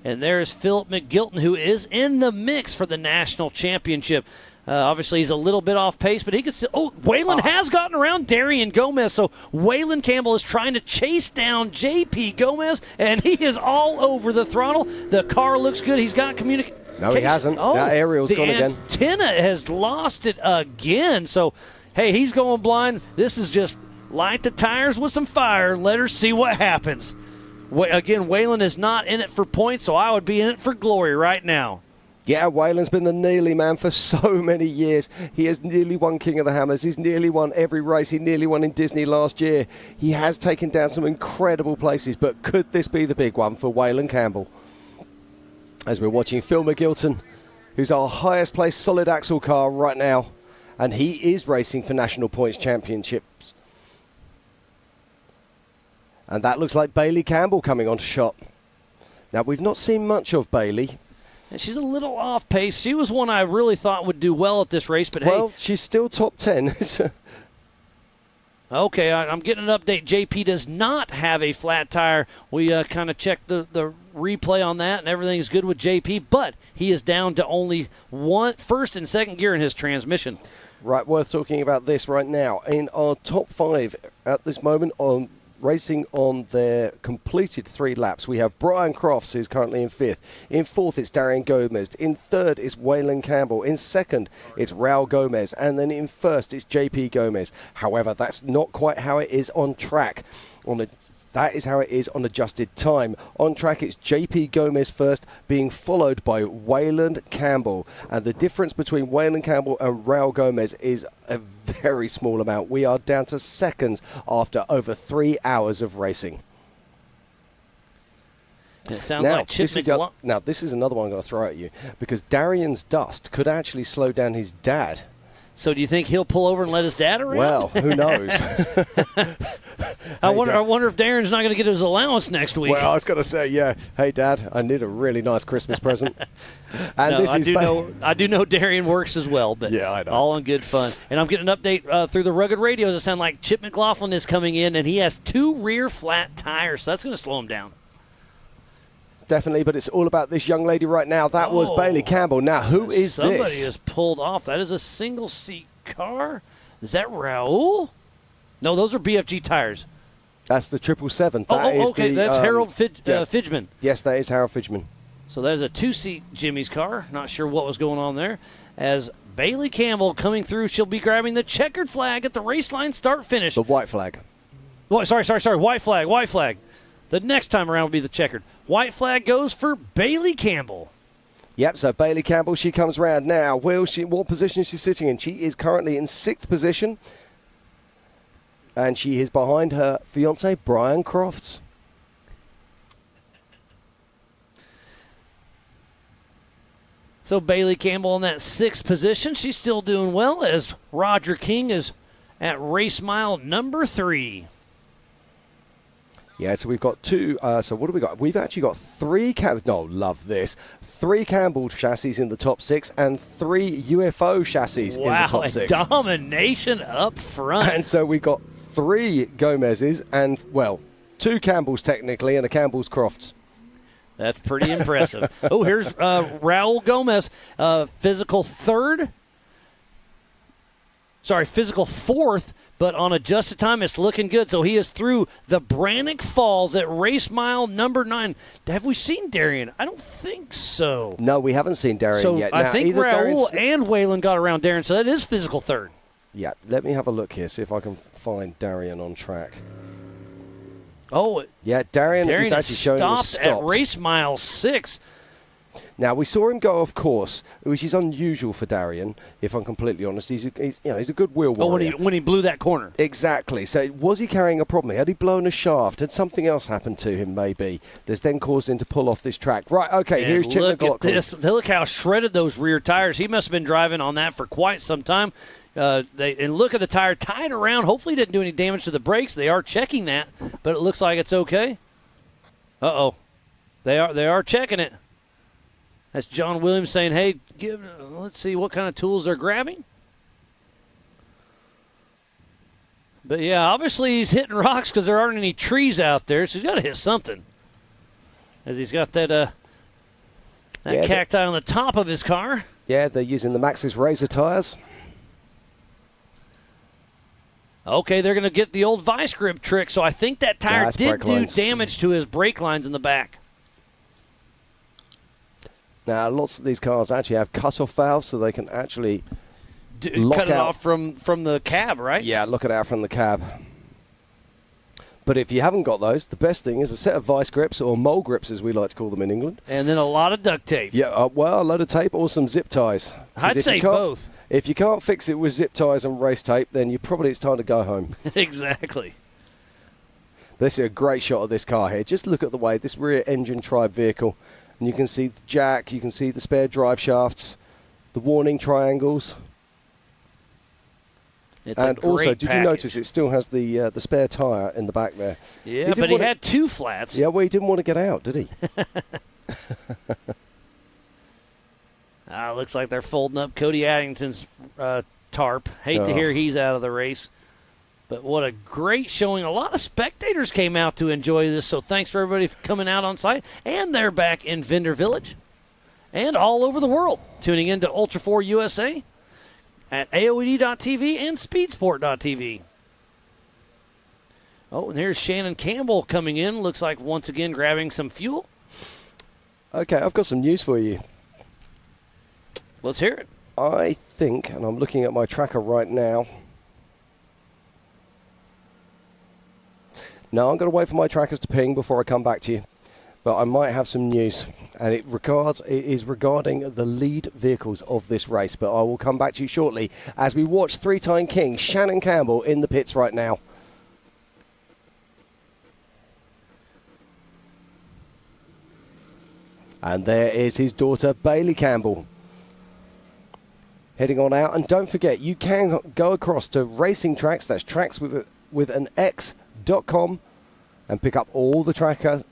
And there's Philip McGilton, who is in the mix for the national championship. Obviously, he's a little bit off pace, but he could still... Oh, Waylon has gotten around Darian Gomez, so Waylon Campbell is trying to chase down JP Gomez, and he is all over the throttle. The car looks good. He's got communication. No, he hasn't. That aerial's gone again. The antenna has lost it again. So, hey, he's going blind. This is just light the tires with some fire and let her see what happens. Again, Waylon is not in it for points, so I would be in it for glory right now. Yeah, Wayland's been the nearly man for so many years. He has nearly won King of the Hammers. He's nearly won every race. He nearly won in Disney last year. He has taken down some incredible places, but could this be the big one for Waylon Campbell? As we're watching Phil McGilton, who's our highest placed solid axle car right now, and he is racing for National Points Championships. And that looks like Bailey Campbell coming onto shot. Now, we've not seen much of Bailey. And she's a little off pace. She was one I really thought would do well at this race, but well, hey. She's still top 10. Okay, I'm getting an update. JP does not have a flat tire. We kind of checked the replay on that, and everything's good with JP, but he is down to only first and second gear in his transmission. Right, worth talking about this right now. In our top 5 at this moment on racing on their completed 3 laps, we have Brian Crofts, who's currently in 5th. In 4th, it's Darian Gomez. In 3rd, it's Waylon Campbell. In 2nd, it's Raul Gomez. And then in 1st, it's JP Gomez. However, that's not quite how it is on track. That is how it is on adjusted time. On track, it's JP Gomez first, being followed by Waylon Campbell. And the difference between Waylon Campbell and Raul Gomez is a very small amount. We are down to seconds after over 3 hours of racing. It sounds like Chip McLaughlin. Now, this is another one I'm going to throw at you, because Darian's dust could actually slow down his dad. So do you think he'll pull over and let his dad around? Well, who knows? I wonder if Darren's not going to get his allowance next week. Well, I was going to say, yeah, hey, Dad, I need a really nice Christmas present. And no, I do know Darian works as well, but yeah, I know. All in good fun. And I'm getting an update through the rugged radios. It sounds like Chip McLaughlin is coming in, and he has 2 rear flat tires, so that's going to slow him down. Definitely, but it's all about this young lady right now. That was Bailey Campbell. Now, who is Somebody this? Somebody has pulled off. That is a single-seat car. Is that Raul? No, those are BFG tires. That's the 777. Okay, that's Harold Fidgeman. Yes, that is Harold Fidgeman. So that is a 2-seat Jimmy's car. Not sure what was going on there. As Bailey Campbell coming through, she'll be grabbing the checkered flag at the race line start-finish. The white flag. Oh, sorry. White flag. The next time around will be the checkered. White flag goes for Bailey Campbell. Yep, so Bailey Campbell, she comes round now. What position is she sitting in? She is currently in 6th position. And she is behind her fiancé, Brian Crofts. So Bailey Campbell in that 6th position. She's still doing well as Roger King is at race mile number 3. Yeah, so we've got two. So what do we got? We've actually got three love this. 3 Campbell chassis in the top 6 and 3 UFO chassis in the top 6. Wow, domination up front. And so we got 3 Gomez's and, well, 2 Campbells technically and a Campbell's Crofts. That's pretty impressive. Oh, here's Raul Gomez, physical 4th, but on adjusted time, it's looking good. So he is through the Brannock Falls at race mile number 9. Have we seen Darian? I don't think so. No, we haven't seen Darian yet. I now, think either Raul and Waylon got around Darian, so that is physical 3rd. Yeah, let me have a look here, see if I can find Darian on track. Oh, yeah, Darian is actually showing us stopped at race mile 6. Now, we saw him go off course, which is unusual for Darian, if I'm completely honest. He's a good wheel warrior. Oh, when he blew that corner. Exactly. So was he carrying a problem? Had he blown a shaft? Had something else happened to him, maybe, that's then caused him to pull off this track? Right, okay, here's Chip McLaughlin. Look how shredded those rear tires. He must have been driving on that for quite some time. And look at the tire tied around. Hopefully it didn't do any damage to the brakes. They are checking that, but it looks like it's okay. Uh-oh. They are checking it. That's John Williams saying, hey, let's see what kind of tools they're grabbing. But, yeah, obviously he's hitting rocks because there aren't any trees out there, so he's got to hit something. As he's got that cacti on the top of his car. Yeah, they're using the Maxxis Razor tires. Okay, they're going to get the old vice grip trick, so I think that tire did do damage to his brake lines in the back. Now, lots of these cars actually have cut-off valves, so they can actually cut it off from the cab, right? Yeah, look it out from the cab. But if you haven't got those, the best thing is a set of vice grips, or mole grips as we like to call them in England. And then a lot of duct tape. Yeah, well, a load of tape or some zip ties. I'd say both. If you can't fix it with zip ties and race tape, then it's time to go home. Exactly. This is a great shot of this car here. Just look at the way this rear engine tribe vehicle, and you can see the jack, you can see the spare drive shafts, the warning triangles. And also, did you notice it still has the spare tyre in the back there? Yeah, but he had 2 flats. Yeah, well, he didn't want to get out, did he? Looks like they're folding up Cody Addington's tarp. Hate to hear he's out of the race. But what a great showing. A lot of spectators came out to enjoy this, so thanks for everybody for coming out on site. And they're back in Vendor Village and all over the world, tuning in to Ultra4 USA at AOED.TV and Speedsport.tv. Oh, and here's Shannon Campbell coming in. Looks like once again grabbing some fuel. Okay, I've got some news for you. Let's hear it. I think, and I'm looking at my tracker right now. No, I'm going to wait for my trackers to ping before I come back to you. But I might have some news, and it is regarding the lead vehicles of this race. But I will come back to you shortly as we watch 3-time king Shannon Campbell in the pits right now. And there is his daughter, Bailey Campbell, heading on out. And don't forget, you can go across to Racing Tracks, that's tracks with an X.com, and pick up all the tracker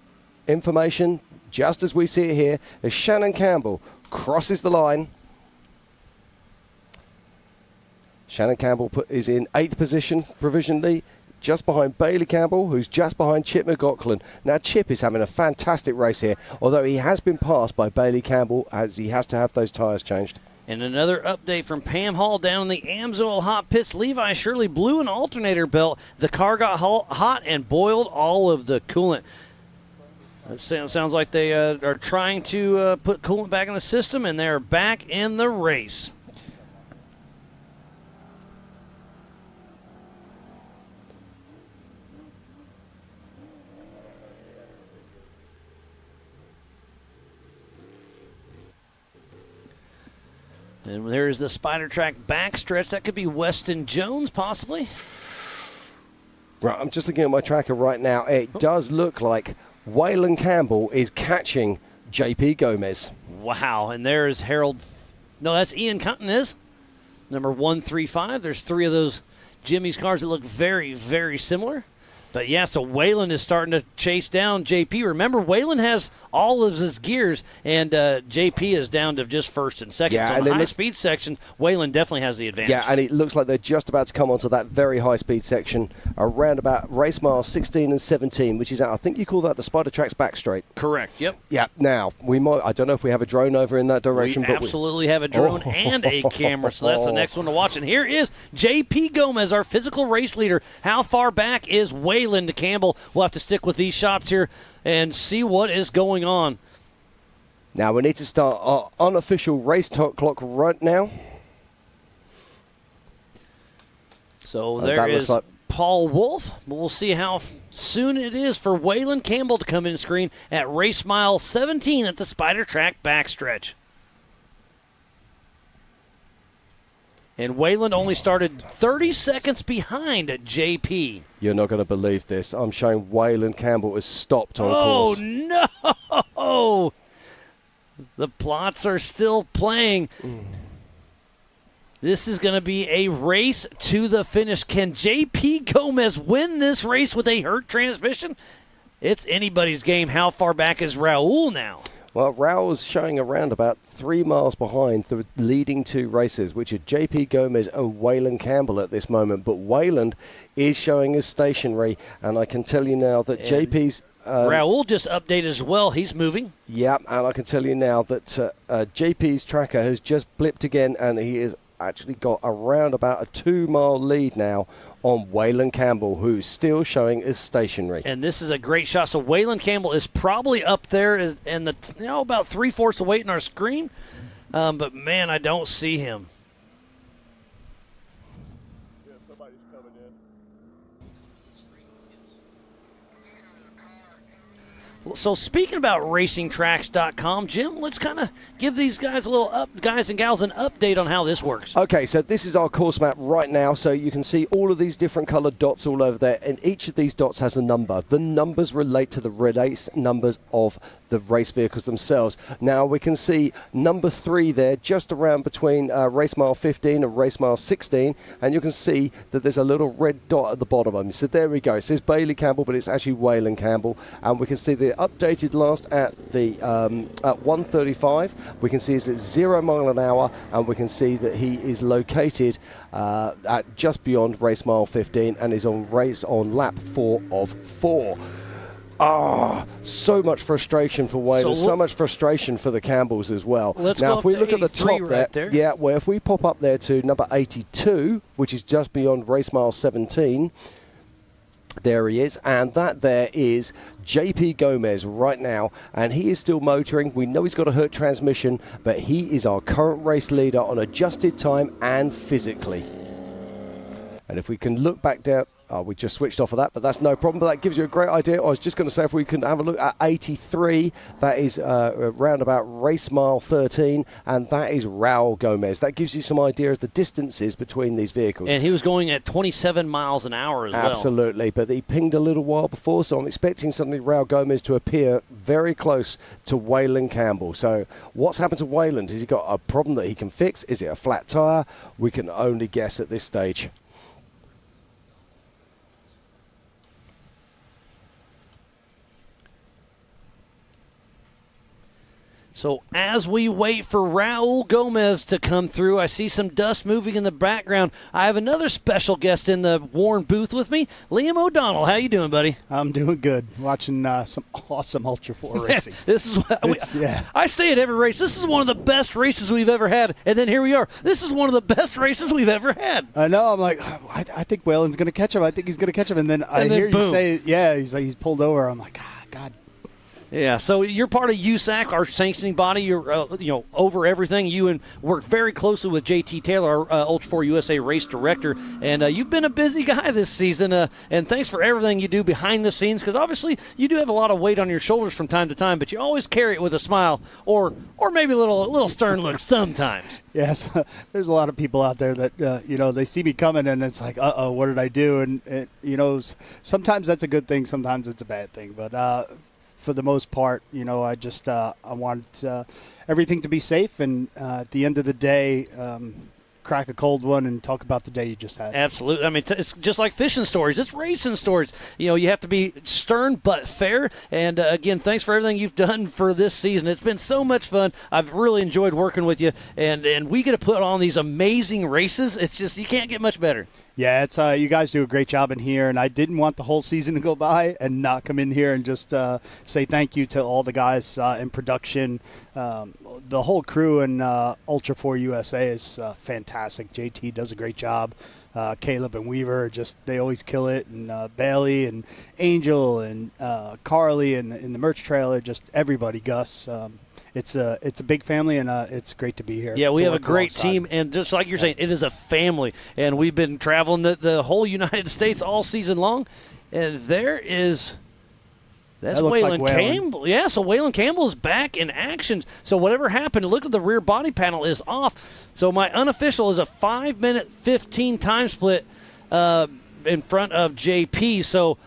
information, just as we see it here, as Shannon Campbell crosses the line. Shannon Campbell is in 8th position provisionally, just behind Bailey Campbell, who's just behind Chip McLaughlin. Now, Chip is having a fantastic race here, although he has been passed by Bailey Campbell as he has to have those tyres changed. And another update from Pam Hall down in the Amsoil hot pits. Levi Shirley blew an alternator belt. The car got hot and boiled all of the coolant. It sounds like they are trying to put coolant back in the system, and they're back in the race. And there's the Spider Track backstretch. That could be Weston Jones, possibly. Right, I'm just looking at my tracker right now. It does look like Waylon Campbell is catching JP Gomez. Wow, and there's Harold. No, that's Ian Cotton is number 135. There's 3 of those Jimmy's cars that look very, very similar. But, yeah, so Waylon is starting to chase down JP. Remember, Waylon has all of his gears, and JP is down to just first and second. Yeah, so in the high-speed section, Waylon definitely has the advantage. Yeah, and it looks like they're just about to come onto that very high-speed section around about race mile 16 and 17, which is, I think you call that the Spider Tracks back straight. Correct, yep. Yeah, now, I don't know if we have a drone over in that direction. We absolutely have a drone and a camera, so that's the next one to watch. And here is JP Gomez, our physical race leader. How far back is Waylon Campbell? We'll have to stick with these shots here and see what is going on. Now we need to start our unofficial race clock right now. So there is Paul Wolf. We'll see how soon it is for Waylon Campbell to come in screen at race mile 17 at the Spider Track backstretch. And Waylon only started 30 seconds behind JP. You're not going to believe this. I'm showing Waylon Campbell has stopped on course. Oh, no! The plots are still playing. This is going to be a race to the finish. Can JP Gomez win this race with a hurt transmission? It's anybody's game. How far back is Raul now? Well, Raul's showing around about 3 miles behind the leading two racers, which are JP Gomez and Waylon Campbell at this moment. But Waylon is showing as stationary, and I can tell you now that JP's... Raul just updated as well. He's moving. Yeah, and I can tell you now that JP's tracker has just blipped again, and he has actually got around about a 2 mile lead now on Waylon Campbell, who's still showing as stationary. And this is a great shot. So Waylon Campbell is probably up there and about 3/4 away in our screen. But, man, I don't see him. Yeah, somebody's coming in. So speaking about racingtracks.com, Jim, let's kind of give these guys guys and gals an update on how this works. Okay, so this is our course map right now. So you can see all of these different colored dots all over there, and each of these dots has a number. The numbers relate to the race numbers of the race vehicles themselves. Now we can see number 3 there, just around between race mile 15 and race mile 16, and you can see that there's a little red dot at the bottom of them. So there we go. It says Bailey Campbell, but it's actually Waylon Campbell, and we can see the updated last at the at 1:35. We can see it's at 0 mile an hour, and we can see that he is located at just beyond race mile 15 and is on lap 4 of 4. So much frustration for Waylon, so much frustration for the Campbells as well. Now, if we look at the top right there, yeah, well, if we pop up there to number 82, which is just beyond race mile 17, there he is, and that there is JP Gomez right now, and he is still motoring. We know he's got a hurt transmission, but he is our current race leader on adjusted time and physically. And if we can look back down... we just switched off of that, but that's no problem. But that gives you a great idea. I was just going to say, if we can have a look at 83, that is around about race mile 13, and that is Raul Gomez. That gives you some idea of the distances between these vehicles. And he was going at 27 miles an hour as well. Absolutely, but he pinged a little while before, so I'm expecting suddenly Raul Gomez to appear very close to Waylon Campbell. So what's happened to Waylon? Has he got a problem that he can fix? Is it a flat tyre? We can only guess at this stage. So as we wait for Raul Gomez to come through, I see some dust moving in the background. I have another special guest in the Warren booth with me, Liam O'Donnell. How you doing, buddy? I'm doing good. Watching some awesome Ultra4 racing. This is what I say at every race. This is one of the best races we've ever had, and then here we are. This is one of the best races we've ever had. I know. I'm like, I think Waylon's going to catch him. I think he's going to catch him, and then I hear you say, yeah, he's pulled over. I'm like, God. Yeah, so you're part of USAC, our sanctioning body. You're over everything. You work very closely with JT Taylor, our Ultra4 USA race director, and you've been a busy guy this season. And thanks for everything you do behind the scenes, because obviously you do have a lot of weight on your shoulders from time to time, but you always carry it with a smile or maybe a little stern look sometimes. Yes, there's a lot of people out there that they see me coming and it's like, what did I do? And sometimes that's a good thing, sometimes it's a bad thing, but. For the most part, I want everything to be safe, and at the end of the day, crack a cold one and talk about the day you just had. Absolutely. I mean, it's just like fishing stories. It's racing stories. You have to be stern but fair. And, again, thanks for everything you've done for this season. It's been so much fun. I've really enjoyed working with you. And we get to put on these amazing races. It's just you can't get much better. Yeah, it's you guys do a great job in here, and I didn't want the whole season to go by and not come in here and just say thank you to all the guys in production. The whole crew in Ultra4 USA is fantastic. JT does a great job. Caleb and Weaver, they always kill it, and Bailey and Angel and Carly and in the merch trailer, just everybody, Gus. It's a big family, and it's great to be here. Yeah, we have a great team, and just like you're saying, it is a family. And we've been traveling the whole United States all season long, and that's Waylon Campbell. Yeah, so Waylon Campbell is back in action. So whatever happened, look at the rear body panel is off. So my unofficial is a 5-minute 15 time split in front of JP. So,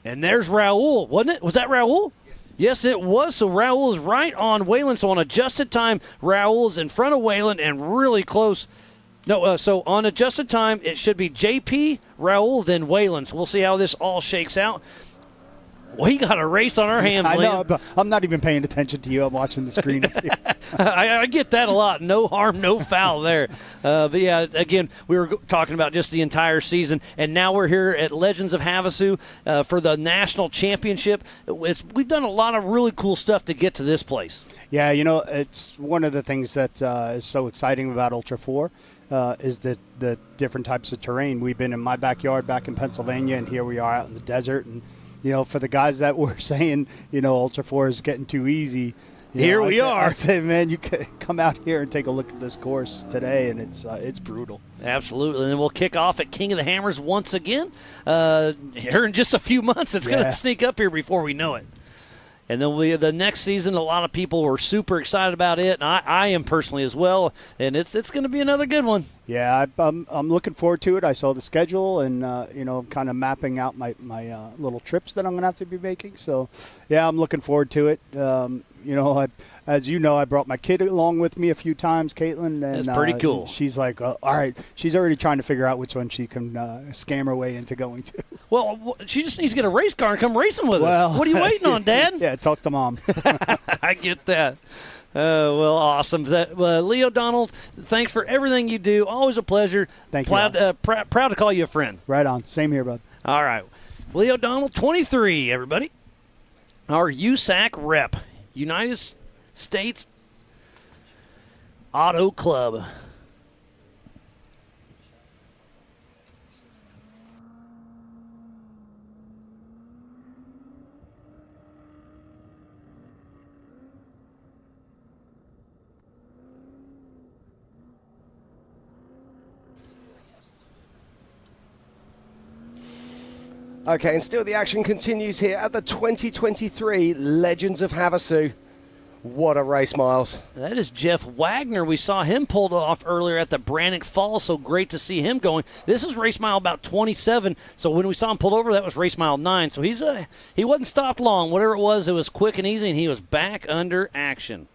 and there's Raul, wasn't it? Was that Raul? Yes, it was. So Raul is right on Waylon. So on adjusted time, Raul is in front of Waylon and really close. No, so on adjusted time, it should be JP, Raul, then Waylon. So we'll see how this all shakes out. We got a race on our hands, I know, but I'm not even paying attention to you. I'm watching the screen. I get that a lot. No harm, no foul there. But, yeah, again, we were talking about just the entire season, and now we're here at Legends of Havasu for the national championship. We've done a lot of really cool stuff to get to this place. Yeah, it's one of the things that is so exciting about Ultra4 is the different types of terrain. We've been in my backyard back in Pennsylvania, and here we are out in the desert, and for the guys that were saying, Ultra4 is getting too easy. Here we are. I say, man, you can come out here and take a look at this course today, and it's brutal. Absolutely. And then we'll kick off at King of the Hammers once again. Here in just a few months, it's going to sneak up here before we know it. And then the next season, a lot of people were super excited about it, and I am personally as well. And it's going to be another good one. Yeah, I'm looking forward to it. I saw the schedule and kind of mapping out my little trips that I'm going to have to be making. So, yeah, I'm looking forward to it. As you know, I brought my kid along with me a few times, Caitlin. And, that's pretty cool. She's like, all right. She's already trying to figure out which one she can scam her way into going to. Well, she just needs to get a race car and come racing with us. What are you waiting on, Dad? Yeah, talk to Mom. I get that. Well, awesome. Leo Donald, thanks for everything you do. Always a pleasure. Thank you. Proud to call you a friend. Right on. Same here, bud. All right. Leo Donald, 23, everybody. Our USAC rep, United States Auto Club. Okay, and still the action continues here at the 2023 Legends of Havasu. What a race, Miles. That is Jeff Wagner. We saw him pulled off earlier at the Brannock Falls, so great to see him going. This is race mile about 27, so when we saw him pulled over, that was race mile 9. So he wasn't stopped long. Whatever it was quick and easy, and he was back under action.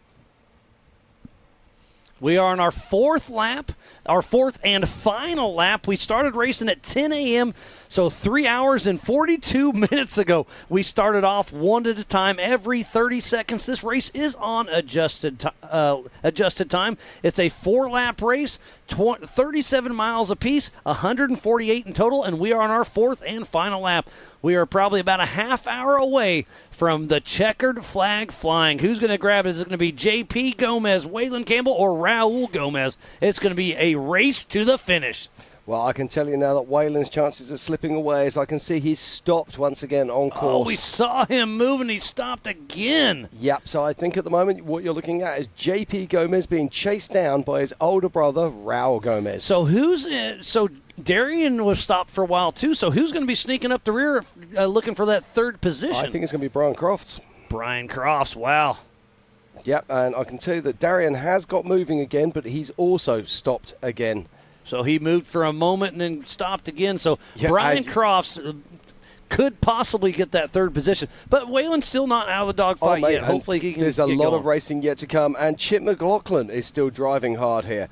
We are on our fourth lap, our fourth and final lap. We started racing at 10 a.m., so 3 hours and 42 minutes ago. We started off one at a time every 30 seconds. This race is on adjusted time. It's a 4-lap race, 37 miles apiece, 148 in total, and we are on our fourth and final lap. We are probably about a half hour away from the checkered flag flying. Who's going to grab it? Is it going to be JP Gomez, Waylon Campbell, or Raul Gomez? It's going to be a race to the finish. Well, I can tell you now that Waylon's chances are slipping away as I can see he's stopped once again on course. Oh, we saw him move and he stopped again. Yep, so I think at the moment what you're looking at is JP Gomez being chased down by his older brother, Raul Gomez. So Darian was stopped for a while too, so who's going to be sneaking up the rear looking for that third position? I think it's going to be Brian Crofts. Brian Crofts, wow. Yep, and I can tell you that Darian has got moving again, but he's also stopped again. So he moved for a moment and then stopped again. So yeah, Brian Crofts could possibly get that third position. But Waylon's still not out of the dogfight yet. Hopefully he can There's a lot going. of racing yet to come, and Chip McLaughlin is still driving hard here.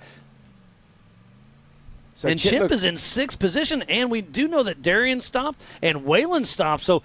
So and Chip is in 6th position, and we do know that Darian stopped and Waylon stopped. So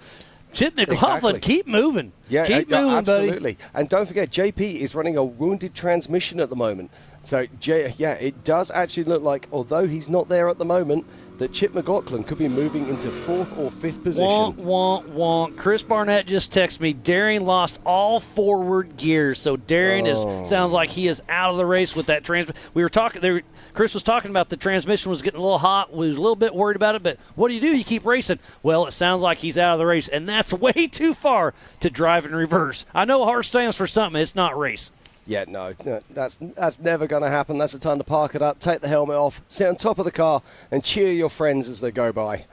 Chip McLaughlin, keep moving. Yeah, keep moving, absolutely. buddy. And don't forget, JP is running a wounded transmission at the moment. So, it does actually look like, although he's not there at the moment, that Chip McLaughlin could be moving into 4th or 5th position. Wonk. Chris Barnett just texted me. Darian lost all forward gears, so Darian sounds like he is out of the race with that transmission. We were talking there. Chris was talking about the transmission was getting a little hot. We was a little bit worried about it, but what do? You keep racing. Well, it sounds like he's out of the race, and that's way too far to drive in reverse. I know HART stands for something. It's not race. Yeah, no, that's never going to happen. That's the time to park it up, take the helmet off, sit on top of the car, and cheer your friends as they go by.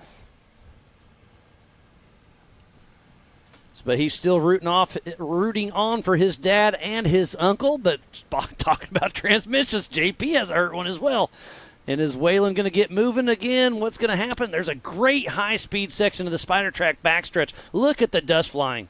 But he's still rooting on for his dad and his uncle. But talking about transmissions, JP has a hurt one as well. And is Waylon going to get moving again? What's going to happen? There's a great high-speed section of the Spider Track backstretch. Look at the dust flying.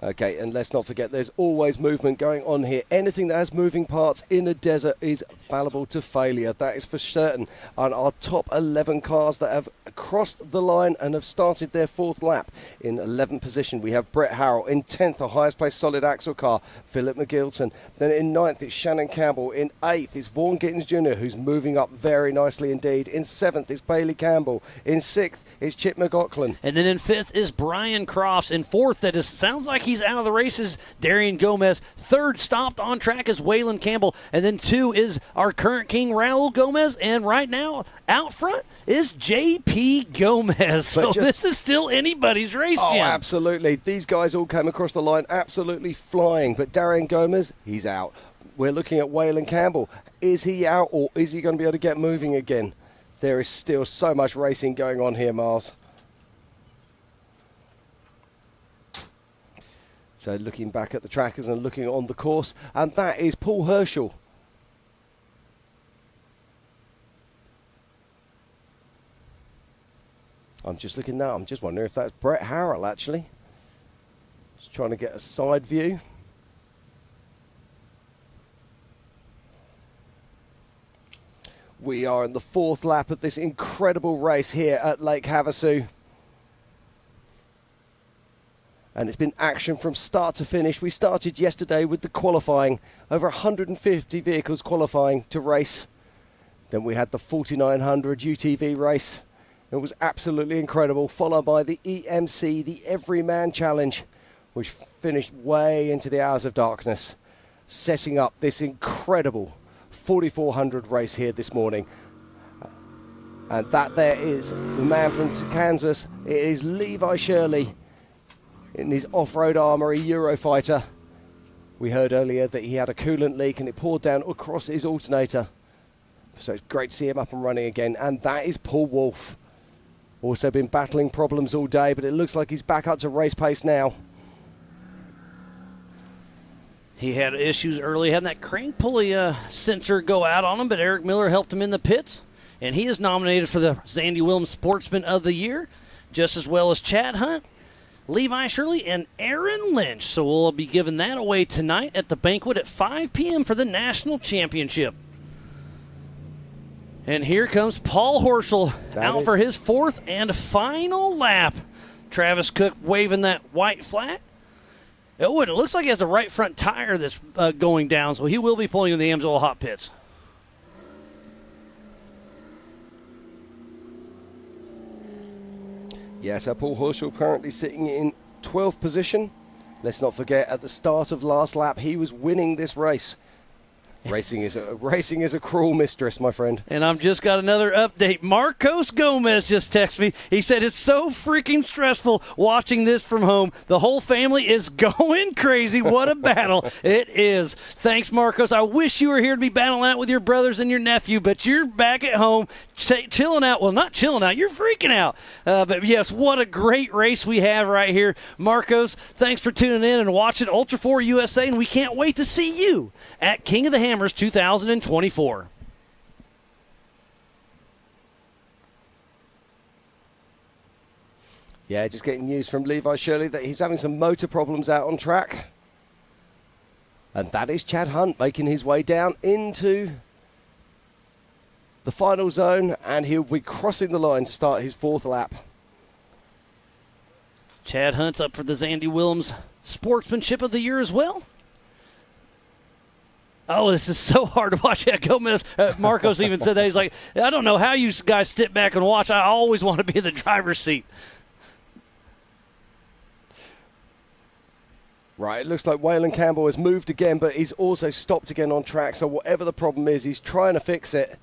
Okay, and let's not forget there's always movement going on here. Anything that has moving parts in a desert is fallible to failure. That is for certain. And our top 11 cars that have crossed the line and have started their 4th lap in 11th position. We have Brett Harrell. In 10th, the highest placed solid axle car, Philip McGilton. Then in 9th, it's Shannon Campbell. In 8th, it's Vaughan Gittins Jr., who's moving up very nicely indeed. In 7th, it's Bailey Campbell. In 6th, it's Chip McLaughlin. And then in 5th is Brian Crofts. In 4th, sounds like he's out of the races, Darian Gomez. 3rd, stopped on track, is Waylon Campbell. And then 2 is our current king, Raul Gomez. And right now, out front is JP Gomez. So this is still anybody's race, Jim. Oh, absolutely. These guys all came across the line absolutely flying. But Darian Gomez, he's out. We're looking at Waylon Campbell. Is he out, or is he going to be able to get moving again? There is still so much racing going on here, Miles. So looking back at the trackers and looking on the course, and that is Paul Herschel. I'm just looking now. I'm just wondering if that's Brett Harrell, actually. Just trying to get a side view. We are in the 4th lap of this incredible race here at Lake Havasu. And it's been action from start to finish. We started yesterday with the qualifying, over 150 vehicles qualifying to race. Then we had the 4900 UTV race. It was absolutely incredible, followed by the EMC, the Everyman Challenge, which finished way into the hours of darkness, setting up this incredible 4400 race here this morning. And that there is the man from Kansas. It is Levi Shirley in his off-road armory Eurofighter. We heard earlier that he had a coolant leak and it poured down across his alternator. So it's great to see him up and running again. And that is Paul Wolf. Also been battling problems all day, but it looks like he's back up to race pace now. He had issues early, had that crank pulley sensor go out on him, but Eric Miller helped him in the pits. And he is nominated for the Zandy Williams Sportsman of the Year, just as well as Chad Hunt, Levi Shirley, and Aaron Lynch. So we'll be giving that away tonight at the banquet at 5 p.m. for the National Championship. And here comes Paul Horschel out for his 4th and final lap. Travis Cook waving that white flag. Oh, and it looks like he has the right front tire that's going down, so he will be pulling in the Amsoil hot pits. Yeah, so Paul Horschel currently sitting in 12th position. Let's not forget, at the start of last lap, he was winning this race. Racing is a cruel mistress, my friend. And I've just got another update. Marcos Gomez just texted me. He said, it's so freaking stressful watching this from home. The whole family is going crazy. What a battle it is. Thanks, Marcos. I wish you were here to be battling out with your brothers and your nephew, but you're back at home chilling out. Well, not chilling out. You're freaking out. But, yes, what a great race we have right here. Marcos, thanks for tuning in and watching Ultra4 USA, and we can't wait to see you at King of the Hammers 2024. Yeah, just getting news from Levi Shirley that he's having some motor problems out on track. And that is Chad Hunt making his way down into the final zone, and he'll be crossing the line to start his 4th lap. Chad Hunt's up for the Zandy Willems Sportsmanship of the Year as well. Oh, this is so hard to watch. Yeah, Gomez. Marcos even said that. He's like, I don't know how you guys sit back and watch. I always want to be in the driver's seat. Right, it looks like Waylon Campbell has moved again, but he's also stopped again on track. So whatever the problem is, he's trying to fix it.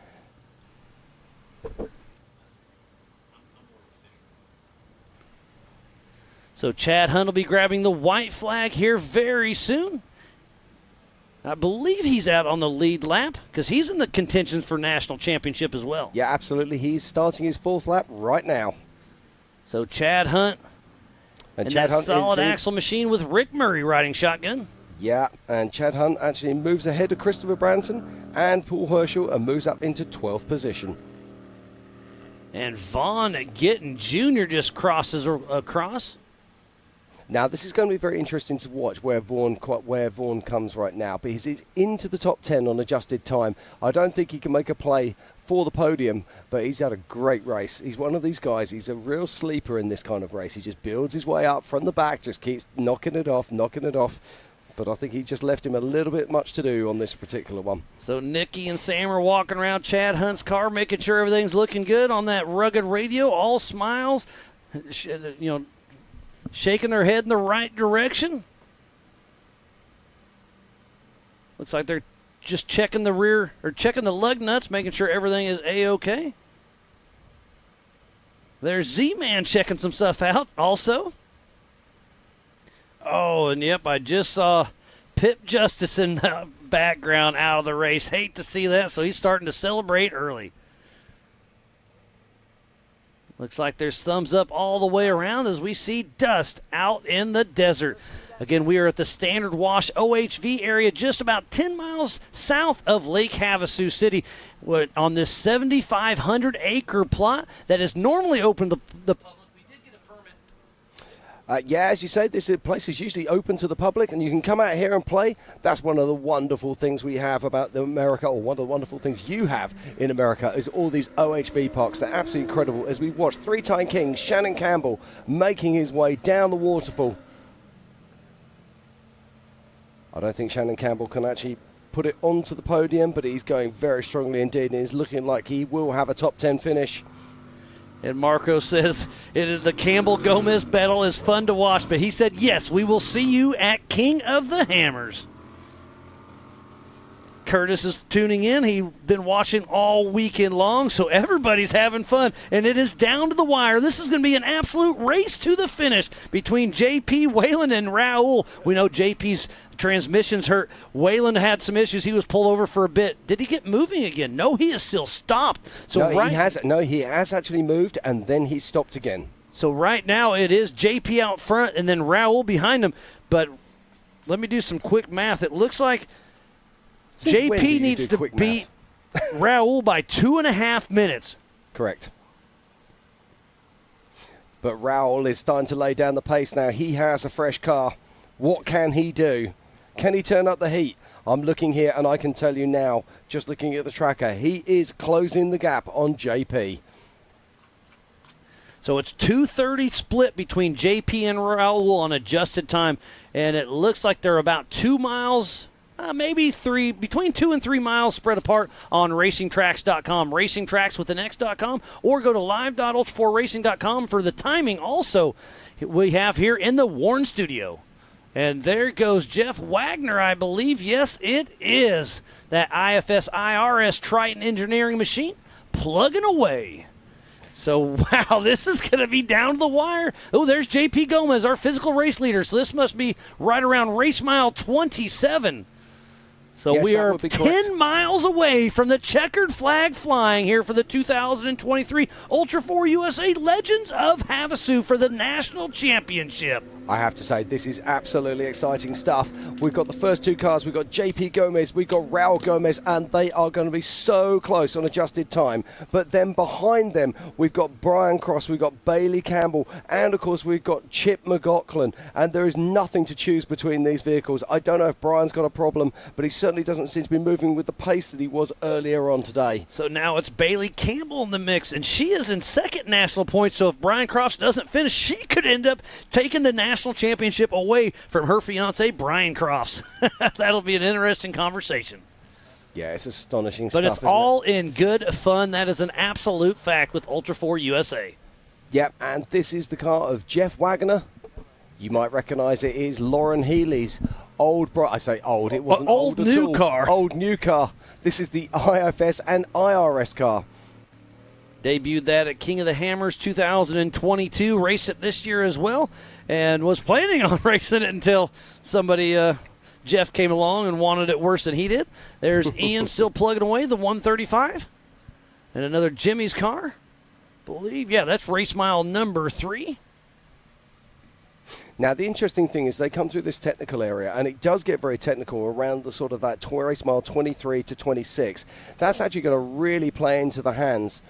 So Chad Hunt will be grabbing the white flag here very soon. I believe he's out on the lead lap because he's in the contentions for national championship as well. Yeah, absolutely. He's starting his 4th lap right now. So Chad Hunt and Chad that Hunt solid axle machine with Rick Murray riding shotgun. Yeah, and Chad Hunt actually moves ahead of Christopher Branson and Paul Herschel and moves up into 12th position. And Vaughn Gittin Jr. just crosses across. Now, this is going to be very interesting to watch where Vaughn comes right now, because he's into the top 10 on adjusted time. I don't think he can make a play for the podium, but he's had a great race. He's one of these guys. He's a real sleeper in this kind of race. He just builds his way up from the back, just keeps knocking it off. But I think he just left him a little bit much to do on this particular one. So Nicky and Sam are walking around Chad Hunt's car, making sure everything's looking good on that rugged radio, all smiles, shaking their head in the right direction. Looks like they're just checking the lug nuts, making sure everything is A-OK. There's Z-Man checking some stuff out also. Oh, and yep, I just saw Pip Justice in the background out of the race. Hate to see that, so he's starting to celebrate early. Looks like there's thumbs up all the way around as we see dust out in the desert. Again, we are at the Standard Wash OHV area, just about 10 miles south of Lake Havasu City, on this 7,500-acre plot that is normally open to the public. We did get a permit. Yeah, as you say, this place is usually open to the public, and you can come out here and play. That's one of the wonderful things we have about America, or one of the wonderful things you have in America, is all these OHV parks. They're absolutely incredible. As we watch 3-time king Shannon Campbell making his way down the waterfall. I don't think Shannon Campbell can actually put it onto the podium, but he's going very strongly indeed, and he's looking like he will have a top 10 finish. And Marco says the Campbell-Gomez battle is fun to watch, but he said, yes, we will see you at King of the Hammers. Curtis is tuning in. He's been watching all weekend long, so everybody's having fun, and it is down to the wire. This is going to be an absolute race to the finish between JP, Waylon, and Raul. We know JP's transmission's hurt. Waylon had some issues. He was pulled over for a bit. Did he get moving again? No, he is still stopped. So he has actually moved, and then he stopped again. So right now it is JP out front and then Raul behind him. But let me do some quick math. It looks like JP needs to beat Raul by 2.5 minutes. Correct. But Raul is starting to lay down the pace now. He has a fresh car. What can he do? Can he turn up the heat? I'm looking here, and I can tell you now, just looking at the tracker, he is closing the gap on JP. So it's 2:30 split between JP and Raul on adjusted time, and it looks like they're about 2 miles, maybe 3, between 2 and 3 miles spread apart on racingtracks.com, racingtracks with an X.com, or go to live.ultra4racing.com for the timing. Also, we have here in the Warren studio. And there goes Jeff Wagner, I believe. Yes, it is. That IFS IRS Triton engineering machine plugging away. So, wow, this is going to be down to the wire. Oh, there's JP Gomez, our physical race leader. So this must be right around race mile 27. So yes, we are 10 miles away from the checkered flag flying here for the 2023 Ultra4 USA Legends of Havasu for the national championship. I have to say, this is absolutely exciting stuff. We've got the first two cars. We've got JP Gomez, we've got Raul Gomez, and they are going to be so close on adjusted time. But then behind them, we've got Brian Cross, we've got Bailey Campbell, and of course we've got Chip McLaughlin. And there is nothing to choose between these vehicles. I don't know if Brian's got a problem, but he certainly doesn't seem to be moving with the pace that he was earlier on today. So now it's Bailey Campbell in the mix, and she is in second national points. So if Brian Cross doesn't finish, she could end up taking the national championship away from her fiance Brian Crofts. That'll be an interesting conversation. Yeah, it's astonishing but stuff. It's all in good fun. That is an absolute fact with Ultra4 USA. Yep, and this is the car of Jeff Wagner. You might recognize it is Lauren Healy's old. I say old. It wasn't old at new all. car. Old new car. This is the IFS and IRS car. Debuted that at King of the Hammers 2022, raced it this year as well, and was planning on racing it until somebody, Jeff, came along and wanted it worse than he did. There's Ian still plugging away, the 135. And another Jimmy's car. Yeah, that's race mile number 3. Now, the interesting thing is they come through this technical area, and it does get very technical around the sort of that race mile 23 to 26. That's actually going to really play into the hands.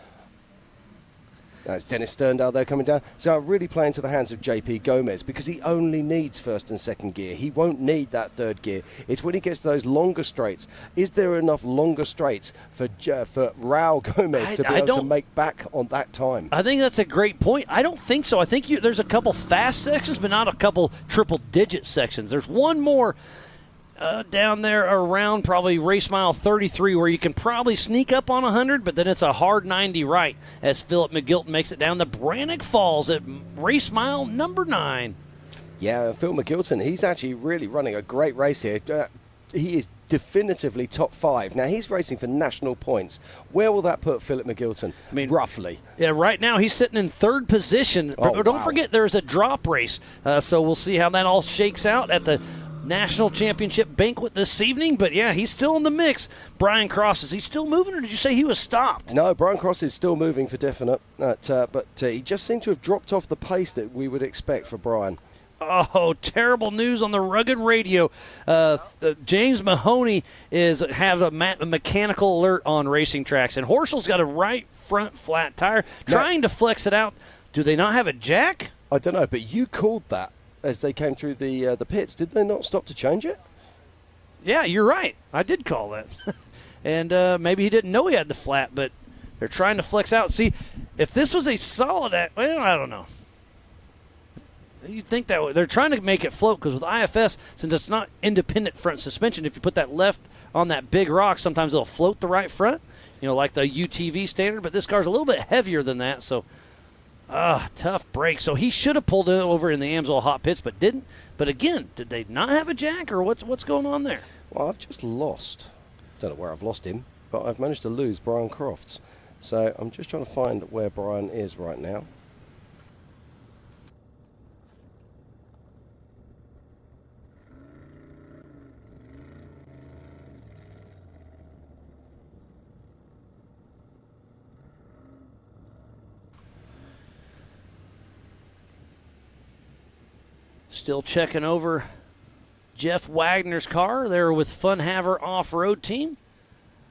It's Dennis Sterndale there coming down. So really playing to the hands of JP Gomez because he only needs first and second gear. He won't need that third gear. It's when he gets to those longer straights. Is there enough longer straights for Raul Gomez to be able to make back on that time? I think that's a great point. I don't think so. I think there's a couple fast sections, but not a couple triple-digit sections. There's one more down there around probably race mile 33 where you can probably sneak up on 100, but then it's a hard 90 right as Philip McGilton makes it down the Brannock Falls at race mile number 9. Yeah, Phil McGilton, he's actually really running a great race here. He is definitively top 5. Now, he's racing for national points. Where will that put Philip McGilton? I mean, roughly. Yeah, right now he's sitting in 3rd position. But don't forget there's a drop race, so we'll see how that all shakes out at the National Championship banquet this evening, but yeah, he's still in the mix. Brian Cross, is he still moving, or did you say he was stopped? No, Brian Cross is still moving for definite, but he just seemed to have dropped off the pace that we would expect for Brian. Oh, terrible news on the rugged radio. James Mahoney have a mechanical alert on racing tracks, and Horschel's got a right front flat tire, trying to flex it out. Do they not have a jack? I don't know, but you called that as they came through the pits. Did they not stop to change it? Yeah, you're right. I did call that. And maybe he didn't know he had the flat, but they're trying to flex out. See, if this was a solid, well, I don't know. You'd think that way. They're trying to make it float because with IFS, since it's not independent front suspension, if you put that left on that big rock, sometimes it'll float the right front, like the UTV standard, but this car's a little bit heavier than that, so tough break. So he should have pulled it over in the Amsoil hot pits, but didn't. But again, did they not have a jack, or what's going on there? Well, I've just lost. Don't know where I've lost him, but I've managed to lose Brian Crofts. So I'm just trying to find where Brian is right now. Still checking over Jeff Wagner's car there with Funhaver Off-Road Team.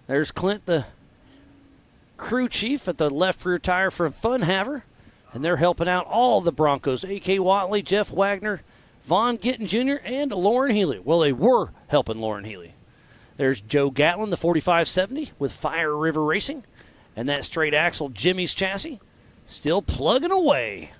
There's Clint, the crew chief at the left rear tire from Funhaver. And they're helping out all the Broncos. A.K. Watley, Jeff Wagner, Vaughn Gittin Jr., and Lauren Healy. Well, they were helping Lauren Healy. There's Joe Gatlin, the 4570 with Fire River Racing. And that straight axle Jimmy's chassis still plugging away.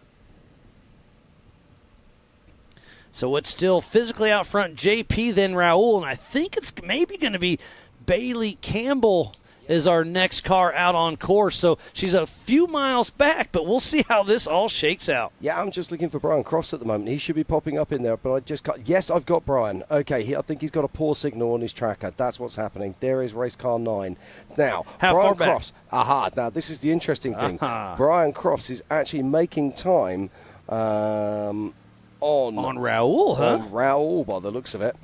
So it's still physically out front, JP, then Raul, and I think it's maybe going to be Bailey Campbell is our next car out on course. So she's a few miles back, but we'll see how this all shakes out. Yeah, I'm just looking for Brian Crofts at the moment. He should be popping up in there, but I just got, yes, I've got Brian. Okay, I think he's got a poor signal on his tracker. That's what's happening. There is race car 9. Now, how Brian far back? Crofts. Now this is the interesting thing. Brian Crofts is actually making time on Raul, huh? On Raul, by the looks of it.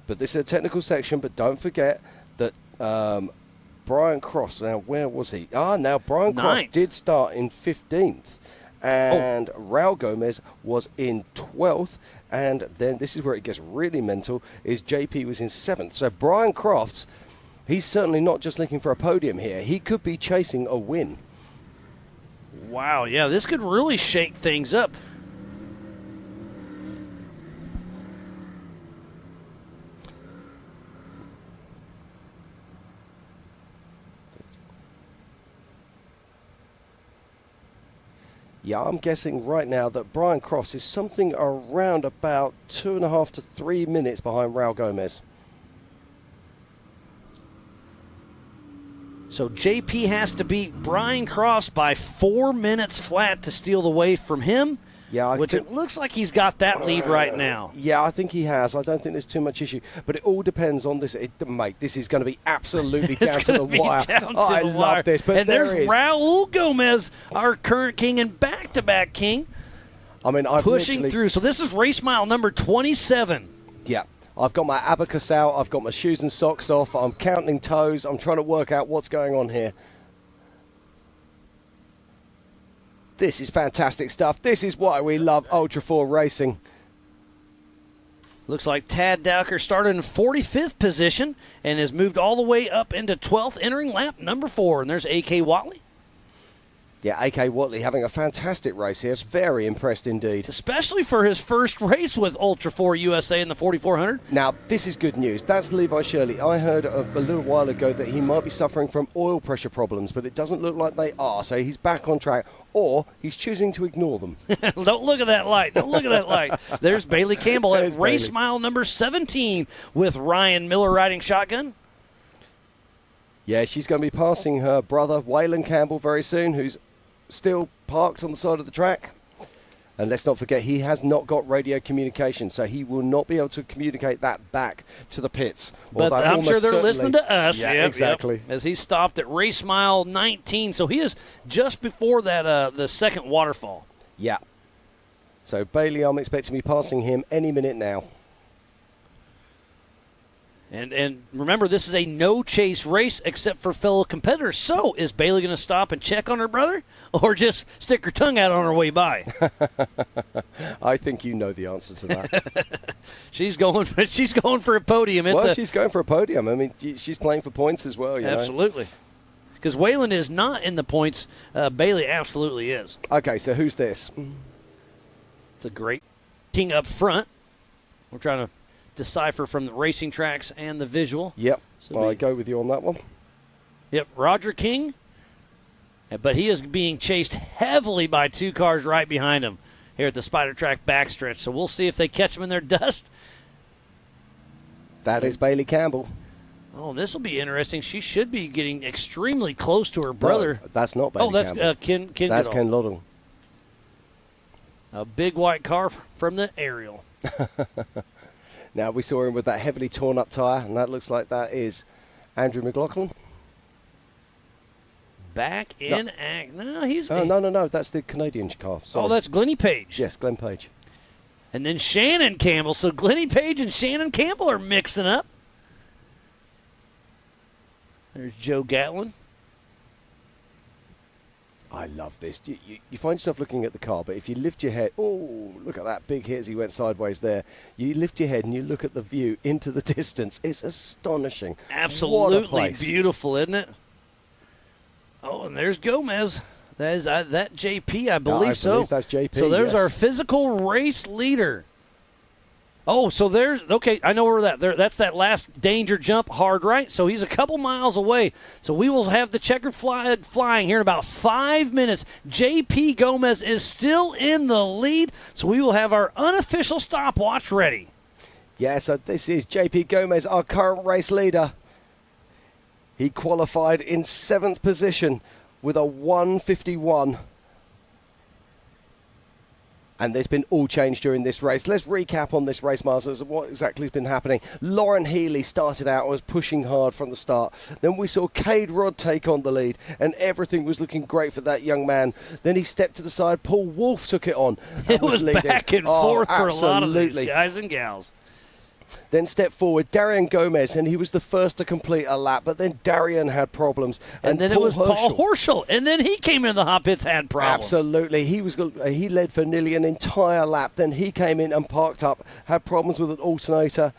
But this is a technical section, but don't forget that Brian Cross, now where was he? Now Brian Cross did start in 15th, and Raul Gomez was in 12th. And then this is where it gets really mental, is JP was in 7th. So Brian Crofts, he's certainly not just looking for a podium here. He could be chasing a win. Wow, yeah, this could really shake things up. Yeah, I'm guessing right now that Brian Crofts is something around about 2.5 to 3 minutes behind Raul Gomez. So JP has to beat Brian Crofts by 4 minutes flat to steal the way from him. Yeah, it looks like he's got that lead right now. Yeah, I think he has. I don't think there's too much issue. But it all depends on this. Mate, this is going to be absolutely down to the wire. I love this. But and there's Raul Gomez, our current king and back-to-back king. I mean, I'm pushing through. So this is race mile number 27. Yeah. I've got my abacus out. I've got my shoes and socks off. I'm counting toes. I'm trying to work out what's going on here. This is fantastic stuff. This is why we love Ultra4 racing. Looks like Tad Dowker started in 45th position and has moved all the way up into 12th, entering lap number 4. And there's A.K. Watley. Yeah, A.K. Watley having a fantastic race here. Very impressed indeed. Especially for his first race with Ultra4 USA in the 4400. Now, this is good news. That's Levi Shirley. I heard a little while ago that he might be suffering from oil pressure problems, but it doesn't look like they are. So he's back on track, or he's choosing to ignore them. Don't look at that light. Don't look at that light. There's Bailey Campbell at race mile number 17 with Ryan Miller riding shotgun. Yeah, she's going to be passing her brother, Waylon Campbell, very soon, who's still parked on the side of the track. And let's not forget, he has not got radio communication, so he will not be able to communicate that back to the pits. But I'm sure they're listening to us. Yeah, exactly. As he stopped at race mile 19. So he is just before that the second waterfall. Yeah. So Bailey, I'm expecting to be passing him any minute now. And remember, this is a no-chase race except for fellow competitors. So is Bailey going to stop and check on her brother or just stick her tongue out on her way by? I think you know the answer to that. She's going for a podium. She's going for a podium. I mean, she's playing for points as well. You absolutely. Because Waylon is not in the points. Bailey absolutely is. Okay, so who's this? It's a great king up front. We're trying to decipher from the racing tracks and the visual. Yep, I go with you on that one. Yep, Roger King, but he is being chased heavily by 2 cars right behind him here at the Spider Track backstretch. So we'll see if they catch him in their dust. That is Bailey Campbell. Oh, this will be interesting. She should be getting extremely close to her brother. No, that's not Bailey Campbell. Oh, that's Ken That's Ken Loddle. A big white car from the aerial. Now, we saw him with that heavily torn-up tyre, and that looks like that is Andrew McLaughlin. Back in act. No, he's... No. That's the Canadian car. Sorry. Oh, that's Glennie Page. Yes, Glenn Page. And then Shannon Campbell. So Glennie Page and Shannon Campbell are mixing up. There's Joe Gatlin. I love this. You find yourself looking at the car, but if you lift your head, oh, look at that big hit as he went sideways there. You lift your head and you look at the view into the distance. It's astonishing. Absolutely beautiful, isn't it? Oh, and there's Gomez. That is that JP, I believe so. I believe that's JP, So there's yes. our physical race leader. Oh, so there's, okay, I know where that's that last danger jump hard right. So he's a couple miles away. So we will have the checkered flag flying here in about 5 minutes. JP Gomez is still in the lead. So we will have our unofficial stopwatch ready. Yeah, so this is JP Gomez, our current race leader. He qualified in 7th position with a 1:51. And there's been all change during this race. Let's recap on this race, Masters, of what exactly has been happening. Lauren Healy started out, was pushing hard from the start. Then we saw Cade Rodd take on the lead, and everything was looking great for that young man. Then he stepped to the side. Paul Wolfe took it on. It was leading. back and forth for a lot of these absolutely. guys and gals. Then stepped forward Darian Gomez, and he was the first to complete a lap, but then Darian had problems. And then it was Paul Horschel, and then he came into the hot pits, had problems. Absolutely. He led for nearly an entire lap. Then he came in and parked up, had problems with an alternator,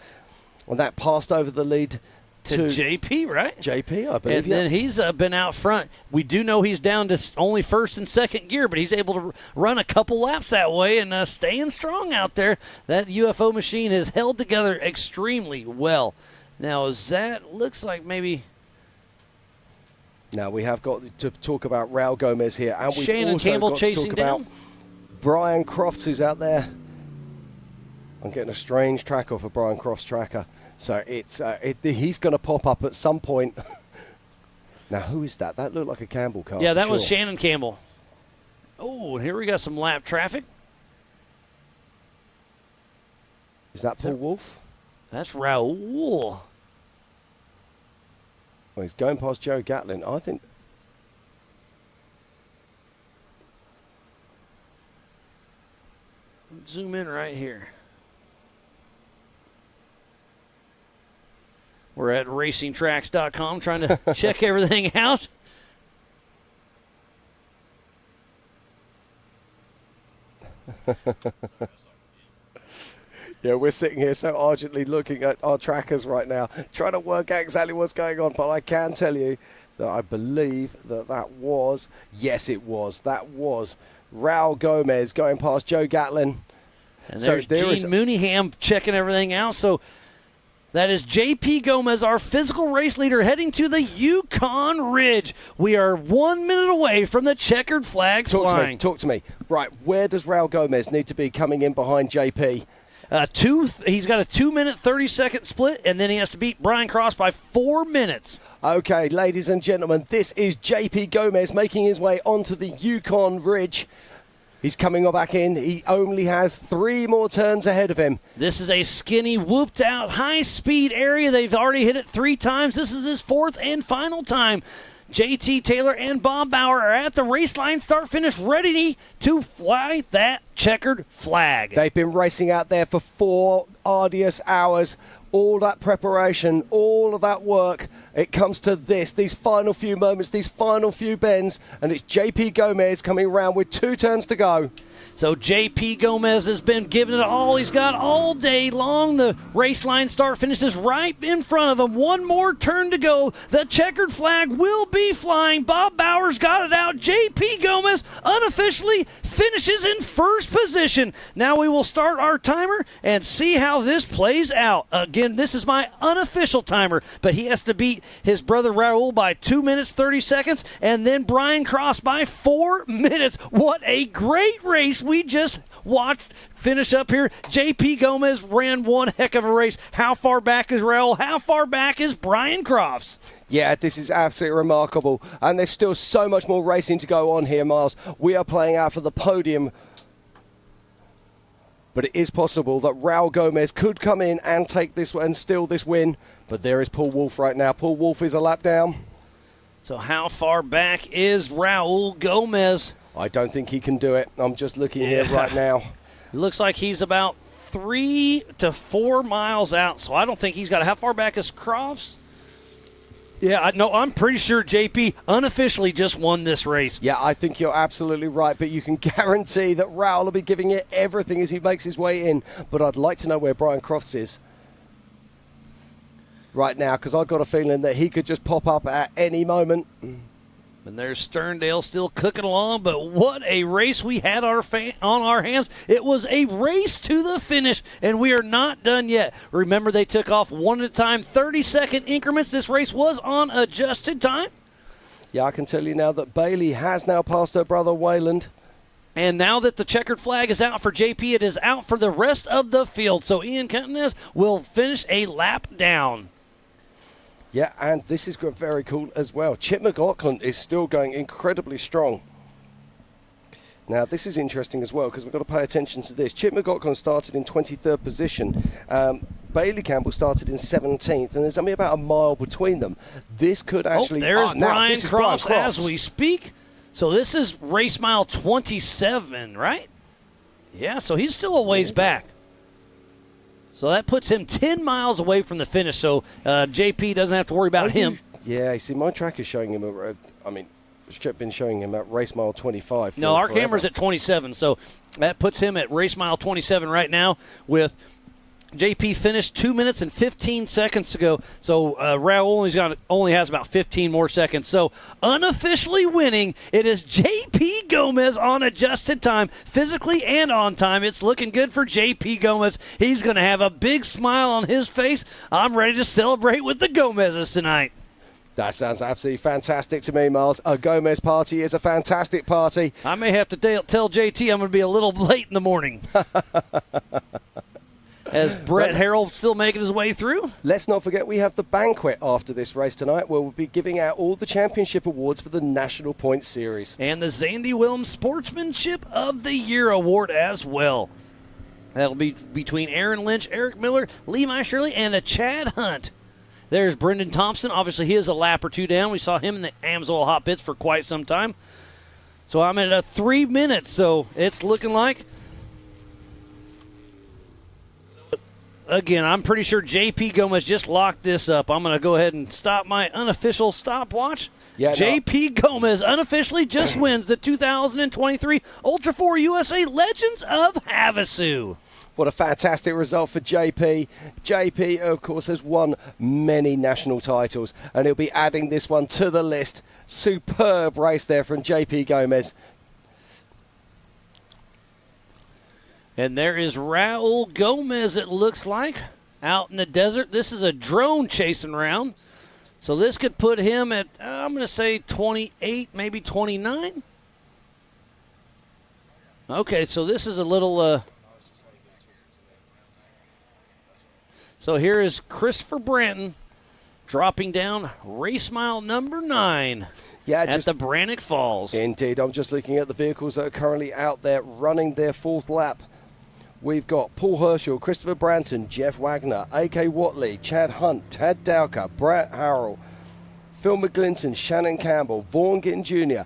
and that passed over the lead to JP, right? JP, I believe. And then he's been out front. We do know he's down to only first and second gear, but he's able to run a couple laps that way and staying strong out there. That UFO machine has held together extremely well. Now, looks like maybe... Now, we have got to talk about Raul Gomez here. And we've Shannon also Campbell got chasing to talk down. About Brian Crofts, who's out there. I'm getting a strange track off of Brian Crofts' tracker. So he's going to pop up at some point. Now, who is that? That looked like a Campbell car. Yeah, that was Shannon Campbell. Oh, here we got some lap traffic. Is that Paul Wolf? That's Raul. Well, he's going past Joe Gatlin. I think. Zoom in right here. We're at racingtracks.com trying to check everything out. Yeah, we're sitting here so urgently looking at our trackers right now, trying to work out exactly what's going on. But I can tell you that I believe that was, yes, it was. That was Raul Gomez going past Joe Gatlin. And there's Gene Mooneyham checking everything out. So that is JP Gomez, our physical race leader, heading to the Yukon Ridge. We are 1 minute away from the checkered flag flying. Talk to me. Right, where does Raul Gomez need to be coming in behind JP? He's got a 2 minute, 30-second split, and then he has to beat Brian Cross by 4 minutes. Okay, ladies and gentlemen, this is JP Gomez making his way onto the Yukon Ridge. He's coming back in. He only has 3 more turns ahead of him. This is a skinny, whooped-out, high-speed area. They've already hit it 3 times. This is his 4th and final time. JT Taylor and Bob Bauer are at the race line, start-finish, ready to fly that checkered flag. They've been racing out there for 4 arduous hours. All that preparation, all of that work, it comes to these final few moments, these final few bends, and it's JP Gomez coming around with 2 turns to go. So JP Gomez has been giving it all he's got all day long. The race line start finishes right in front of him. 1 more turn to go. The checkered flag will be flying. Bob Bauer's got it out. JP Gomez unofficially finishes in first position. Now we will start our timer and see how this plays out. Again, this is my unofficial timer, but he has to beat his brother Raul by 2 minutes, 30 seconds, and then Brian Cross by 4 minutes. What a great race we just watched finish up here. JP Gomez ran one heck of a race. How far back is Raul? How far back is Brian Crofts? Yeah, this is absolutely remarkable. And there's still so much more racing to go on here, Miles. We are playing out for the podium. But it is possible that Raul Gomez could come in and take this and steal this win. But there is Paul Wolf right now. Paul Wolf is a lap down. So how far back is Raul Gomez? I don't think he can do it. I'm just looking here right now. It looks like he's about 3 to 4 miles out. So I don't think he's got. How far back is Crofts? Yeah, I'm pretty sure JP unofficially just won this race. Yeah, I think you're absolutely right, but you can guarantee that Raul will be giving it everything as he makes his way in. But I'd like to know where Brian Crofts is right now, because I've got a feeling that he could just pop up at any moment. And there's Sterndale still cooking along, but what a race we had on our hands. It was a race to the finish, and we are not done yet. Remember, they took off one at a time, 30-second increments. This race was on adjusted time. Yeah, I can tell you now that Bailey has now passed her brother Wayland. And now that the checkered flag is out for JP, it is out for the rest of the field. So Ian Cuntinez will finish a lap down. Yeah, and this is very cool as well. Chip McLaughlin is still going incredibly strong. Now, this is interesting as well because we've got to pay attention to this. Chip McLaughlin started in 23rd position. Bailey Campbell started in 17th, and there's only about a mile between them. This could actually... there's Brian Crofts as we speak. So this is race mile 27, right? Yeah, so he's still a ways back. So that puts him 10 miles away from the finish, so JP doesn't have to worry about him. Yeah, you see, my track is showing him, it's been showing him at race mile 25. No, our camera's at 27, so that puts him at race mile 27 right now with JP finished 2 minutes and 15 seconds to go. So Raul only has about 15 more seconds. So unofficially winning, it is JP Gomez on adjusted time, physically and on time. It's looking good for JP Gomez. He's going to have a big smile on his face. I'm ready to celebrate with the Gomezes tonight. That sounds absolutely fantastic to me, Miles. A Gomez party is a fantastic party. I may have to tell JT I'm going to be a little late in the morning. As Brett Harrell still making his way through. Let's not forget we have the banquet after this race tonight where we'll be giving out all the championship awards for the National Points Series. And the Zandy Williams Sportsmanship of the Year award as well. That'll be between Aaron Lynch, Eric Miller, Levi Shirley, and a Chad Hunt. There's Brendan Thompson. Obviously, he is a lap or two down. We saw him in the Amsoil hot pits for quite some time. So I'm at 3 minutes, so it's looking like... Again, I'm pretty sure JP Gomez just locked this up. I'm going to go ahead and stop my unofficial stopwatch. Yeah, JP Gomez unofficially just wins the 2023 Ultra4 USA Legends of Havasu. What a fantastic result for JP. JP, of course, has won many national titles, and he'll be adding this one to the list. Superb race there from JP Gomez. And there is Raul Gomez, it looks like, out in the desert. This is a drone chasing around. So this could put him at, I'm going to say 28, maybe 29. Okay, so this is a little... So here is Christopher Branton dropping down race mile number 9 at the Brannock Falls. Indeed, I'm just looking at the vehicles that are currently out there running their 4th lap. We've got Paul Herschel, Christopher Branton, Jeff Wagner, A.K. Watley, Chad Hunt, Tad Dowker, Brett Harrell, Phil McGlinton, Shannon Campbell, Vaughan Gittin Jr.,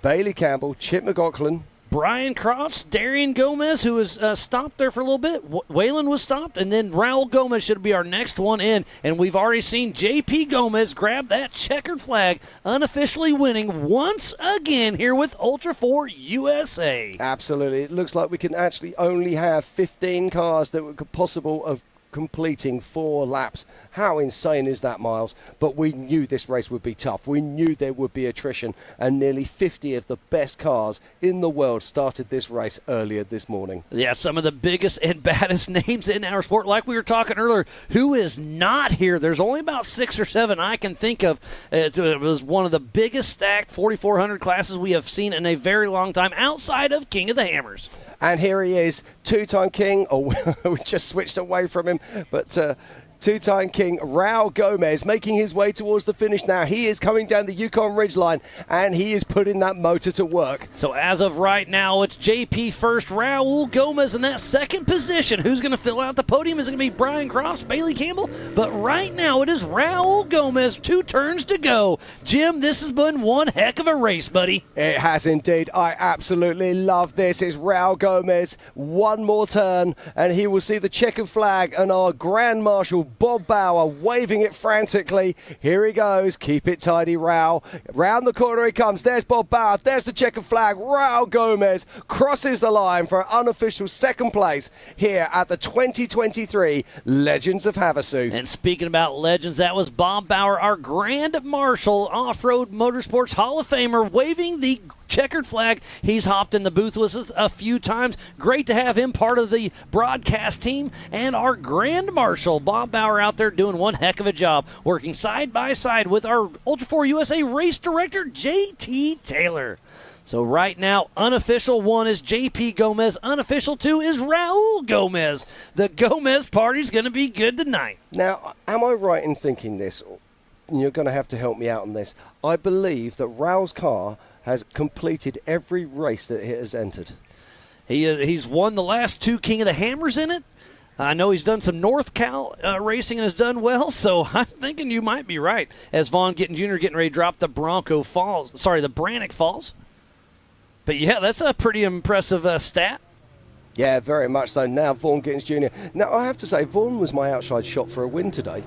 Bailey Campbell, Chip McLaughlin, Brian Crofts, Darian Gomez, who was stopped there for a little bit. Waylon was stopped, and then Raul Gomez should be our next one in. And we've already seen JP Gomez grab that checkered flag, unofficially winning once again here with Ultra4 USA. Absolutely. It looks like we can actually only have 15 cars that were possible of completing 4 laps. How insane is that, Miles? But we knew this race would be tough. We knew there would be attrition, and nearly 50 of the best cars in the world started this race earlier this morning. Yeah, some of the biggest and baddest names in our sport. Like we were talking earlier, who is not here? There's only about 6 or 7 I can think of. It was one of the biggest stacked 4,400 classes we have seen in a very long time outside of King of the Hammers. And here he is, 2-time king. Oh, we just switched away from him. But 2-time king Raul Gomez making his way towards the finish now. He is coming down the Yukon Ridgeline, and he is putting that motor to work. So as of right now, it's JP first, Raul Gomez in that second position. Who's going to fill out the podium? Is it going to be Brian Crofts, Bailey Campbell? But right now, it is Raul Gomez. 2 turns to go. Jim, this has been one heck of a race, buddy. It has indeed. I absolutely love this. It's Raul Gomez. One more turn, and he will see the checkered flag and our Grand Marshal Bob Bauer waving it frantically. Here he goes. Keep it tidy, Raul. Round the corner he comes. There's Bob Bauer. There's the checkered flag. Raul Gomez crosses the line for an unofficial 2nd place here at the 2023 Legends of Havasu. And speaking about legends, that was Bob Bauer, our Grand Marshal, Off-Road Motorsports Hall of Famer, waving the checkered flag. He's hopped in the booth with us a few times. Great to have him part of the broadcast team. And our Grand Marshal, Bob Bauer, out there doing one heck of a job, working side by side with our Ultra4 USA race director, JT Taylor. So right now, unofficial 1 is JP Gomez. Unofficial 2 is Raul Gomez. The Gomez party's going to be good tonight. Now, am I right in thinking this? You're going to have to help me out on this. I believe that Raul's car has completed every race that it has entered. He's won the last 2 King of the Hammers in it. I know he's done some North Cal racing and has done well, so I'm thinking you might be right. As Vaughan Gittin Jr. getting ready to drop the Brannock Falls. But yeah, that's a pretty impressive stat. Yeah, very much so. Now Vaughan Gittins Jr. Now, I have to say, Vaughan was my outside shot for a win today.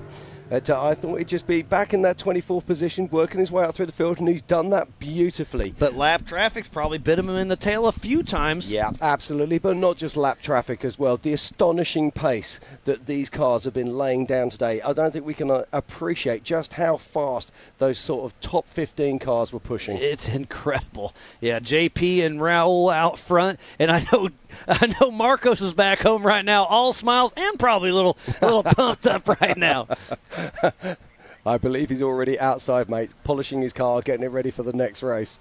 I thought he'd just be back in that 24th position, working his way out through the field, and he's done that beautifully. But lap traffic's probably bit him in the tail a few times. Yeah, absolutely, but not just lap traffic as well. The astonishing pace that these cars have been laying down today, I don't think we can appreciate just how fast those sort of top 15 cars were pushing. It's incredible. Yeah, JP and Raul out front, and I know Marcos is back home right now, all smiles and probably a little pumped up right now. I believe he's already outside, mate, polishing his car, getting it ready for the next race.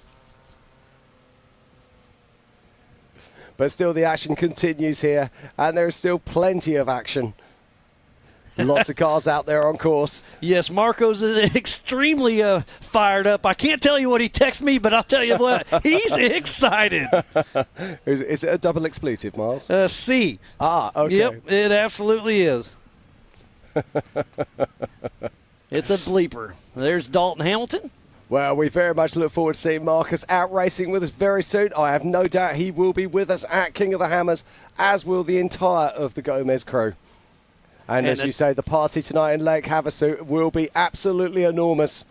But still, the action continues here, and there is still plenty of action. Lots of cars out there on course. Yes, Marcos is extremely fired up. I can't tell you what he texted me, but I'll tell you what, he's excited. Is it a double expletive, Miles? C. Ah, okay. Yep, it absolutely is. It's a bleeper. There's Dalton Hamilton. Well, we very much look forward to seeing Marcus out racing with us very soon. I have no doubt he will be with us at King of the Hammers, as will the entire of the Gomez crew. And as you say, the party tonight in Lake Havasu will be absolutely enormous.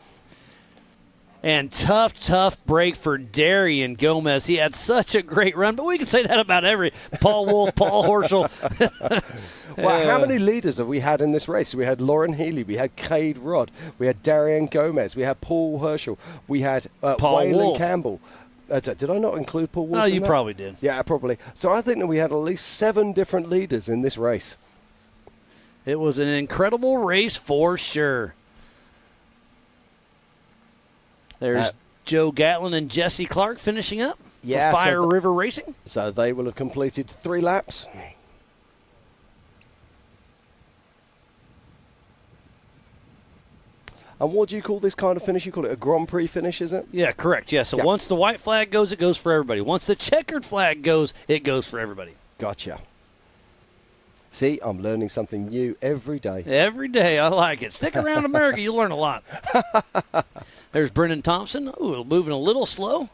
And tough break for Darian Gomez. He had such a great run, but we can say that about every Paul Wolf, Paul Horschel. Well, how many leaders have we had in this race? We had Lauren Healy, we had Cade Rodd, we had Darian Gomez, we had Paul Herschel, we had Waylon Wolf. Campbell. Did I not include Paul Wolf? Oh, in you that? probably did. Yeah, probably. So I think that we had at least 7 different leaders in this race. It was an incredible race for sure. There's Joe Gatlin and Jesse Clark finishing up for Fire River Racing. So they will have completed 3 laps. And what do you call this kind of finish? You call it a Grand Prix finish, is it? Yeah, correct. Yeah, so once the white flag goes, it goes for everybody. Once the checkered flag goes, it goes for everybody. Gotcha. See, I'm learning something new every day. Every day. I like it. Stick around America. You'll learn a lot. There's Brendan Thompson. Ooh, moving a little slow.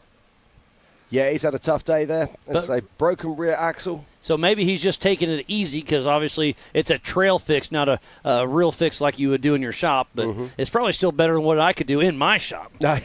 Yeah, he's had a tough day there. It's a broken rear axle. So maybe he's just taking it easy because obviously it's a trail fix, not a real fix like you would do in your shop. But it's probably still better than what I could do in my shop. Yeah,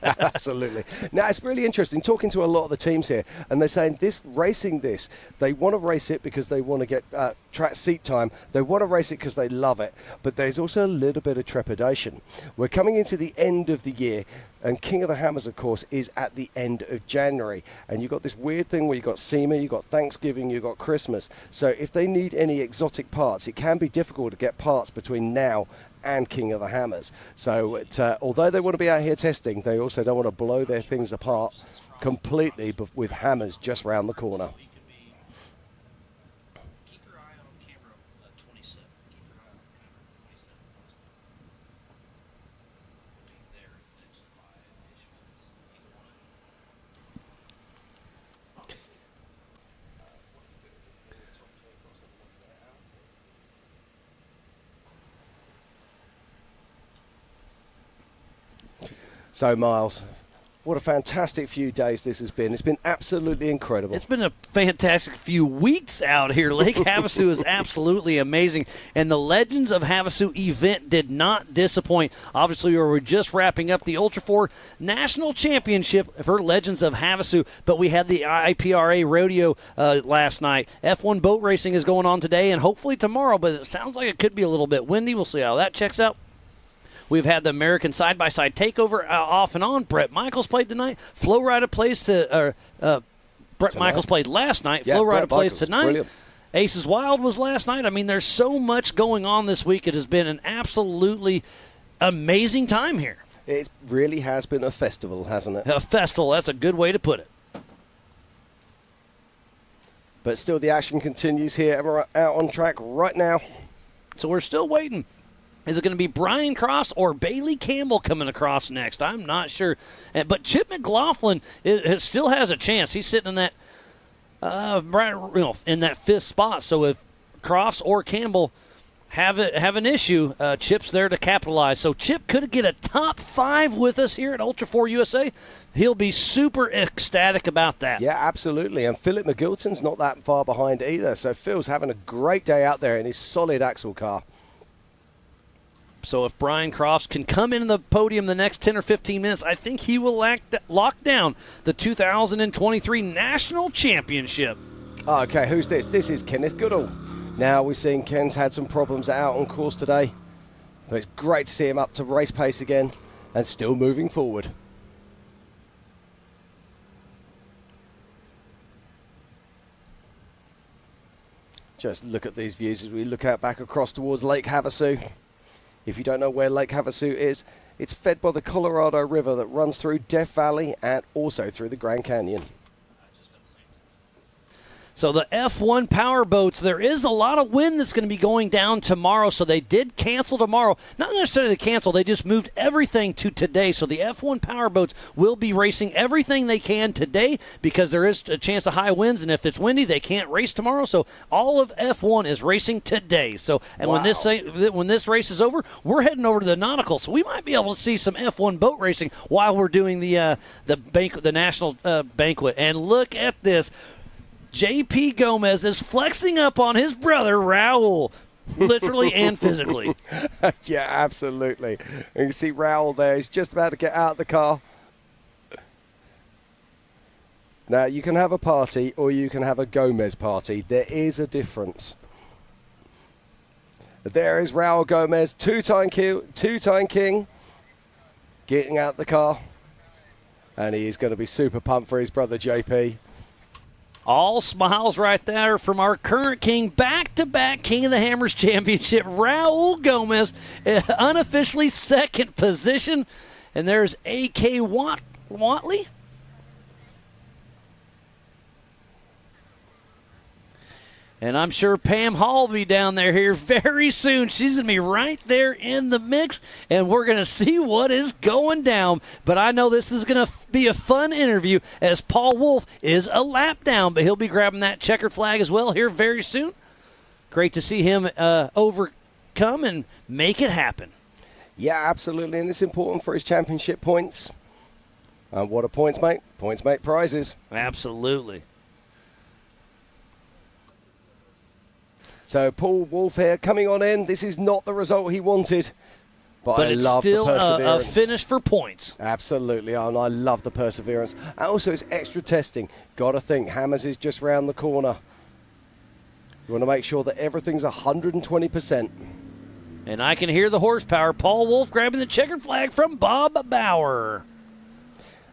absolutely. Now, it's really interesting talking to a lot of the teams here, and they're saying they want to race it because they want to get track seat time. They want to race it because they love it. But there's also a little bit of trepidation. We're coming into the end of the year, and King of the Hammers, of course, is at the end of January. And you've got this weird thing where you've got SEMA, you've got Thanksgiving, you've got Christmas. So if they need any exotic parts, it can be difficult to get parts between now and King of the Hammers. So although they want to be out here testing, they also don't want to blow their things apart completely with hammers just round the corner. So, Miles, what a fantastic few days this has been. It's been absolutely incredible. It's been a fantastic few weeks out here. Lake Havasu is absolutely amazing. And the Legends of Havasu event did not disappoint. Obviously, we were just wrapping up the Ultra4 National Championship for Legends of Havasu, but we had the IPRA Rodeo last night. F1 boat racing is going on today and hopefully tomorrow, but it sounds like it could be a little bit windy. We'll see how that checks out. We've had the American side-by-side takeover off and on. Brett Michaels played tonight. Flo Rida plays Brett Michaels played last night. Yeah, Flo Rida Brett plays Michaels, tonight. brilliant. Aces Wild was last night. I mean, there's so much going on this week. It has been an absolutely amazing time here. It really has been a festival, hasn't it? A festival. That's a good way to put it. But still, the action continues here. And we're out on track right now. So we're still waiting. Is it going to be Brian Cross or Bailey Campbell coming across next? I'm not sure. But Chip McLaughlin still has a chance. He's sitting in that in that 5th spot. So if Crofts or Campbell have an issue. Chip's there to capitalize. So Chip could get a top 5 with us here at Ultra4 USA. He'll be super ecstatic about that. Yeah, absolutely. And Philip McGilton's not that far behind either. So Phil's having a great day out there in his solid axle car. So if Brian Crofts can come into the podium the next 10 or 15 minutes, I think he will lock down the 2023 National Championship. Okay, who's this? This is Kenneth Goodall. Now we're seeing Ken's had some problems out on course today, but it's great to see him up to race pace again and still moving forward. Just look at these views as we look out back across towards Lake Havasu. If you don't know where Lake Havasu is, it's fed by the Colorado River that runs through Death Valley and also through the Grand Canyon. So the F1 power boats, there is a lot of wind that's going to be going down tomorrow, so they did cancel tomorrow. Not necessarily cancel, they just moved everything to today. So the F1 power boats will be racing everything they can today because there is a chance of high winds, and if it's windy, they can't race tomorrow. So all of F1 is racing today. So and wow. when this race is over, we're heading over to the Nautical, so we might be able to see some F1 boat racing while we're doing the national banquet. And look at this. JP Gomez is flexing up on his brother, Raul, literally and physically. Yeah, absolutely. And you can see Raul there. He's just about to get out of the car. Now, you can have a party or you can have a Gomez party. There is a difference. There is Raul Gomez, two-time king, getting out the car. And he is going to be super pumped for his brother, JP. All smiles right there from our current king, back-to-back King of the Hammers Championship, Raul Gomez, unofficially second position. And there's A.K. Watley. And I'm sure Pam Hall will be down there here very soon. She's going to be right there in the mix, and we're going to see what is going down. But I know this is going to be a fun interview as Paul Wolf is a lap down, but he'll be grabbing that checkered flag as well here very soon. Great to see him overcome and make it happen. Yeah, absolutely, and it's important for his championship points. And what are points make? Points make prizes. Absolutely. So Paul Wolf here coming on in. This is not the result he wanted, but I it's love still the perseverance. A finish for points. Absolutely, and I love the perseverance. And also it's extra testing. Got to think, Hammers is just round the corner. You want to make sure that everything's 120%. And I can hear the horsepower. Paul Wolf grabbing the checkered flag from Bob Bauer.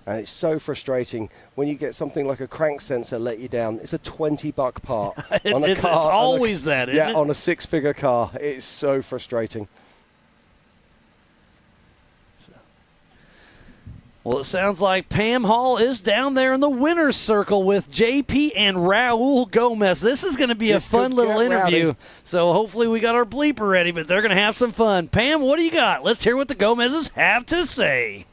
And it's so frustrating when you get something like a crank sensor let you down. It's a $20 part on a car. It's always that, isn't it? Yeah, on a 6-figure car. It's so frustrating. Well, it sounds like Pam Hall is down there in the winner's circle with JP and Raul Gomez. This is going to be a fun little interview. Rowdy. So hopefully we got our bleeper ready, but they're going to have some fun. Pam, what do you got? Let's hear what the Gomezes have to say.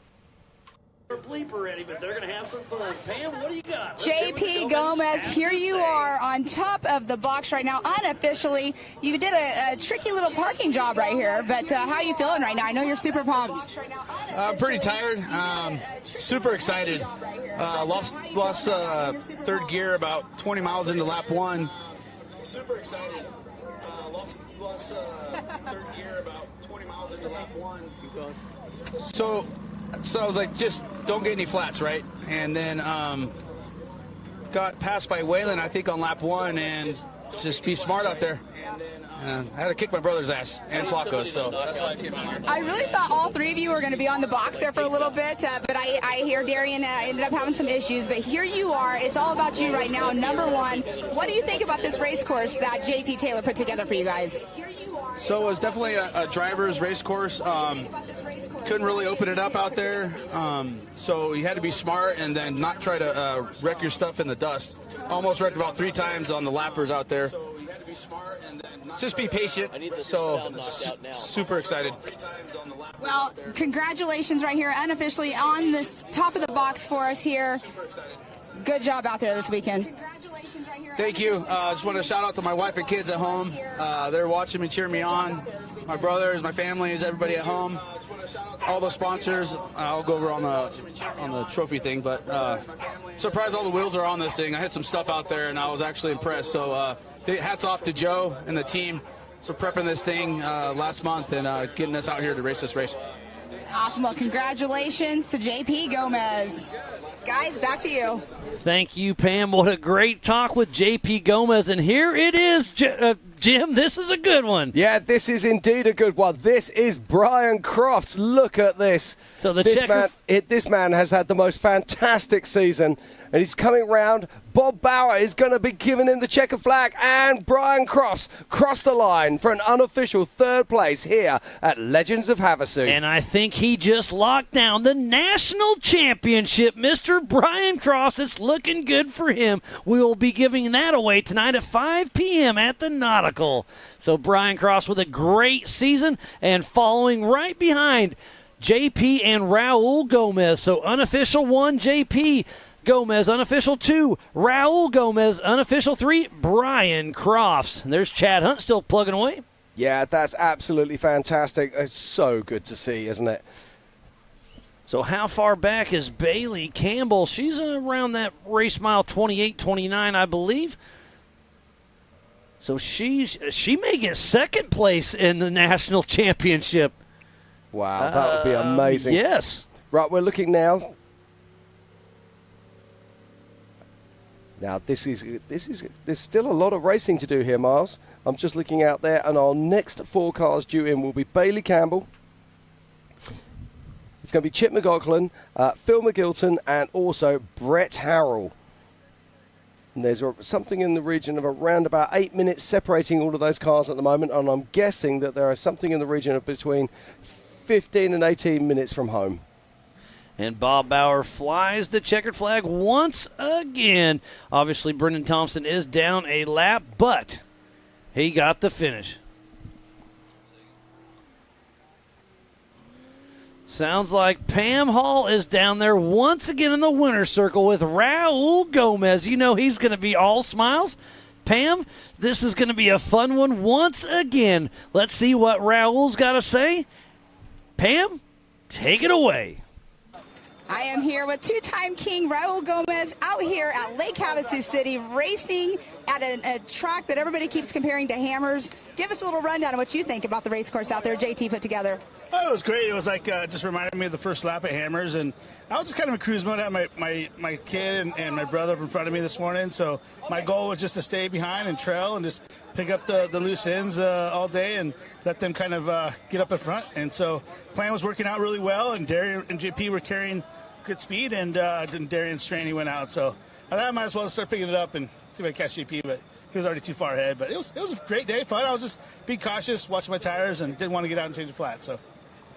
Bleeper ready, but they're going to have some fun. Pam, what do you got? JP Gomez, here you are on top of the box right now, unofficially. You did a tricky little parking job right here, but how are you feeling right now? I know you're super pumped. I'm pretty tired. Super excited. Lost third gear about 20 miles into lap 1. Super excited. Lost third gear about 20 miles into lap 1. So I was like, just don't get any flats, right? And then got passed by Waylon, I think, on lap 1, and just be smart out there. I had to kick my brother's ass and Flacco's, so that's why I came out here. I really thought all three of you were going to be on the box there for a little bit, but I hear Darian ended up having some issues. But here you are. It's all about you right now, number one. What do you think about this race course that JT Taylor put together for you guys? So it was definitely a driver's race course. Couldn't really open it up out there, so you had to be smart and then not try to wreck your stuff in the dust. Almost wrecked about 3 times on the lappers out there. So you had to be smart and then just be patient. So super excited. Well, congratulations right here, unofficially on this top of the box for us here. Good job out there this weekend. Thank you. I just want to shout out to my wife and kids at home. They're watching me, cheering me on. My brothers, my families, everybody at home. All the sponsors. I'll go over on the trophy thing, but surprised all the wheels are on this thing. I had some stuff out there, and I was actually impressed. So hats off to Joe and the team for prepping this thing last month and getting us out here to race this race. Awesome. Well, congratulations to JP Gomez. Guys, back to you. Thank you, Pam. What a great talk with JP Gomez. And here it is, Jim. This is a good one. Yeah, this is indeed a good one. This is Brian Crofts. Look at this. So this man has had the most fantastic season, and he's coming round. Bob Bauer is going to be giving him the checkered flag, and Brian Crofts crossed the line for an unofficial third place here at Legends of Havasu. And I think he just locked down the national championship. Mr. Brian Crofts, it's looking good for him. We will be giving that away tonight at 5 p.m. at the Nautical. So Brian Crofts with a great season, and following right behind JP and Raul Gomez. So unofficial 1, JP Gomez, unofficial 2, Raul Gomez, unofficial 3, Brian Crofts. And there's Chad Hunt still plugging away. Yeah, that's absolutely fantastic. It's so good to see, isn't it? So how far back is Bailey Campbell? She's around that race mile 28, 29, I believe. So she may get second place in the national championship. Wow, that would be amazing. Yes. Right, we're looking now. Now, there's still a lot of racing to do here, Miles. I'm just looking out there, and our next 4 cars due in will be Bailey Campbell. It's going to be Chip McLaughlin, Phil McGilton, and also Brett Harrell. And there's something in the region of around about 8 minutes separating all of those cars at the moment, and I'm guessing that there is something in the region of between 15 and 18 minutes from home. And Bob Bauer flies the checkered flag once again. Obviously, Brendan Thompson is down a lap, but he got the finish. Sounds like Pam Hall is down there once again in the winner's circle with Raul Gomez. You know he's going to be all smiles. Pam, this is going to be a fun one once again. Let's see what Raul's got to say. Pam, take it away. I am here with two-time king Raul Gomez out here at Lake Havasu City racing at a track that everybody keeps comparing to Hammers. Give us a little rundown of what you think about the race course out there JT put together. Oh, it was great. It was like just reminded me of the first lap at Hammers, and I was just kind of in cruise mode. I had my kid and my brother up in front of me this morning, so my goal was just to stay behind and trail and just pick up the loose ends all day and let them kind of get up in front. And so the plan was working out really well, and Darian and JP were carrying good speed, and Darian's Straney went out. So I thought I might as well start picking it up and see if I can catch JP, but he was already too far ahead. But it was a great day, fun. I was just being cautious, watching my tires, and didn't want to get out and change the flat. So.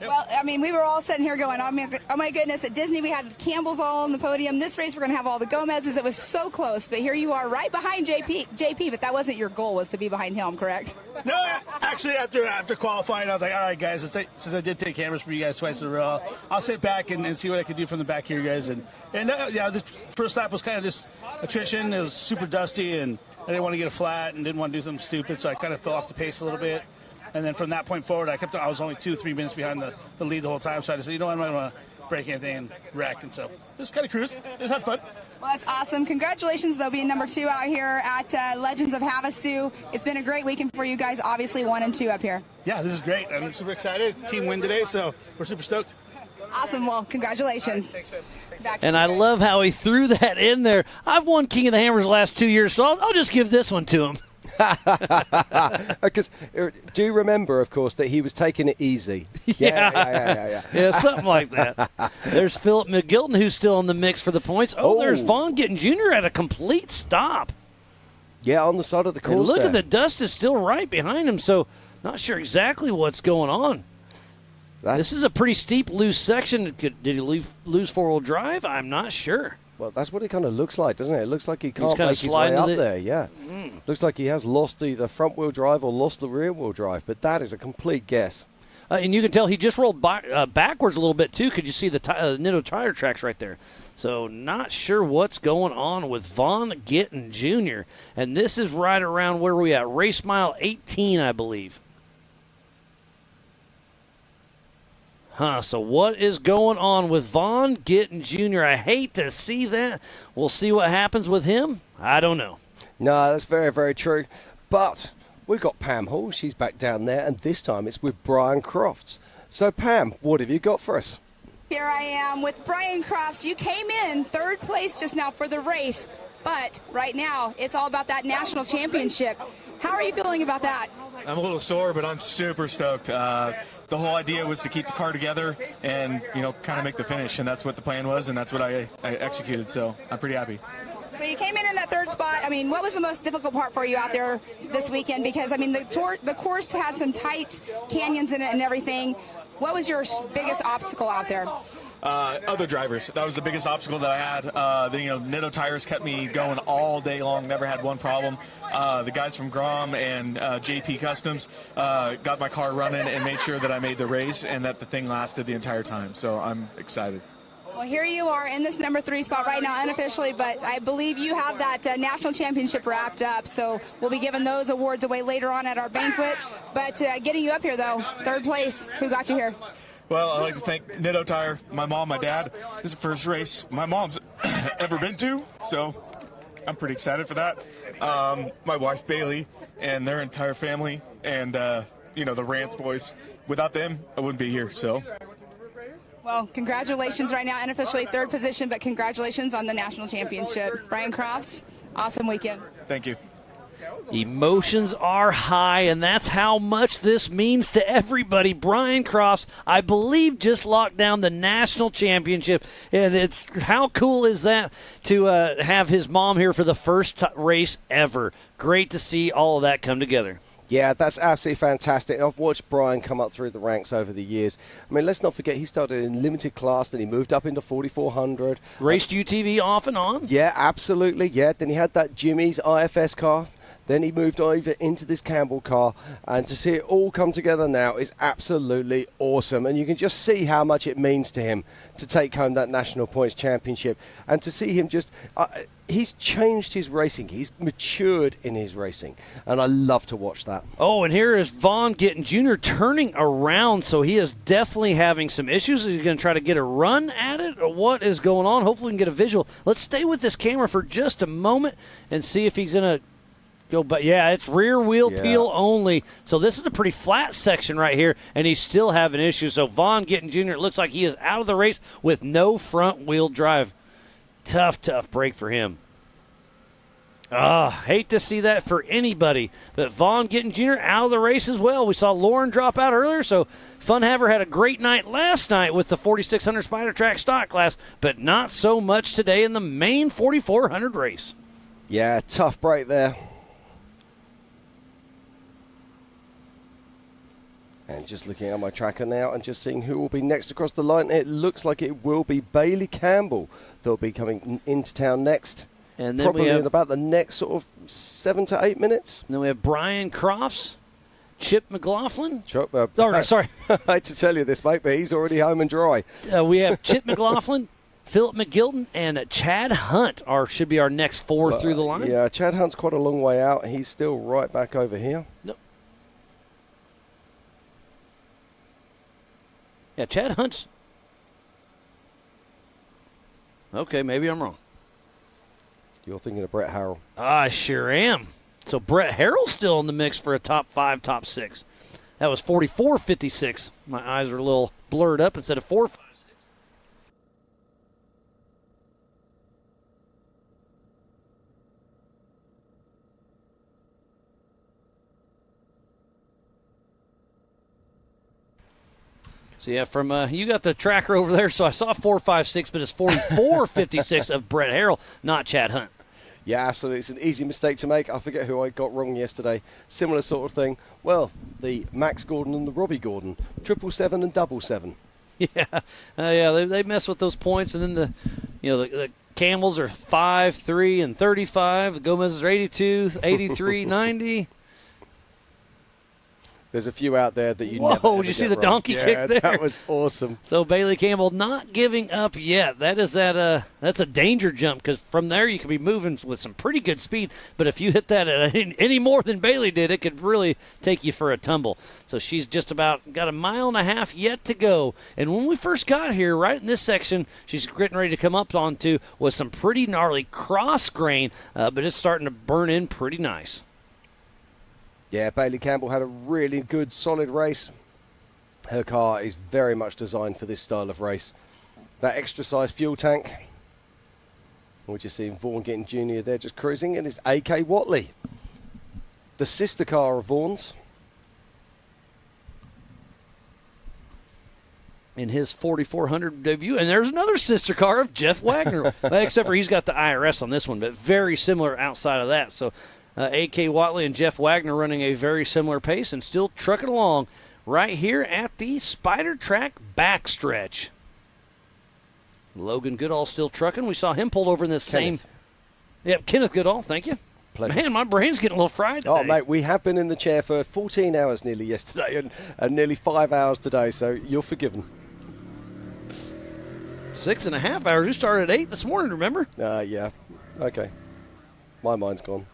Yep. Well, I mean, we were all sitting here going, oh my goodness, at Disney we had Campbell's all on the podium. This race we're going to have all the Gomez's. It was so close, but here you are right behind JP, but that wasn't your goal, was to be behind him, correct? No, actually, after qualifying, I was like, all right, guys, since I did take cameras for you guys twice in a row, I'll sit back and see what I can do from the back here, guys. And yeah, the first lap was kind of just attrition. It was super dusty, and I didn't want to get a flat and didn't want to do something stupid, so I kind of fell off the pace a little bit. And then from that point forward, I was only 2-3 minutes behind the lead the whole time. So I decided, I'm not going to break anything and wreck. And so just kind of cruised. Just had fun. Well, that's awesome. Congratulations, though, being number 2 out here at Legends of Havasu. It's been a great weekend for you guys, obviously 1 and 2 up here. Yeah, this is great. I'm super excited. It's a team win today, so we're super stoked. Awesome. Well, congratulations. Right, thanks, man. And I love how he threw that in there. I've won King of the Hammers the last 2 years, so I'll just give this one to him. Because do remember, of course, that he was taking it easy. Yeah, something like that. There's Philip McGilton, who's still in the mix for the points. There's Vaughn Gittin Jr. at a complete stop. Yeah, on the side of the course. And look at the dust is still right behind him, so not sure exactly what's going on. This is a pretty steep, loose section. Did he lose four-wheel drive? I'm not sure. Well, that's what it kind of looks like, doesn't it? It looks like he can't make his way up there, yeah. Looks like he has lost either front-wheel drive or lost the rear-wheel drive, but that is a complete guess. And you can tell he just rolled backwards a little bit, too. Could you see the Nitto tire tracks right there? So not sure what's going on with Vaughn Gittin Jr. And this is right around where we at, race mile 18, I believe. So what is going on with Vaughn Gittin Jr.? I hate to see that. We'll see what happens with him. I don't know. No, that's very, very true. But we've got Pam Hall. She's back down there, and this time it's with Brian Crofts. So, Pam, what have you got for us? Here I am with Brian Crofts. You came in third place just now for the race, but right now it's all about that national championship. How are you feeling about that? I'm a little sore, but I'm super stoked. The whole idea was to keep the car together and, kind of make the finish, and that's what the plan was, and that's what I executed, so I'm pretty happy. So you came in that third spot. I mean, what was the most difficult part for you out there this weekend? Because, I mean, the course had some tight canyons in it and everything. What was your biggest obstacle out there? Other drivers. That was the biggest obstacle that I had. Nitto tires kept me going all day long. Never had one problem. The guys from Grom and JP Customs got my car running and made sure that I made the race and that the thing lasted the entire time. So I'm excited. Well, here you are in this number 3 spot right now, unofficially, but I believe you have that national championship wrapped up, so we'll be giving those awards away later on at our banquet. But getting you up here, though, third place, who got you here? Well, I'd like to thank Nitto Tire, my mom, my dad. This is the first race my mom's ever been to, so I'm pretty excited for that. My wife, Bailey, and their entire family, and, the Rance boys. Without them, I wouldn't be here, so... Well, congratulations right now, unofficially third position, but congratulations on the national championship. Brian Crofts, awesome weekend. Thank you. Emotions are high, and that's how much this means to everybody. Brian Crofts, I believe, just locked down the national championship, and it's how cool is that to have his mom here for the first race ever. Great to see all of that come together. Yeah, that's absolutely fantastic. I've watched Brian come up through the ranks over the years. I mean, let's not forget he started in limited class, then he moved up into 4400. Raced UTV off and on? Yeah, absolutely. Yeah, then he had that Jimmy's IFS car. Then he moved over into this Campbell car, and to see it all come together now is absolutely awesome. And you can just see how much it means to him to take home that National Points Championship. And to see him just, he's changed his racing. He's matured in his racing, and I love to watch that. Oh, and here is Vaughn Gittin Jr. turning around, so he is definitely having some issues. Is he going to try to get a run at it, or what is going on? Hopefully we can get a visual. Let's stay with this camera for just a moment and see if he's going to go, but yeah, it's rear wheel peel only. So this is a pretty flat section right here, and he's still having issues. So Vaughn Gittin Jr., it looks like he is out of the race with no front wheel drive. Tough break for him. Hate to see that for anybody. But Vaughn Gittin Jr. out of the race as well. We saw Lauren drop out earlier, so Funhaver had a great night last night with the 4600 Spider Track stock class, but not so much today in the main 4400 race. Yeah, tough break there. And just looking at my tracker now and just seeing who will be next across the line. It looks like it will be Bailey Campbell that'll be coming into town next. And then probably we have, in about the next sort of 7 to 8 minutes. And then we have Brian Crofts, Chip McLaughlin. Sorry. I hate to tell you this, mate, but he's already home and dry. We have Chip McLaughlin, Philip McGilton, and Chad Hunt should be our next 4 through the line. Yeah, Chad Hunt's quite a long way out. He's still right back over here. Nope. Yeah, Chad Hunt's. Okay, maybe I'm wrong. You're thinking of Brett Harrell. I sure am. So Brett Harrell's still in the mix for a top 5, top 6. That was 44.56. My eyes are a little blurred up instead of 4.56. So, yeah, from you got the tracker over there, so I saw 4.56, but it's 44.56 of Brett Harrell, not Chad Hunt. Yeah, absolutely. It's an easy mistake to make. I forget who I got wrong yesterday. Similar sort of thing. Well, the Max Gordon and the Robbie Gordon, 777 and 777. Yeah, they mess with those points, and then the Campbells are 5, 3, and 35. The Gomez's are 82, 83, 90. There's a few out there that you Whoa, never did you see get the wrong. donkey kick there? That was awesome. So Bailey Campbell not giving up yet. That's a danger jump, because from there you could be moving with some pretty good speed. But if you hit that any more than Bailey did, it could really take you for a tumble. So she's just about got a mile and a half yet to go. And when we first got here, right in this section, she's getting ready to come up onto was some pretty gnarly cross grain, but it's starting to burn in pretty nice. Yeah, Bailey Campbell had a really good, solid race. Her car is very much designed for this style of race. That extra size fuel tank. We're just seeing Vaughan getting junior there, just cruising, and it's AK Watley, the sister car of Vaughan's. In his 4400 debut. And there's another sister car of Jeff Wagner, except for he's got the IRS on this one, but very similar outside of that. So AK Watley and Jeff Wagner running a very similar pace and still trucking along right here at the Spider Track backstretch. Logan Goodall still trucking. We saw him pulled over in this same. Yep, Kenneth Goodall, thank you. Pleasure. Man, my brain's getting a little fried today. Oh, mate, we have been in the chair for 14 hours nearly yesterday and nearly 5 hours today, so you're forgiven. 6.5 hours. We started at 8 this morning, remember? Yeah. Okay. My mind's gone.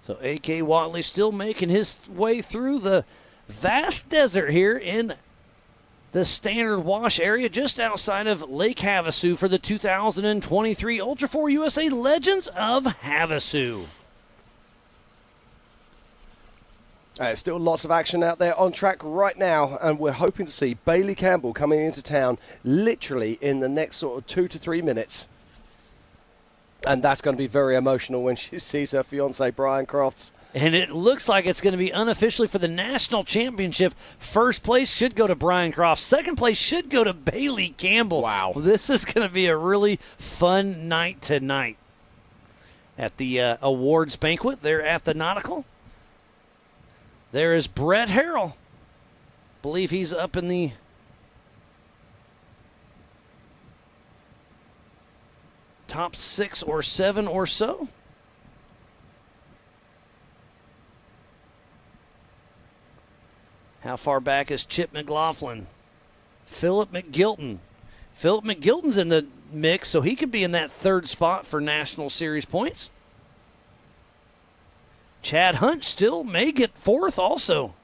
So AK Watley still making his way through the vast desert here in the Standard Wash area just outside of Lake Havasu for the 2023 Ultra4 USA Legends of Havasu. Still lots of action out there on track right now, and we're hoping to see Bailey Campbell coming into town literally in the next sort of 2 to 3 minutes. And that's going to be very emotional when she sees her fiancé, Brian Crofts. And it looks like it's going to be unofficially for the national championship. First place should go to Brian Crofts. Second place should go to Bailey Campbell. Wow. This is going to be a really fun night tonight at the awards banquet there at the Nautical. There is Brett Harrell. Believe he's up in the top 6 or 7 or so. How far back is Chip McLaughlin? Philip McGilton. Philip McGilton's in the mix, so he could be in that third spot for National Series points. Chad Hunt still may get fourth also.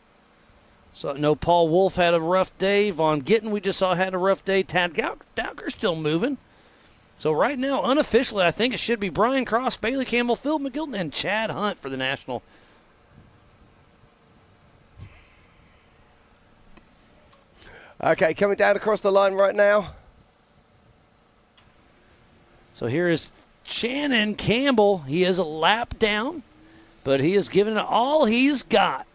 So no, Paul Wolf had a rough day. Von Gittin, we just saw, had a rough day. Tad Dowker still moving. So right now, unofficially, I think it should be Brian Cross, Bailey Campbell, Phil McGilton, and Chad Hunt for the national. Okay, coming down across the line right now. So here is Shannon Campbell. He is a lap down, but he is giving it all he's got.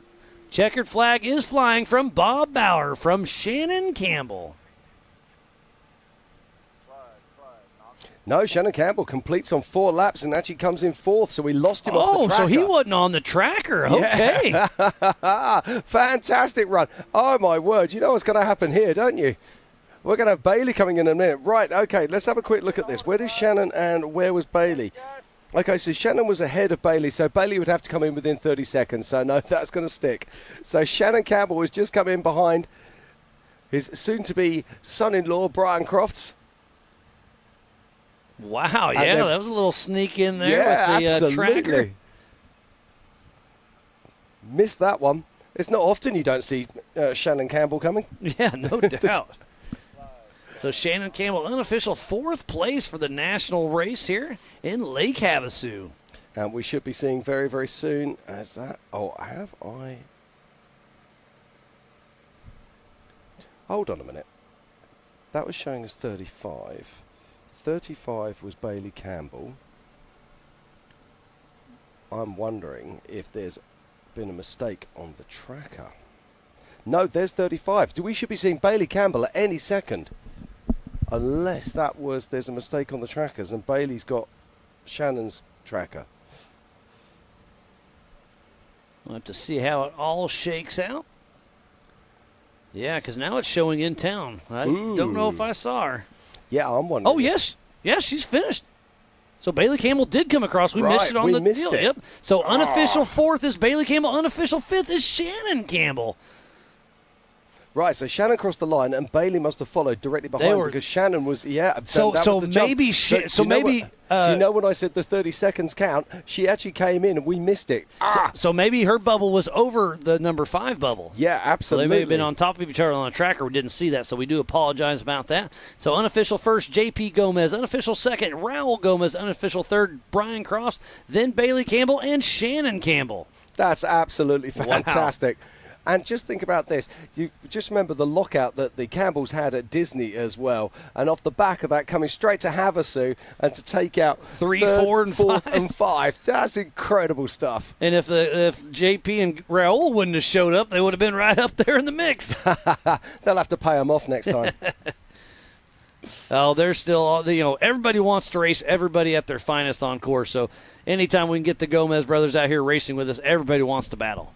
Checkered flag is flying from Bob Bauer from Shannon Campbell. No, Shannon Campbell completes on 4 laps and actually comes in 4th, so we lost him off the tracker. So he wasn't on the tracker. Okay. Yeah. Fantastic run. Oh, my word. You know what's going to happen here, don't you? We're going to have Bailey coming in a minute. Right, okay, let's have a quick look at this. Where is Shannon and where was Bailey? Okay, so Shannon was ahead of Bailey, so Bailey would have to come in within 30 seconds. So, no, that's going to stick. So Shannon Campbell has just come in behind his soon-to-be son-in-law, Brian Crofts. Wow, yeah, that was a little sneak in there with the tracker. Missed that one. It's not often you don't see Shannon Campbell coming. Yeah, no doubt. So Shannon Campbell, unofficial 4th place for the national race here in Lake Havasu. And we should be seeing very, very soon as that. Oh, have I? Hold on a minute. That was showing us 35. 35 was Bailey Campbell. I'm wondering if there's been a mistake on the tracker. No, there's 35. We should be seeing Bailey Campbell at any second. Unless there's a mistake on the trackers and Bailey's got Shannon's tracker. We'll have to see how it all shakes out. Yeah, because now it's showing in town. I don't know if I saw her. Yeah, I'm wondering. Oh, yes. Yeah, she's finished. So Bailey Campbell did come across. We missed it on the deal. It. Yep. So unofficial fourth is Bailey Campbell. Unofficial fifth is Shannon Campbell. Right, so Shannon crossed the line, and Bailey must have followed directly behind because Shannon was So maybe so you know when I said the 30 seconds count, she actually came in and we missed it. So maybe her bubble was over the number 5 bubble. Yeah, absolutely. So they may have been on top of each other on a tracker. We didn't see that, so we do apologize about that. So unofficial first, JP Gomez. Unofficial second, Raul Gomez. Unofficial third, Brian Cross. Then Bailey Campbell and Shannon Campbell. That's absolutely fantastic. Wow. And just think about this. You just remember the lockout that the Campbells had at Disney as well. And off the back of that, coming straight to Havasu and to take out 3, 4, and 5. And 5. That's incredible stuff. And if JP and Raul wouldn't have showed up, they would have been right up there in the mix. They'll have to pay them off next time. Oh, they're still, everybody wants to race everybody at their finest on course. So anytime we can get the Gomez brothers out here racing with us, everybody wants to battle.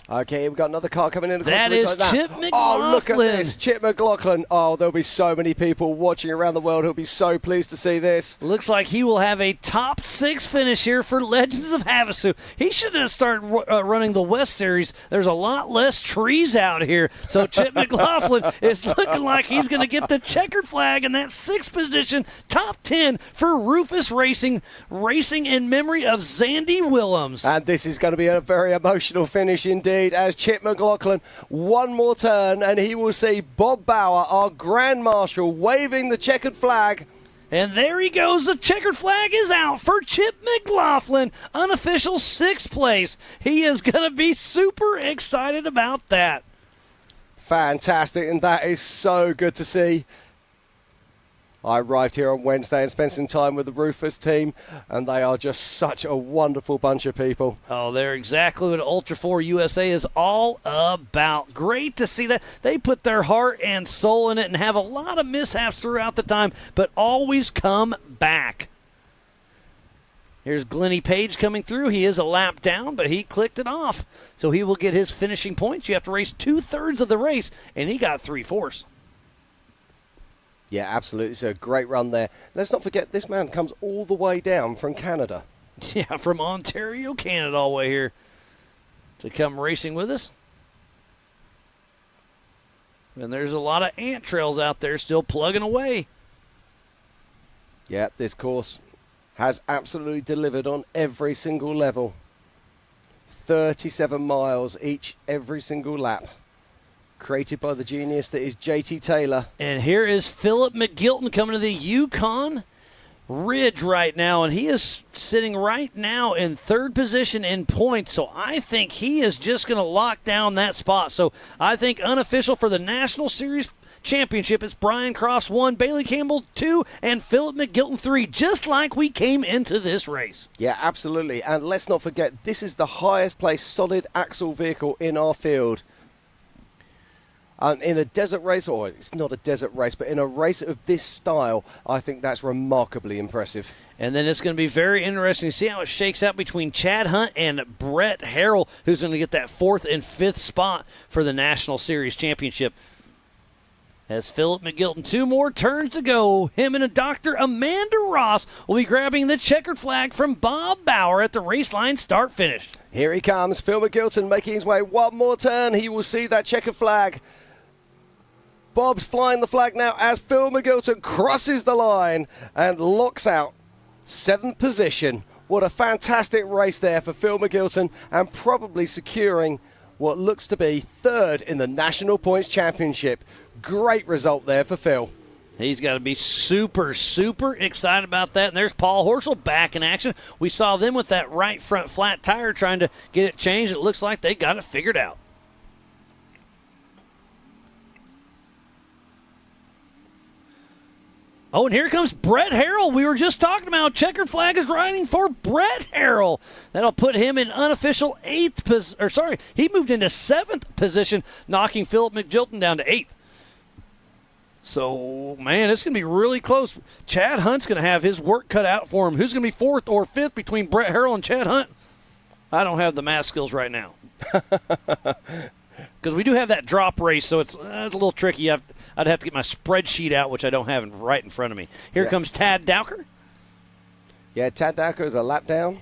Okay, we've got another car coming in. That is Chip McLaughlin. Oh, look at this. Chip McLaughlin. Oh, there'll be so many people watching around the world who'll be so pleased to see this. Looks like he will have a top 6 finish here for Legends of Havasu. He should have started running the West Series. There's a lot less trees out here. So Chip McLaughlin is looking like he's going to get the checkered flag in that 6th position, top 10 for Rufus Racing in memory of Zandy Willems. And this is going to be a very emotional finish indeed. As Chip McLaughlin, one more turn, and he will see Bob Bauer, our Grand Marshal, waving the checkered flag. And there he goes. The checkered flag is out for Chip McLaughlin, unofficial 6th place. He is going to be super excited about that. Fantastic, and that is so good to see. I arrived here on Wednesday and spent some time with the Rufus team, and they are just such a wonderful bunch of people. Oh, they're exactly what Ultra4 USA is all about. Great to see that. They put their heart and soul in it and have a lot of mishaps throughout the time, but always come back. Here's Glennie Page coming through. He is a lap down, but he clicked it off. So he will get his finishing points. You have to race 2/3 of the race, and he got 3/4. Yeah, absolutely. It's a great run there. Let's not forget, this man comes all the way down from Canada. Yeah, from Ontario, Canada, all the way here to come racing with us. And there's a lot of ant trails out there still plugging away. Yeah, this course has absolutely delivered on every single level. 37 miles every single lap. Created by the genius that is JT Taylor. And here is Philip McGilton coming to the Yukon Ridge right now, and he is sitting right now in 3rd position in points, so I think he is just going to lock down that spot. So I think unofficial for the National Series Championship, it's Brian Cross 1, Bailey Campbell 2, and Philip McGilton 3, just like we came into this race. Yeah, absolutely. And let's not forget, this is the highest placed solid axle vehicle in our field. In a desert race, or it's not a desert race, but in a race of this style, I think that's remarkably impressive. And then it's going to be very interesting to see how it shakes out between Chad Hunt and Brett Harrell, who's going to get that 4th and 5th spot for the National Series Championship. As Philip McGilton, 2 more turns to go. Him and Dr. Amanda Ross will be grabbing the checkered flag from Bob Bauer at the race line start-finish. Here he comes, Phil McGilton making his way one more turn. He will see that checkered flag. Bob's flying the flag now as Phil McGilton crosses the line and locks out 7th position. What a fantastic race there for Phil McGilton, and probably securing what looks to be third in the National Points Championship. Great result there for Phil. He's got to be super, super excited about that. And there's Paul Horschel back in action. We saw them with that right front flat tire trying to get it changed. It looks like they got it figured out. Oh, and here comes Brett Harrell. We were just talking about checkered flag is riding for Brett Harrell. That'll put him in unofficial he moved into 7th position, knocking Philip McJilton down to 8th. So, man, it's going to be really close. Chad Hunt's going to have his work cut out for him. Who's going to be 4th or 5th between Brett Harrell and Chad Hunt? I don't have the math skills right now. Because we do have that drop race, so it's a little tricky. I'd have to get my spreadsheet out, which I don't have right in front of me. Here comes Tad Dowker. Yeah, Tad Dowker is a lap down.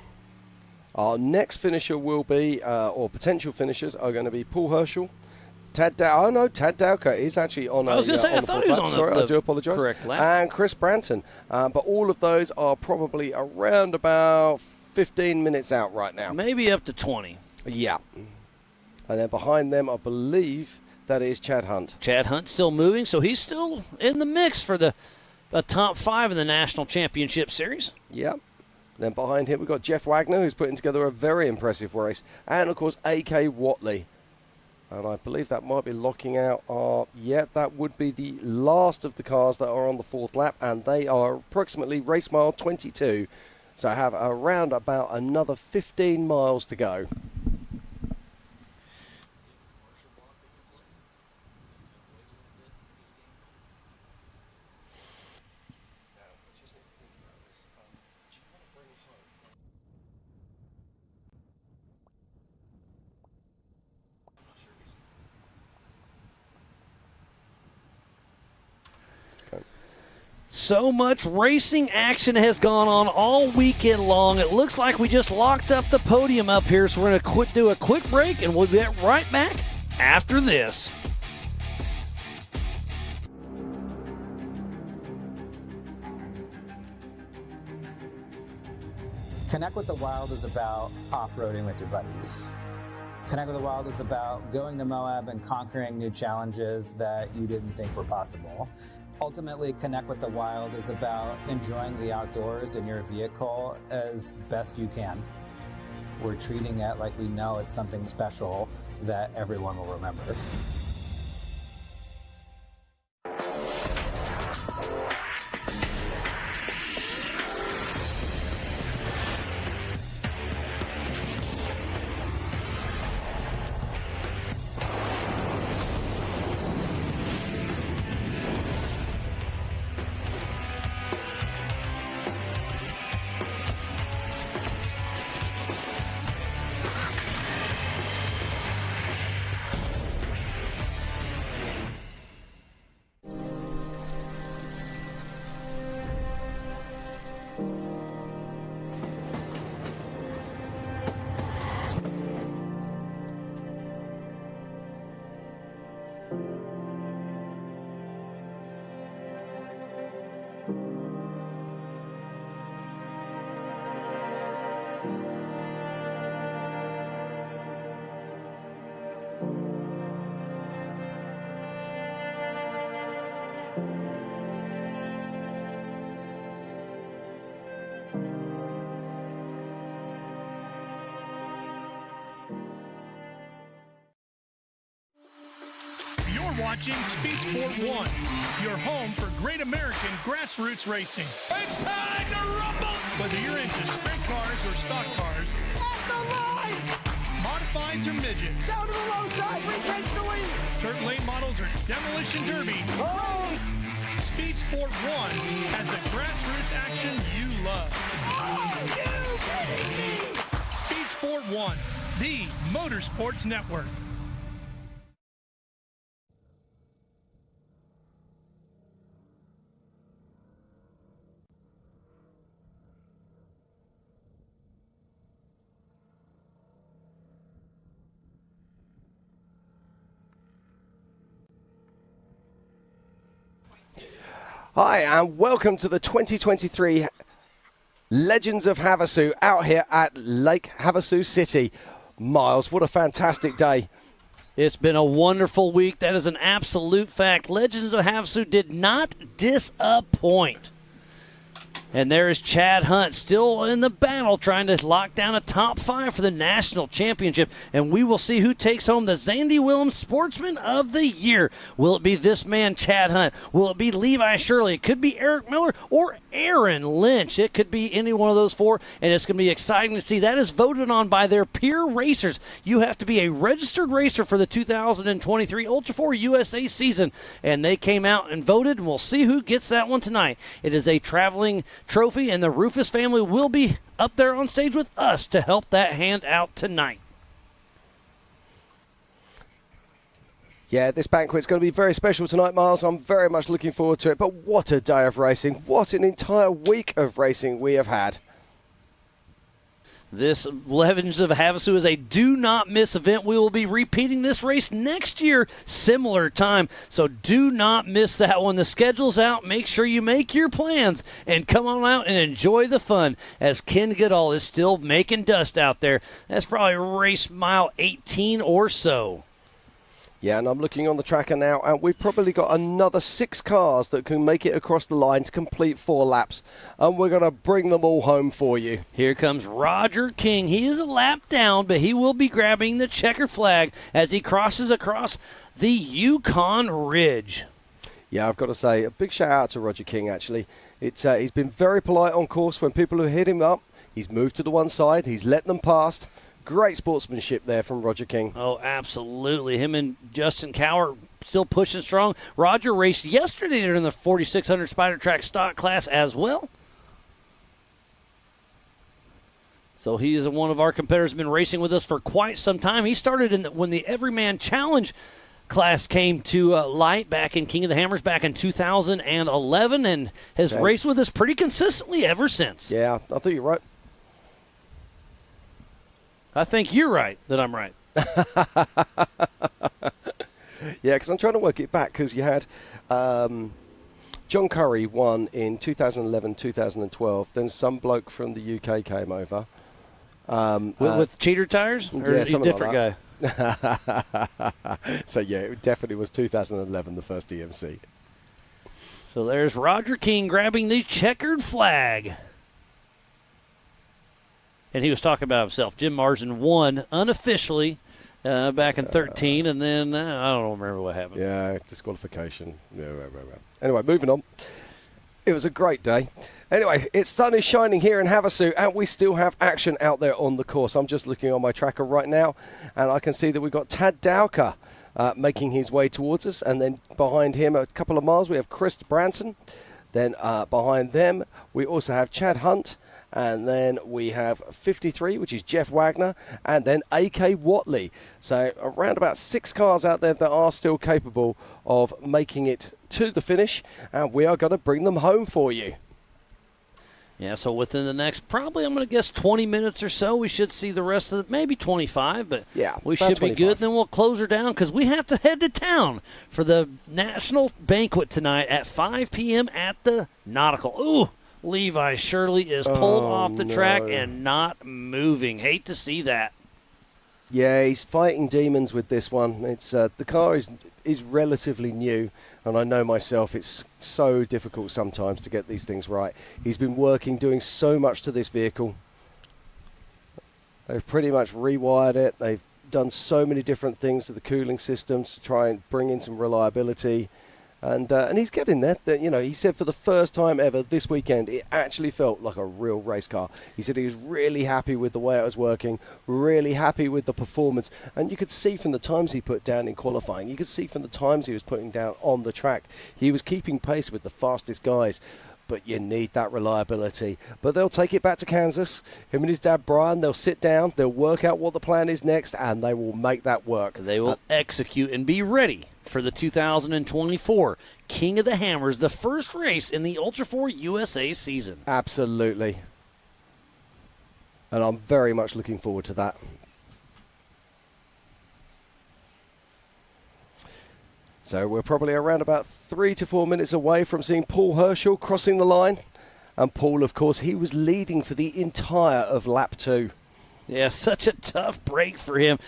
Our next finisher will be, or potential finishers are going to be Paul Horschel. Tad Dowker is actually on I was going to say, I thought he was on Sorry, I do apologize. Correct lap. And Chris Branton. But all of those are probably around about 15 minutes out right now. Maybe up to 20. Yeah. And then behind them, I believe that is Chad Hunt. Chad Hunt still moving, so he's still in the mix for the top 5 in the National Championship Series. Yep. Then behind him, we've got Jeff Wagner, who's putting together a very impressive race. And, of course, A.K. Watley. And I believe that might be locking out that would be the last of the cars that are on the 4th lap. And they are approximately race mile 22. So I have around about another 15 miles to go. So much racing action has gone on all weekend long. It looks like we just locked up the podium up here, so we're going to do a quick break, and we'll be right back after this. Connect with the Wild is about off-roading with your buddies. Connect with the Wild is about going to Moab and conquering new challenges that you didn't think were possible. Ultimately, Connect with the Wild is about enjoying the outdoors in your vehicle as best you can. We're treating it like we know it's something special that everyone will remember. Watching Speed Sport 1, your home for great American grassroots racing. It's time to rumble! Whether you're into sprint cars or stock cars, at the line! Modifieds or midgets, down to the low side, retake the lead! Dirt lane models or demolition derby. Oh! Speed Sport 1 has the grassroots action you love. Oh, you kidding me? Speed Sport 1, the Motorsports Network. Hi, and welcome to the 2023 Legends of Havasu out here at Lake Havasu City. Miles, what a fantastic day. It's been a wonderful week. That is an absolute fact. Legends of Havasu did not disappoint. And there is Chad Hunt still in the battle trying to lock down a top 5 for the national championship. And we will see who takes home the Zandy Willems Sportsman of the Year. Will it be this man, Chad Hunt? Will it be Levi Shirley? It could be Eric Miller or Aaron Lynch. It could be any one of those 4. And it's going to be exciting to see. That is voted on by their peer racers. You have to be a registered racer for the 2023 Ultra4 USA season. And they came out and voted, and we'll see who gets that one tonight. It is a traveling trophy, and the Rufus family will be up there on stage with us to help that hand out tonight. Yeah, this banquet's going to be very special tonight, Miles. I'm very much looking forward to it. But what a day of racing. What an entire week of racing we have had. This Legends of Havasu is a do-not-miss event. We will be repeating this race next year, similar time. So do not miss that one. The schedule's out. Make sure you make your plans and come on out and enjoy the fun as Ken Goodall is still making dust out there. That's probably race mile 18 or so. Yeah, and I'm looking on the tracker now, and we've probably got another 6 cars that can make it across the line to complete 4 laps, and we're going to bring them all home for you. Here comes Roger King. He is a lap down, but he will be grabbing the checker flag as he crosses across the Yukon Ridge. Yeah, I've got to say, a big shout out to Roger King, actually. He's been very polite on course when people have hit him up. He's moved to the one side. He's let them past. Great sportsmanship there from Roger King. Oh, absolutely. Him and Justin Cower still pushing strong. Roger raced yesterday in the 4600 Spider Track stock class as well. So he is one of our competitors, been racing with us for quite some time. He started when the Everyman Challenge class came to light back in King of the Hammers back in 2011 and has raced with us pretty consistently ever since. Yeah, I think you're right. I think you're right that I'm right. Yeah, because I'm trying to work it back because you had John Curry won in 2011, 2012. Then some bloke from the UK came over. With cheater tires? Or yeah, a different guy? So, yeah, it definitely was 2011, the first EMC. So there's Roger King grabbing the checkered flag. And he was talking about himself. Jim Marsden won unofficially back in 13, and then I don't remember what happened. Yeah, disqualification. Anyway, moving on. It was a great day. Anyway, sun is shining here in Havasu, and we still have action out there on the course. I'm just looking on my tracker right now, and I can see that we've got Tad Dowker making his way towards us, and then behind him a couple of miles we have Chris Branson. Then behind them we also have Chad Hunt. And then we have 53, which is Jeff Wagner, and then A.K. Watley. So around about 6 cars out there that are still capable of making it to the finish, and we are going to bring them home for you. Yeah, so within the next, probably I'm going to guess 20 minutes or so, we should see the rest of maybe 25, but yeah, we should be good. Then we'll close her down because we have to head to town for the National Banquet tonight at 5 p.m. at the Nautical. Ooh! Levi Shirley is pulled off the track and not moving. Hate to see that. Yeah, he's fighting demons with this one. It's the car is relatively new, and I know myself it's so difficult sometimes to get these things right. He's been doing so much to this vehicle. They've pretty much rewired it. They've done so many different things to the cooling systems to try and bring in some reliability. And he's getting there. He said for the first time ever this weekend, it actually felt like a real race car. He said he was really happy with the way it was working, really happy with the performance. And you could see from the times he put down in qualifying, you could see from the times he was putting down on the track, he was keeping pace with the fastest guys. But you need that reliability. But they'll take it back to Kansas. Him and his dad, Brian, they'll sit down, they'll work out what the plan is next, and they will make that work. They will execute and be ready for the 2024 King of the Hammers, the first race in the Ultra4 USA season. Absolutely. And I'm very much looking forward to that. So we're probably around about 3 to 4 minutes away from seeing Paul Herschel crossing the line. And Paul, of course, he was leading for the entire of lap 2. Yeah, such a tough break for him.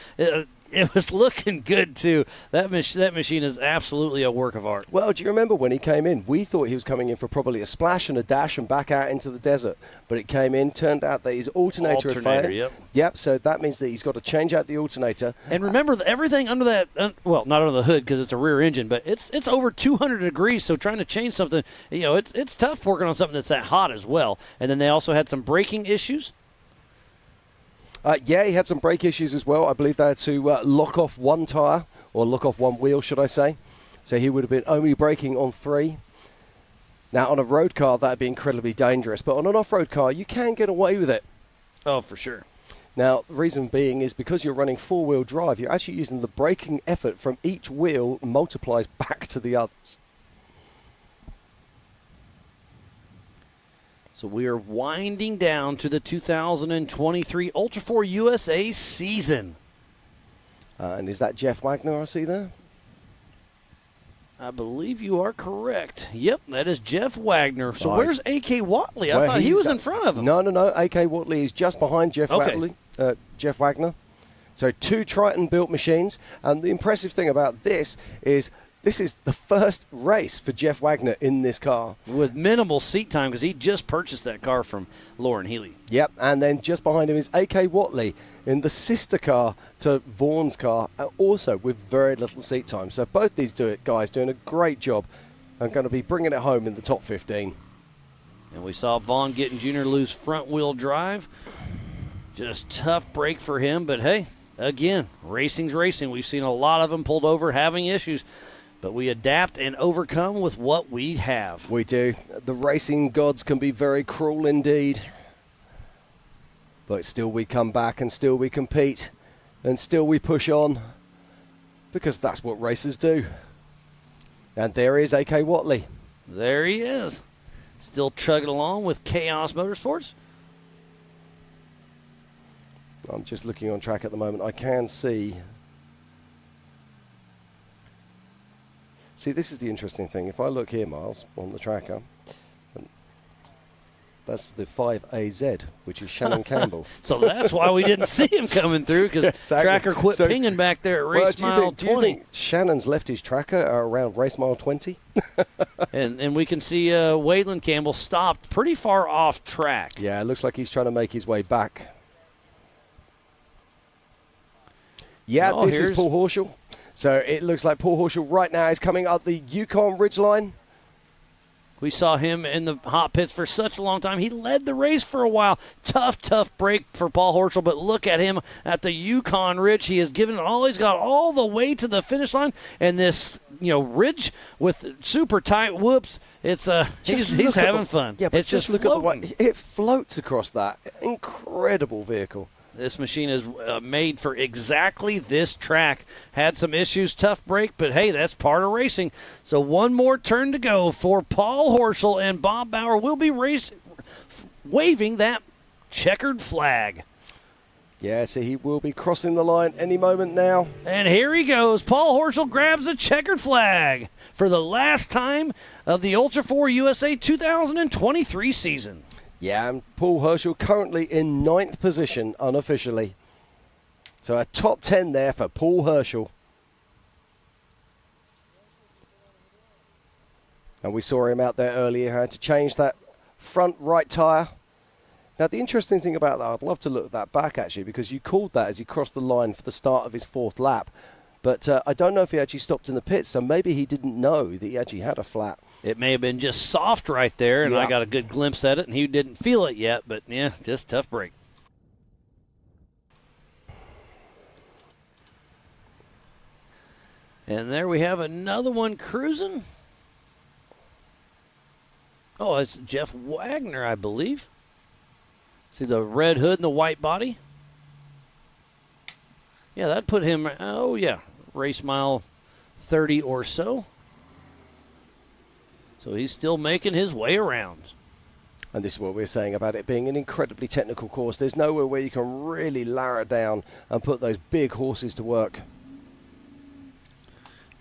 It was looking good, too. That machine is absolutely a work of art. Well, do you remember when he came in? We thought he was coming in for probably a splash and a dash and back out into the desert. But it came in, turned out that his alternator had failed. Yep, so that means that he's got to change out the alternator. And remember, everything under that, well, not under the hood because it's a rear engine, but it's over 200 degrees, so trying to change something, it's tough working on something that's that hot as well. And then they also had some braking issues. Yeah, he had some brake issues as well. I believe they had to lock off one tyre, or lock off one wheel, should I say. So he would have been only braking on 3. Now, on a road car, that would be incredibly dangerous. But on an off-road car, you can get away with it. Oh, for sure. Now, the reason being is because you're running 4-wheel drive, you're actually using the braking effort from each wheel multiplies back to the others. So we are winding down to the 2023 Ultra4 USA season. And is that Jeff Wagner I see there? I believe you are correct. Yep, that is Jeff Wagner. So where's A.K. Watley? I thought he was in front of him. No. A.K. Watley is just behind Jeff Jeff Wagner. So 2 Triton-built machines. And the impressive thing about this is the first race for Jeff Wagner in this car. With minimal seat time because he just purchased that car from Lauren Healy. Yep, and then just behind him is A.K. Watley in the sister car to Vaughn's car, also with very little seat time. So both these guys doing a great job and going to be bringing it home in the top 15. And we saw Vaughn getting Junior lose front-wheel drive. Just tough break for him, but hey, again, racing's racing. We've seen a lot of them pulled over having issues. But we adapt and overcome with what we have. We do. The racing gods can be very cruel indeed. But still we come back and still we compete. And still we push on. Because that's what racers do. And there is A.K. Watley. There he is. Still chugging along with Chaos Motorsports. I'm just looking on track at the moment. I can see... See, this is the interesting thing. If I look here, Miles, on the tracker, that's the 5AZ, which is Shannon Campbell. So that's why we didn't see him coming through, because tracker quit pinging back there at race mile 20. Do you think Shannon's left his tracker around race mile 20? and we can see Waylon Campbell stopped pretty far off track. Yeah, it looks like he's trying to make his way back. Yeah, this is Paul Horschel. So it looks like Paul Horschel right now is coming up the Yukon ridgeline. We saw him in the hot pits for such a long time. He led the race for a while. Tough break for Paul Horschel, but look at him at the Yukon Ridge. He has given it all. He's got all the way to the finish line, and this ridge with super tight whoops. It's he's having fun. Yeah, but it's just look at the way it floats across that incredible vehicle. This machine is made for exactly this track. Had some issues, tough break, but hey, that's part of racing. So one more turn to go for Paul Horschel, and Bob Bauer will be waving that checkered flag. Yeah, so he will be crossing the line any moment now. And here he goes. Paul Horschel grabs a checkered flag for the last time of the Ultra4 USA 2023 season. Yeah, and Paul Horschel currently in 9th position unofficially. So a top 10 there for Paul Horschel. And we saw him out there earlier. He had to change that front right tyre. Now, the interesting thing about that, I'd love to look at that back actually, because you called that as he crossed the line for the start of his 4th lap. But I don't know if he actually stopped in the pits, so maybe he didn't know that he actually had a flat. It may have been just soft right there, and I got a good glimpse at it, and he didn't feel it yet, but yeah, just tough break. And there we have another one cruising. Oh, it's Jeff Wagner, I believe. See the red hood and the white body? Yeah, that put him, race mile 30 or so. So he's still making his way around. And this is what we're saying about it being an incredibly technical course. There's nowhere where you can really lower it down and put those big horses to work.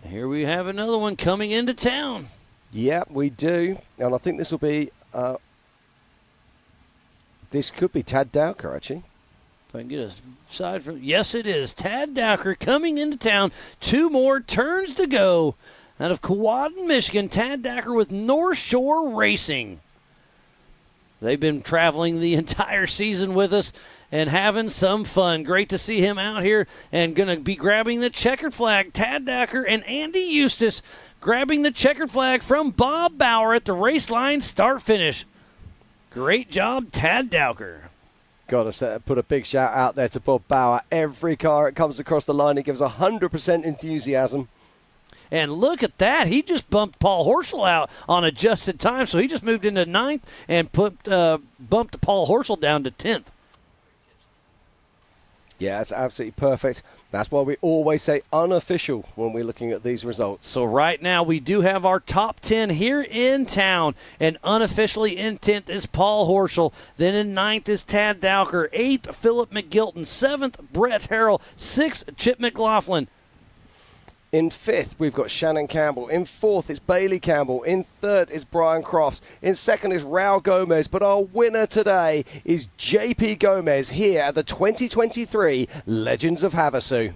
Here we have another one coming into town. Yeah, we do. And I think this will be... this could be Tad Dowker, actually. If I can get a side from, yes, it is. Tad Dowker coming into town. 2 more turns to go. Out of Kewadin, Michigan, Tad Dowker with North Shore Racing. They've been traveling the entire season with us and having some fun. Great to see him out here and going to be grabbing the checkered flag. Tad Dowker and Andy Eustace grabbing the checkered flag from Bob Bauer at the race line start-finish. Great job, Tad Dowker. Got to put a big shout out there to Bob Bauer. Every car it comes across the line, he gives 100% enthusiasm. And look at that. He just bumped Paul Horschel out on adjusted time, so he just moved into 9th and bumped Paul Horschel down to 10th. Yeah, that's absolutely perfect. That's why we always say unofficial when we're looking at these results. So right now we do have our top 10 here in town, and unofficially in 10th is Paul Horschel. Then in 9th is Tad Dowker. 8th, Philip McGilton. 7th, Brett Harrell. 6th, Chip McLaughlin. In 5th, we've got Shannon Campbell. In 4th, it's Bailey Campbell. In 3rd, it's Brian Crofts. In 2nd is Raul Gomez. But our winner today is JP Gomez here at the 2023 Legends of Havasu.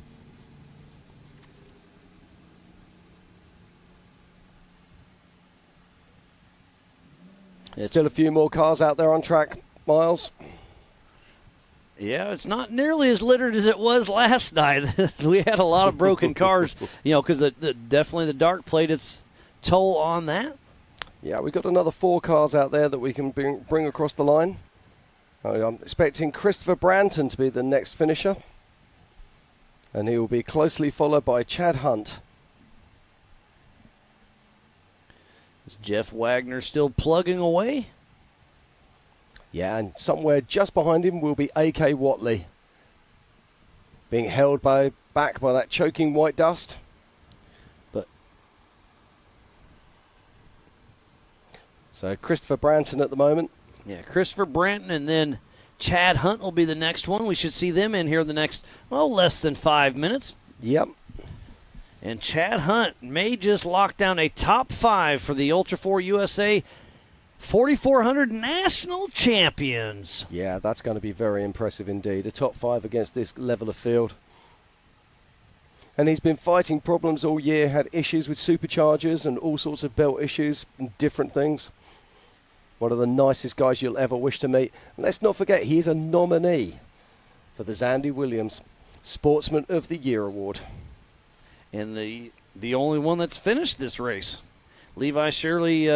Still a few more cars out there on track, Miles. Yeah, it's not nearly as littered as it was last night. We had a lot of broken cars, because definitely the dark played its toll on that. Yeah, we've got another 4 cars out there that we can bring across the line. I'm expecting Christopher Branton to be the next finisher. And he will be closely followed by Chad Hunt. Is Jeff Wagner still plugging away? Yeah, and somewhere just behind him will be A.K. Watley. Being held back by that choking white dust. So Christopher Branton at the moment. Yeah, Christopher Branton, and then Chad Hunt will be the next one. We should see them in here the next, less than 5 minutes. Yep. And Chad Hunt may just lock down a top 5 for the Ultra4 USA 4,400 national champions. Yeah, that's going to be very impressive indeed. A top 5 against this level of field. And he's been fighting problems all year, had issues with superchargers and all sorts of belt issues and different things. One of the nicest guys you'll ever wish to meet. And let's not forget, he is a nominee for the Zandy Williams Sportsman of the Year Award. And the only one that's finished this race. Levi Shirley...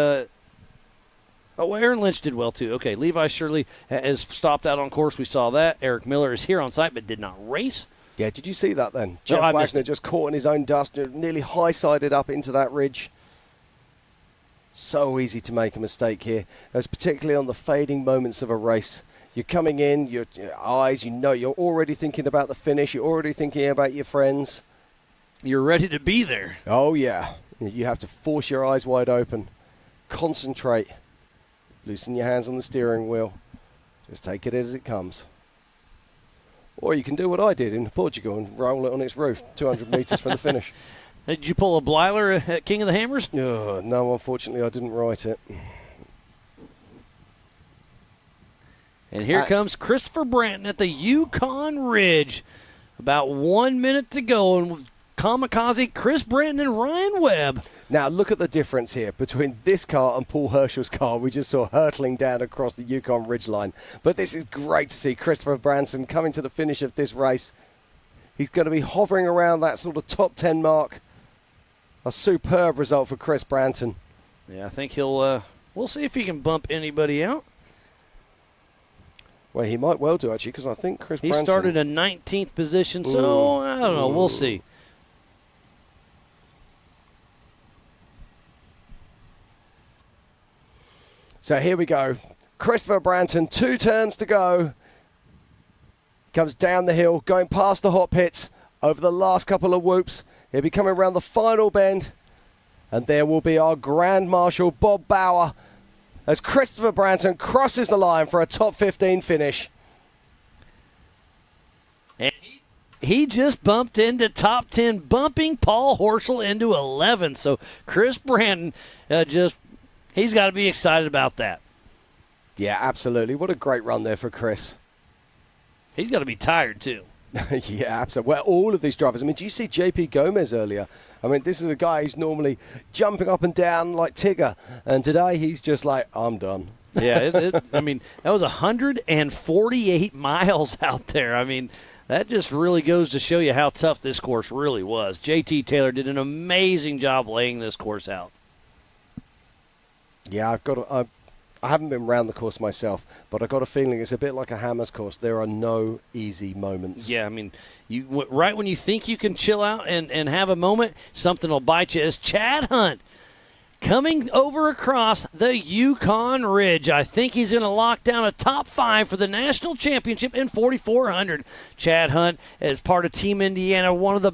Aaron Lynch did well, too. Okay, Levi Shirley has stopped out on course. We saw that. Eric Miller is here on site but did not race. Yeah, did you see that then? Jeff Wagner just caught in his own dust, nearly high-sided up into that ridge. So easy to make a mistake here. That's particularly on the fading moments of a race. You're coming in, your eyes, you're already thinking about the finish. You're already thinking about your friends. You're ready to be there. Oh, yeah. You have to force your eyes wide open. Concentrate. Loosen your hands on the steering wheel. Just take it as it comes. Or you can do what I did in Portugal and roll it on its roof 200 metres from the finish. Did you pull a Blyler at King of the Hammers? No, unfortunately I didn't write it. And here comes Christopher Branton at the Yukon Ridge. About 1 minute to go, and with Kamikaze, Chris Branton and Ryan Webb. Now look at the difference here between this car and Paul Herschel's car. We just saw hurtling down across the Yukon Ridgeline. But this is great to see Christopher Branson coming to the finish of this race. He's going to be hovering around that sort of top 10 mark. A superb result for Chris Branton. Yeah, I think he'll, we'll see if he can bump anybody out. Well, he might well do, actually, because I think Chris Branson... He started in 19th position, so I don't know. We'll see. So here we go. Christopher Branton, 2 turns to go. Comes down the hill, going past the hot pits, over the last couple of whoops. He'll be coming around the final bend. And there will be our Grand Marshal, Bob Bauer, as Christopher Branton crosses the line for a top 15 finish. And he just bumped into top 10, bumping Paul Horschel into 11th. So Chris Branton he's got to be excited about that. Yeah, absolutely. What a great run there for Chris. He's got to be tired, too. Yeah, absolutely. Well, all of these drivers. I mean, do you see JP Gomez earlier? I mean, this is a guy who's normally jumping up and down like Tigger, and today he's just like, I'm done. Yeah, I mean, that was 148 miles out there. I mean, that just really goes to show you how tough this course really was. JT Taylor did an amazing job laying this course out. Yeah, I haven't been around the course myself, but I got a feeling it's a bit like a Hammers course. There are no easy moments. Yeah, I mean, right when you think you can chill out and have a moment, something will bite you. As Chad Hunt coming over across the Yukon Ridge. I think he's going to lock down a top 5 for the national championship in 4,400. Chad Hunt is part of Team Indiana, one of the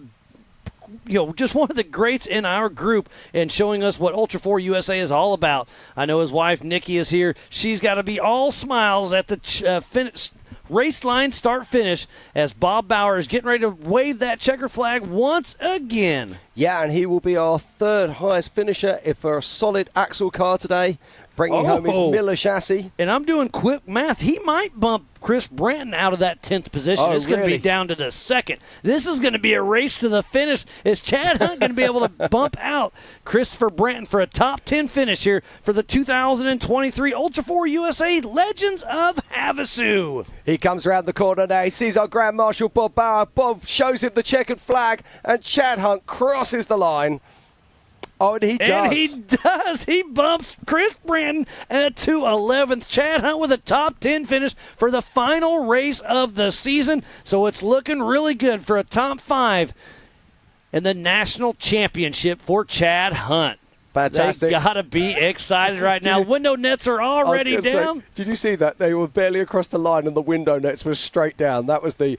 just one of the greats in our group and showing us what Ultra4 USA is all about. I know his wife, Nikki, is here. She's got to be all smiles at the race line start-finish as Bob Bauer is getting ready to wave that checker flag once again. Yeah, and he will be our 3rd highest finisher for a solid axle car today, bringing home his Miller chassis. And I'm doing quick math. He might bump Chris Branton out of that 10th position. Oh, it's going to be down to the 2nd. This is going to be a race to the finish. Is Chad Hunt going to be able to bump out Christopher Branton for a top 10 finish here for the 2023 Ultra4 USA Legends of Havasu? He comes around the corner now. He sees our Grand Marshal Bob Bauer. Bob shows him the checkered flag, and Chad Hunt crosses the line. Oh, and he does. And he does. He bumps Chris Branton to 11th. Chad Hunt with a top 10 finish for the final race of the season. So it's looking really good for a top 5 in the national championship for Chad Hunt. Fantastic. They got to be excited right now. Window nets are already down. Did you see that? They were barely across the line and the window nets were straight down. That was the...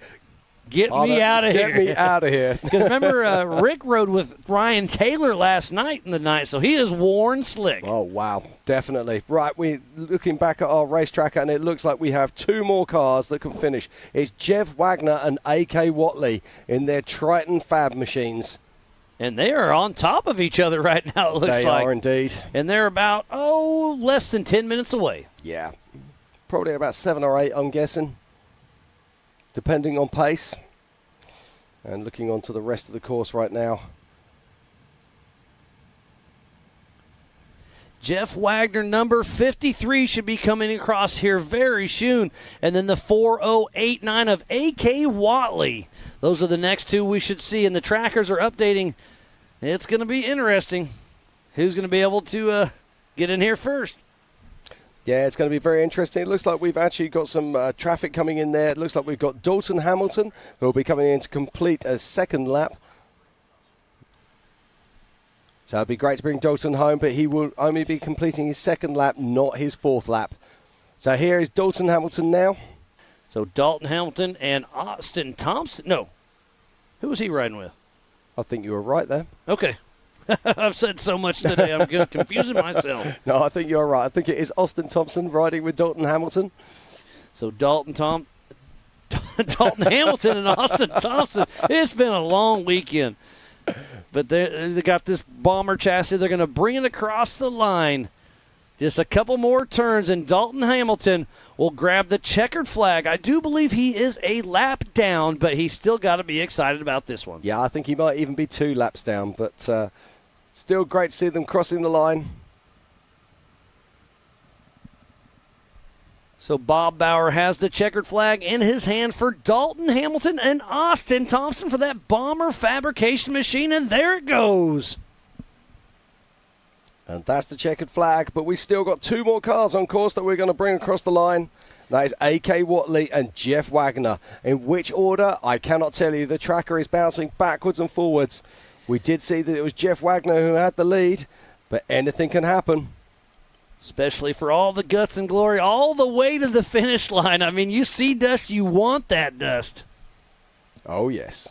Get me out of here. Get me out of here. Because remember, Rick rode with Ryan Taylor last night in the night, so he is worn slick. Oh, wow. Definitely. Right, we're looking back at our racetrack, and it looks like we have 2 more cars that can finish. It's Jeff Wagner and A.K. Watley in their Triton Fab machines. And they are on top of each other right now, it looks like. They are indeed. And they're about, less than 10 minutes away. Yeah. Probably about 7 or 8, I'm guessing, depending on pace. And looking on to the rest of the course right now. Jeff Wagner, number 53, should be coming across here very soon. And then the 4089 of A.K. Watley. Those are the next 2 we should see. And the trackers are updating. It's going to be interesting. Who's going to be able to get in here first? Yeah, it's going to be very interesting. It looks like we've actually got some traffic coming in there. It looks like we've got Dalton Hamilton, who will be coming in to complete a 2nd lap. So it'd be great to bring Dalton home, but he will only be completing his 2nd lap, not his 4th lap. So here is Dalton Hamilton now. So Dalton Hamilton and Austin Thompson. No. Who was he riding with? I think you were right there. Okay. I've said so much today, I'm confusing myself. No, I think you're right. I think it is Austin Thompson riding with Dalton Hamilton. So Dalton Hamilton and Austin Thompson. It's been a long weekend. But they got this bomber chassis. They're going to bring it across the line. Just a couple more turns, and Dalton Hamilton will grab the checkered flag. I do believe he is a lap down, but he's still got to be excited about this one. Yeah, I think he might even be 2 laps down, but still great to see them crossing the line. So Bob Bauer has the checkered flag in his hand for Dalton Hamilton and Austin Thompson for that bomber fabrication machine, and there it goes. And that's the checkered flag, but we still got 2 more cars on course that we're going to bring across the line. That is A.K. Watley and Jeff Wagner. In which order, I cannot tell you. The tracker is bouncing backwards and forwards. We did see that it was Jeff Wagner who had the lead, but anything can happen. Especially for all the guts and glory, all the way to the finish line. I mean, you see dust, you want that dust. Oh, yes.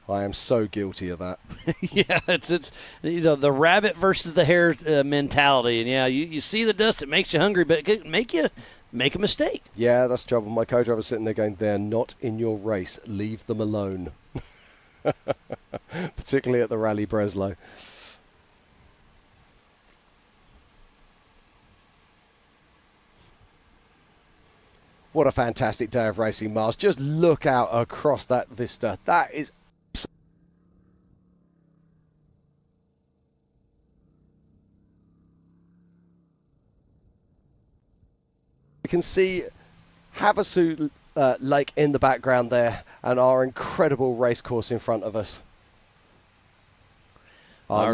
I am so guilty of that. Yeah, it's the rabbit versus the hare mentality. And, yeah, you see the dust, it makes you hungry, but it can make you make a mistake. Yeah, that's the trouble. My co-driver's sitting there going, they're not in your race. Leave them alone. Particularly at the Rally Breslau. What a fantastic day of racing, Mars. Just look out across that vista. That is... We can see Havasu Lake in the background there and our incredible race course in front of us. Our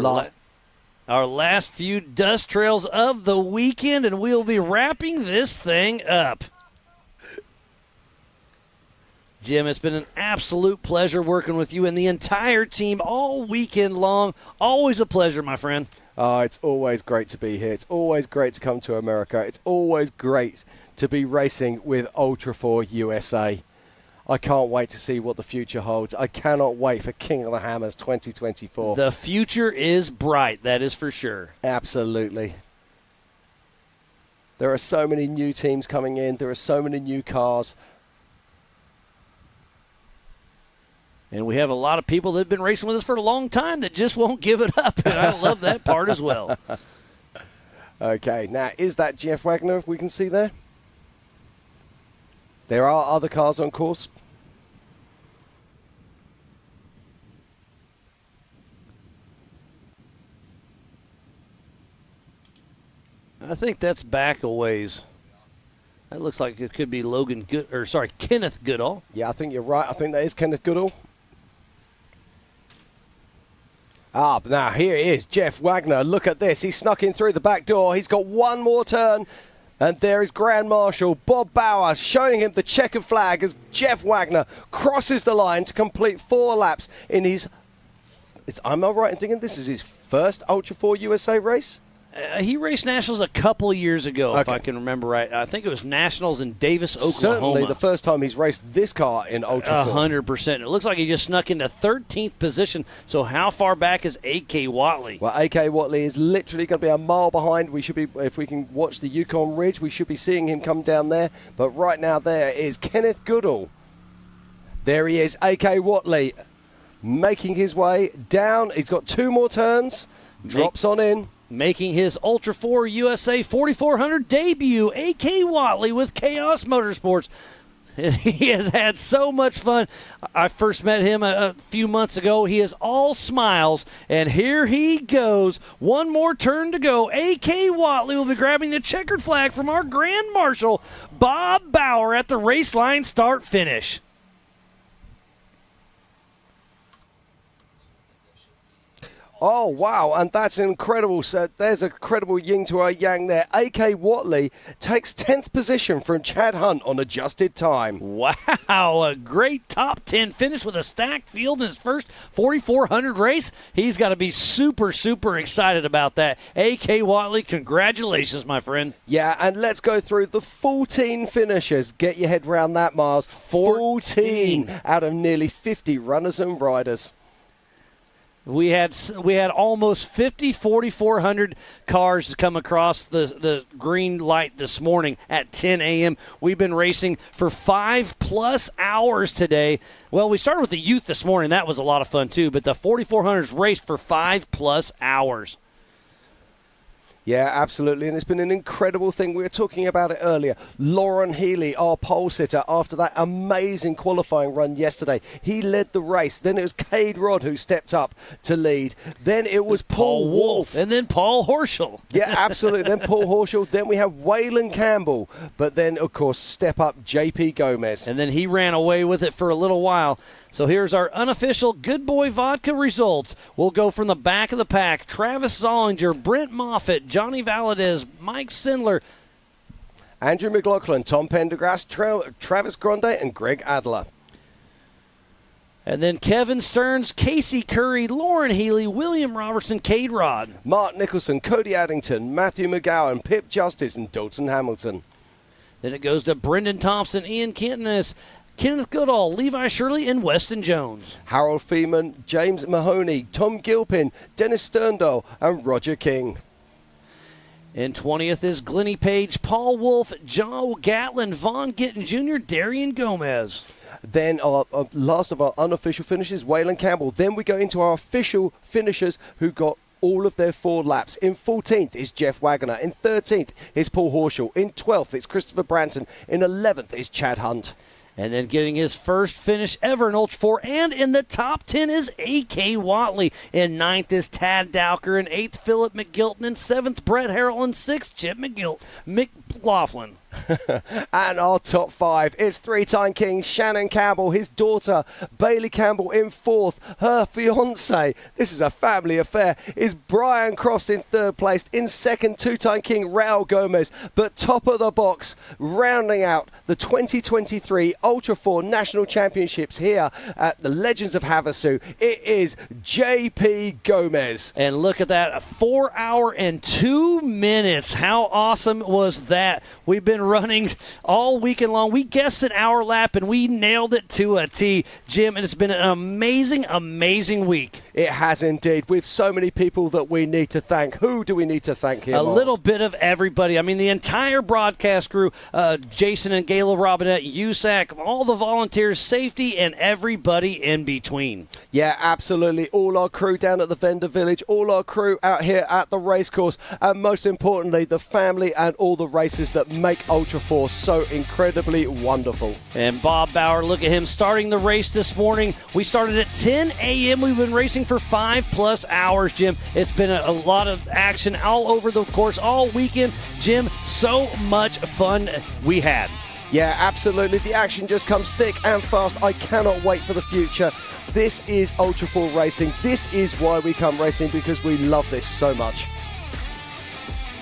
last few dust trails of the weekend, and we'll be wrapping this thing up. Jim, it's been an absolute pleasure working with you and the entire team all weekend long. Always a pleasure, my friend. It's always great to be here. It's always great to come to America. It's always great to be racing with Ultra4 USA. I can't wait to see what the future holds. I cannot wait for King of the Hammers 2024. The future is bright, that is for sure. Absolutely. There are so many new teams coming in. There are so many new cars. And we have a lot of people that have been racing with us for a long time that just won't give it up, and I love that part as well. Okay, now is that Jeff Wagner we can see there? There are other cars on course. I think that's back a ways. That looks like it could be Kenneth Goodall. Yeah, I think you're right. I think that is Kenneth Goodall. But now here he is, Jeff Wagner. Look at this. He snuck in through the back door. He's got one more turn. And there is Grand Marshal Bob Bauer showing him the checkered flag as Jeff Wagner crosses the line to complete 4 laps in his... Am I right in thinking this is his first Ultra4 USA race? He raced Nationals a couple of years ago, if I can remember right. I think it was Nationals in Davis, Oklahoma. Certainly the first time he's raced this car in Ultra4. 100%. It looks like he just snuck into 13th position. So how far back is A.K. Watley? Well, A.K. Watley is literally going to be a mile behind. We should be, if we can watch the Yukon Ridge, we should be seeing him come down there. But right now there is Kenneth Goodall. There he is, A.K. Watley, making his way down. He's got 2 more turns. Drops on in. Making his Ultra4 USA 4400 debut, A.K. Watley with Chaos Motorsports. He has had so much fun. I first met him a few months ago. He is all smiles, and here he goes. One more turn to go. A.K. Watley will be grabbing the checkered flag from our Grand Marshal, Bob Bauer, at the race line start-finish. Oh, wow, and that's incredible. So there's a credible yin to our yang there. A.K. Watley takes 10th position from Chad Hunt on adjusted time. Wow, a great top 10 finish with a stacked field in his first 4,400 race. He's got to be super, super excited about that. A.K. Watley, congratulations, my friend. Yeah, and let's go through the 14 finishers. Get your head around that, Mars. 14 out of nearly 50 runners and riders. We had almost 50 4,400 cars come across the green light this morning at 10 a.m. We've been racing for 5+ hours today. Well, we started with the youth this morning. That was a lot of fun, too. But the 4,400s raced for 5+ hours. Yeah, absolutely, and it's been an incredible thing. We were talking about it earlier. Lauren Healy, our pole sitter, after that amazing qualifying run yesterday, he led the race. Then it was Cade Rod who stepped up to lead. Then it was Paul Wolf. And then Paul Horschel. Yeah, absolutely. Then Paul Horschel. Then we have Waylon Campbell. But then, of course, step up JP Gomez. And then he ran away with it for a little while. So here's our unofficial Good Boy Vodka results. We'll go from the back of the pack. Travis Zollinger, Brent Moffitt, Johnny Valadez, Mike Sindler, Andrew McLaughlin, Tom Pendergrass, Travis Grande, and Greg Adler. And then Kevin Stearns, Casey Curry, Lauren Healy, William Robertson, Cade Rod, Mark Nicholson, Cody Addington, Matthew McGowan, Pip Justice, and Dalton Hamilton. Then it goes to Brendan Thompson, Ian Kenton, Kenneth Goodall, Levi Shirley, and Weston Jones. Harold Feeman, James Mahoney, Tom Gilpin, Dennis Sterndal, and Roger King. In 20th is Glennie Page, Paul Wolf, Joe Gatlin, Vaughn Gittin Jr., Darian Gomez. Then our last of our unofficial finishes, Waylon Campbell. Then we go into our official finishers who got all of their 4 laps. In 14th is Jeff Wagner. In 13th is Paul Horschel. In 12th it's Christopher Branson. In 11th is Chad Hunt. And then getting his first finish ever in Ultra4, and in the top 10 is A.K. Watley. In 9th is Tad Dowker. In 8th, Philip McGilton. In 7th, Brett Harrell. In 6th, Chip McLaughlin. And our top 5 is 3-time king Shannon Campbell, his daughter Bailey Campbell in 4th, her fiance, this is a family affair, is Brian Croft in 3rd place. In 2nd, 2-time king Raul Gomez, but top of the box, rounding out the 2023 Ultra4 National Championships here at the Legends of Havasu, it is JP Gomez. And look at that, 4 hour and 2 minutes. How awesome was that? We've been running all weekend long. We guessed an hour lap and we nailed it to a T, Jim, and it's been an amazing, amazing week. It has indeed, with so many people that we need to thank. Who do we need to thank here, A Miles? little bit of everybody. I mean, the entire broadcast crew, Jason and Gayla Robinette, USAC, all the volunteers, safety, and everybody in between. Yeah, absolutely. All our crew down at the vendor village, all our crew out here at the racecourse, and most importantly, the family and all the races that make Ultra4 so incredibly wonderful. And Bob Bauer, look at him starting the race this morning. We started at 10 a.m. We've been racing for 5+ hours, Jim. It's been a lot of action all over the course all weekend. Jim, so much fun we had. Yeah, absolutely. The action just comes thick and fast. I cannot wait for the future. This is Ultra4 racing. This is why we come racing, because we love this so much.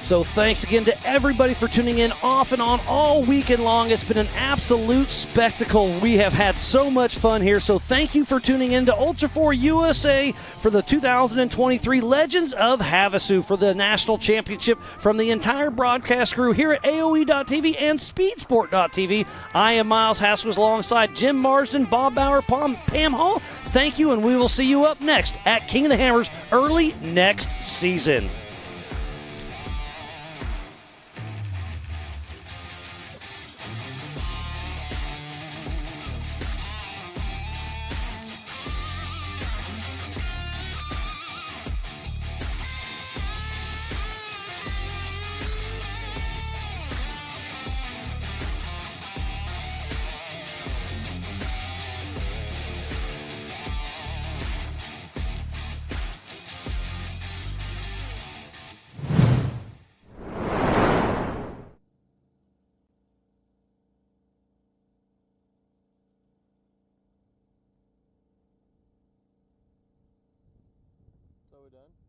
So thanks again to everybody for tuning in off and on all weekend long. It's been an absolute spectacle. We have had so much fun here. So thank you for tuning in to Ultra4 USA for the 2023 Legends of Havasu for the National Championship. From the entire broadcast crew here at AOE.TV and Speedsport.TV, I am Miles Haskins alongside Jim Marsden, Bob Bauer, Pam Hall. Thank you, and we will see you up next at King of the Hammers early next season. So we're done?